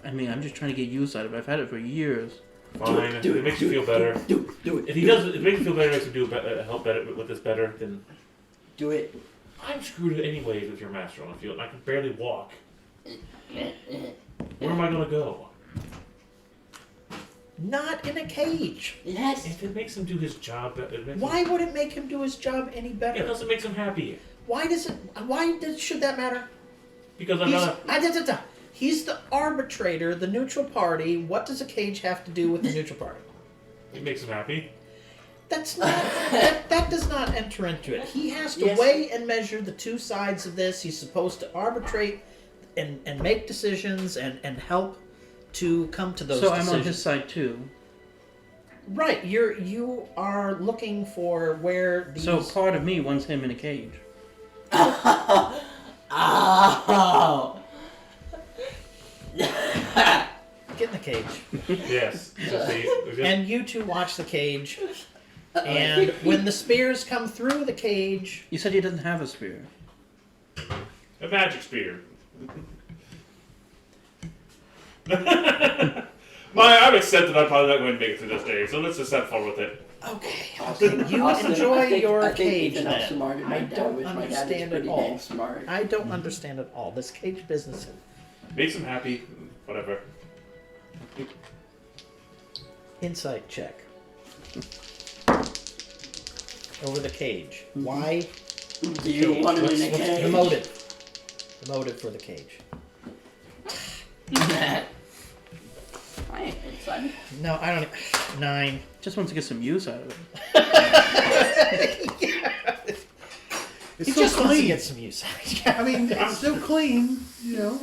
I mean, I'm just trying to get use out of it. I've had it for years. Fine. If it makes you feel better. Do it. If he does, if it makes you feel better, makes him help better with this better, then Do it. I'm screwed anyways with your master on the field. I can barely walk. Where am I gonna go? Not in a cage. Yes. If it makes him do his job, it makes Why would it make him do his job any Him, better? because it makes him happy. Should that matter? Because I'm not. He's the arbitrator, the neutral party. What does a cage have to do with the neutral party? It makes him happy. That's not that does not enter into it. He has to Yes. weigh and measure the 2 sides of this. He's supposed to arbitrate and make decisions and help to come to those So decisions. I'm on his side too. Right, you are looking for where these So part of me wants him in a cage. Oh. get in the cage. Yes. And you two watch the cage. And when the spears come through the cage, You said he doesn't have a spear. A magic spear. I've accepted I'm probably not going to make it through this day, so let's just have fun with it. okay, you Austin, enjoy your I think cage Ethan then. outsmarted my I dad, don't which my dad is understand pretty at all. dang smart. I don't understand at all this cage business. Makes him happy. Whatever. Insight check. Over the cage. Why? Do you want him What's in a cage? the motive? The motive for the cage. I ain't excited. No, I don't. 9. Just wants to get some use out of it. It's He so just wants to clean. get some use. I mean, it's so clean, you know.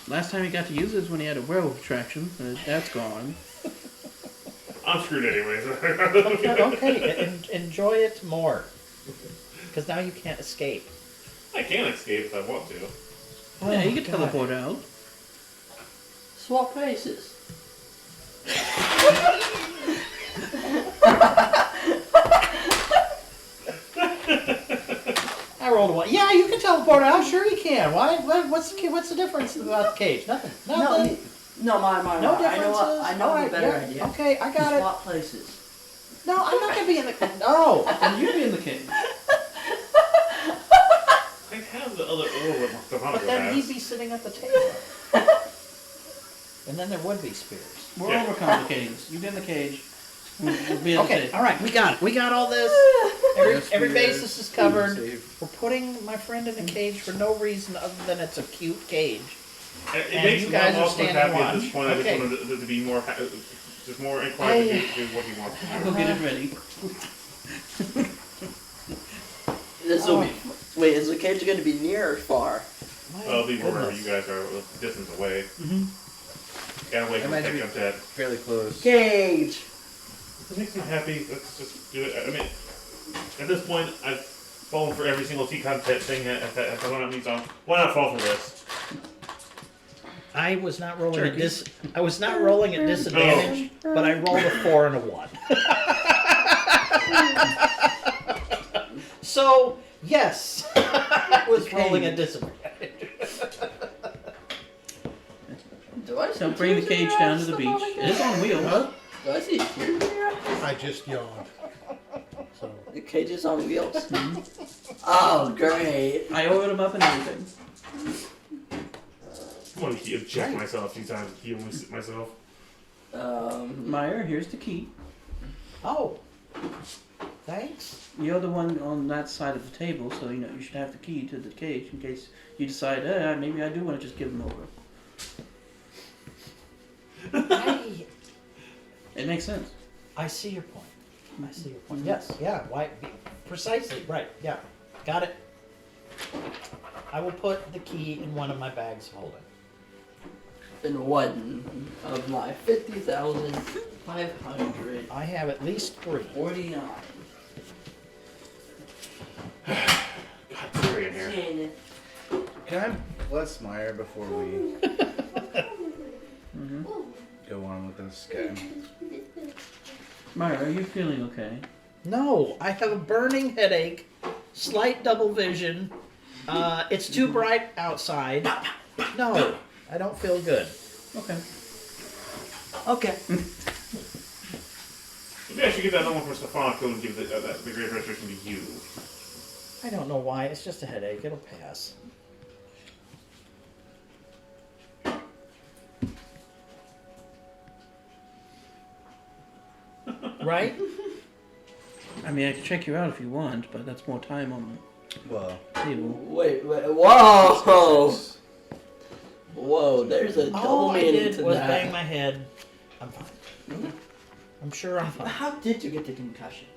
Last time he got to use it was when he had a werewolf attraction. That's gone. I'm screwed anyways. Okay, enjoy it more. Because now you can't escape. I can escape if I want to. Yeah, you Oh, can God. teleport out. Swap places. I rolled a 1. Yeah, you can teleport out. Sure you can. Why? What's the difference about the cage? Nothing. Nothing. No, my. No I know. differences. I know Alright, a better yeah, idea. Okay, I got it. Swap places. No, I'm not gonna be in the. No. And you be in the cage. I have the other orb with the But then he'd be sitting at the table. And then there would be spears. We're Yeah. overcomplicating this. You get in the cage. We'll be at the Okay, table. all right, we got it. We got all this. Every basis is covered. We're putting my friend in a cage for no reason other than it's a cute cage. It And makes you me guys are almost standing happy at watch. this point. Okay. I just wanted to be more, just more inclined to do what he wants to I'll do. go get it ready. This will be. Wait, is the cage going to be near or far? I'll be wherever you guys are, a distance away. Gotta wait for the Imagine tech on that. Fairly close. Cage. If it makes me happy, let's just do it. I mean, at this point, I've fallen for every single T-content thing that I want to meet on. Why not fall for this? I was not rolling at I was not rolling at disadvantage, but I rolled a 4 and a 1. So Yes. I was rolling a disadvantage. Do I see So bring the tears in cage your down eyes, to the beach. Stefano? It is on wheels. Huh? Do I see tears in your eyes? I just yawned. So The cage is on wheels. Oh, great. I oiled them up and everything. I want to eject myself a few times to heal myself. Meyer, here's the key. Oh. Thanks. You're the one on that side of the table, so you know you should have the key to the cage in case you decide, maybe I do want to just give them over. It makes sense. I see your point. I see your point. Yes. Yeah. Why? Precisely. Right. Yeah. Got it. I will put the key in one of my bags of holding. In one of my 50,549. I have at least 3. God, Terry in here. Can I bless Meyer before we go on with this guy? Meyer, are you feeling okay? No, I have a burning headache, slight double vision. It's too bright outside. No, I don't feel good. Okay. Okay. Maybe I should get that number for Stefano and give the great restoration to you. I don't know why. It's just a headache. It'll pass. Right? I mean, I can check you out if you want, but that's more time on Well, the table. Wait, whoa! Whoa, there's a double All I meaning did to was that. bang my head. I'm fine. I'm sure I'm fine. How did you get the concussion?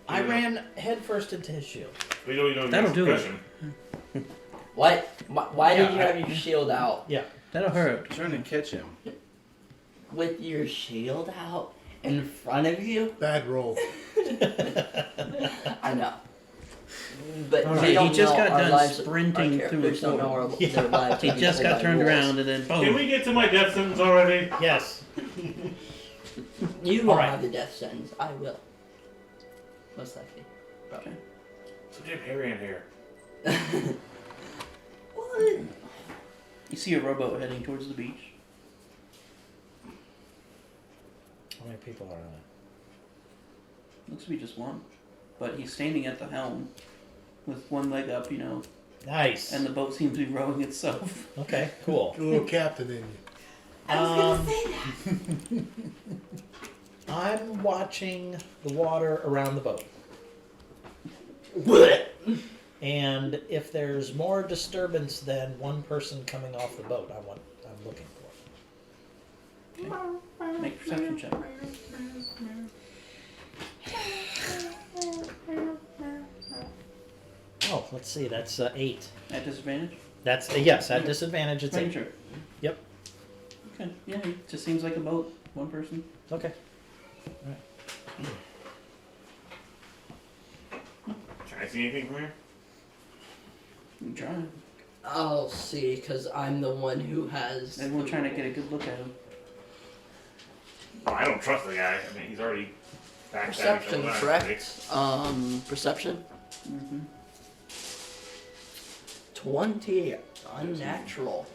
I ran headfirst into his shield. We don't That'll do it. Why did you Yeah, have your shield out? Yeah. That'll hurt. trying to catch him. With your shield out in front of you? bad roll. I know. But All they right, don't he just know got our done lives, sprinting our through a characters don't know portal. our, their lives. He are just got controlled by turned rules. around and then Can boom. we get to my death sentence already? Yes. You All won't right. have the death sentence. I will. Most likely. Okay. So damn Harry in here. What? You see a rowboat heading towards the beach. How many people are on it? Looks to be just one. But he's standing at the helm with one leg up, you know, Nice. and the boat seems to be rowing itself. Okay, cool. A little captain in you. I was gonna say that. I'm watching the water around the boat. And if there's more disturbance than one person coming off the boat, I'm looking for. Make a perception check. Oh, let's see. That's 8. At disadvantage? That's yes. At disadvantage, it's Making 8. sure. Yep. Okay. Yeah, it just seems like a boat. One person. Okay. Can I see anything from here? I'm trying. I'll see, because I'm the one who has. Everyone trying to get a good look at him. Oh, I don't trust the guy. I mean, he's already backstabbing Perception, someone. correct? Perception? Mm-hmm. 20. Unnatural.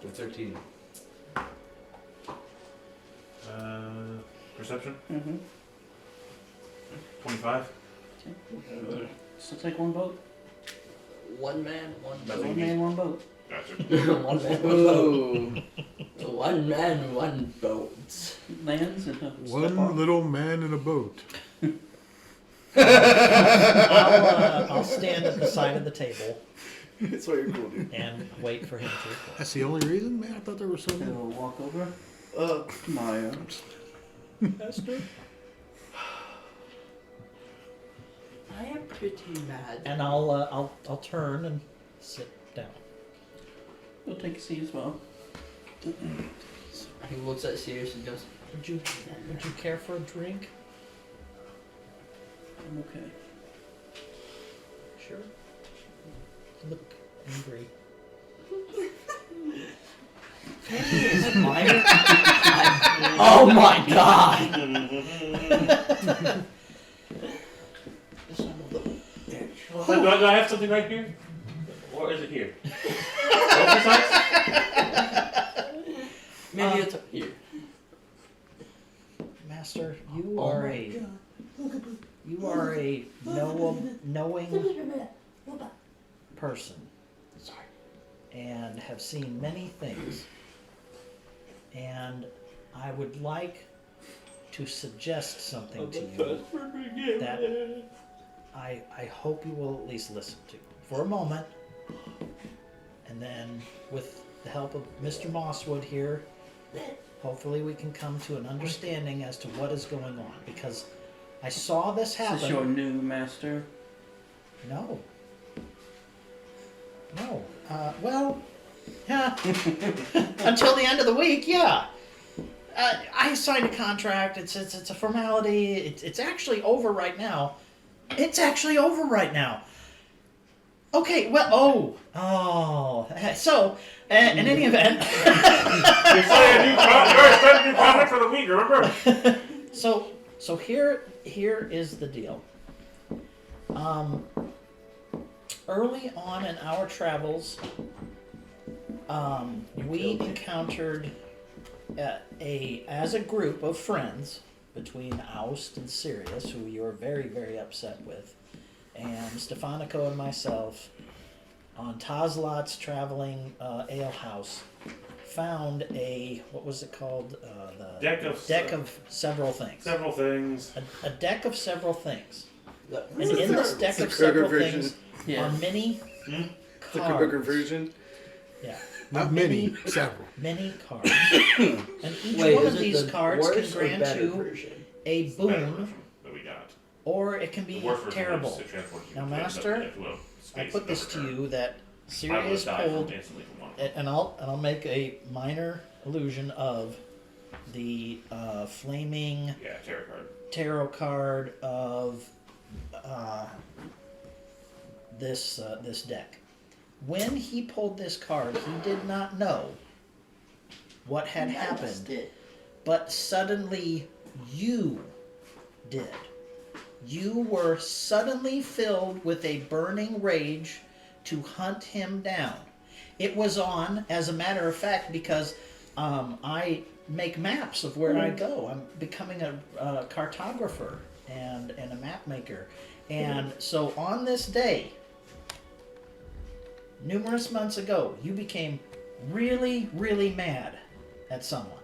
13. Perception? Mm-hmm. 25? So take one boat. One man, one That's boat. One man, one boat. Gotcha. One man, one boat. One man, one boat. Lands and step One off. little man in a boat. I'll stand at the side of the table That's why you're cool, dude. and wait for him to report. That's the only reason, man. I thought there was And some. we'll walk over. Maya. I am pretty mad. And I'll turn and sit down. We'll take a seat as well. He looks at Sirius and goes, Would you care for a drink? I'm okay. Sure. Look angry. oh my god! Do I have something right here? Or is it here? Both sides? Maybe it's up here. Master, you are a knowing person. Sorry. And have seen many things. And I would like to suggest something to you that I hope you will at least listen to for a moment. And then with the help of Mr. Mosswood here, hopefully we can come to an understanding as to what is going on. Because I saw this happen. Is this your new master? No. No. Well, yeah. Until the end of the week, yeah. I signed a contract. It's a formality. It's actually over right now. It's actually over right now. Okay. Well. So, in any event. You signed a new contract for the week. Remember? So here is the deal. Early on in our travels, we encountered as a group of friends between Aust and Sirius, who you're very, very upset with, and Stefanico and myself on Tazlot's traveling alehouse found what was it called? The deck of several things. Several things. A deck of several things. And in this deck of several things are many cards. version. Yeah. Not many, several. Many cards. And each one of these cards can grant you a boon, That we got. or it can The be worst version terrible. was to transport you Now, to Master, a I space put this that to doesn't you that hurt. I Sirius would die pulled, instantly from one. and I'll make a minor illusion of the flaming Yeah, tarot card. tarot card of this deck. When he pulled this card, he did not know what had happened, but suddenly you did. You were suddenly filled with a burning rage to hunt him down. It was on, as a matter of fact, because I make maps of where I go. I'm becoming a cartographer and a map maker. And so on this day, numerous months ago, you became really, really mad at someone.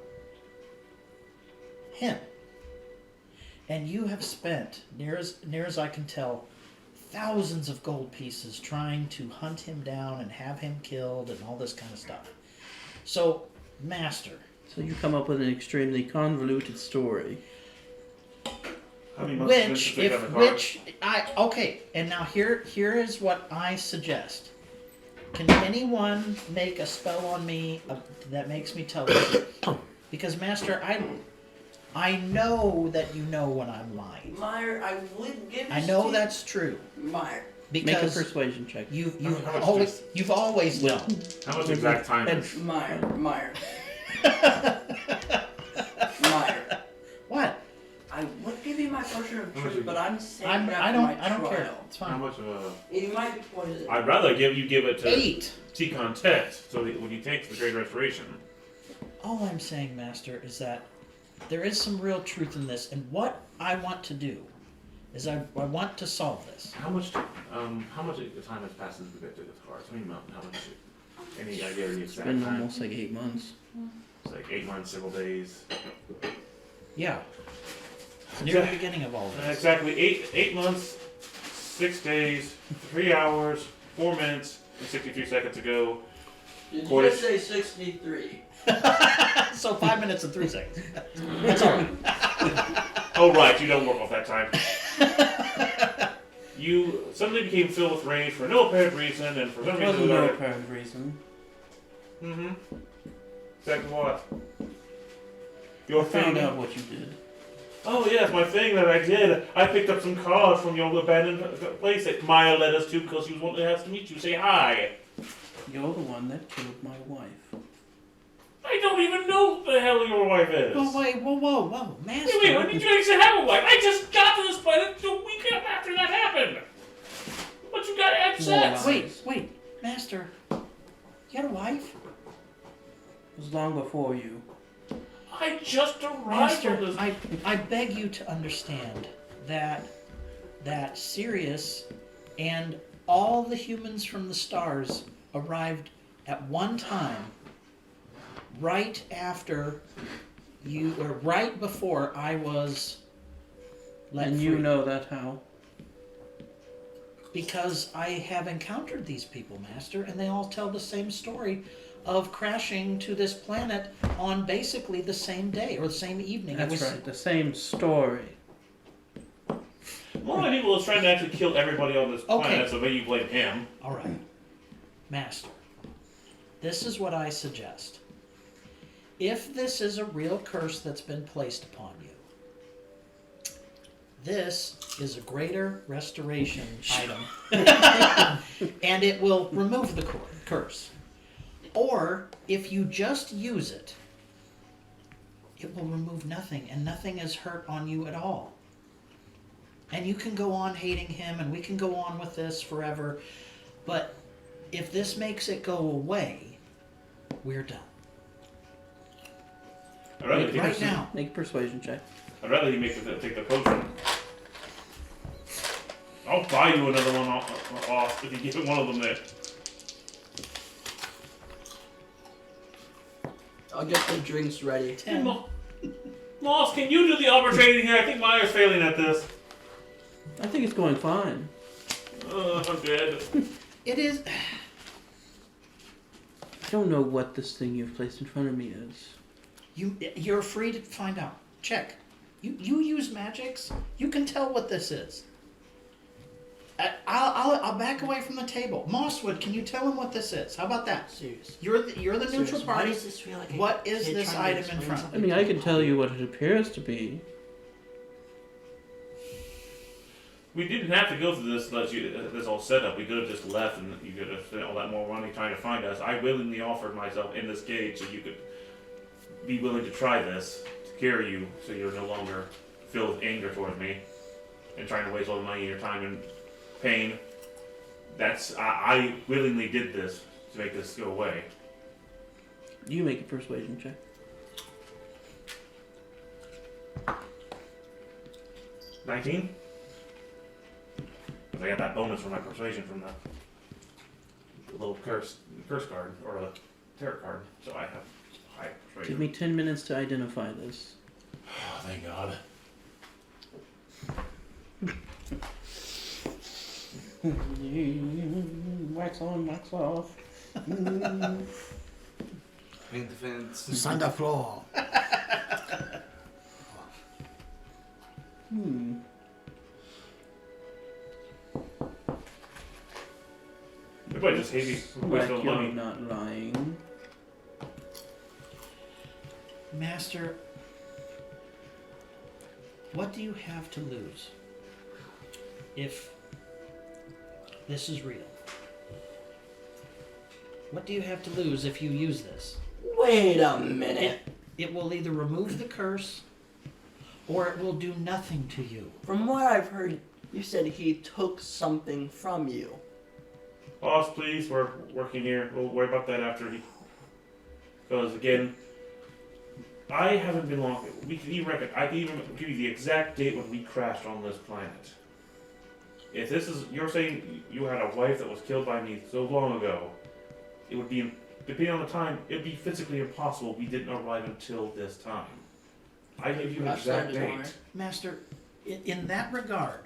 Him. And you have spent, near as I can tell, thousands of gold pieces trying to hunt him down and have him killed and all this kind of stuff. So, Master. So you come up with an extremely convoluted story. How many months since you picked up the card? Okay, and now here is what I suggest. Can anyone make a spell on me that makes me tell the truth? Because, Master, I know that you know when I'm lying. Meyer, I would give I know that's true. Meyer. Because Make a persuasion check. you've How much always known. How much exact time is? Meyer. Meyer. What? I would give you my portion of How much truth, is but it? I'm saving I that for don't my care. trial. It's How fine. much of a? It might be poison. I'd rather you give it to 8. Tikon Text, so that when he takes the Great Restoration. All I'm saying, Master, is that there is some real truth in this, and what I want to do is I want to solve this. How much time has passed since we got to the cards? I mean, how much? Any idea of the It's exact been time? almost like 8 months. It's like 8 months, several days. Yeah. It's near the beginning of all this. Exactly 8 months, 6 days, 3 hours, 4 minutes, and 63 seconds ago. Did you Quarter- just say 63? So 5 minutes and 3 seconds. That's all right. Oh right, you don't work off that time. You suddenly became filled with rage for no apparent reason, and for some There reason. wasn't no apparent reason. Mm-hmm. Exactly what? Your I found thing. out what you did. Oh yes, my thing that I did. I picked up some cards from your abandoned place that Maya led us to because she was wanting to have to meet you. Say hi. You're the one that killed my wife. I don't even know who the hell your wife is. Whoa, wait, whoa, Master. Wait, when did you actually have a wife? I just got to this planet a week after that happened. But you gotta have More sex. lies. Wait, Master. You got a wife? It was long before you. I just arrived Master, on this. I beg you to understand that Sirius and all the humans from the stars arrived at one time, right after you, or right before I was let And free. you know that how? Because I have encountered these people, Master, and they all tell the same story of crashing to this planet on basically the same day or the same evening. That's right, the same story. One of the people is trying to actually kill everybody on this Okay. planet, so maybe you blame him. All right, Master. This is what I suggest. If this is a real curse that's been placed upon you, this is a greater restoration item, and it will remove the curse. Or if you just use it, it will remove nothing, and nothing is hurt on you at all. And you can go on hating him, and we can go on with this forever, but if this makes it go away, we're done. I'd rather take Right this- now. Make a persuasion check. I'd rather you take the potion. I'll buy you another one off if you give one of them there. I'll get the drinks ready. 10. Moss, can you do the arbitrating here? I think Maya's failing at this. I think it's going fine. I'm dead. It is. I don't know what this thing you've placed in front of me is. You're free to find out. Check. You use magics. You can tell what this is. I'll back away from the table. Mosswood, can you tell him what this is? How about that? Serious. You're the neutral Serious. Why party. does this feel like a What is kid this trying to item in explain front? I something mean, to I a can tell child? you what it appears to be. We didn't have to go through this this all setup. We could have just left and you could have spent all that more money trying to find us. I willingly offered myself in this cage so you could be willing to try this, to carry you so you're no longer filled with anger towards me and trying to waste all the money, your time, and pain. I willingly did this to make this go away. You make a persuasion check. 19? Because I got that bonus for my persuasion from the little curse card, or the tarot card, so I have high persuasion. Give me 10 minutes to identify this. Oh, thank God. Wax on, wax off. Paint the fence. Santa Claus. Everybody just hate me for Like wasting all the you're money. not lying. Master, what do you have to lose if this is real? What do you have to lose if you use this? Wait a minute. It will either remove the curse or it will do nothing to you. From what I've heard, you said he took something from you. Boss, please, we're working here. We'll worry about that after he. Because again, I haven't been long. I can even give you the exact date when we crashed on this planet. If this is, you're saying you had a wife that was killed by me so long ago, it would be, depending on the time, it'd be physically impossible we didn't arrive until this time. I gave you an exact date. Master, in that regard,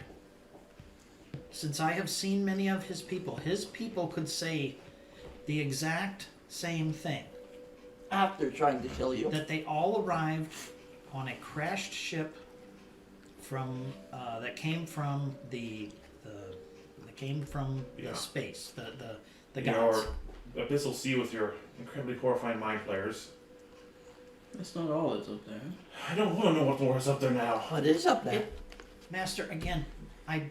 since I have seen many of his people could say the exact same thing. After trying to kill you. That they all arrived on a crashed ship from that came from the Yeah. space, the Your gods. abyssal sea with your incredibly horrifying mind players. That's not all that's up there. I don't want to know what more is up there now. What is up there? Master, again, I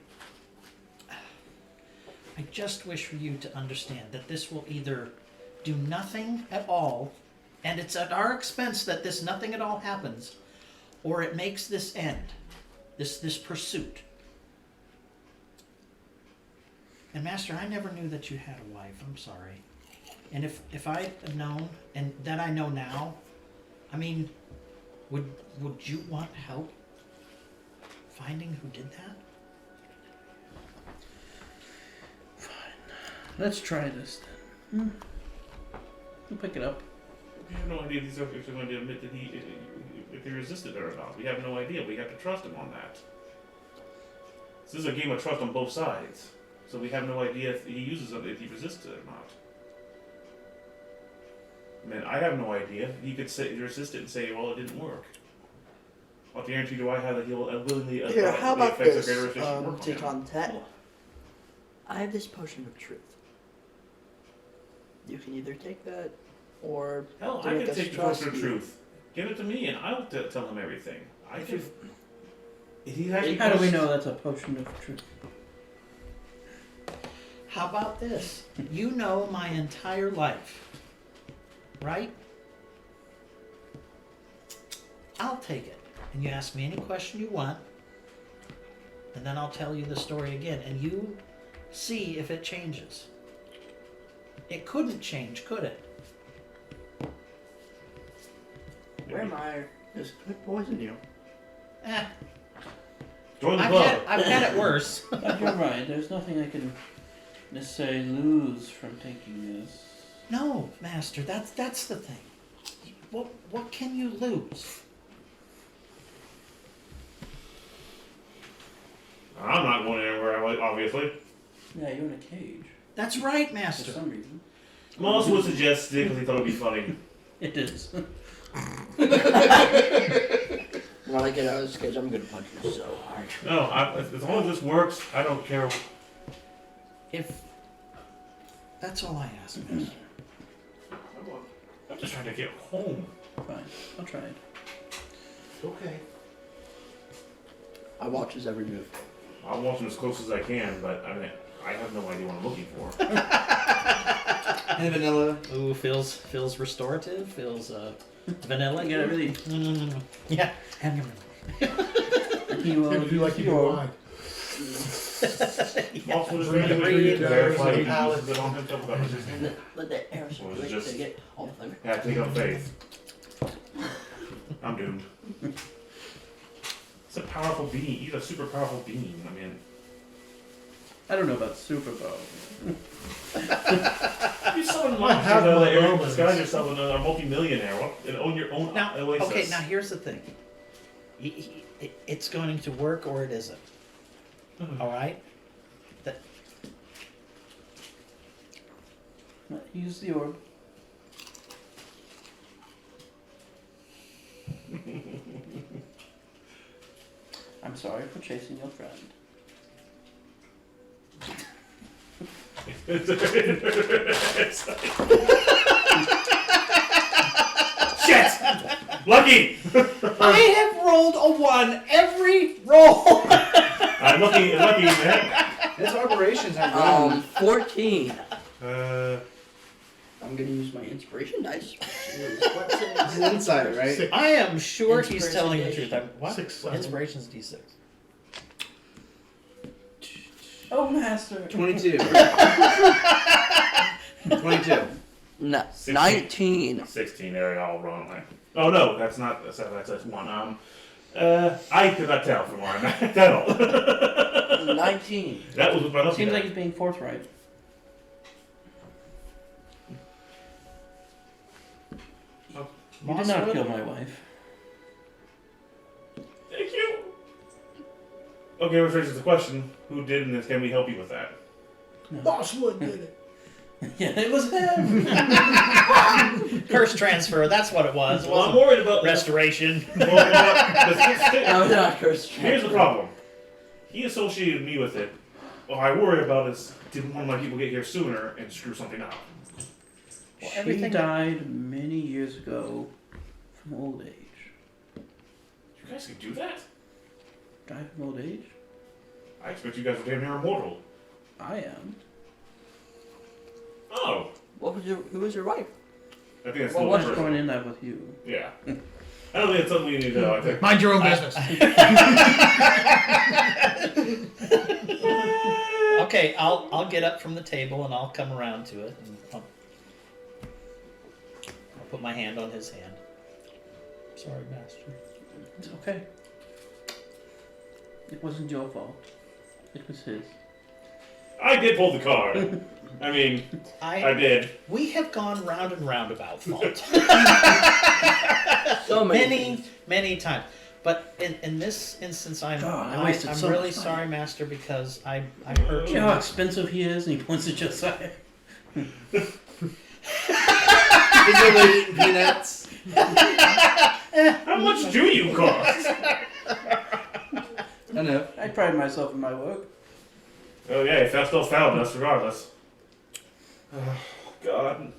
just wish for you to understand that this will either do nothing at all, and it's at our expense that this nothing at all happens, or it makes this end, this pursuit. And Master, I never knew that you had a wife. I'm sorry. And if I had known, and that I know now, I mean, would you want help finding who did that? Let's try this then. We'll pick it up. We have no idea if these officers are going to admit that if he resisted or not. We have no idea. We have to trust him on that. This is a game of trust on both sides. So we have no idea if he uses it, if he resists it or not. Man, I have no idea. He could say resist it and say, "Well, it didn't work." What guarantee do I have that he'll willingly Here, how about affect this? the greater efficient work on To him? contact. I have this potion of truth. You can either take that, or Hell, to I make can us take the trust potion of you. truth. Give it to me, and I'll tell him everything. I If can. you- If he actually How do we posts- know that's a potion of truth? How about this? You know my entire life, right? I'll take it. And you ask me any question you want, and then I'll tell you the story again, and you see if it changes. It couldn't change, could it? Where am I? This could poison you. Eh, Join the club. I've had it worse. But you're right. There's nothing I can necessarily lose from taking this. No, Master, that's the thing. What can you lose? I'm not going anywhere, obviously. Yeah, you're in a cage That's right, for Master. some reason. Moss would suggest it because he thought it would be funny. It is. When I get out of this cage, I'm gonna punch you so hard. No, as long as this works, I don't care. If that's all I ask, Master. I'm just trying to get home. Fine. I'll try it. Okay. I watch his every move. I'll watch him as close as I can, but I mean, I have no idea what I'm looking for. And vanilla. Ooh, feels restorative. Feels vanilla. You gotta really. Yeah. Have your You, If you like to do wine. Also, just Breathe, making sure breathe, you verify breathe, he uses it on himself without resisting. Let the air Or is it circulate just- to get all the flavor. Yeah, take on faith. I'm doomed. It's a powerful being. He's a super powerful being. I mean, I don't know about Super Bowl. you summon I monsters have out of my the air, moments. disguise yourself as a multi-millionaire, and own your own Now, oasis. okay. Now here's the thing. It's going to work or it isn't. All right. Use the orb. I'm sorry for chasing your friend. Shit! Lucky! I have rolled a 1 every roll. I'm lucky, man. His operations are good. 14. Uh, I'm gonna use my inspiration dice. He's an insider, right? Six. I am sure he's Inspiration telling the dice. truth. What? 6, 7. Inspiration's D6. Oh, Master. 22. 22. No, 16. 19. 16 area all wrong. Oh no, that's not. That's 1. I could not tell from where I'm at. That 19. was with my lucky Seems die. like he's being forthright. You did not kill my wife. Thank you. Okay, which raises the question: who did this? Can we help you with that? Bosswood did it. Yeah, it was him. Curse transfer. That's what it was. It Well, I'm wasn't worried about restoration. Well, I'm not cursed. here's the problem. He associated me with it. What I worry about is did one of my people get here sooner and screw something up? Well, She everything- died many years ago from old age. You guys can do that? Died from old age? I expect you guys are damn near immortal. I am. Oh, Who was your wife? I think that's Well, still what's the going person. in that with you? Yeah. I don't think it's something we need to know. I think. Mind your own business. Okay, I'll get up from the table and I'll come around to it and I'll put my hand on his hand. Sorry, Master. It's okay. It wasn't your fault. It was his. I did pull the card. I mean, I did. We have gone round and round about fault. So many times. But in this instance, I'm I wasted so really much time. sorry, Master, because I hurt You you. know how expensive he is? And he points at Josiah. Is it like eating peanuts? How much do you cost? I know. I pride myself in my work. Oh yeah, if that still found us, regardless. Oh, God.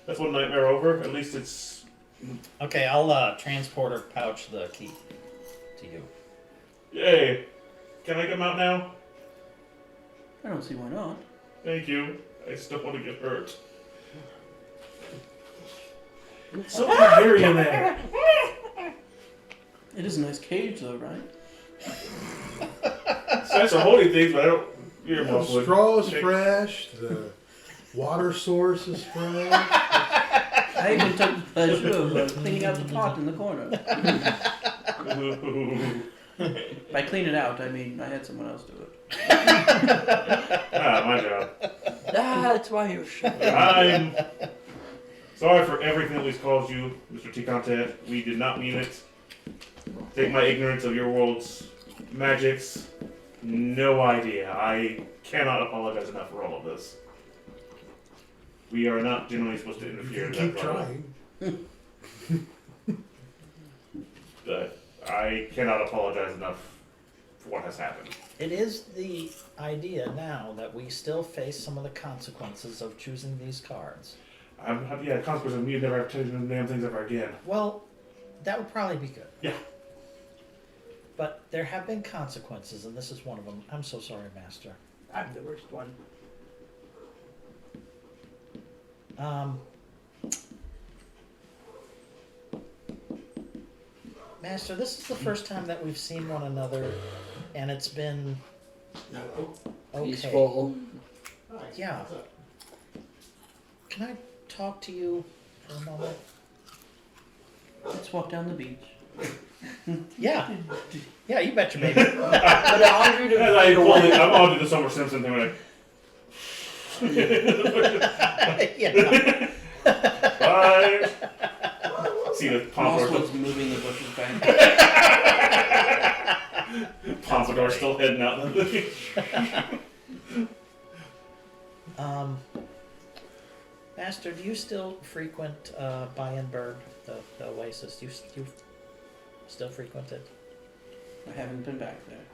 That's one nightmare over. At least it's... Okay, I'll transporter pouch the key to you. Yay. Can I come out now? I don't see why not. Thank you. I just don't want to get hurt. It's so hairy in there. It is a nice cage, though, right? That's a holy thing, but I don't... The Earmuffs would... straw is fresh. The water source is fresh. I even took the pleasure of cleaning out the pot in the corner. By clean it out, I mean I had someone else do it. My job. That's why you should. I'm sorry for everything that we've caused you, Mr. T-Content. We did not mean it. Take my ignorance of your world's magics. No idea. I cannot apologize enough for all of this. We are not generally supposed to interfere in that Keep problem. trying. But I cannot apologize enough for what has happened. It is the idea now that we still face some of the consequences of choosing these cards. Yeah, consequence of me never have to tell you them damn things ever again. Well, that would probably be good. Yeah. But there have been consequences, and this is one of them. I'm so sorry, Master. I'm the worst one. Master, this is the first time that we've seen one another, and it's been okay. Peaceful. Yeah. Can I talk to you for a moment? Let's walk down the beach. Yeah. Yeah, you bet your baby. But I want you to As I pulled it, I'm on to the Summer Simpson thing. Like, Yeah. bye. See the Also, pompadour. was moving the bushes back. Pompadour still heading out. Master, do you still frequent Bird, the Oasis? Do you still frequent it? I haven't been back there.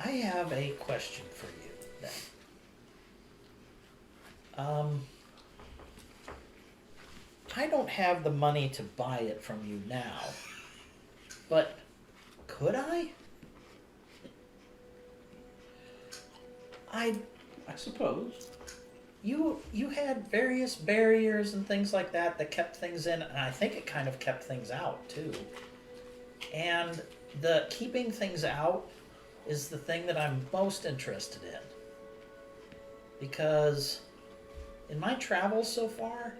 I have a question for you then. I don't have the money to buy it from you now, but could I? I suppose. You had various barriers and things like that kept things in, and I think it kind of kept things out too. And the keeping things out is the thing that I'm most interested in. Because in my travels so far,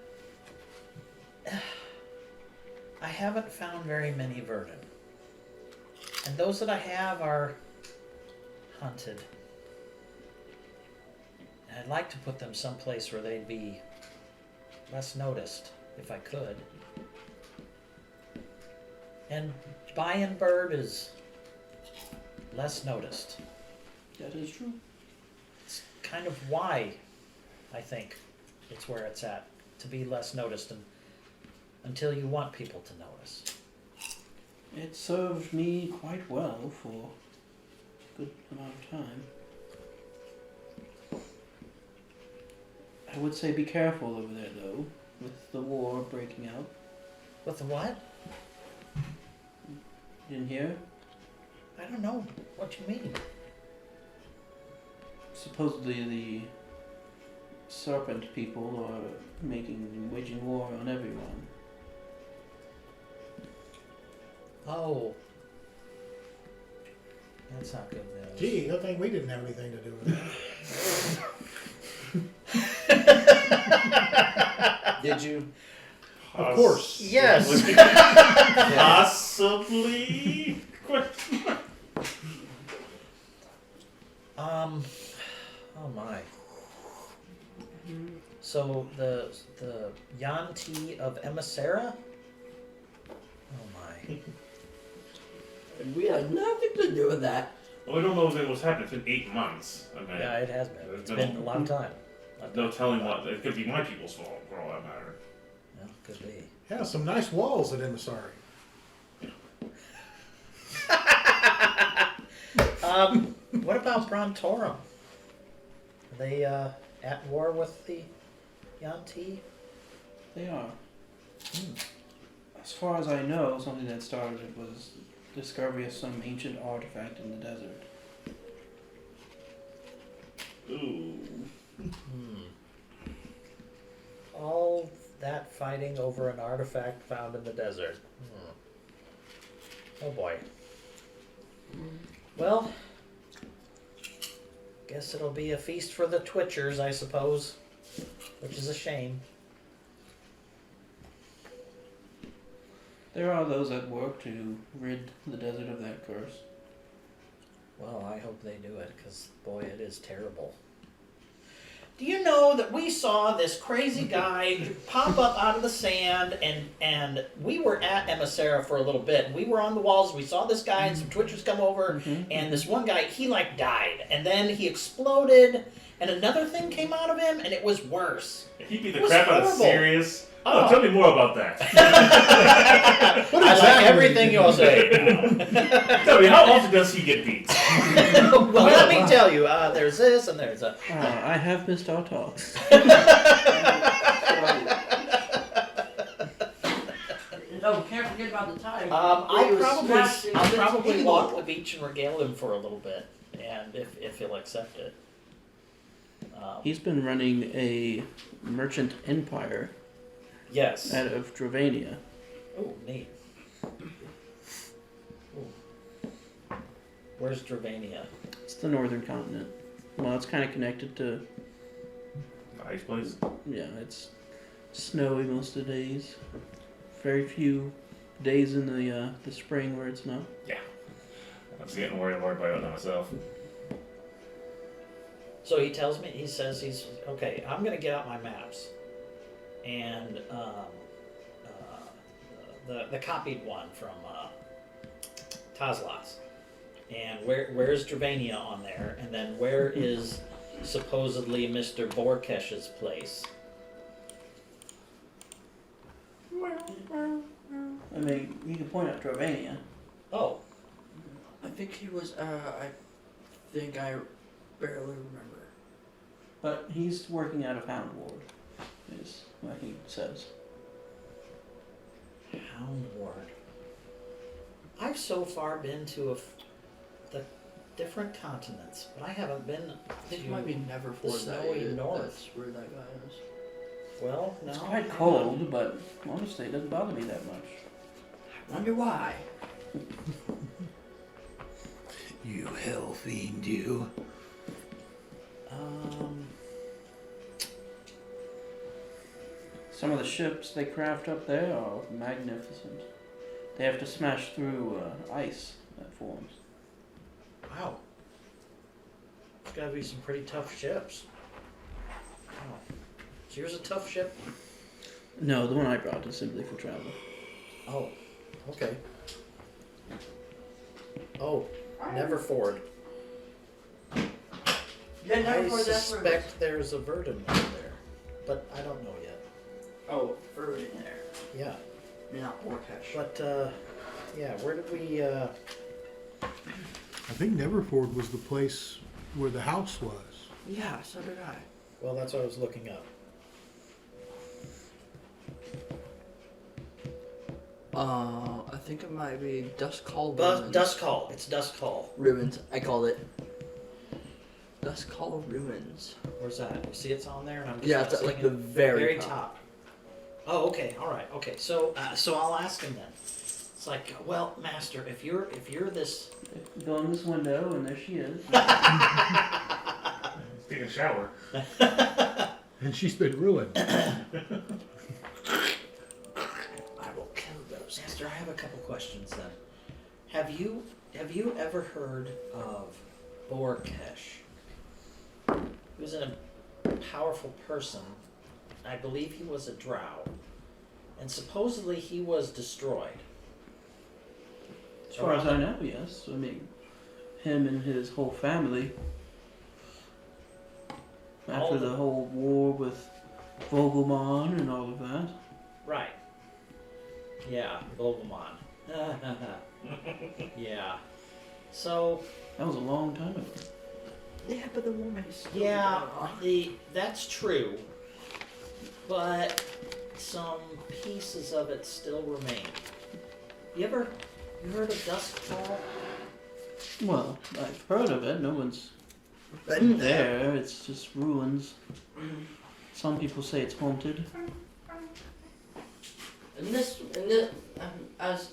I haven't found very many Verdant. And those that I have are hunted. And I'd like to put them someplace where they'd be less noticed, if I could. And Bird is less noticed. That is true. It's kind of why I think it's where it's at, to be less noticed and until you want people to notice. It served me quite well for a good amount of time. I would say be careful over there, though, with the war breaking out. With the what? Didn't hear? I don't know what you mean. Supposedly the serpent people are waging war on everyone. Oh. That's not good news. Gee, good thing we didn't have anything to do with that. Did you? Of course. Yes. Possibly. Oh my. So the Yanti of Emissara? Oh my. We had nothing to do with that. Well, we don't know if what's happened. It's been 8 months. I mean, Yeah, it has been. It's No. been a long time. no telling what. It could be my people's fault for all that matter. Yeah, could be. Yeah, some nice walls at Emissary. What about Brontorum? Are they at war with the Yanti? They are. As far as I know, something that started it was discovery of some ancient artifact in the desert. Ooh. All that fighting over an artifact found in the desert. Oh boy. Well, guess it'll be a feast for the Twitchers, I suppose. Which is a shame. There are those at work to rid the desert of that curse. Well, I hope they do it, because, boy, it is terrible. Do you know that we saw this crazy guy pop up out of the sand, and we were at Emissara for a little bit. We were on the walls, we saw this guy, and some Twitchers come over, and this one guy, he, like, died. And then he exploded, and another thing came out of him, and it was worse. He beat It the was crap out of horrible. Sirius. Oh. Oh, tell me more about that. What I like exactly everything did you'll say. Tell me, how often does he get beat? Well, let me tell you, there's this, and there's a... I have missed our talks. No, can't forget about the time. I'll He was smashing the probably table. walk the beach and regale him for a little bit, and if he'll accept it. He's been running a merchant empire Yes. out of Dravania. Oh, neat. Ooh. Where's Dravania? It's the northern continent. Well, it's kind of connected to, Nice place. yeah, it's snowy most of the days. Very few days in the spring where it's not. I'm just getting worried about it myself. So he tells me, he says he's, okay, I'm going to get out my maps. And the copied one from Tazlas. And where's Dravania on there? And then where is supposedly Mr. Borkesh's place? I mean, you can point out Dravania. Oh, I think he was, I think I barely remember. But he's working out of Hound Ward, is what he says. Hound Ward. I've so far been to the different continents, but I haven't been I think to... it might be Neverford that snowy is. north. That's where that guy is. Well, no. It's quite cold, but honestly, it doesn't bother me that much. I wonder why. You hell fiend, you. Some of the ships they craft up there are magnificent. They have to smash through ice that forms. Wow. There's gotta be some pretty tough ships. Oh. So yours a tough ship? No, the one I brought is simply for travel. Oh, okay. Oh, Neverford. Yeah, I Neverford, that's where it is. suspect there's a Verdun over there, but I don't know yet. Oh, further in there. Yeah, Not Orkesh. but yeah, where did we? I think Neverford was the place where the house was. Yeah, so did I. Well, that's what I was looking up. I think it might be Dusk Call But Ruins. Dusk Hall. It's Dusk Hall. Ruins. I called it. Dusk Call Ruins. Where's that? You see, it's on there, and I'm just Yeah, it's not at like seeing the it. very, very top. top. Oh, okay, all right, okay. So, so I'll ask him then. It's like, well, master, if you're this. Go in this window, and there she is. Taking a shower. And she's been ruined. I will kill those. Master, I have a couple questions then. Have you ever heard of Borkesh? He was a powerful person. I believe he was a drow. And supposedly he was destroyed. As far as I know, yes. I mean, him and his whole family. After the whole war with Vogelmon and all of that. Right. Yeah, Vogelmon. Yeah. So. That was a long time ago. Yeah, but the woman is still Yeah, there. that's true. But some pieces of it still remain. You heard of Duskfall? Well, I've heard of it. No one's been there. It's just ruins. Some people say it's haunted. And this, as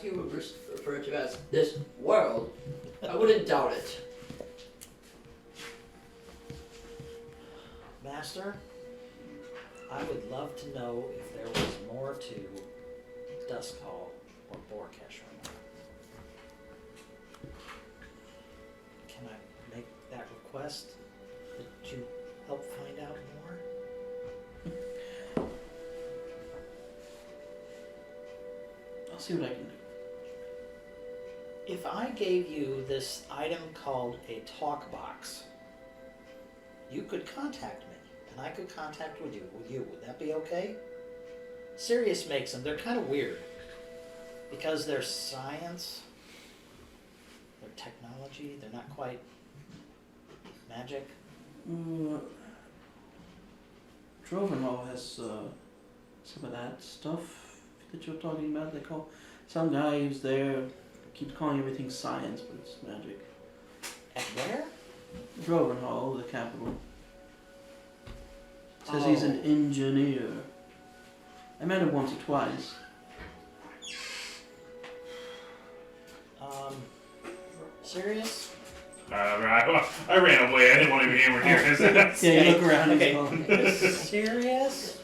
he would refer to as this world, I wouldn't doubt it. Master, I would love to know if there was more to Duskhall or Borkesh or not. Can I make that request? That you help find out more? I'll see what I can do. If I gave you this item called a talk box, you could contact me, and I could contact with you. Would that be okay? Sirius makes them. They're kind of weird because they're science, they're technology. They're not quite magic. Drovenhall has some of that stuff that you're talking about. They call some guy who's there keeps calling everything science, but it's magic. At where? Drovenhall, the capital. Says he's an engineer. I met him once or twice. Serious? I ran away. I didn't want to be anywhere near his ass. Yeah, you look around. Okay. And Serious?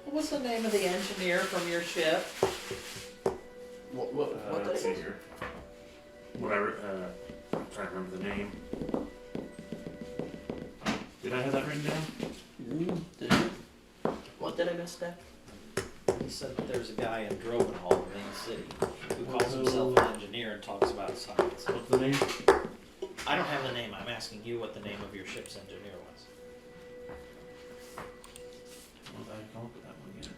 What was the name of the engineer from your ship? What Let's see here. Whatever. I'm trying to remember the name. Did I have that written down? did you? What did I miss there? He said that there's a guy in Drovenhall, the main city, who calls himself an engineer and talks about science. What's the name? I don't have the name. I'm asking you what the name of your ship's engineer was. Well, I come up with that one yet.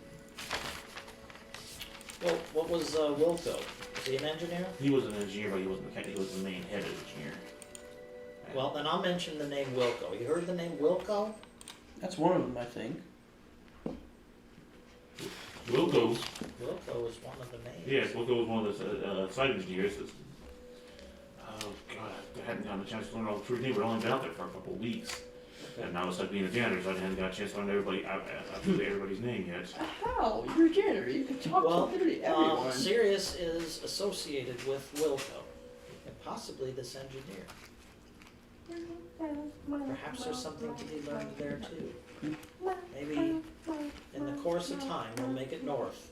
Well, what was Wilco? Was he an engineer? He was an engineer, but he wasn't the he was the main head engineer. Well, then I'll mention the name Wilco. You heard the name Wilco? That's one of them, I think. Wilco. Wilco is one of the names. Yes, Wilco was one of the site engineers. Oh God, I hadn't gotten a chance to learn all the true names. We'd only been out there for a couple of weeks, and now it's like being a janitor, so I hadn't got a chance to learn everybody's name yet. How? You're a janitor. You can talk to literally everyone. Sirius is associated with Wilco, and possibly this engineer. Perhaps there's something to be learned there too. Maybe in the course of time we'll make it north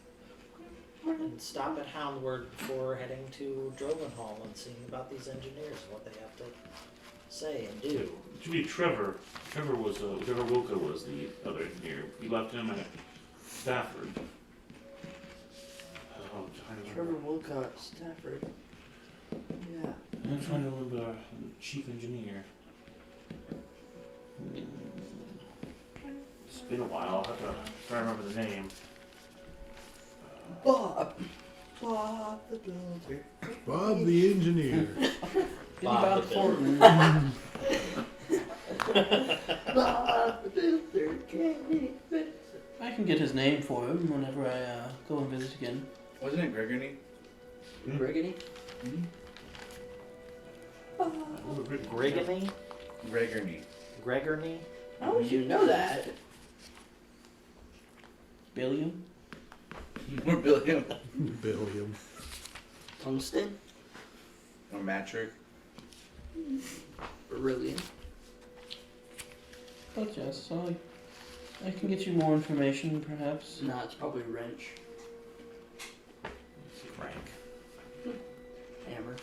and stop at Houndward before heading to Drovenhall and seeing about these engineers and what they have to say and do. It should be Trevor. Trevor Wilco was the other engineer. We left him at Stafford. Oh, I'm trying to Trevor remember. Wilcott, Stafford. Yeah. I'm trying to remember the chief engineer. It's been a while. I'll have to try to remember the name. Bob the builder. Bob the engineer. Bob Bob the Thornton. Bob the builder. Can't even. I can get his name for him whenever I go and visit again. Wasn't it Gregory? Briggany? Grigony? Gregory. Gregorny? How would you know that? Billiam? Or Billiam. Billiam. Tungsten? Or matric. Beryllium? But yes, so I can get you more information, perhaps. Nah, it's probably wrench. Frank. Hammer.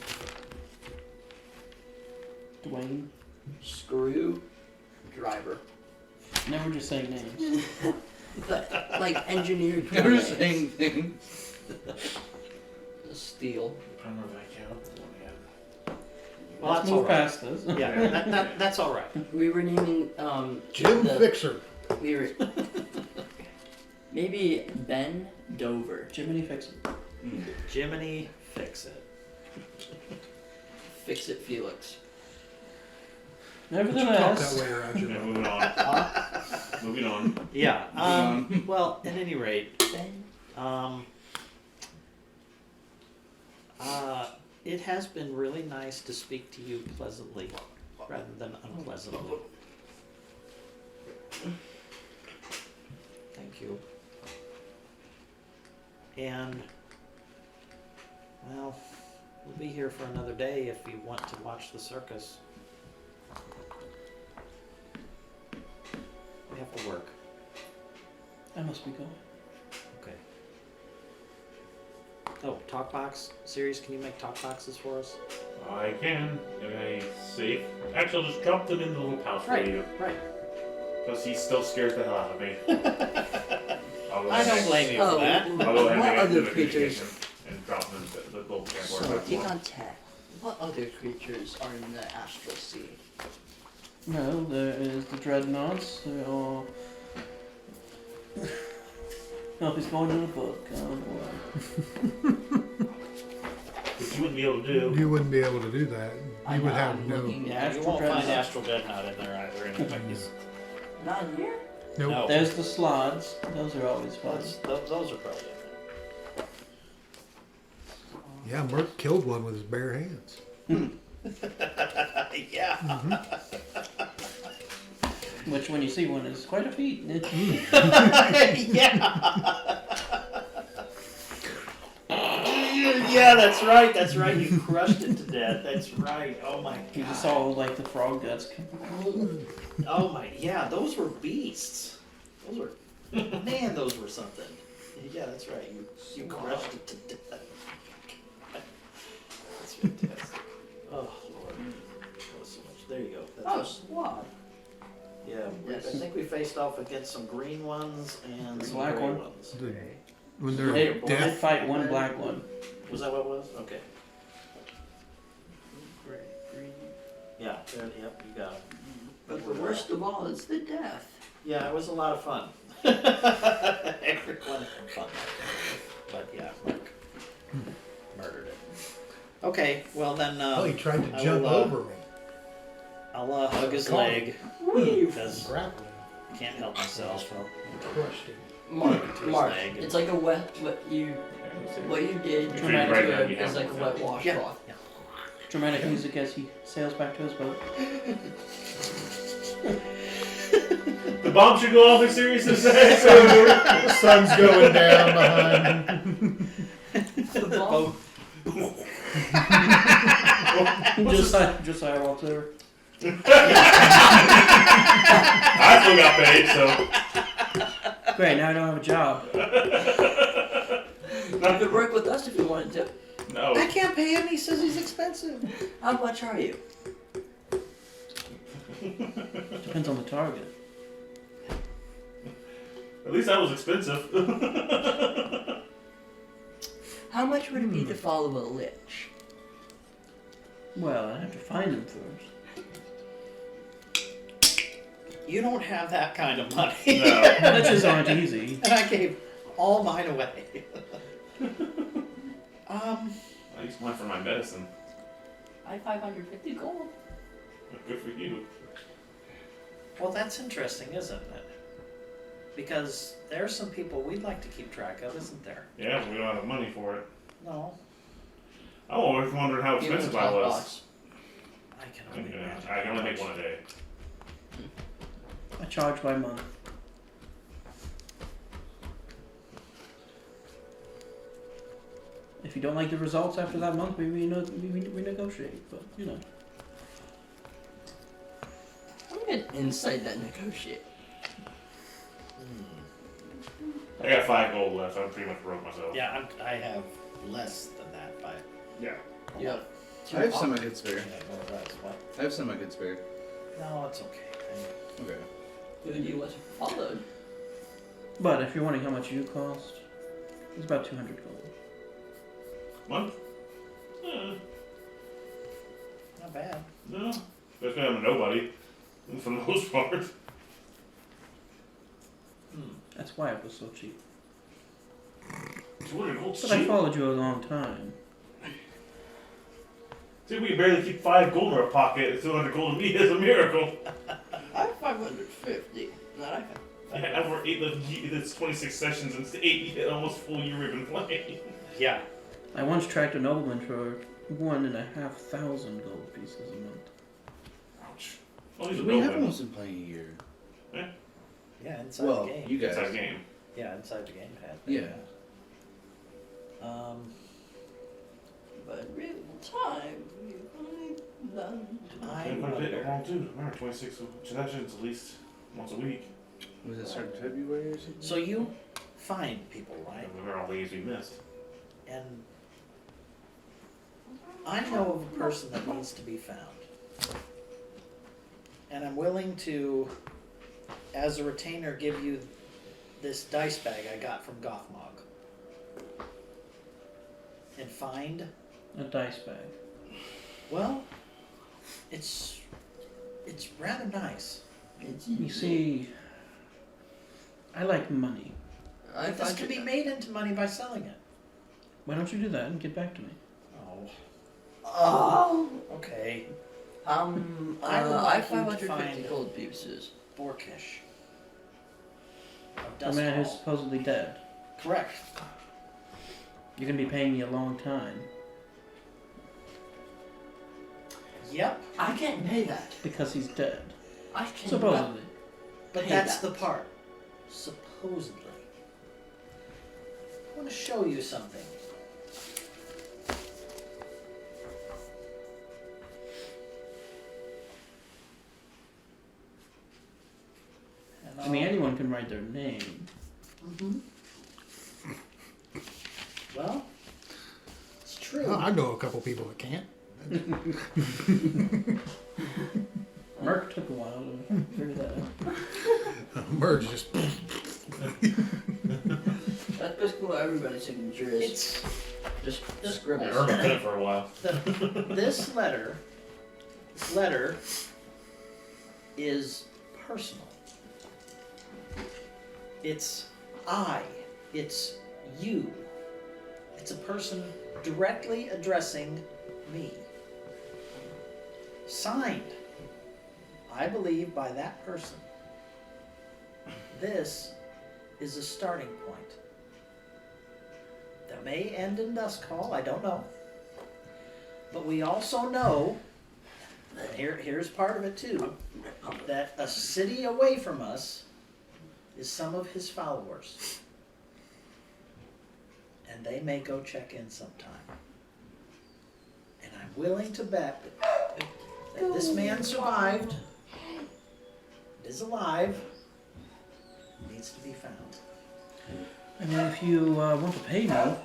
Dwayne. Screw. Driver. Never just saying names. Like engineered Never drawings. saying things. Steel. Remember that count? Well, Let's that's move all right. past this. Yeah, that's all right. We were naming Jim the- Fixer. We were maybe Ben Dover. Jiminy fix it. Jiminy, fix it. Fix it, Felix. Talk that Nevertheless, way, Roger. Yeah, moving on. Moving on. Yeah. Well, at any rate, Ben. It has been really nice to speak to you pleasantly rather than unpleasantly. Thank you. And, well, we'll be here for another day if you want to watch the circus. We have to work. I must be going. Okay. Oh, talk box series. Can you make talk boxes for us? I can in a safe. Actually, I'll just drop them in the little pouch for you. Right. Because he still scares the hell out of me. I'll go I ahead don't and- blame you for that. I'll go ahead What and other make creatures? and drop them in the little So, cardboard take box. on 10. What other creatures are in the astral sea? Well, there is the dreadnoughts. They're all. Oh, he's going in a book. Oh boy. Which you wouldn't be able to do. You wouldn't be able to do that. You would have I'm no. looking Yeah, at you Astral won't find Dreadnought. Astral Dreadnought in there either. Anyways. Not in here? Nope. No. There's the slots. Those are always fun. Those are probably in Yeah, Merc killed one with his bare hands. there. Yeah. Which, when you see one, is quite a feat. Yeah. Yeah, that's right. That's right. You crushed it to death. That's right. Oh my You just god. saw like the frog guts. Oh my. Yeah, those were beasts. Those were. Man, those were something. Yeah, that's right. You crushed it to death. That's fantastic. Oh lord. That was so much. There you go. Oh, That's squad. yeah. Yes. I think we faced off against some green ones and some Black gray one. ones. When They they're did deaf. fight one black one. Was that what it was? Okay. Yeah, there, yep, you got it. But the worst of all is the death. Yeah, it was a lot of fun. Everyone had fun. But yeah, Mark murdered it. Okay, well then, Oh, he tried I to jump will, over me. I'll hug his Caught leg Woo! because Grappling. I can't help myself. Crushed him. his Mark, leg. it's like a wet, what you did You to treat it right now, it you is have like a one. wet washcloth. Yeah. Dramatic music as he sails back to his boat. The bomb should go off in seriousness. The sun's going down behind. The bomb. Josiah walks over. I still got paid, so. Great, now I don't have a job. You could work with us if you wanted to. No. I can't pay him. He says he's expensive. How much are you? Depends on the target. At least that was expensive. How much would it be to follow a lich? Well, I have to find him first. You don't have that kind of money. No. Liches aren't easy. And I gave all mine away. I used mine for my medicine. I have 550 gold. Good for you. Well, that's interesting, isn't it? Because there are some people we'd like to keep track of, isn't there? Yeah, but we don't have the money for it. No, I always wondered how Give him a expensive I top was. box. I can only Yeah, imagine. I can only make one a day. I charge by month. If you don't like the results after that month, maybe we renegotiate. But you know, I'm gonna inside that negotiate. I got 5 gold left. I'm pretty much broke myself. Yeah, I have less than that by. Yeah. You have I have some I could spare. What? I have some I could spare. No, it's okay. Okay. Dude, you wasn't followed. but if you're wondering how much you cost, it's about 200 gold. Month? Eh, Not bad. no. That's kind of nobody. For the most part. That's why it was so cheap. 200 gold But I cheap. followed you a long time. See, we can barely keep 5 gold in our pocket. 200 gold to me is a miracle. I have 550. Not I have. Yeah, over 8, that's 26 sessions and 8, almost full year we've been playing. Yeah. I once tracked a nobleman for 1,500 gold pieces a month. Ouch. Well, he's a We have nobleman. almost been playing a year. Yeah, inside Well, the game. you guys. Inside the game. Yeah, inside the game had. Yeah. But in real time, you've only done. I And quite a bit wonder. long too. Remember, 26 sessions at least once a week. Was it started February or something? So you find people, right? And there are all the games we missed. And I know of a person that needs to be found. And I'm willing to, as a retainer, give you this dice bag I got from Gothmog. And find, A dice bag. well, it's rather nice. You see, I like money. I But this find could you- be made into money by selling it. Why don't you do that and get back to me? Oh, Oh. okay. I I would have like you to 550 find- gold pieces. Borkish. Of The Dust man who's Hall. supposedly dead. Correct. You're gonna be paying me a long time Yep. I can't pay that. because he's dead. I can't. Supposedly. But Pay that's that. the part. Supposedly. I want to show you something. And I mean, anyone can write their name. well, it's true. I know a couple people that can't. Merc took a while to figure that out. Merge just. That's basically what everybody's signature is. It's Just Yeah, scribbles. Irma did it for a while. this letter is personal. It's I. It's you. It's a person directly addressing me. Signed, I believe, by that person. This is a starting point. That may end in Duskfall, I don't know. But we also know, and here's part of it too, that a city away from us is some of his followers. And they may go check in sometime. And I'm willing to bet that this man survived, is alive, needs to be found. I mean, if you want to pay me,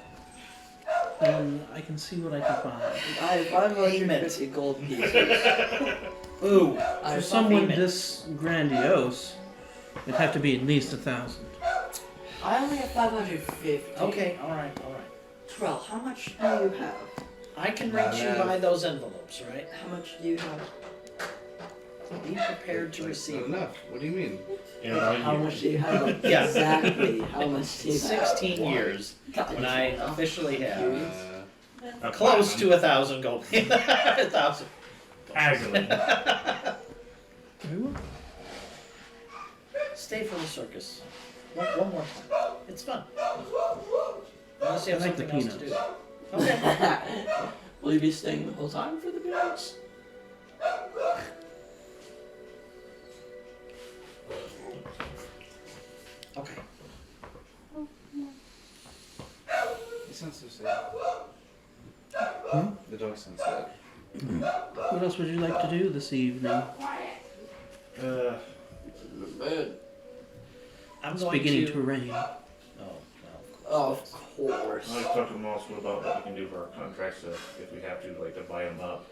then I can see what I can find. I have 550 gold pieces. Ooh, I For have someone payment. this grandiose, it'd have to be at least 1,000. I only have 550. okay, alright. Well, how much do you have? I can reach you by those envelopes, right? How much do you have? Be prepared to receive Not enough. What do you mean? How much do you have? Like, Yeah. Exactly. How much do you have? 16 years God, when I know. officially have A close to platinum. 1,000 gold. 1,000. Haggling. Very well. Stay for the circus. One more time. It's fun. Unless you have I like the something else to do. peanuts. Okay. Will you be staying the whole time for the peanuts? Okay. sensor say? The dog sensor. What else would you like to do this evening? Bed. I'm It's going beginning to. to rain. Oh, Of course. I talked to them also about what we can do for our contracts if we have to, like to buy them up.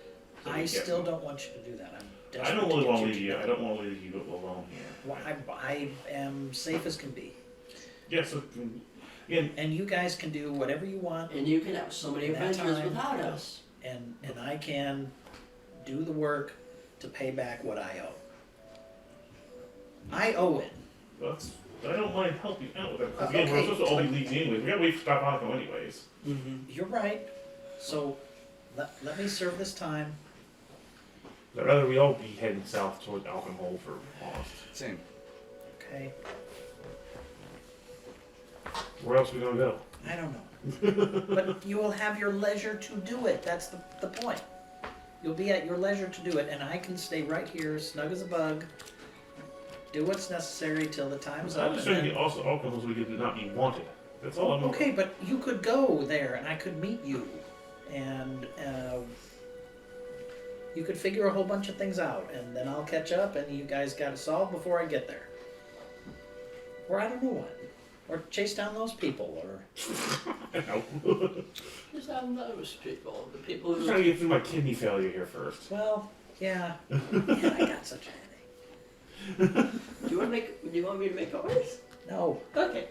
So we I get still them. don't want you to do that. I'm I desperate don't really to want get to you leave you. to I do don't want to leave you alone here. Well, I am safe as can be. Yeah. So again, And you guys can do whatever you want, And you can have so many In that adventures time. without us. and I can do the work to pay back what I owe. I owe it. that's. I don't mind helping out with it. 'Cause again, we're Okay, supposed to all be leaving anyways. We gotta wait for Stefano anyways. You're right. So let me serve this time. I'd rather we all be heading south toward Alcohol for Lost. Same. Okay. Where else are we gonna go? I don't know. But you will have your leisure to do it. That's the point. You'll be at your leisure to do it, and I can stay right here, snug as a bug, do what's necessary till the time's up. I'm just and trying to then- get also alcohol so we could not be wanted. That's all I'm. Okay, but you could go there, and I could meet you, and you could figure a whole bunch of things out, and then I'll catch up, and you guys got it solved before I get there. Or I don't know what. Or chase down those people, or... No. Just have those people. The people I'm who. trying to get through my kidney failure here first. Well, yeah. Man, I got such a headache. Do you want me to make ours? No. Okay.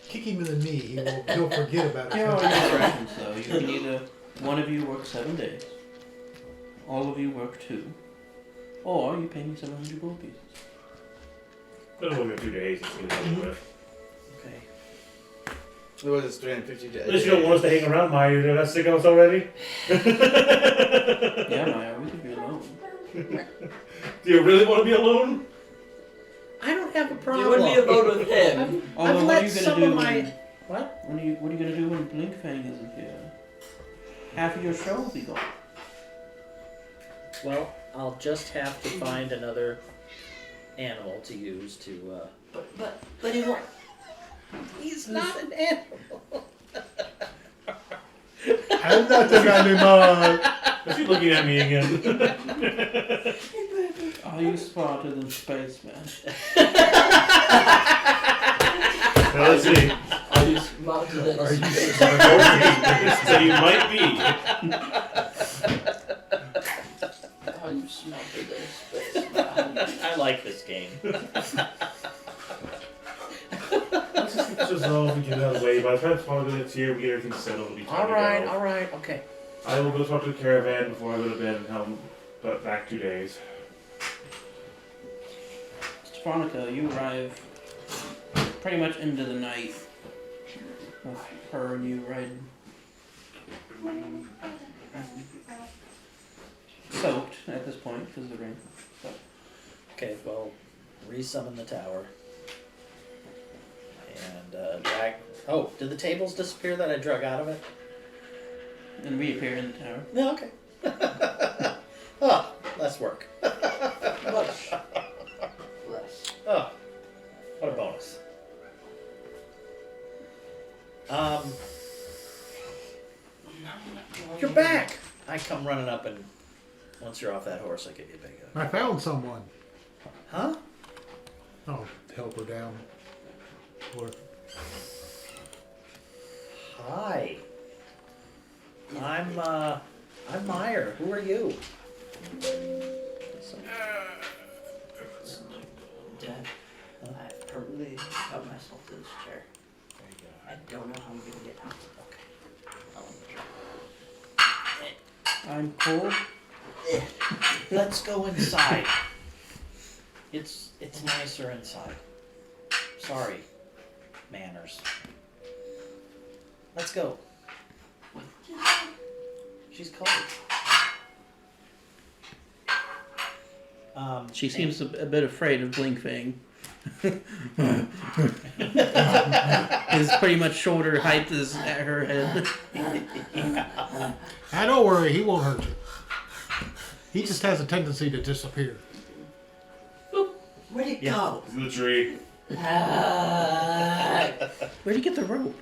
Kick him in the knee. He'll forget about it. Here are your directions, though. You can either one of you work 7 days, all of you work 2, or you pay me 700 gold pieces. It'll only be 2 days. It's gonna be over with. Okay. What is 350 At least you don't want us to hang around, Maya. You're not sick of us already? Yeah, Maya, we could be alone. Do you really want to be alone? I don't have a problem. You wouldn't be alone with him. Although, I've what are let you gonna some do of my... when, What? what are you gonna do when Blinkfang isn't here? Half of your show will be gone. Well, I'll just have to find another animal to use to, But he won't. He's not an animal. I'm not the animal. Is he looking at me again? Are you smarter than spaceman? Well, let's see. Are you smarter than Are you space? So you might be. Are you smarter than space? I like this game. Let's just know if we get it out of the way. By the time Stefano gets here, we get everything settled. It'll be time to go. all right, okay. I will go talk to the caravan before I go to bed and come back 2 days. Stefanica, you arrive pretty much into the night with her and you ride soaked at this point because of the rain. Okay, well, resummon the tower. And, drag... Oh, did the tables disappear that I drug out of it? And reappear in the tower. No, okay. Oh, less work. Much less. Oh, what a bonus. You're back! I come running up and once you're off that horse, I give you a big hug. I found someone. Huh? Oh, help her down. Or Hi. I'm Meyer. Who are you? Dad, I've permanently got myself to this chair. I don't know how I'm gonna get out. I'm cold. Let's go inside. It's nicer inside. Sorry, manners. Let's go. She's cold. She seems a bit afraid of Blinkfang. His pretty much shoulder height is at her head. ah, don't worry, he won't hurt you. He just has a tendency to disappear. Where'd it Yeah. go? It's in the tree. Where'd you get the rope?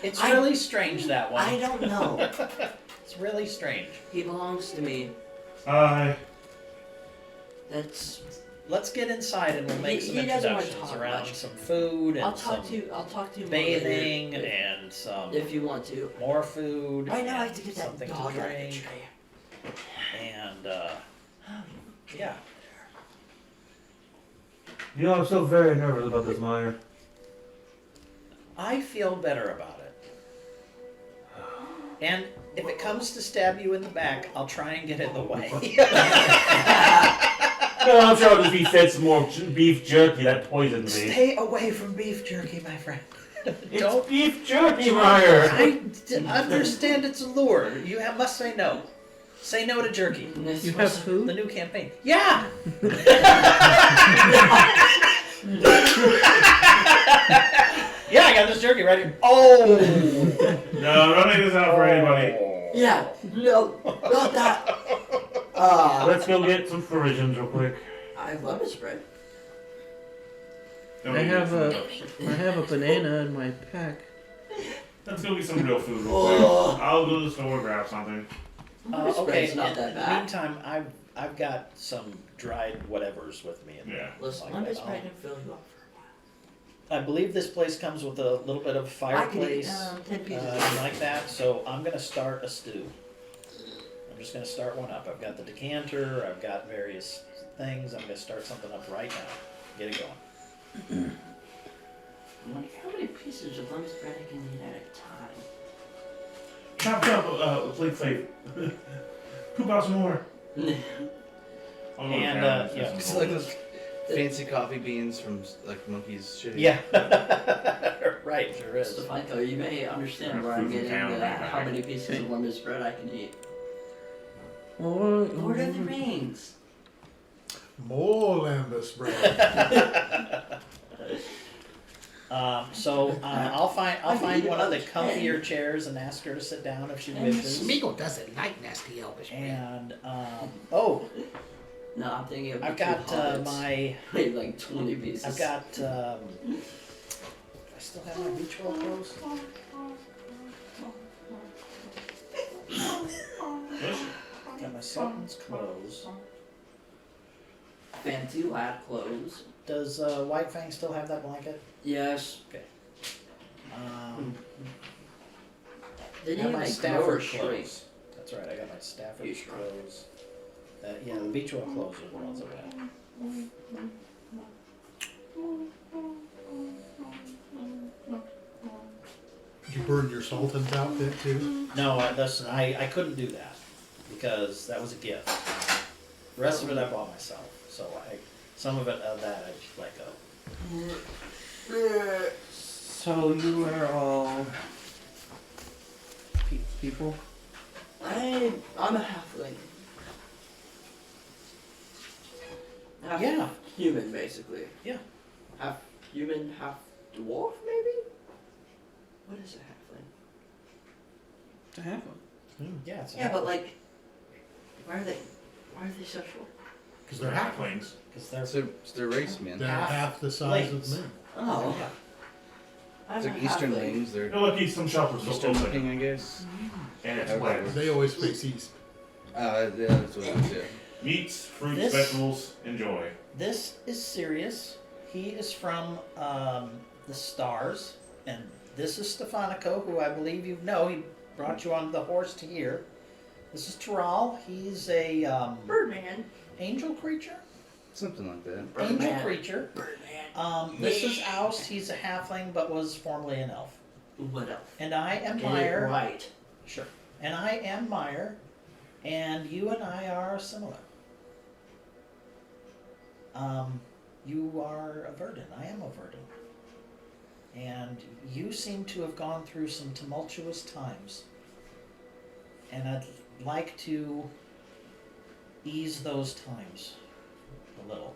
It's really strange, that one. I don't know. It's really strange. He belongs to me. Hi. That's. Let's get inside and we'll make He- some he doesn't wanna introductions talk around much. some food and I'll talk some to you more bathing later, and some if you want to. more food. Right now I and have to get that something dog to out of the drink. tray. And yeah. You know, I'm so very nervous about this, Meyer. I feel better about it. And if it comes to stab you in the back, I'll try and get in the way. No, I'm sure I'll just be fed some more beef jerky that poisoned me. Stay away from beef jerky, my friend. It's beef jerky, Meyer. I understand its allure. You must say no. Say no to jerky. You have food? The new campaign. Yeah. Yeah, I got this jerky right here. Oh. No, don't make this out for anybody. Yeah, no, not that. Let's go get some provisions real quick. I love his bread. Don't I eat have it. a banana in my pack. Let's go get some real food real Oh. quick. I'll go to the store and grab something. His Okay. bread's not in that the bad. meantime, I've got some dried whatevers with me. Yeah. Listen, Like lemon that. bread can fill you up for a while. I believe this place comes with a little bit of I can eat fireplace 10 pieces. like that, so I'm gonna start a stew. I'm just gonna start one up. I've got the decanter. I've got various things. I'm gonna start something up right now. Get it going. I wonder how many pieces of lemon bread I can eat at a time. Chop chop, plate plate. Poop out some more. Oh, And yeah. It's like those fancy coffee beans from like Monkey's shitty. Yeah. Right. Sure is. Stefanko, you may understand where Food I'm from getting town, into that. right? How many pieces of lemon bread I can eat. Or Lord of the Rings. More lambus bread. I'll find one of the about comfier chairs and ask her to sit down if she wishes. Smeagol doesn't like nasty Elvis bread. And No, I'm thinking of I've the two got hobbits. my. I ate like 20 pieces. I've got. Do I still have my beach ball clothes? Got my Sultan's clothes. fancy lab clothes. Does White Fang still have that blanket? Yes. I Did got he my like Stafford grow or shrink? clothes. That's right. I got my Stafford You shrunk. clothes. Yeah, the beach ball clothes are the ones I got. Did you burn your Sultan's outfit too? No, I couldn't do that because that was a gift. The rest of it I bought myself. So some of that I just let go. so you are all people? I'm a halfling. Half Yeah. human, basically. Yeah. Half human, half dwarf, maybe? What is a halfling? To have one. Yeah, it's Yeah, but like, why are they so short? Because they're halflings. halflings. because they're It's their race, man. They're Half half the size lings. of men. Oh. yeah. I'm It's a like Eastern halfling. wings. They're You're lucky some shops are still Eastern open. looking, I guess. And it's Okay. wet. They always face east. Yeah, that's what it is. Yeah. Meats, fruits, This- vegetables, enjoy. This is serious. He is from the Stars, and this is Stefanico, who I believe you know. He brought you on the horse to here. This is Taral. He's a Birdman. angel creature. Something like that. Angel Birdman. creature. Birdman. This is Oust. He's a halfling, but was formerly an elf. What else? And I am Get it Meyer. right. Sure. And I am Meyer, and you and I are similar. You are a Verdant. I am a Verdant. And you seem to have gone through some tumultuous times. And I'd like to ease those times a little.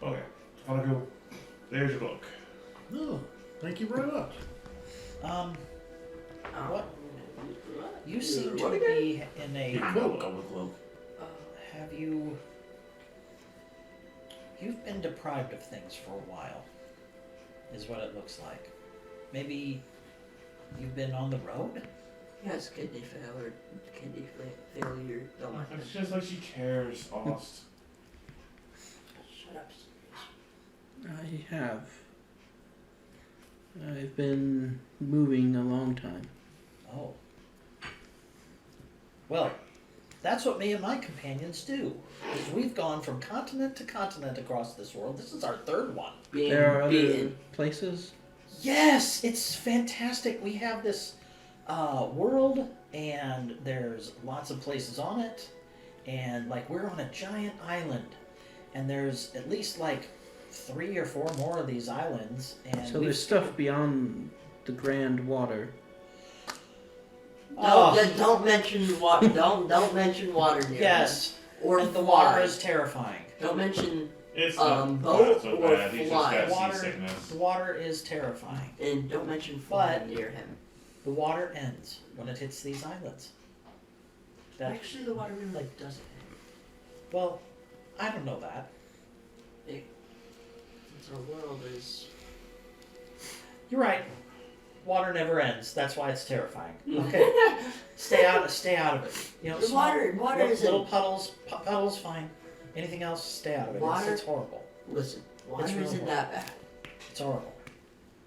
Okay. I'll go. There's your book. Oh, thank you very much. What? You seem to What again? be in a Here you go, Elwood Cloak. Have you? You've been deprived of things for a while, is what it looks like. Maybe you've been on the road? Yes, kidney failure. Failure. Don't mind It's just like she cares, Ost. Shut up. I have. I've been moving a long time. Oh. Well, that's what me and my companions do. Is we've gone from continent to continent across this world. This is our third one. Being There are other beaten. places? Yes, it's fantastic. We have this world, and there's lots of places on it, and like we're on a giant island, and there's at least like 3 or 4 more of these islands, and So there's stuff beyond the grand water. Oh. Don't mention water. Don't mention water near Yes, them. Or and the fly. water is terrifying. Don't mention It's boat not so or bad. He's just fly. got Water, seasickness. the water is terrifying. and don't mention flying But- near him. The water ends when it hits these islands. That Actually, the water really doesn't. well, I don't know that. Since our world is. You're right. Water never ends. That's why it's terrifying. Okay, stay out of it. You know, The small- water isn't. little puddles, fine. Anything else, stay out of it. Water- It's horrible. Listen, water really isn't horrible. that bad. It's horrible.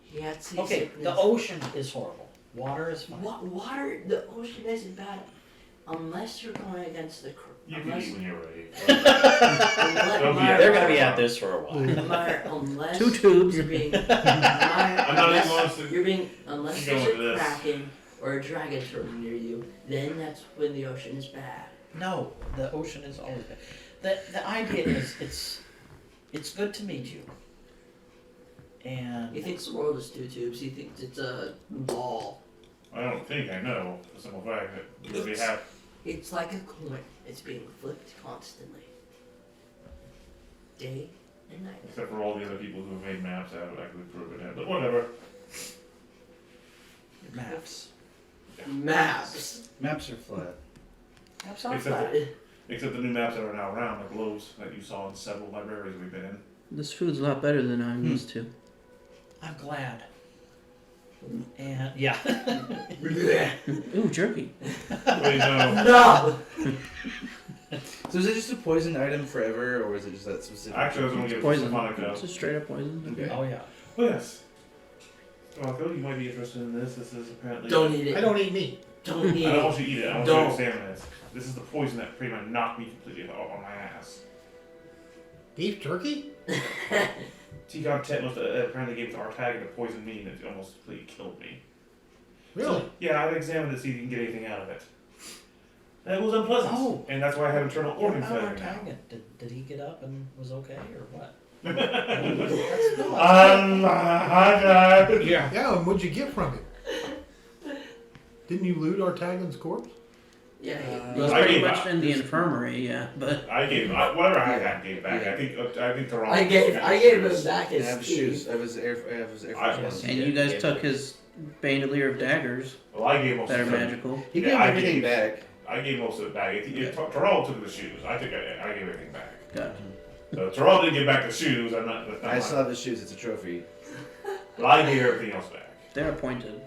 He had Okay, seasickness. the ocean is horrible. Water is fine. Water, the ocean isn't bad unless you're going against the. You can Unless, eat when you're ready. unless, be- They're gonna be at this for a while. unless 2 tubes. you're being. I'm not even unless going to. you're being unless Go there's with a this. kraken or a dragon turtle near you, then that's when the ocean is bad. No, the ocean is always bad. The idea is it's good to meet you. And He thinks the world is 2 tubes. He thinks it's a ball. I don't think I know. The simple fact that you already have. It's like a coin. It's being flipped constantly. Day and night. Except for all the other people who have made maps out of it, actually proven it. But whatever. maps. Maps. Maps are flat. Maps are Except flat. Except the new maps that are now around, the globes that you saw in several libraries we've been in. This food's a lot better than I'm used to. I'm glad. And yeah. Ooh, jerky. Wait, no. No. So is it just a poison item forever, or is it just that specific? Actually, I was going to give it to Poison. Stefanica. It's just straight up poison. Okay. Oh yeah. Oh, yes. Stefanica, you might be interested in this. This is apparently. Don't eat it. I don't eat meat. Don't eat I don't it. want you to eat it. I want Don't. you to examine it. This is the poison that pretty much knocked me completely on my ass. Beef jerky? T-God must apparently gave it to Artagan to poison me, and it almost completely killed me. Really? So, yeah, I examined it to see if you can get anything out of it. And it was unpleasant. Oh. And that's why I have internal What organ about failure our now. Taggart? Did he get up and was okay or what? Yeah. Yeah, and what'd you get from him? Didn't you loot Artagan's corpse? Yeah. It was I pretty gave much up. in the infirmary, yeah, but I gave whatever I had gave back. I think the wrong. I gave him back I his have teeth. shoes. I have his Air Force One. and you guys took his bandolier of daggers Well, I gave most that are of it. magical. He Yeah, gave I everything gave- back. I gave most of it back. Terrell took the shoes. I gave everything back. Gotcha. So Terrell didn't give back the shoes. That's not I still mine. have the shoes. It's a trophy. But I gave everything else back. They're pointed.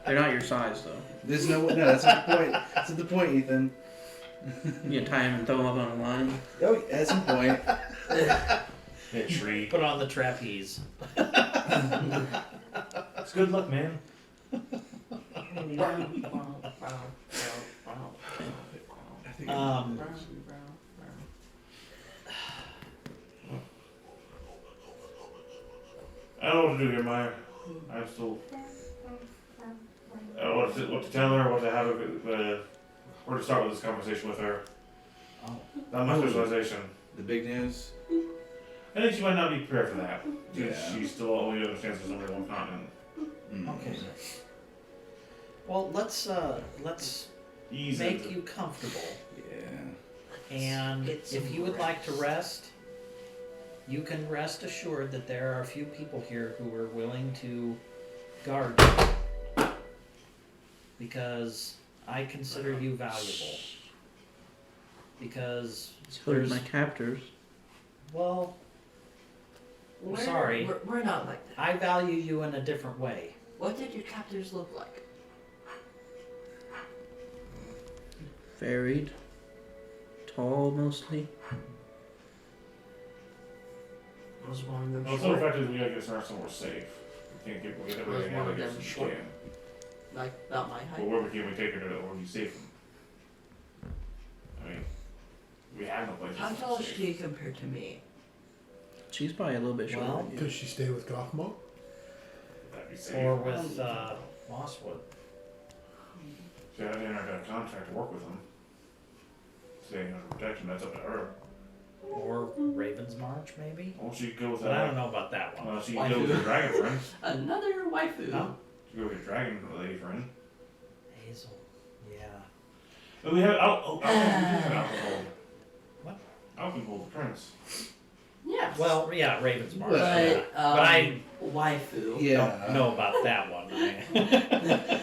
They're not your size, though. There's no. That's not the point. That's not the point, Ethan. You tie them and throw them up on a line. Oh, at some point. Hit tree. Put on the trapeze. It's good luck, man. Um, I don't know what to do here, Maya. I'm still. I don't know what to tell her, what to have, where to start with this conversation with her. Oh. Not my specialization. The big news. I think she might not be prepared for that. Because Yeah. she still only understands there's only one continent. okay. Well, let's Ease make into- you comfortable. Yeah. And Get some if you would like to rest. rest, you can rest assured that there are a few people here who are willing to guard you. Because I consider you valuable. because So did my captors. well, I'm We're- sorry. We're not like that. I value you in a different way. What did your captors look like? Varied. Tall mostly. Was one of them Well, short? the fact is we gotta get somewhere safe. We can't get everybody Was out one of of here them as we short? can. Like about my But height? where can we take her to where we safe them? I mean, we have no place. How tall is she compared to me? She's probably a little bit shorter. Well, than you. Does she stay with Gothmo? That'd be safe. Or with Mosswood. See, I didn't got a contract to work with them. Staying under protection, that's up to her. Or Raven's March, maybe? Well, she could go with But I don't know about that one. She could go with her dragon friend. Another waifu. Huh? She could go with your dragon lady friend. Hazel. Yeah. But we have we do have alcohol. What? Alcohol, the prince. Yes. Well, yeah, Raven's March. but, yeah. But I waifu. don't know about that one.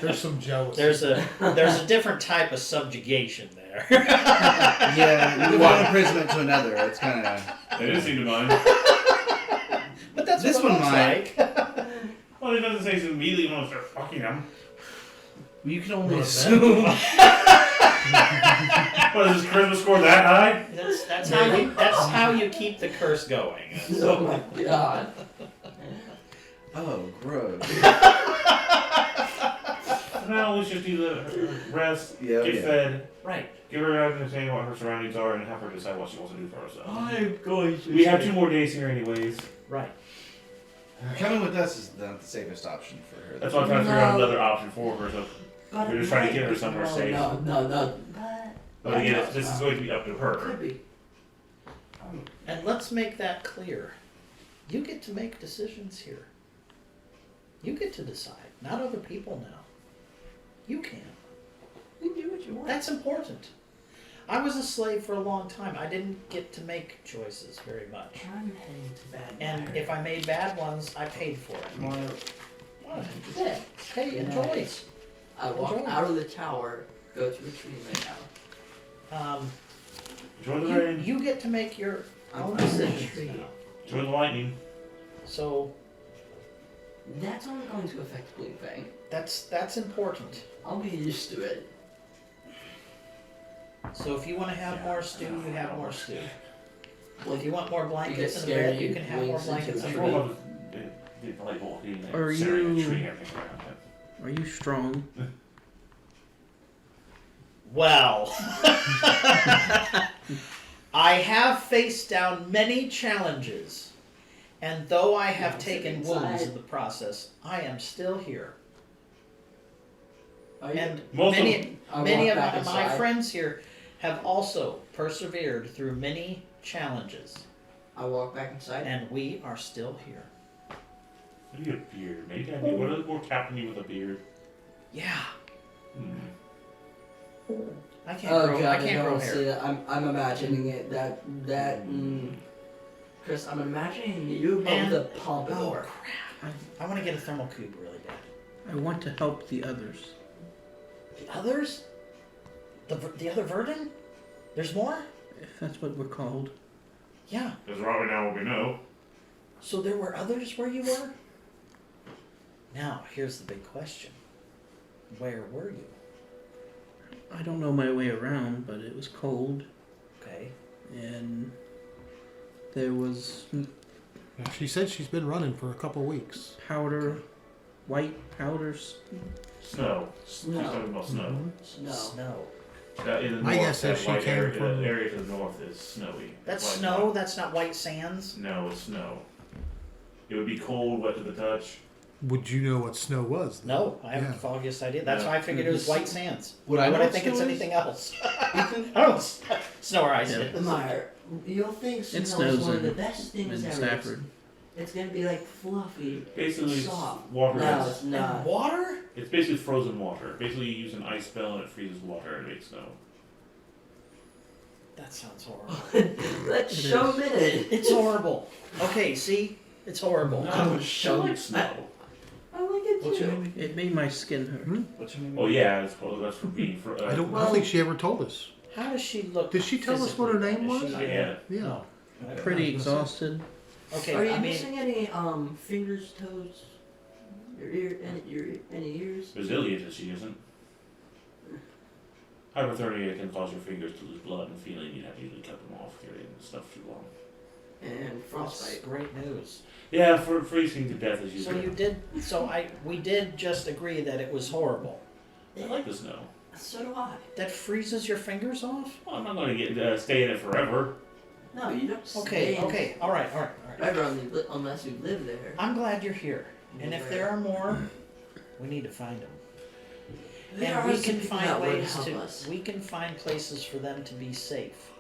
There's some jealousy. there's a different type of subjugation there. Yeah, you want imprisonment to another. It's kind of. They didn't seem to mind. But that's This what it one looks might. like. Well, it doesn't say so immediately when I start fucking them. You can only Well, assume. What is this charisma score that high? That's how you keep the curse going. Oh my god. Oh, gross. No, let's just do the rest, Yeah, get yeah. fed, Right. give her an understanding what her surroundings are, and have her decide what she wants to do for herself. I'm going to. We have 2 more days here, anyways. Right. Coming with us is not the safest option for her. That's why I'm trying to figure out No. another option for her. So, But we're just trying to get her somewhere no, safe. No. but again, this is going to be up to her. Could be. And let's make that clear. You get to make decisions here. You get to decide, not other people now. You can. You can do what you want. That's important. I was a slave for a long time. I didn't get to make choices very much. I'm heading to bed. And if I made bad ones, I paid for it. More. What? Hey, enjoy. I walk Enjoy. out of the tower, go to the tree right now. Enjoy the rain. You get to make your I'm own under the decisions tree. now. Enjoy the lightning. So That's only going to affect Blue Fang. that's important. I'll be used to it. So if you want to have more stew, you have more stew. Well, If you want more you blankets get in the bed, scared, you can have more wings into blankets a in the tree. bed. Get the light bulb in there. Are Incinerating you- a tree, everything around it. Are you strong? Well, I have faced down many challenges, and though I have Now taken sit wounds inside. in the process, I am still here. Are you- And Most of many I many walk of back my inside. friends here have also persevered through many challenges, I walk back inside. and we are still here. Maybe a beard. Maybe I need. What is more captain you with a beard? Yeah, Hmm. I can't Oh grow. god, I can't grow don't say hair. that. I'm imagining it. Chris, I'm imagining you but And- with a pompadour. Oh crap! I want to get a thermal cube really bad. I want to help the others. The others? The other Verdun? There's more? If that's what we're called. Yeah. Because right now we know. So there were others where you were? Now, here's the big question. Where were you? I don't know my way around, but it was cold, Okay. and there was Yeah, she said she's been running for a couple weeks. powder, white powders. Snow. She's Snow. talking about snow. Snow. Snow. That in the My north, guess that is she white came area, from- the area to the north is snowy. That's White snow? line. That's not white sands? No, it's snow. It would be cold, wet to the touch. Would you know what snow was? then? No, I haven't Yeah. the foggiest idea. That's No. why I figured it was white sands. Would Why I would know I what think it's snow is? anything else? I don't know. Snow or ice. Yeah. it is. Meyer, you'll think snow is snows one of the in- best things In ever. Stafford. It's gonna be like fluffy. Basically, it's Soft. water. No, is- it's not. And water? It's basically frozen water. Basically, you use an ice spell and it freezes water and makes snow. That sounds horrible. Let's It show is. it. It's horrible. Okay, see? It's horrible. No, show like it. snow. I like it What's your too. name? It made my skin hurt. What's your name? Oh yeah, that's for being. I don't think she ever told us. How does she look? Did she tell us what her name physically? was? Is she, Not yet. Yeah. No. Pretty exhausted. Okay, Are you I mean, missing any fingers, toes, any ears? Resilient as she isn't. Hypothermia can cause your fingers to lose blood and feeling. You'd have to usually cut them off if you're eating stuff too long. And that's frostbite. great news. Yeah, for freezing to death is So usually. you did. So we did just agree that it was horrible. I like the snow. So do I. That freezes your fingers off. Well, I'm not going to stay in it forever. No, you don't. Okay. stay in Okay. All right. All right. All right. Forever unless you live there. I'm glad you're here. And if there are more, we need to find them. There And are we some can people find that would ways help to. us. We can find places for them to be safe.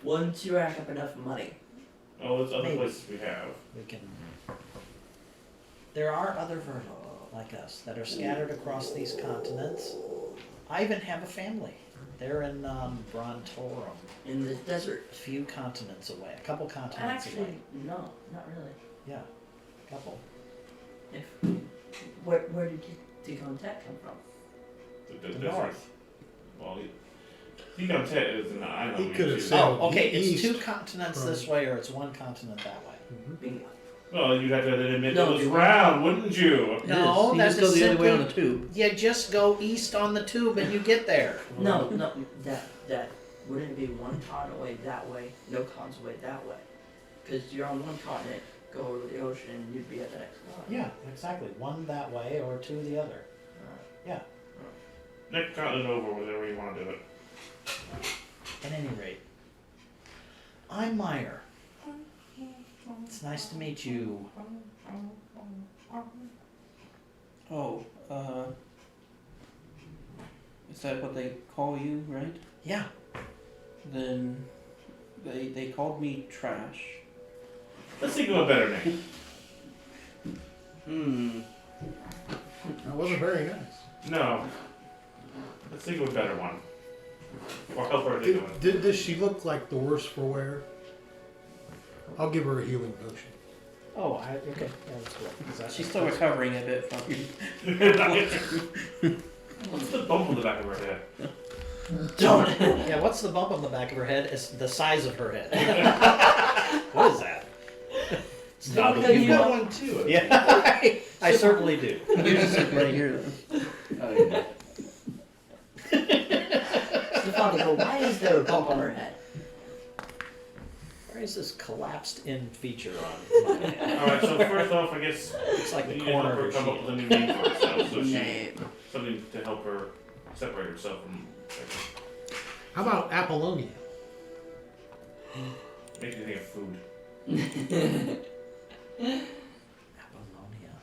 Once you rack up enough money. Oh, there's other Maybe. places we have. We can. There are other vermin like us that are scattered across these continents. I even have a family. They're in Brontorum, In the desert. a few continents away, a couple continents away. Actually, no, not really. Yeah, a couple. If where did the contact come from? The The desert. north. Well, he got is an island. He we could have choose. said- Oh, okay. It's East two continents this way, or it's one continent that way. Bingo. Well, you'd have to admit No, it was you- round, wouldn't you? It No, is. You that's just go the other way on simply- the tube. You just go east on the tube and you get there. No, that wouldn't it be one continent away that way, no cons away that way? Because you're on one continent, go over the ocean, and you'd be at the next continent. Yeah, exactly. One that way or two the other. Next continent over, whatever you want to do it. At any rate, I'm Meyer. It's nice to meet you. Oh, is that what they call you, right? Yeah. Then they called me Trash. Let's think of a better name. That wasn't very nice. No. Let's think of a better one. Or help her think of it. Does she look like the worse for wear? I'll give her a healing potion. Oh, okay. Yeah, that's cool. Is that- She's still recovering a bit from What's the bump on the back of her head? Don't. Yeah, what's the bump on the back of her head? It's the size of her head. What is that? It's not You've that you got want- one too. Yeah, I certainly do. You just sit right here. Oh, yeah. Stefano, why is there a bump on her head? Where is this collapsed in feature on my head? Alright, so first off, I guess It's like we the need to help corner her of her come up with shield. a new name for herself. So she, Name. something to help her separate herself from. How about Apollonia? Make you think of food. Apollonia.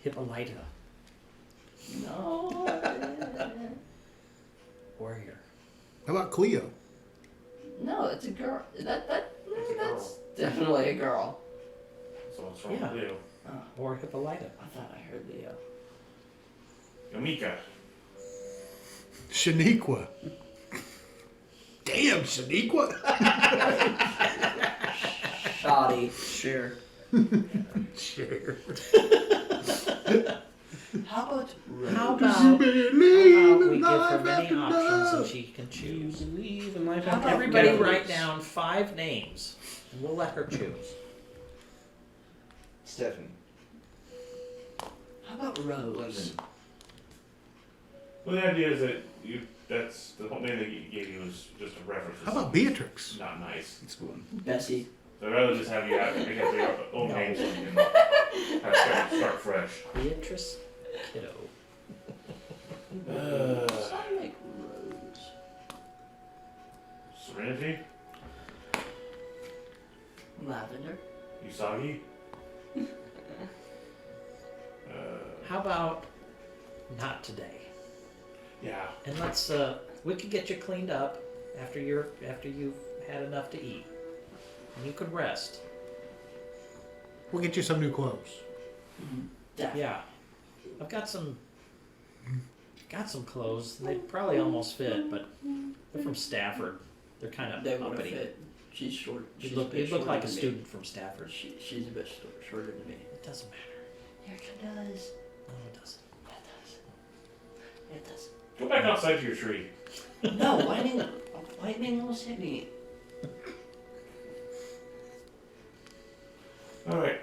Hippolyta. No. Warrior. How about Cleo? No, it's a girl. It's a That's definitely a girl. So what's wrong Yeah. with you? Or Hippolyta. I thought I heard Leo. Yamika. Shaniqua. Damn, Shaniqua. Shoddy. Share. Sure. How about How Does about, she how believe about we in give her life many after options and love? she can Do you choose? believe in life How after about Everybody Ghosts? write down 5 names and we'll let her choose. Stephanie. How about Rose? London. Well, the idea is that that's the whole name that he gave you was just a reference. to How about something Beatrix? Not nice. That's a good one. Bessie. So I'd rather just have you make up your own No. names so you can have start fresh. Beatrice Kiddo. I like Rose. Serenity? Lavender. Usagi? How about not today? Yeah. And let's we could get you cleaned up after you've had enough to eat. And you could rest. We'll get you some new clothes. Definitely. Yeah. I've got some clothes. They probably almost fit, but they're from Stafford. They're kind of They wouldn't uppity. fit. She's short. You'd She's look, a bit you'd look shorter like a than me. student from Stafford. She's a bit shorter than me. It doesn't matter. Yeah, it does. No, it doesn't. It does. It does. Go back outside to your tree. No, lightning almost hit me. Alright.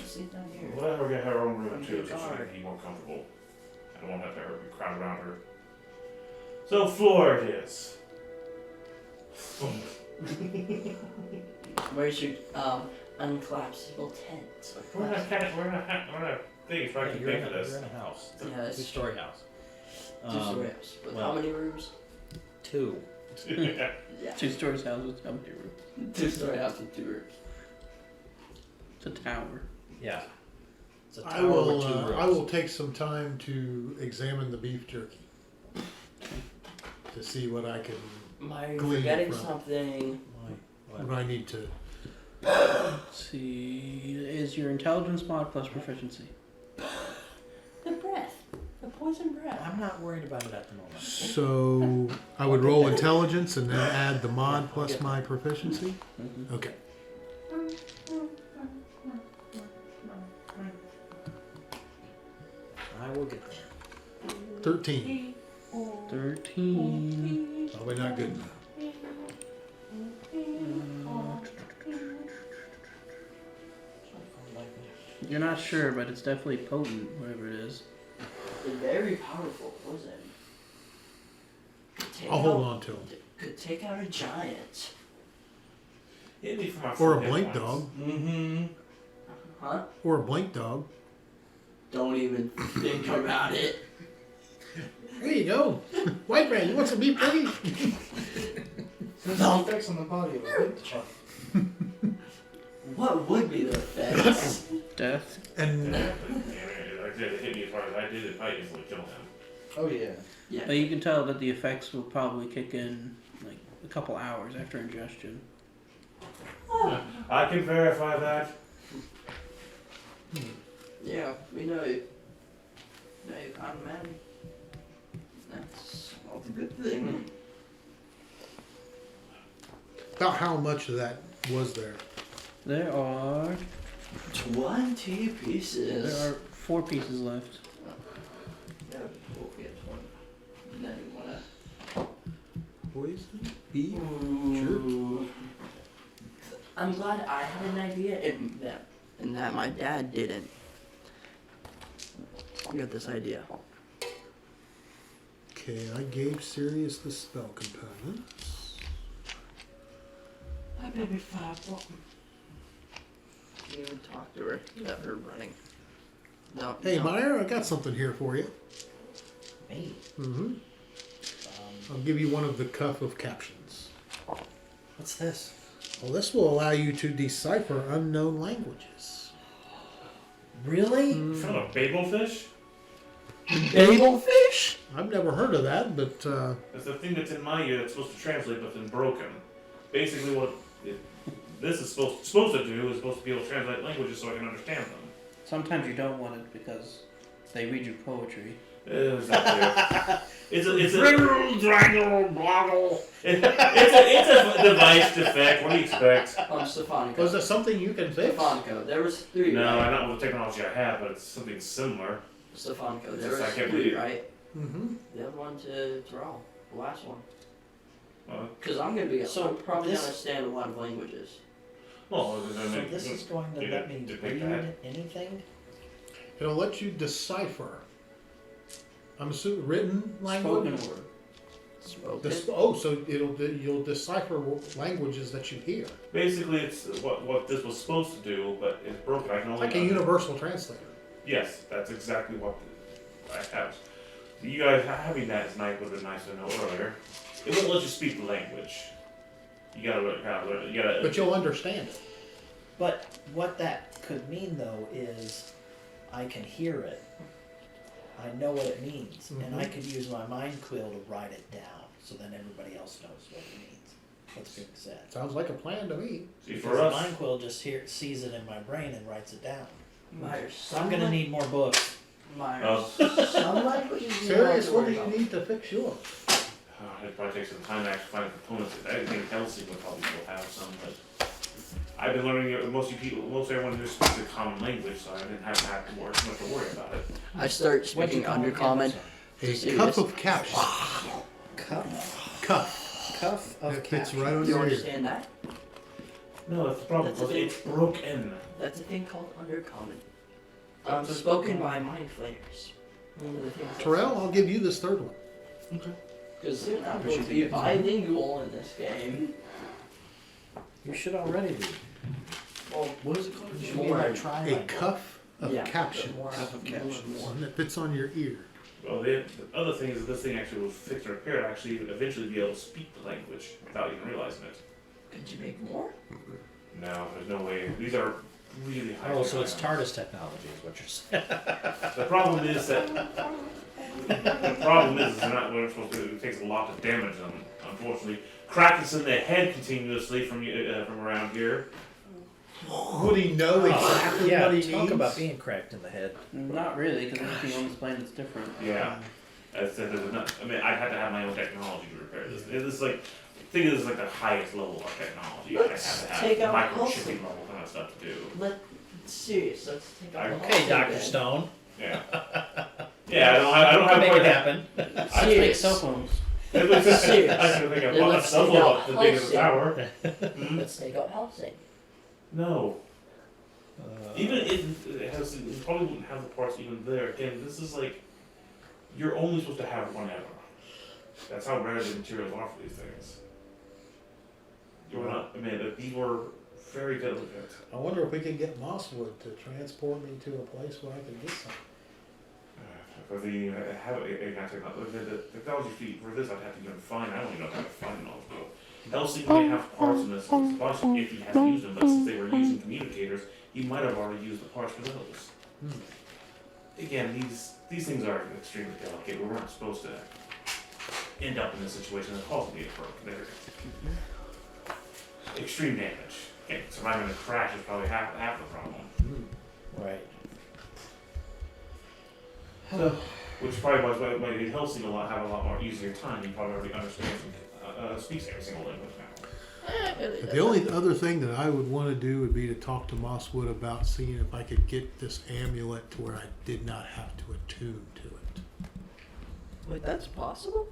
Sleep down here. We'll let her get her own room I'm too, your so she guard. can be more comfortable. I don't want to have her crowd around her. So floor it is. Where's your uncollapsible tent? We're in a thing. It's right to you're, pay in for a, this. you're in a house. It's a Yeah, it's two-story house. two-story house. With well- how many rooms? 2. Yeah. 2 stories house with how many rooms? Two-story house with 2 rooms. It's a tower. Yeah. It's a I tower will. with 2 rooms. I will take some time to examine the beef jerky to see what I can, Am Glean forgetting from. something? Why? what I need to. Let's see. Is your intelligence mod plus proficiency? The breath. The poison breath. I'm not worried about it at the moment. So I would roll intelligence and then add the mod plus my proficiency. Mm-hmm. Okay. I will get there. 13. 13. Probably not good enough. You're not sure, but it's definitely potent, whatever it is. It's very powerful poison. Could take I'll hold out- on to him. Could take out a giant. Hit me for my Or full a hit blink points. dog. Mm-hmm. Huh? Or a blink dog. Don't even think about it. There you go. White man, you want some beef jerky? There's effects on the body of a big dog. What would be the effects? Death. And I did it hit me as hard as I did it. I instantly kill him. Oh yeah. Yeah. But you can tell that the effects will probably kick in like a couple hours after ingestion. I can verify that. Yeah, we know you. Know you found a man. That's a good thing. about how much of that was there? There are 20 pieces. there are 4 pieces left. Yeah, we'll get 20. And then you wanna. Poison? Beef? Ooh. I'm glad I had an idea and that my dad didn't. I got this idea. Okay, I gave Sirius the spell components. Hi, baby five. Can you even talk to her? Let her running. No. Hey, no. Meyer, I got something here for you. Me? Mm-hmm. I'll give you one of the cuff of captions. What's this? Well, this will allow you to decipher unknown languages. Really? Is that a babelfish? Babelfish? I've never heard of that, but That's the thing that's in my ear that's supposed to translate, but then broken. Basically, what this is supposed to do is supposed to be able to translate languages so I can understand them. Sometimes you don't want it because they read your poetry. It's not clear. It's a device defect. What do you expect? Stefanica. was it something you can fix? Stefanica. There was 3, No, right? not with the technology I have, but it's something similar. Stefanica. There Just was I can't 3, believe it. right? Mm-hmm. The other one to draw. The last one. Well, Because I'm going to be... So I'm probably this- going to understand a lot of languages. well, So this is going to you let didn't me think read that. anything? It'll let you decipher. I'm assuming written Spoken language. word. Spoken. So you'll decipher languages that you hear. Basically, it's what this was supposed to do, but it's broken. I can It's only. like a universal translator. Yes, that's exactly what I have. You guys having that tonight would have been nice to know earlier. It won't let you speak the language. You gotta learn. You gotta. But you'll understand it. But what that could mean, though, is I can hear it. I know what it means, and I could use my mind quill to write it down, so then everybody else knows what it means. What's being said. Sounds like a plan to me. See, Because for the us, mind quill just sees it in my brain and writes it down. Myers. So I'm gonna need more books. Myers. Some languages you don't have Serious, to what worry do you about. need to fix yours? it probably takes some time to actually find components. I think Kelsey would probably still have some, but I've been learning. Most everyone here speaks a common language, so I didn't have to worry much to worry about it. I start What'd you speaking call it again? undercommon. A Serious? cuff of caption. Cuff. Cuff. of It fits caption. right on Do you your ear. understand that? No, that's the problem. That's the Because it's broken. That's a thing called undercommon. Spoken by mind flayers. One of the things. Terrell, I'll give you this third one. Because they're not going to be bilingual in this game. You should already be. Well, What is it called? You should More. be A trilingual. cuff of yeah, captions. more- Cuff of captions. One that fits on your ear. Well, the other thing is that this thing actually will fix or repair, actually eventually be able to speak the language without even realizing it. Could you make more? No, there's no way. These are really high. Oh, so it's tech items. TARDIS technology is what you're saying. The problem is that the problem is they're not what they're supposed to do. It takes a lot to damage them. Unfortunately, crackles in the head continuously from around here. Would he know exactly yeah, what he talk needs? about being cracked in the head. Not really, because everything on this planet's different. Yeah, I said there's not. I mean, I'd have to have my own technology to repair this. It's like, I think this is like the highest level of technology. Let's I have take to out have Pulsing. microchipping level kind of stuff to do. Serious, let's take out the Okay, whole Dr. thing. Stone. Yeah. Yeah, I don't have Make quite it that. happen. Let's make Serious. cell phones. It looks Serious. I can think Then of a let's cell take phone out up the thing of the Pulsing. tower. Hmm? Let's take out Helsing. No. Even if it has, it probably wouldn't have the parts even there. Again, this is like, you're only supposed to have one ever. That's how rare the materials are for these things. You're not, I mean, these were very delicate. I wonder if we could get Mosswood to transport me to a place where I could get some. Because the technology fee for this, I'd have to even find. I don't even know how to find all of them. Helsing might have parts in this bunch if he has used them, but since they were using communicators, he might have already used the parts for those. Again, these things are extremely delicate. We weren't supposed to end up in this situation that caused me to broke. They're extreme damage. Okay, surviving a crash is probably half the problem. Right. Which probably was why it helps him have a lot more easier time. He probably already understands and speaks every single language now. The only other thing that I would want to do would be to talk to Mosswood about seeing if I could get this amulet to where I did not have to attune to it. Wait, that's possible?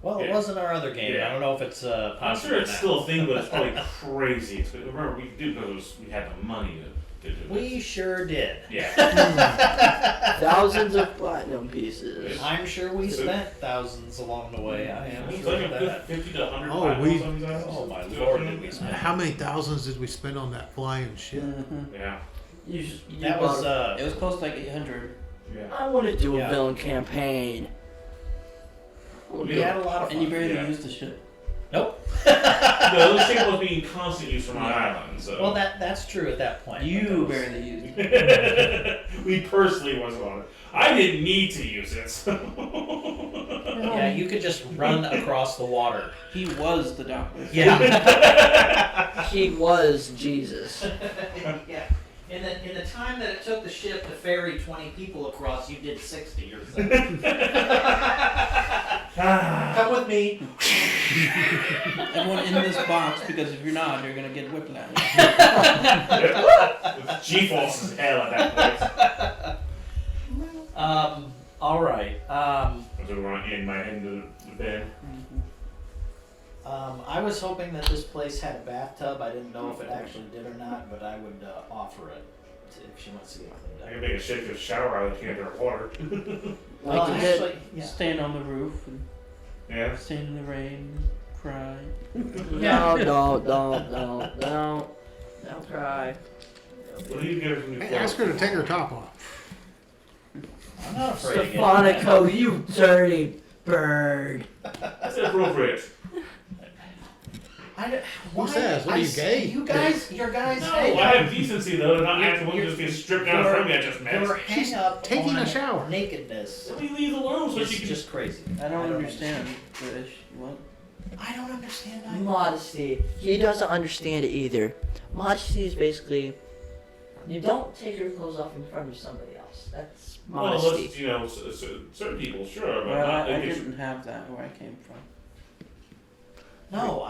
Well, it Yeah. wasn't our other game. Yeah. I don't know if it's I'm possible sure it's now. still a thing, but it's probably crazy. Remember, we did because we had the money to do it. We sure did. Yeah. Thousands of platinum pieces. I'm sure we spent thousands along the way. I am It's sure like of a good that. 50 to 100 Oh, platinum we- on some of these items. Oh my lord, did we spend? How many thousands did we spend on that flying ship? Yeah. You That was It was close to like 800. Yeah. I want to do a Yeah. villain campaign. we had a lot of And you fun. barely Yeah. used the ship. Nope. No, this ship was being constant use from our island, so. Well, that's true at that point. but You that was- barely used it. We personally wasn't on it. I didn't need to use it. So. Yeah, you could just run across the water. He was the doctor. Yeah. He was Jesus. Yeah. In the time that it took the ship to ferry 20 people across, you did 60 or something. Come with me. Everyone in this box, because if you're not, you're gonna get whiplash. G-force is hell at that point. All right. So we're in my end of the bed. I was hoping that this place had a bathtub. I didn't know if it actually did or not, but I would offer it if she wants to get I cleaned can up. make a shake of shower out of a can of water. Well, Like you did. actually, yeah. Stand on the roof and Yeah. stand in the rain, cry. No, don't cry. Well, you give it to me. Hey, ask her to take her top off. I'm not afraid of getting Stephanico, you dirty bird. That's inappropriate. Why? says? What are you, gay? You guys, your guys. No, hey, I have decency though, to not You're- ask one you're- just get stripped down from me. I just met. Your hang up taking on a shower. nakedness Let me leave alone so is she can just crazy. I don't understand. What? I don't understand either. Modesty. He doesn't understand it either. Modesty is basically you don't take your clothes off in front of somebody else. That's Well, modesty. let's, you know, certain people, sure, but Well, not. I they should- didn't have that where I came from. No,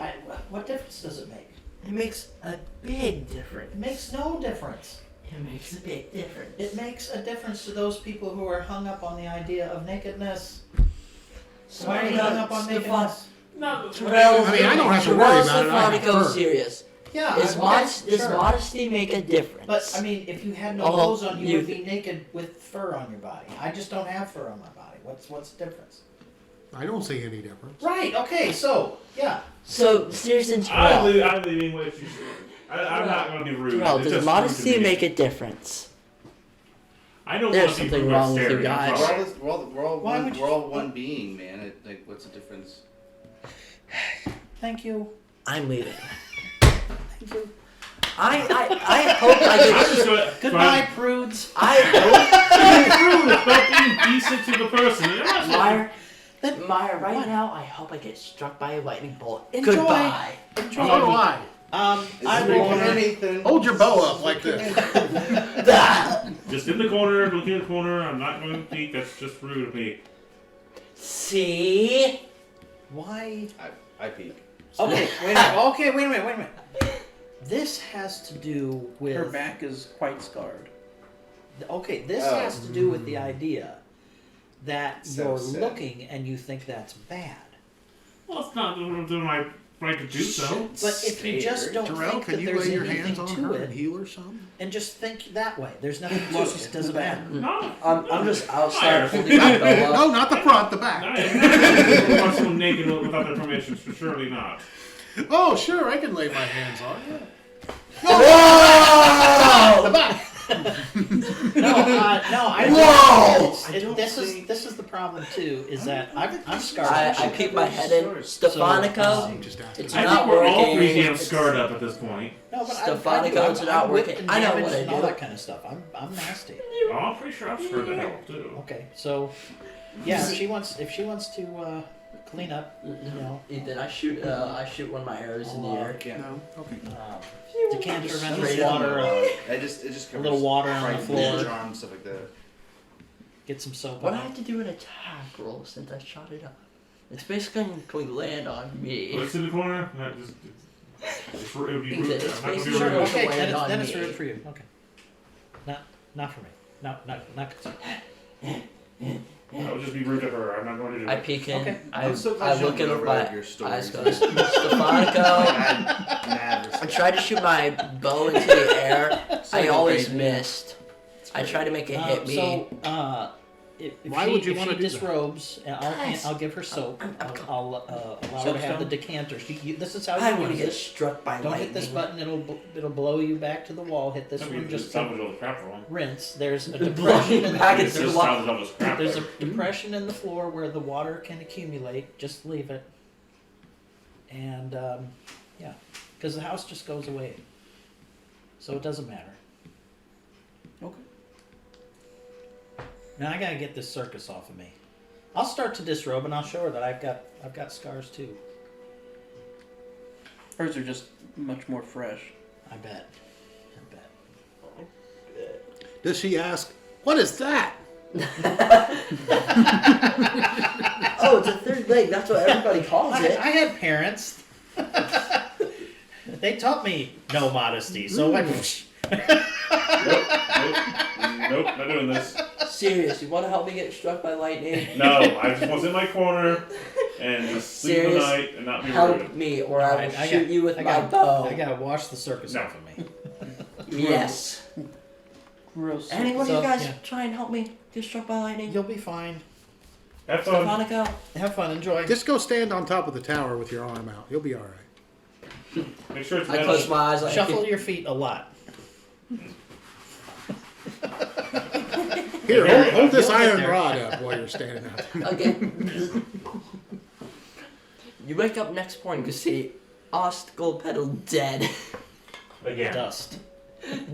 what difference does it make? It makes a big difference. It makes no difference. It makes a big difference. It makes a difference to those people who are hung up on the idea of nakedness. Why are you hung up on nakedness? No, Terrell, I mean, I don't have to worry about it. I have Stefanic's fur. serious. Yeah, Does sure. modesty make a difference? But I mean, if you had no Oh, clothes on, you you- would be naked with fur on your body. I just don't have fur on my body. What's the difference? I don't see any difference. Right. Okay. So yeah. So, seriously, I'm Terrell, leaving what you should. I'm not going to be rude. Terrell, It's does just modesty rude to me. make a difference? I don't There's want to be something rude wrong with you staring. I'm guys. sorry. Why would you- we're all one being, man. Like, what's the difference? Thank you. I'm leaving. Thank you. I hope I I'm get. just gonna, Goodbye, prudes. I Being rude is about being decent to the person. You're not hope, supposed Meyer. Meyer, right now, I hope I get struck by a lightning bolt. Enjoy. Goodbye. Enjoy. So do I. I will. anything. Hold your bow up like this. to- just in the corner, looking in the corner. I'm not going to peek. That's just rude of me. See? Why? I peek. Okay. Wait a minute. Okay. Wait a minute. This has to do with. Her back is quite scarred. Okay, this Oh. has to do with the idea that So you're sad. looking and you think that's bad. Well, it's not within my right to do so. But if you just don't Terrell, think can that you there's lay your anything hands on to her it, and heal her some? and just think that way. There's nothing to it. It doesn't matter. No. I'm just outside holding my bow up. No, not the front, the back. I am not going to watch someone naked without their permission. So surely not. Oh, sure, I can lay my hands on her. Whoa! The back. No, I. Whoa! This is the problem too. Is that I'm scarred. I peek my head in. Stefanico, I'm just asking. it's I not think we're all working. three damn scarred up at this point. No, but Stefanico, it's not whipped working. and I know damaged what I and all do. that kind of stuff. I'm nasty. Oh, I'm pretty sure I've scarred the hell too. Okay, so yeah, if she wants to clean up, you know, Ethan, I shoot one of my arrows in the air. No, okay. decanter of Straight endless up. water, It just a little water on the floor, charm, stuff like that. get some soap What on I it. have to do an attack roll since I shot it up? It's basically going to land on me. What's in the corner? That just, it would be rude. It's I'm not gonna be basically rude. sure. Okay, land on then it's me. rude for you. Okay, not for me. Not concerned. That would just be rude to her. I'm not going to do I it. peek in. Okay. I I'm so glad I you look don't in go with over my your eyes stories. closed. Stefanico. Mad I tried to shoot my bow into the air. I always missed. I tried to make it hit me. So, if Why she, would you if wanna she do that? disrobes, and Guys, I'll give her soap. I'll allow her to have the decanter. This is how I you want to use get it. struck by Don't lightning. hit this button; it'll blow you back to the wall. Hit this I one mean, just just to salvage all the crap from him. rinse. There's a Blow depression you in the back It's into the just wall. salvage all this crap. There's a there. depression in the floor where the water can accumulate. Just leave it. And yeah, because the house just goes away. So it doesn't matter. Okay. Now I gotta get this circus off of me. I'll start to disrobe and I'll show her that I've got scars too. Hers are just much more fresh. I bet. Does she ask, what is that? Oh, it's a third leg. That's what everybody calls I it. had parents. They taught me no modesty, so I. Nope, not doing this. Serious, you want to help me get struck by lightning? No, I just want to sit in my corner and just sleep the Serious? night and not be Help rude. me, or I will Alright, I shoot got- you with I my got- bow. I gotta wash the circus No. off of me. Yes. Gross. Any one of So, you guys yeah. try and help me get struck by lightning? You'll be fine. Have fun. Stefanico? Have fun. Enjoy. Just go stand on top of the tower with your arm out. You'll be all right. Make sure it's I close my eyes like Shuffle your feet a lot. Here, Yeah, hold this you'll get iron there. rod up while you're standing out there. Okay. You wake up next morning to see Ost Gold Pedal dead. Again. Dust.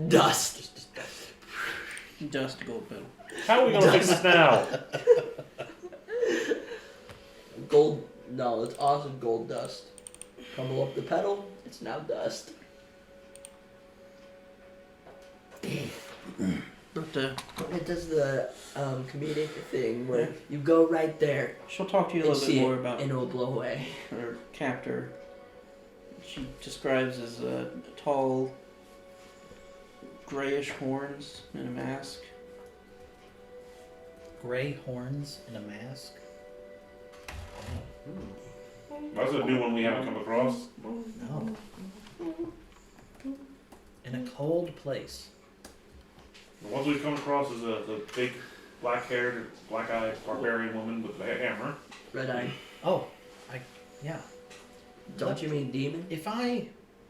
Dust. Dust gold pedal. How are we going to fix this now? Gold. No, it's awesome gold dust. Crumble up the pedal, it's now dust. But It does the comedic thing where you go right there she'll talk to you a and little see bit more it, about and it will blow away. her captor. She describes as a tall, grayish horns and a mask. Gray horns and a mask. That's a new one we haven't come across. No. In a cold place. The ones we've come across is the big black-haired, black-eyed barbarian woman with the hammer. Red eye. Oh, yeah. Don't you mean demon?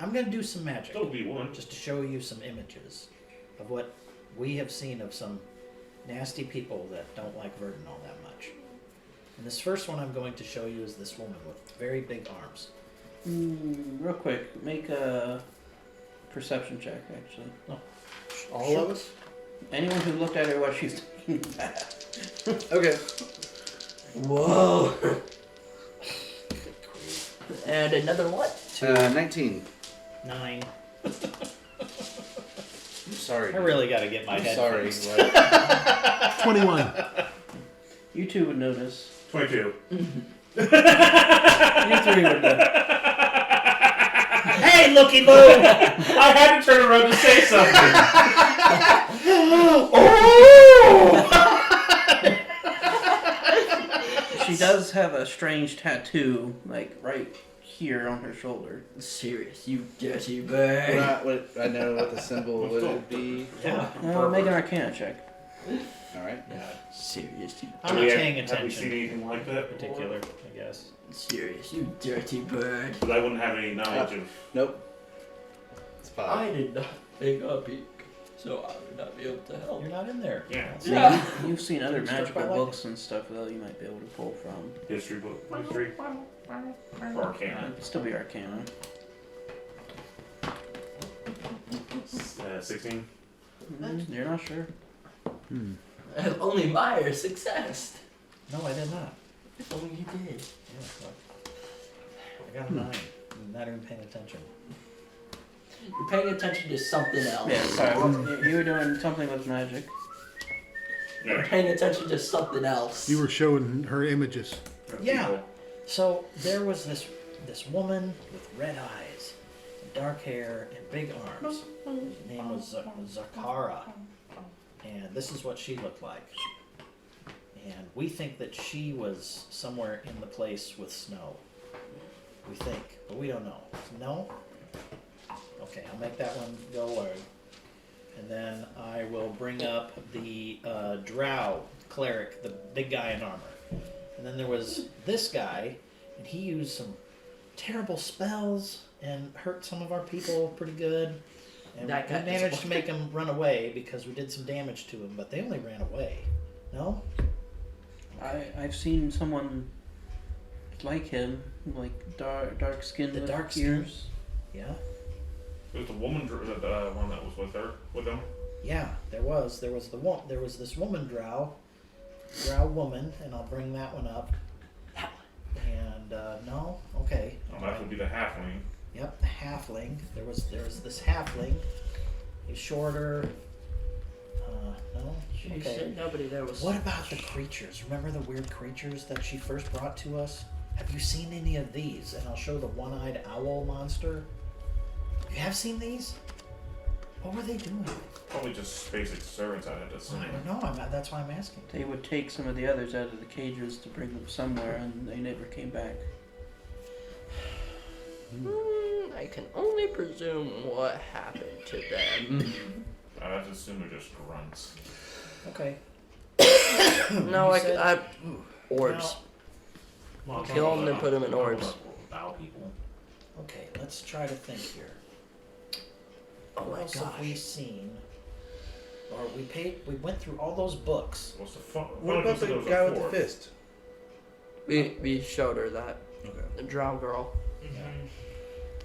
I'm gonna do some magic. Still be one. Just to show you some images of what we have seen of some nasty people that don't like Verdun all that much. And this first one I'm going to show you is this woman with very big arms. Real quick, make a perception check, actually. All of us? Anyone who looked at her while she's taking a bath. Okay. Whoa. And another what? 19. 9. I'm sorry. I really gotta get my I'm head sorry. fixed. What? 21. You two would notice. 22. You three would notice. Hey, Looky Loo! I had to turn around to say something. She does have a strange tattoo, like right here on her shoulder. Serious, you dirty bird. I know what the symbol would be. Yeah. Make an Arcana check. Alright. Serious, you I'm not paying Have we seen attention. anything like that In particular, I guess. serious, you dirty bird. But I wouldn't have any knowledge of. Nope. It's 5. I did not pick a peek, so I would not be able to help. You're not in there. Yeah. Yeah. You've seen other Didn't start magical by like books and stuff that you might be able to pull from. History book. History. Or Arcana. It'd still be Arcana. 16. You're not sure. If only Myers success. No, I did not. If only you did. Yeah, look. I got a 9. I'm not even paying attention. You're paying attention to something else. Yeah, sorry. You were doing something with magic. You're Yeah. paying attention to something else. You were showing her images. Yeah. So there was this woman with red eyes, dark hair, and big arms. Her name was Zakara, and this is what she looked like. And we think that she was somewhere in the place with snow. We think, but we don't know. No? Okay, I'll make that one go away. And then I will bring up the Drow cleric, the big guy in armor. And then there was this guy, and he used some terrible spells and hurt some of our people pretty good. And That we guy is managed to make him run away because we did some damage to him, but they only ran away. No? I've seen someone like him, like dark skin The with dark skin? ears. Yeah? It was the woman, the one that was with her, with them. Yeah, there was this woman drow woman, and I'll bring that one up. And no, okay. Oh, that would be the halfling. Yep, the halfling. There was this halfling. He's shorter. No, She okay. said nobody there was. What about the creatures? Remember the weird creatures that she first brought to us? Have you seen any of these? And I'll show the one-eyed owl monster. You have seen these? What were they doing? Probably just basic servants, I'd have to say. I don't know. That's why I'm asking. They would take some of the others out of the cages to bring them somewhere, and they never came back. I can only presume what happened to them. I'd have to assume they're just grunts. Okay. No, You said- orbs. Well, Kill them and put them in orbs. Bow people. Okay, let's try to think here. Oh What my else have we gosh. seen? Or we went through all those books. What's the fun? What about the guy with the fist? We showed her that. Okay. The drow girl.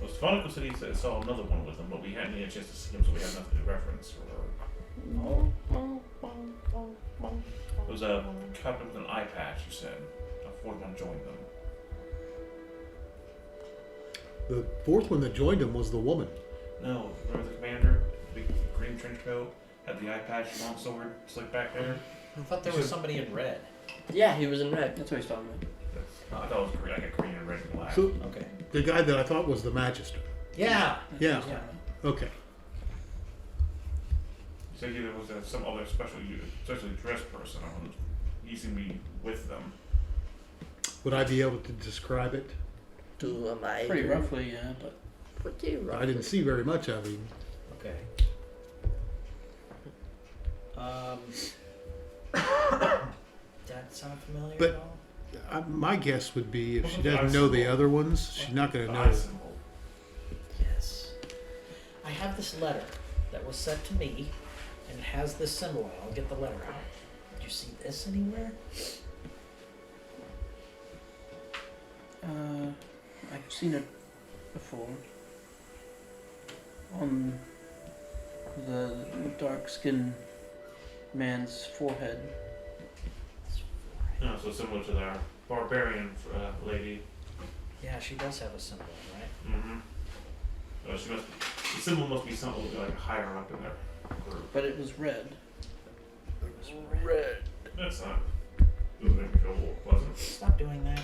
Well, Stefanicus said he saw another one with him, but we hadn't had a chance to see him, so we had nothing to reference. Oh, It was a captain with an eye patch, you said. A fourth one joined them. The fourth one that joined him was the woman. No, remember the commander? Big green trench coat, had the eye patch, long sword, slick back there. I thought there was somebody in red. Yeah, he was in red. That's what he's talking about. I thought it was green, like a green and red and black. So Okay. the guy that I thought was the Magister. Yeah. Yeah. Okay. So there was some other especially dressed person. I was using me with them. Would I be able to describe it? To my Pretty roughly, yeah, but Pretty roughly. I didn't see very much of him. Okay. That sound familiar But- at all? My guess would be if she What's the doesn't eye know the symbol? other ones, she's not going The to eye know. symbol. Yes. I have this letter that was sent to me, and it has this symbol on it. I'll get the letter out. Did you see this anywhere? I've seen it before. On the dark-skinned man's forehead. No, so similar to our barbarian lady. Yeah, she does have a symbol, right? Mm-hmm. The symbol must be something like higher up in there. But it was red. It was red. That's not. Doesn't make me feel pleasant. Stop doing that.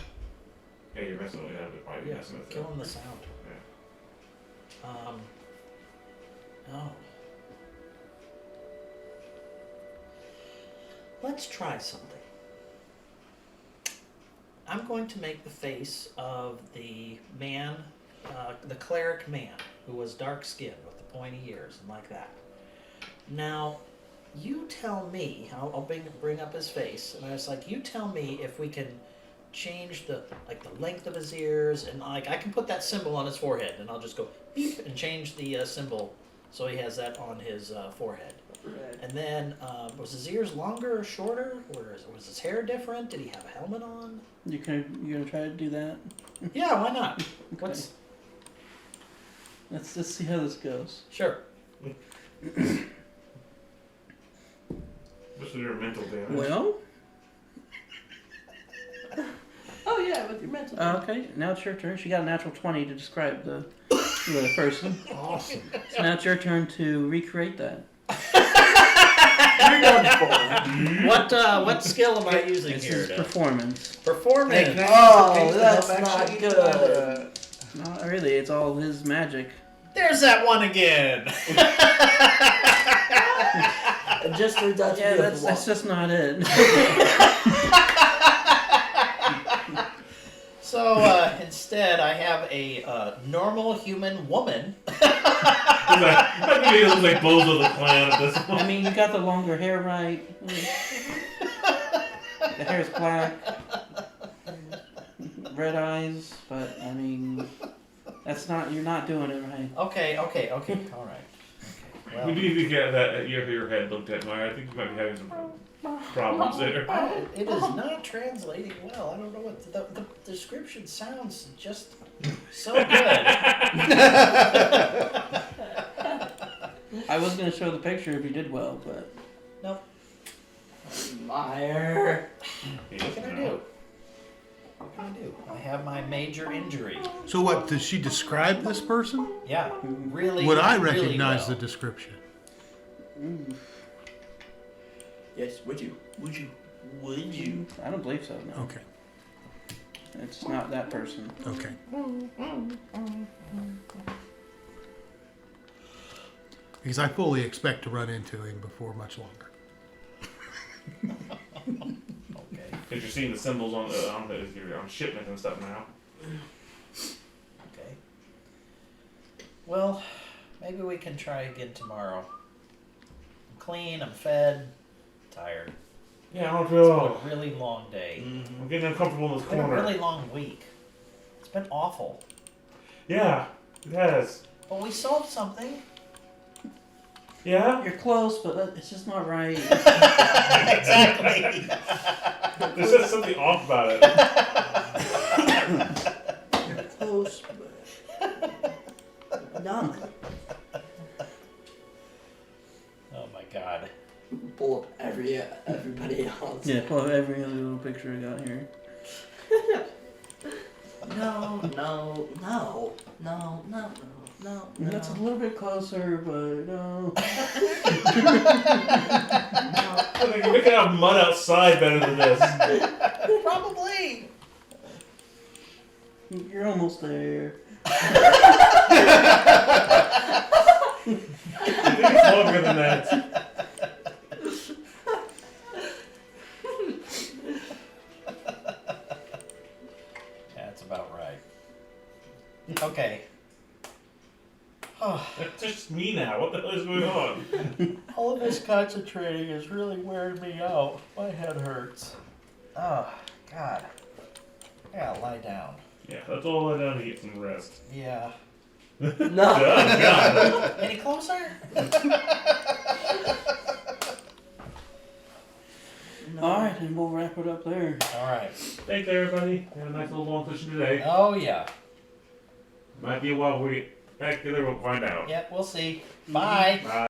Hey, you're messing with it. I'd probably be Yeah, messing with it. killing the sound. Oh. Let's try something. I'm going to make the face of the man, the cleric man, who was dark-skinned with the pointy ears and like that. Now, you tell me, I'll bring up his face, and I was like, you tell me if we can change the length of his ears, and I can put that symbol on his forehead, and I'll just go beep and change the symbol so he has that on his forehead. Red. And then, was his ears longer or shorter? Was his hair different? Did he have a helmet on? You gonna try to do that? Yeah, why not? Okay. Let's just see how this goes. Sure. Just with your mental damage. Well, Oh yeah, with your mental. okay. Now it's your turn. She got a natural 20 to describe the person. Awesome. So now it's your turn to recreate that. You're done for. What skill am I using This here? is To performance. performance. Oh, that's not good. Not really. It's all his magic. There's that one again. Just for that. Yeah, that's just not it. So instead, I have a normal human woman. I think it looks like Bozo the Clown at this point. I mean, you got the longer hair right. The hair's black. Red eyes, but I mean, you're not doing it right. Okay, all right. Okay, well, We need to get that your head looked at, Maya. I think you might be having some problems there. it is not translating well. I don't know what the description sounds just so good. I was gonna show the picture if you did well, but Nope. Meyer. What can I do? What can I do? I have my major injury. So what, does she describe this person? Yeah, really. Would I really recognize well. the description? Yes, would you? Would you? I don't believe so. No, Okay, it's not that person. okay. Because I fully expect to run into him before much longer. Okay. Because you're seeing the symbols on shipment and stuff now. Okay. Well, maybe we can try again tomorrow. I'm clean. I'm fed. Tired. Yeah, I don't It's feel. been a really long day. I'm getting uncomfortable in this It's been a corner. really long week. It's been awful. Yeah, it has. But we solved something. Yeah? You're close, but it's just not right. Exactly. There's just something off about it. Close, but not. Oh my god. Pull up everybody else. Yeah, pull up every other little picture I got here. No. That's a little bit closer, but no. I think we can have mud outside better than this. Probably. You're almost there. I think it's longer than that. the hell is going on? All of this concentrating is really wearing me out. My head hurts. Oh, God. I gotta lie down. Yeah, let's all lie down and get some rest. Yeah. No. Oh, God. Any closer? All right, and we'll wrap it up there. All right. Thanks, everybody. We had a nice little long session today. Oh, yeah. Might be a while before we get back together. We'll find out. Yep, we'll see. Bye. Bye.